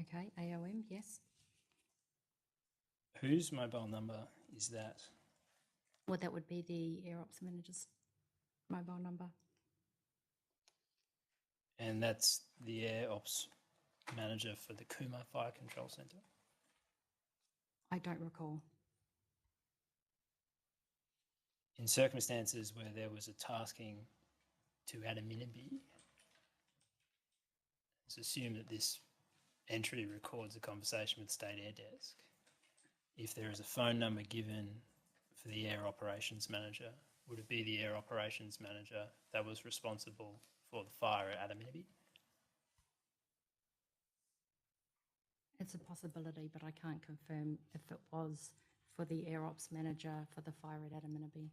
Okay, AOM, yes.
Whose mobile number is that?
Well, that would be the Air Ops Manager's mobile number.
And that's the Air Ops Manager for the Cooma Fire Control Centre?
I don't recall.
In circumstances where there was a tasking to add a miniby, let's assume that this entry records a conversation with State Air Desk. If there is a phone number given for the Air Operations Manager, would it be the Air Operations Manager that was responsible for the fire at Adaminibi?
It's a possibility, but I can't confirm if it was for the Air Ops Manager for the fire at Adaminibi.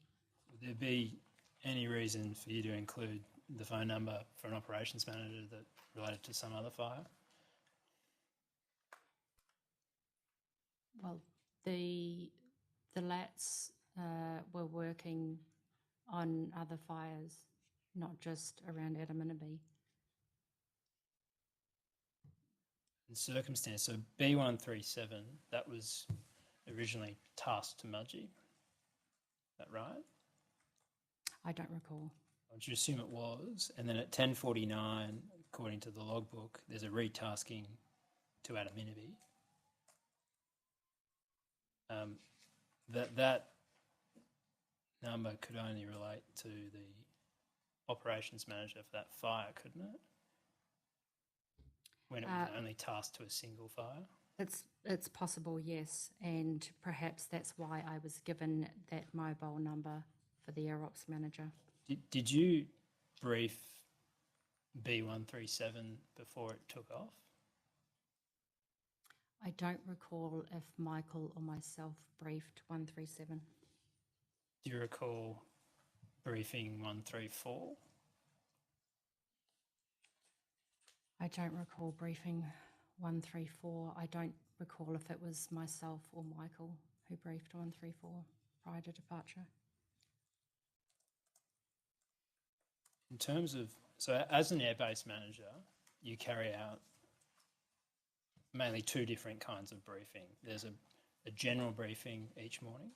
Would there be any reason for you to include the phone number for an Operations Manager that related to some other fire?
Well, the LATs were working on other fires, not just around Adaminaby.
In circumstance, so B137, that was originally tasked to Mudgee. Is that right?
I don't recall.
Would you assume it was? And then at 10:49, according to the logbook, there's a retasking to Adaminaby. That number could only relate to the operations manager for that fire, couldn't it? When it was only tasked to a single fire?
It's possible, yes, and perhaps that's why I was given that mobile number for the Air Ops manager.
Did you brief B137 before it took off?
I don't recall if Michael or myself briefed 137.
Do you recall briefing 134?
I don't recall briefing 134. I don't recall if it was myself or Michael who briefed 134 prior to departure.
In terms of, so as an airbase manager, you carry out mainly two different kinds of briefing. There's a general briefing each morning.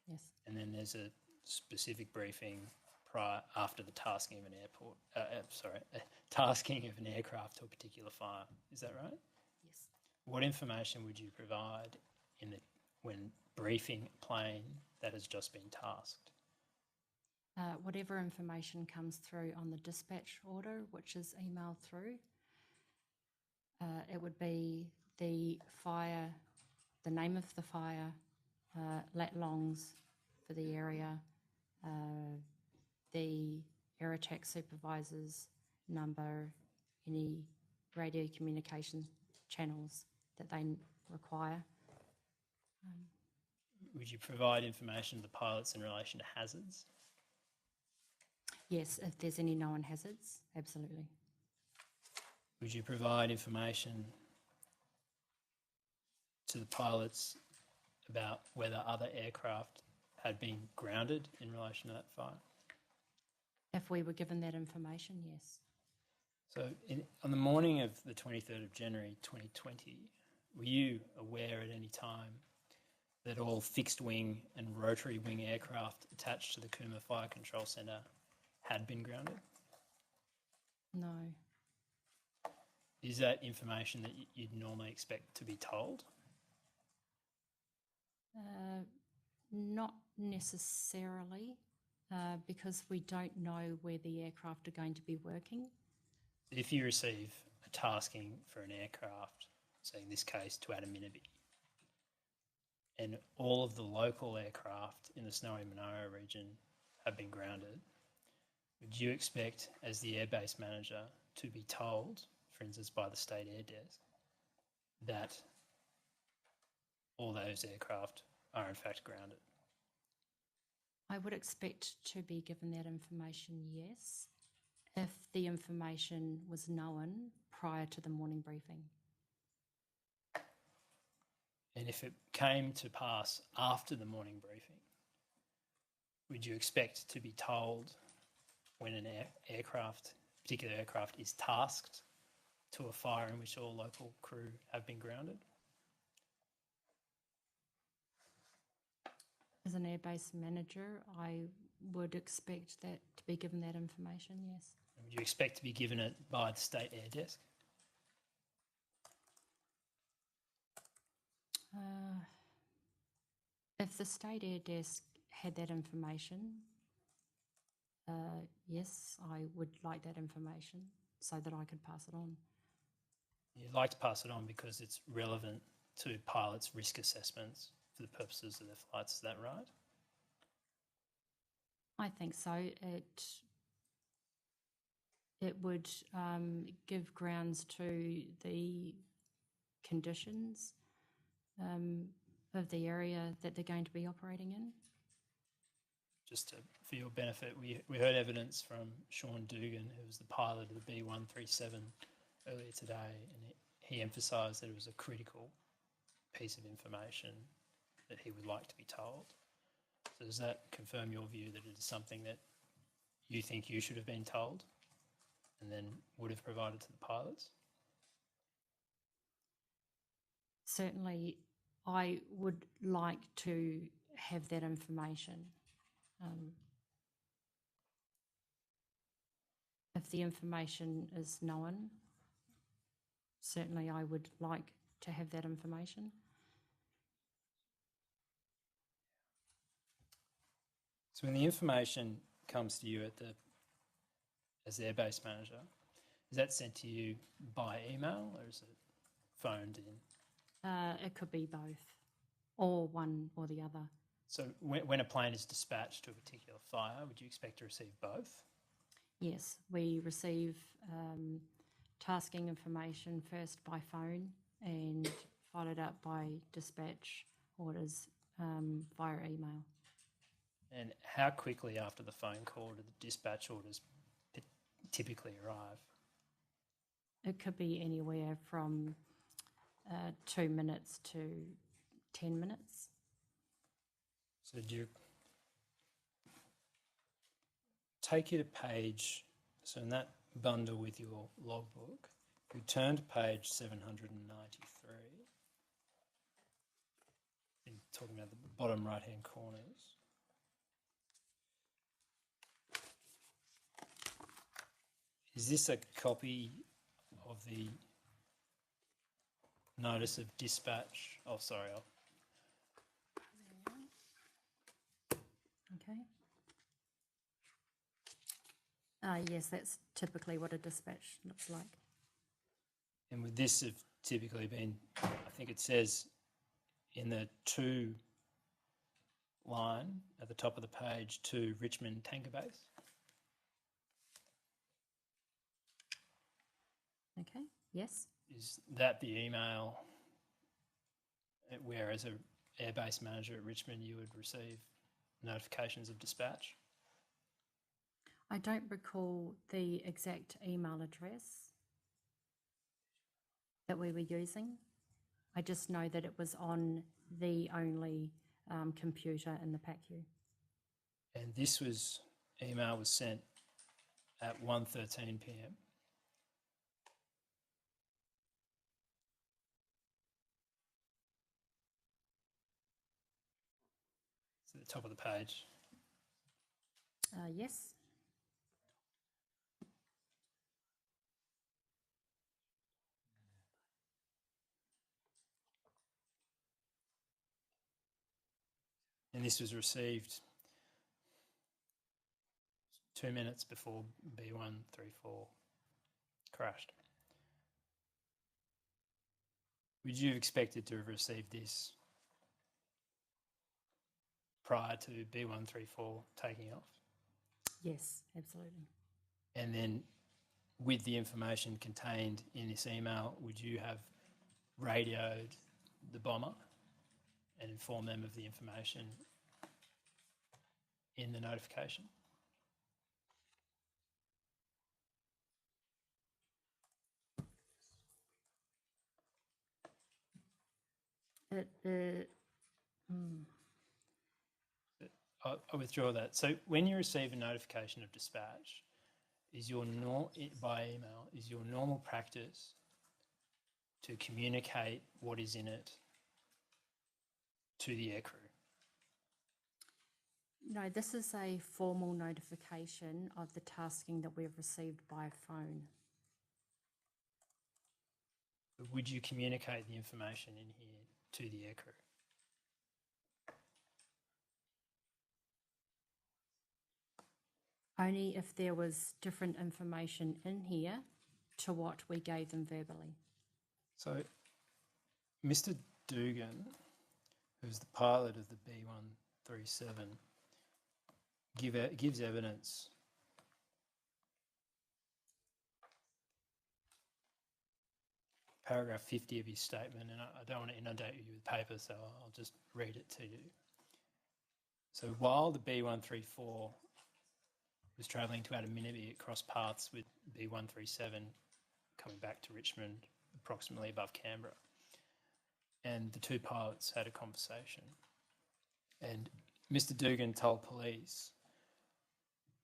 Yes.
And then there's a specific briefing after the tasking of an tasking of an aircraft to a particular fire. Is that right?
Yes.
What information would you provide when briefing a plane that has just been tasked?
Whatever information comes through on the dispatch order, which is emailed through, it would be the fire, the name of the fire, lat longs for the area, the air attack supervisor's number, any radio communication channels that they require.
Would you provide information to the pilots in relation to hazards?
Yes, if there's any known hazards, absolutely.
Would you provide information to the pilots about whether other aircraft had been grounded in relation to that fire?
If we were given that information, yes.
So on the morning of the 23rd of January 2020, were you aware at any time that all fixed wing and rotary wing aircraft attached to the Cooma Fire Control Centre had been grounded?
No.
Is that information that you'd normally expect to be told?
Not necessarily, because we don't know where the aircraft are going to be working.
If you receive a tasking for an aircraft, say in this case to Adaminaby, and all of the local aircraft in the Snowy Monaro region have been grounded, would you expect, as the airbase manager, to be told, for instance by the State Air Desk, that all those aircraft are in fact grounded?
I would expect to be given that information, yes, if the information was known prior to the morning briefing.
And if it came to pass after the morning briefing, would you expect to be told when an particular aircraft is tasked to a fire in which all local crew have been grounded?
As an airbase manager, I would expect that to be given that information, yes.
Would you expect to be given it by the State Air Desk?
If the State Air Desk had that information, yes, I would like that information so that I could pass it on.
You'd like to pass it on because it's relevant to pilots' risk assessments for the purposes of their flights, is that right?
I think so. It would give grounds to the conditions of the area that they're going to be operating in.
Just for your benefit, we heard evidence from Sean Dugan, who was the pilot of the B137 earlier today, and he emphasised that it was a critical piece of information that he would like to be told. So does that confirm your view that it is something that you think you should have been told and then would have provided to the pilots?
Certainly, I would like to have that information. If the information is known, certainly I would like to have that information.
So when the information comes to you as the airbase manager, is that sent to you by email or is it phoned in?
It could be both, or one or the other.
So when a plane is dispatched to a particular fire, would you expect to receive both?
Yes, we receive tasking information first by phone and followed up by dispatch orders via email.
And how quickly after the phone call do the dispatch orders typically arrive?
It could be anywhere from 2 minutes to 10 minutes.
So do you take you to page, so in that bundle with your logbook, you turn to page 793, and talking about the bottom right-hand corners. Is this a copy of the notice of dispatch? Oh, sorry.
Okay. Yes, that's typically what a dispatch looks like.
And would this have typically been, I think it says in the to line at the top of the page, to Richmond Tanker Base?
Okay, yes.
Is that the email where, as an airbase manager at Richmond, you would receive notifications of dispatch?
I don't recall the exact email address that we were using. I just know that it was on the only computer in the PACU.
And this email was sent at 1:13 p.m. It's at the top of the page.
Yes.
And this was received 2 minutes before B134 crashed. Would you have expected to have received this prior to B134 taking off?
Yes, absolutely.
And then with the information contained in this email, would you have radioed the bomber and informed them of the information in the notification? I withdraw that. So when you receive a notification of dispatch, by email, is your normal practice to communicate what is in it to the aircrew?
No, this is a formal notification of the tasking that we've received by phone.
But would you communicate the information in here to the aircrew?
Only if there was different information in here to what we gave them verbally.
So Mr. Dugan, who's the pilot of the B137, gives evidence paragraph 50 of his statement, and I don't want to inundate you with paper, so I'll just read it to you. So while the B134 was travelling to Adaminaby, it crossed paths with B137 coming back to Richmond, approximately above Canberra. and the two pilots had a conversation. And Mr. Dugan told police,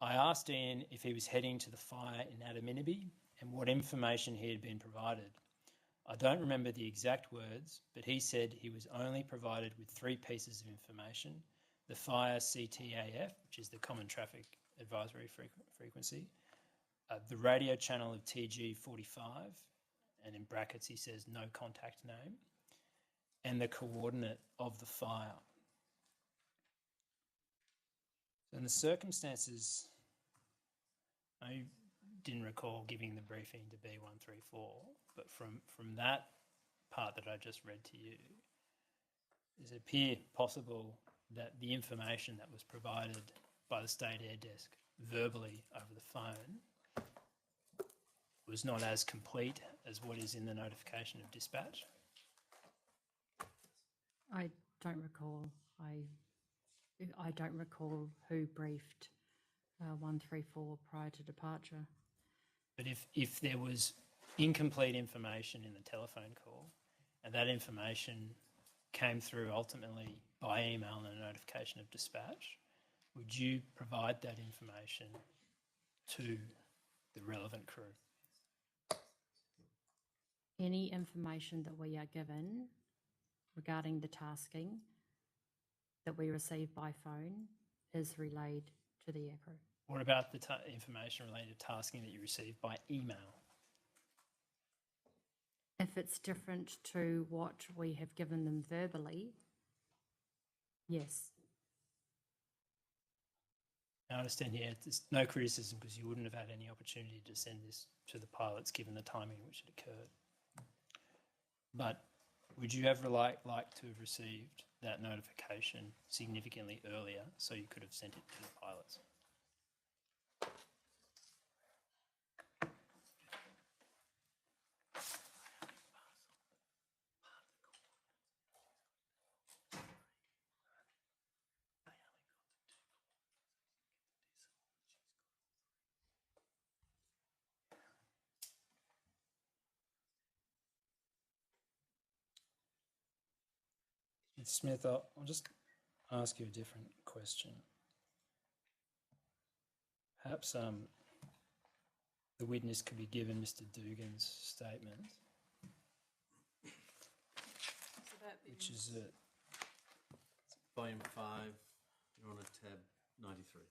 I asked Ian if he was heading to the fire in Adaminaby and what information he had been provided. I don't remember the exact words, but he said he was only provided with 3 pieces of information: the fire CTAF, which is the Common Traffic Advisory Frequency, the radio channel of TG45, and in brackets he says no contact name, and the coordinate of the fire. In the circumstances, I didn't recall giving the briefing to B134, but from that part that I just read to you, does it appear possible that the information that was provided by the State Air Desk verbally over the phone was not as complete as what is in the notification of dispatch?
I don't recall. I don't recall who briefed 134 prior to departure.
But if there was incomplete information in the telephone call and that information came through ultimately by email and a notification of dispatch, would you provide that information to the relevant crew?
Any information that we are given regarding the tasking that we receive by phone is relayed to the aircrew.
What about the information related to tasking that you receive by email?
If it's different to what we have given them verbally, yes.
I understand here there's no criticism because you wouldn't have had any opportunity to send this to the pilots given the timing in which it occurred. But would you have liked to have received that notification significantly earlier so you could have sent it to the pilots? Smith, I'll just ask you a different question. Perhaps the witness could be given Mr. Dugan's statement, which is
Volume 5, you're on a tab 93.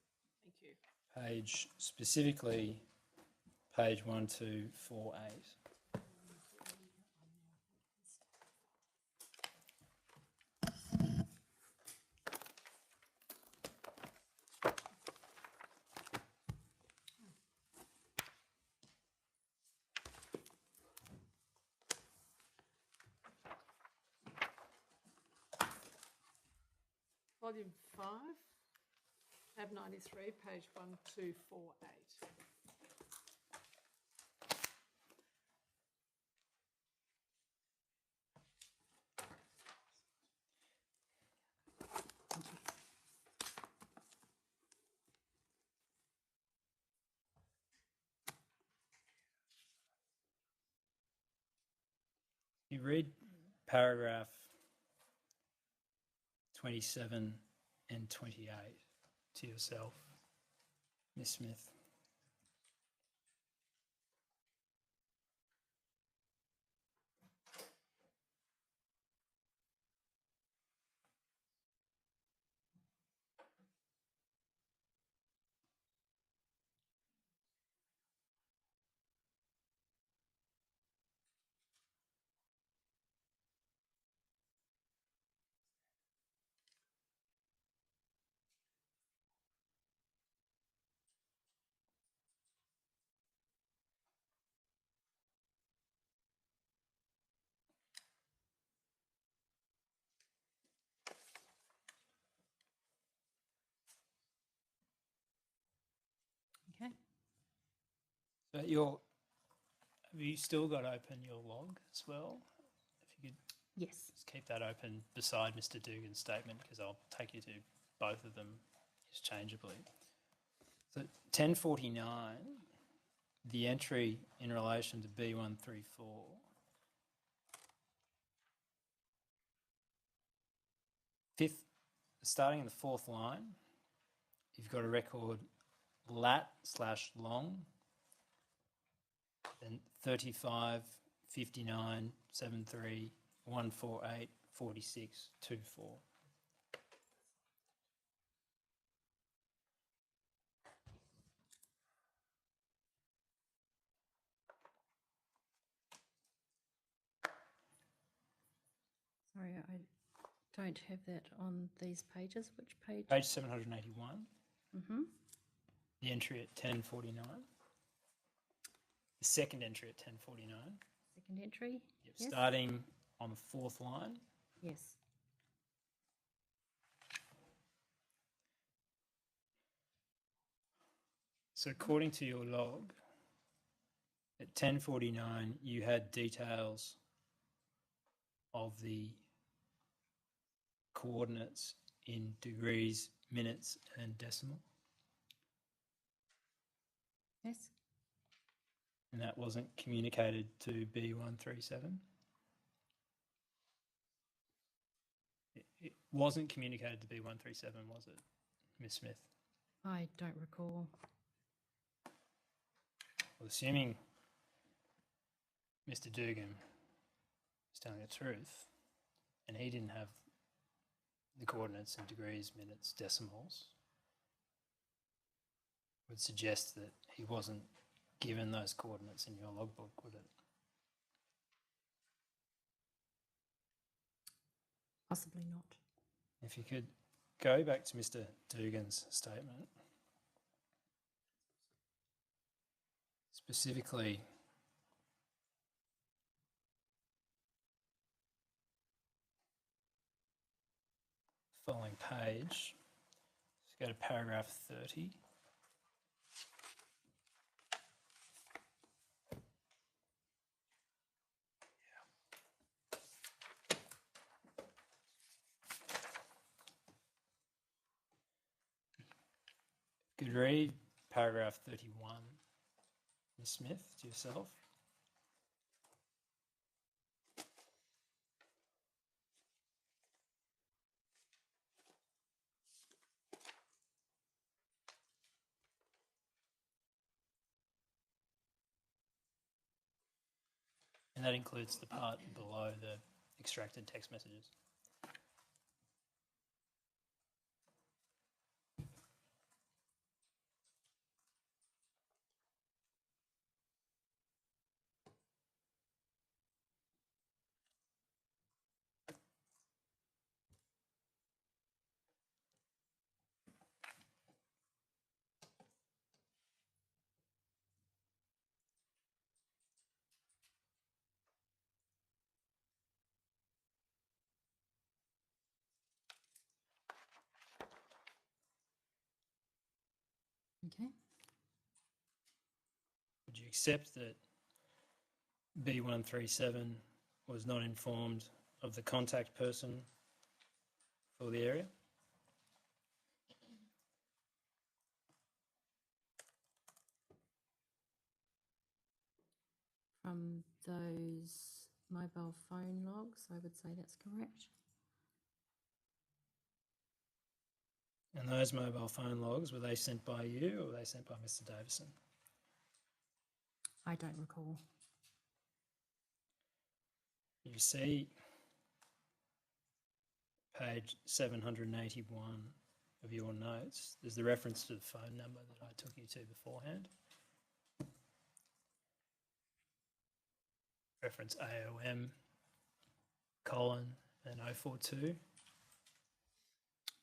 Thank you.
page, specifically page 1248.
Volume 5, tab 93, page 1248.
You read paragraph 27 and 28 to yourself, Ms. Smith.
Okay.
So have you still got open your log as well? If you could
Yes.
just keep that open beside Mr. Dugan's statement, because I'll take you to both of them interchangeably. So 1049, the entry in relation to B134. starting in the fourth line, you've got a record lat/long, then 35, 59, 73, 148, 46, 24.
Sorry, I don't have that on these pages. Which page?
Page 781.
Mm-hmm.
The entry at 1049. The second entry at 1049.
Second entry?
Yep,
Yes.
starting on the fourth line.
Yes.
So according to your log, at 1049 you had details of the coordinates in degrees, minutes and decimal.
Yes.
And that wasn't communicated to B137? It wasn't communicated to B137, was it, Ms. Smith?
I don't recall.
Well, assuming Mr. Dugan is telling the truth, and he didn't have the coordinates in degrees, minutes, decimals, would suggest that he wasn't given those coordinates in your logbook, would it?
Possibly not.
If you could go back to Mr. Dugan's statement, specifically following page, let's go to paragraph 30. Could you read paragraph 31, Ms. Smith, to yourself? And that includes the part below the extracted text messages.
Okay.
Would you accept that B137 was not informed of the contact person for the area?
From those mobile phone logs, I would say that's correct.
And those mobile phone logs, were they sent by you or were they sent by Mr. Davison?
I don't recall.
You see page 781 of your notes, there's the reference to the phone number that I took you to beforehand. Reference AOM, and 042.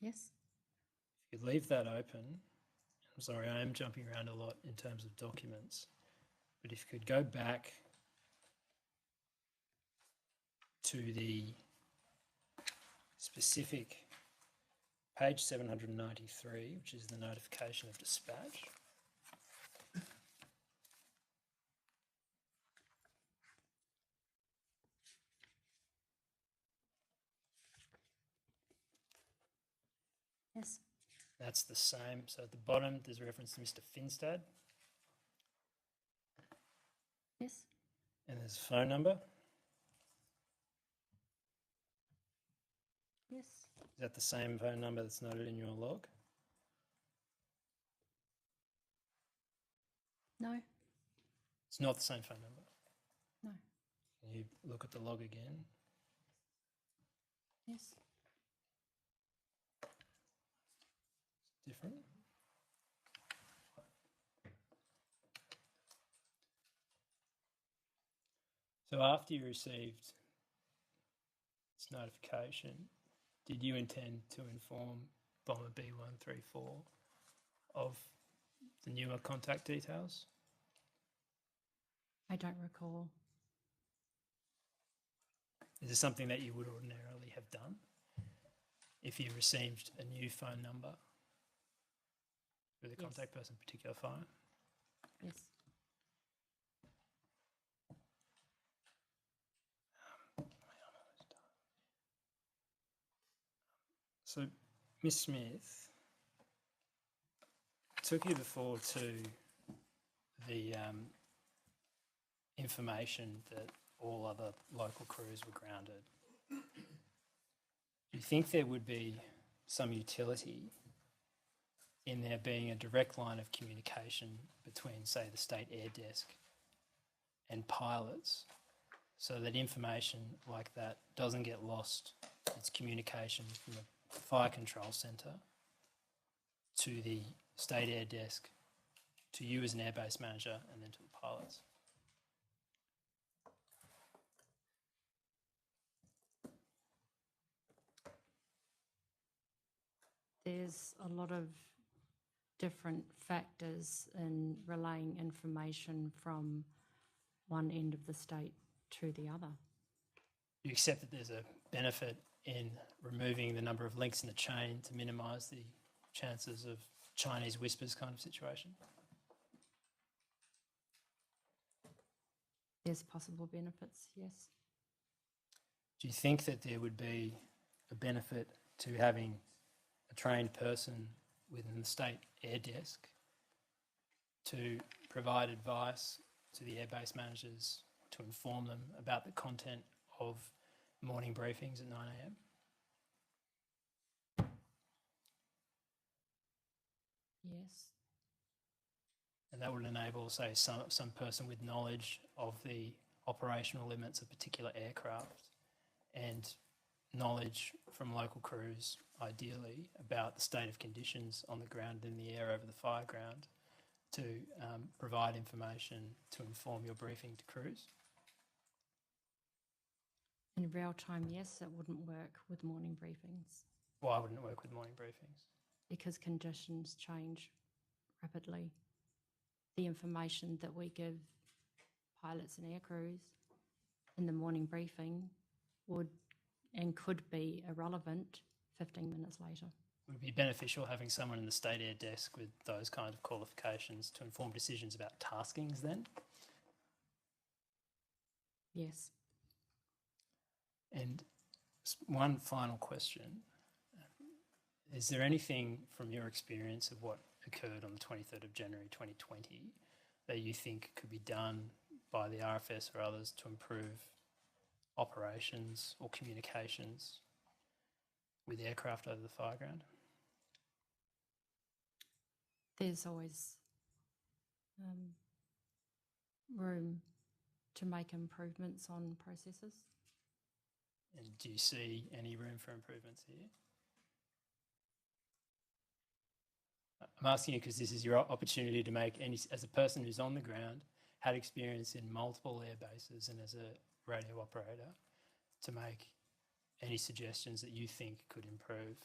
Yes.
If you leave that open, I'm sorry, I am jumping around a lot in terms of documents, but if you could go back to the specific page 793, which is the notification of dispatch.
Yes.
That's the same. So at the bottom, there's a reference to Mr. Finstad.
Yes.
And there's a phone number.
Yes.
Is that the same phone number that's noted in your log?
No,
It's not the same phone number.
no,
Can you look at the log again?
yes.
Different? So after you received this notification, did you intend to inform Bomber B134 of the newer contact details?
I don't recall.
Is this something that you would ordinarily have done if you received a new phone number with a
Yes.
contact person particular phone?
Yes.
So, Miss Smith, I took you before to the information that all other local crews were grounded. Do you think there would be some utility in there being a direct line of communication between, say, the State Air Desk and pilots, so that information like that doesn't get lost? It's communication from the Fire Control Centre to the State Air Desk, to you as an airbase manager, and then to the pilots.
There's a lot of different factors in relaying information from one end of the state to the other.
You accept that there's a benefit in removing the number of links in the chain to minimise the chances of Chinese whispers kind of situation?
There's possible benefits, yes.
Do you think that there would be a benefit to having a trained person within the State Air Desk to provide advice to the airbase managers, to inform them about the content of morning briefings at 9 a.m?
Yes.
And that would enable, say, some person with knowledge of the operational limits of particular aircraft and knowledge from local crews, ideally, about the state of conditions on the ground and in the air over the fire ground, to provide information to inform your briefing to crews?
In real time, yes, it wouldn't work with morning briefings
Why wouldn't it work with morning briefings?
because conditions change rapidly. The information that we give pilots and air crews in the morning briefing would and could be irrelevant 15 minutes later.
Would it be beneficial having someone in the State Air Desk with those kind of qualifications to inform decisions about taskings then?
Yes.
And one final question. Is there anything from your experience of what occurred on the 23rd of January 2020 that you think could be done by the RFS or others to improve operations or communications with aircraft over the fire ground?
There's always room to make improvements on processes.
And do you see any room for improvements here? I'm asking you because this is your opportunity to make any, as a person who's on the ground, had experience in multiple air bases and as a radio operator, to make any suggestions that you think could improve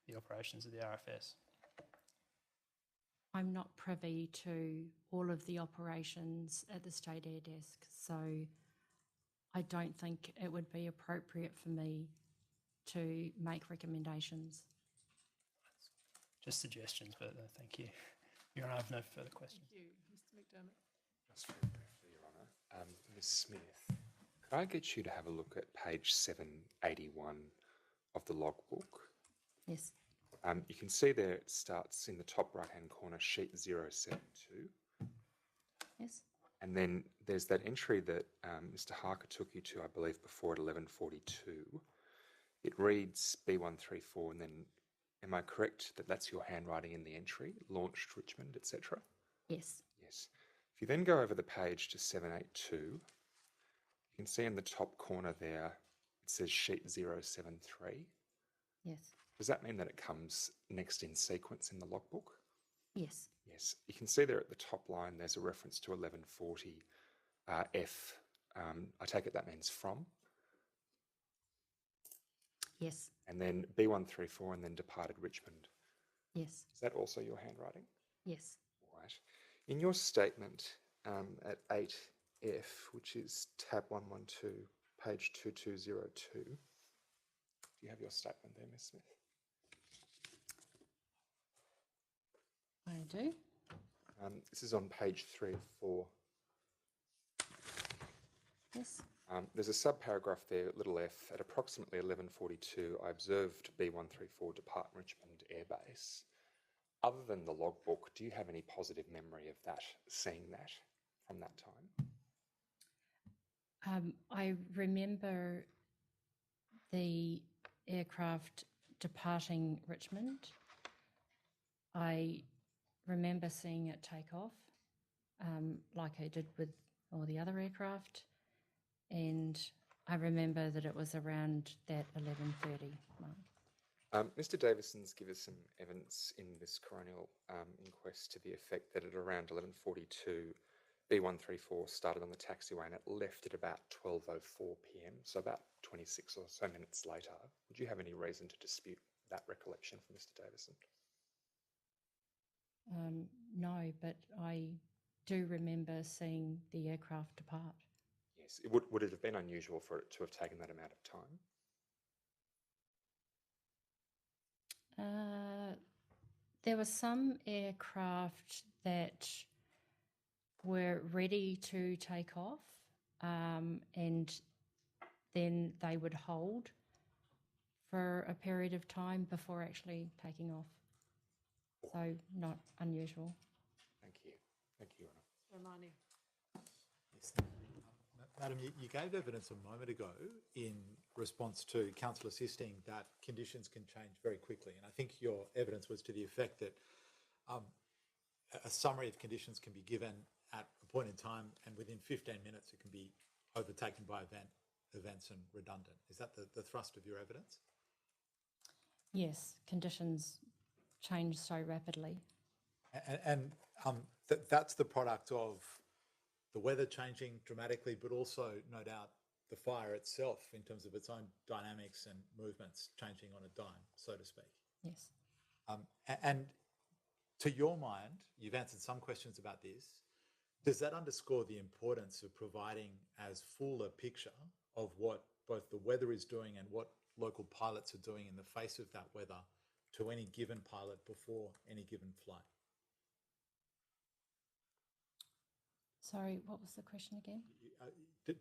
the operations of the RFS.
I'm not privy to all of the operations at the State Air Desk, so I don't think it would be appropriate for me to make recommendations.
Just suggestions, but thank you. Your Honour, I have no further questions.
Thank you, Mr. McDermott.
Just very briefly, Your Honour. Ms Smith, could I get you to have a look at page 781 of the logbook?
Yes.
You can see there it starts in the top right-hand corner, sheet 072.
Yes.
And then there's that entry that Mr Harker took you to, I believe, before at 11:42. It reads B134, and then am I correct that that's your handwriting in the entry? Launched Richmond, etc.
Yes.
Yes. If you then go over the page to 782, you can see in the top corner there it says sheet 073.
Yes.
Does that mean that it comes next in sequence in the logbook?
Yes.
Yes. You can see there at the top line there's a reference to 1140 F. I take it that means from.
Yes.
And then B134 and then departed Richmond.
Yes.
Is that also your handwriting?
Yes.
Right. In your statement at 8F, which is tab 112, page 2202, do you have your statement there, Ms. Smith?
I do.
This is on page 3 of 4.
Yes.
There's a subparagraph there, little f. At approximately 11:42, I observed B134 depart Richmond Air Base. Other than the logbook, do you have any positive memory of that, seeing that from that time?
I remember the aircraft departing Richmond. I remember seeing it take off, like I did with all the other aircraft. And I remember that it was around that 11:30 mark.
Mr. Davison's given us some evidence in this coronial inquest to the effect that at around 11:42, B134 started on the taxiway and it left at about 12:04 p.m, so about 26 or so minutes later. Would you have any reason to dispute that recollection from Mr. Davison?
No, but I do remember seeing the aircraft depart.
Yes. Would it have been unusual for it to have taken that amount of time?
There were some aircraft that were ready to take off, and then they would hold for a period of time before actually taking off. So not unusual.
Thank you. Thank you, Your Honour.
Romani.
Yes. Madam, you gave evidence a moment ago in response to counsel assisting that conditions can change very quickly. And I think your evidence was to the effect that a summary of conditions can be given at a point in time and within 15 minutes it can be overtaken by events and redundant. Is that the thrust of your evidence?
Yes, conditions change so rapidly.
And that's the product of the weather changing dramatically, but also, no doubt, the fire itself in terms of its own dynamics and movements changing on a dime, so to speak.
Yes.
And to your mind, you've answered some questions about this. Does that underscore the importance of providing as full a picture of what both the weather is doing and what local pilots are doing in the face of that weather to any given pilot before any given flight?
Sorry, what was the question again?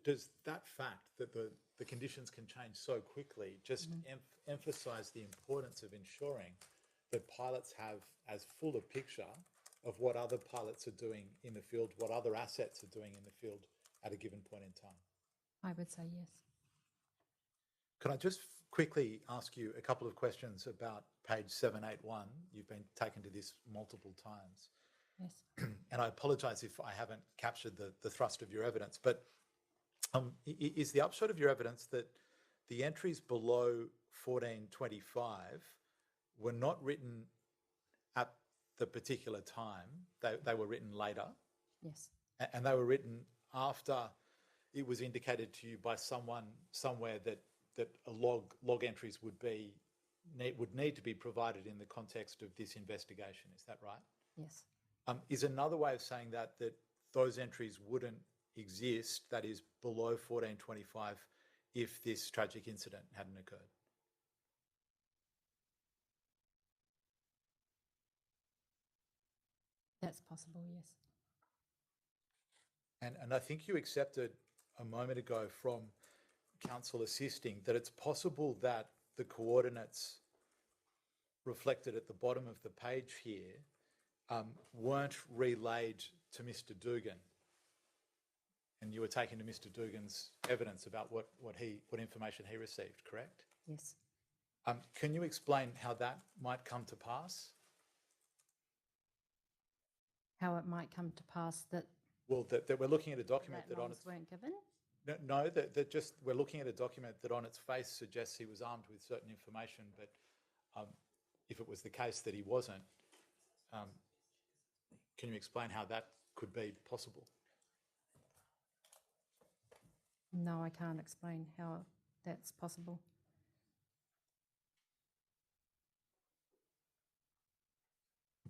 Does that fact that the conditions can change so quickly just emphasise the importance of ensuring that pilots have as full a picture of what other pilots are doing in the field, what other assets are doing in the field at a given point in time?
I would say yes.
Can I just quickly ask you a couple of questions about page 781? You've been taken to this multiple times.
Yes.
And I apologise if I haven't captured the thrust of your evidence, but is the upshot of your evidence that the entries below 1425 were not written at the particular time, they were written later?
Yes.
And they were written after it was indicated to you by someone somewhere that a log entries would need to be provided in the context of this investigation. Is that right?
Yes.
Is another way of saying that those entries wouldn't exist, that is below 1425, if this tragic incident hadn't occurred?
That's possible, yes.
And I think you accepted a moment ago from counsel assisting that it's possible that the coordinates reflected at the bottom of the page here weren't relayed to Mr. Dugan, and you were taking to Mr. Dugan's evidence about what information he received, correct?
Yes.
Can you explain how that might come to pass?
How it might come to pass that
Well, that we're looking at a document that on
noms
its
weren't given?
no, that just we're looking at a document that on its face suggests he was armed with certain information, but if it was the case that he wasn't, can you explain how that could be possible?
No, I can't explain how that's possible.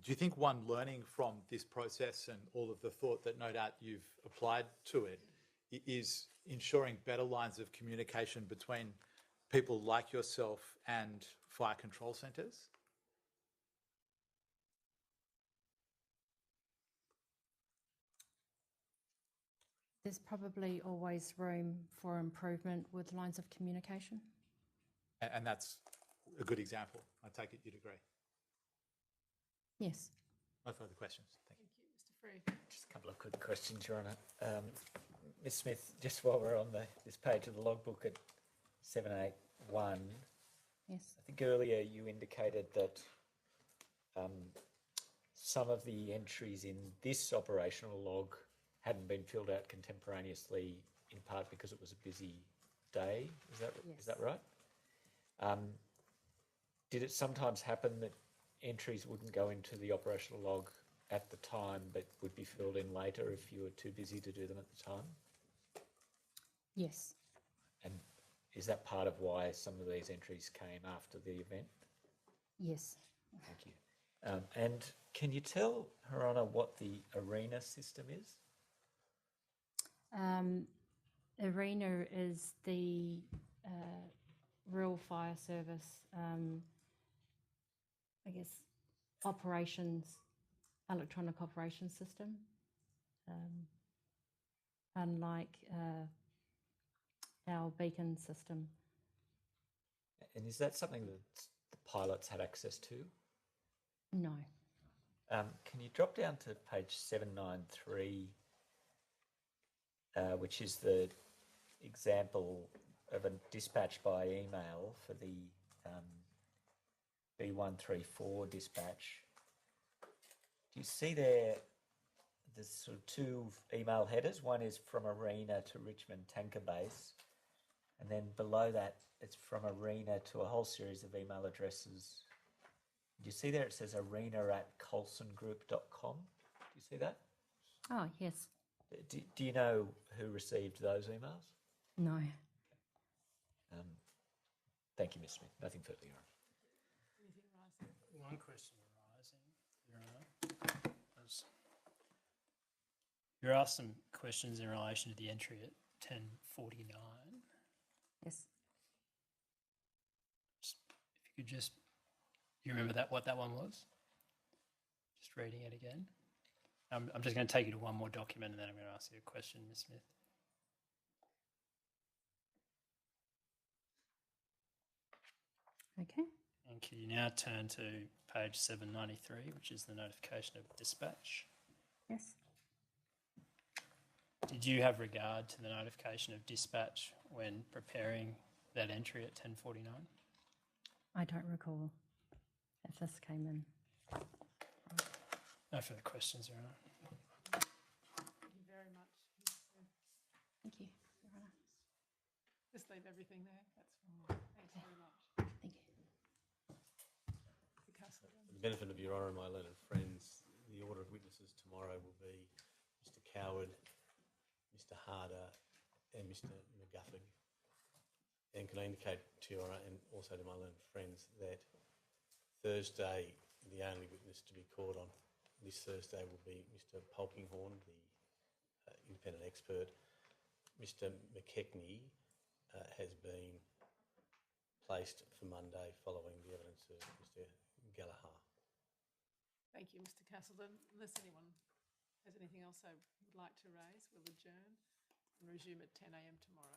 Do you think one learning from this process and all of the thought that no doubt you've applied to it is ensuring better lines of communication between people like yourself and fire control centres?
There's probably always room for improvement with lines of communication.
And that's a good example. I take it you'd agree.
Yes.
No further questions. Thank you.
Thank you, Mr. Free.
Just a couple of quick questions, Your Honour. Ms Smith, just while we're on this page of the logbook at 781,
Yes.
I think earlier you indicated that some of the entries in this operational log hadn't been filled out contemporaneously, in part because it was a busy day. Is that right? Did it sometimes happen that entries wouldn't go into the operational log at the time but would be filled in later if you were too busy to do them at the time?
Yes.
And is that part of why some of these entries came after the event?
Yes.
Thank you. And can you tell, Her Honour, what the ARENA system is?
ARENA is the Rural Fire Service, I guess, electronic operations system. Unlike our beacon system.
And is that something that the pilots had access to?
No.
Can you drop down to page 793, which is the example of a dispatch by email for the B134 dispatch? Do you see there's sort of two email headers? One is from ARENA to Richmond Tanker Base, and then below that it's from ARENA to a whole series of email addresses. Do you see there it says arena@colsongroup.com? Do you see that?
Oh, yes.
Do you know who received those emails?
No.
Thank you, Ms Smith. Nothing further, Your Honour.
Anything rising?
One question arising, Your Honour. There are some questions in relation to the entry at 1049.
Yes.
If you could just, you remember what that one was? Just reading it again. I'm just going to take you to one more document and then I'm going to ask you a question, Ms Smith.
Okay.
And can you now turn to page 793, which is the notification of dispatch?
Yes.
Did you have regard to the notification of dispatch when preparing that entry at 1049?
I don't recall if this came in.
No further questions, Your Honour.
Thank you very much.
Thank you, Your Honour.
Just leave everything there. That's fine. Thanks very much.
Thank you.
The Castle.
For the benefit of Your Honour and my learned friends, the order of witnesses tomorrow will be Mr Coward, Mr Harder and Mr McGuffin. And can I indicate to Your Honour and also to my learned friends that Thursday, the only witness to be called on this Thursday will be Mr Polkinghorn, the independent expert. Mr McKechnie has been placed for Monday following the evidence of Mr Gallagher.
Thank you, Mr Castleton. Unless anyone has anything else they would like to raise, we'll adjourn and resume at 10 a.m. tomorrow.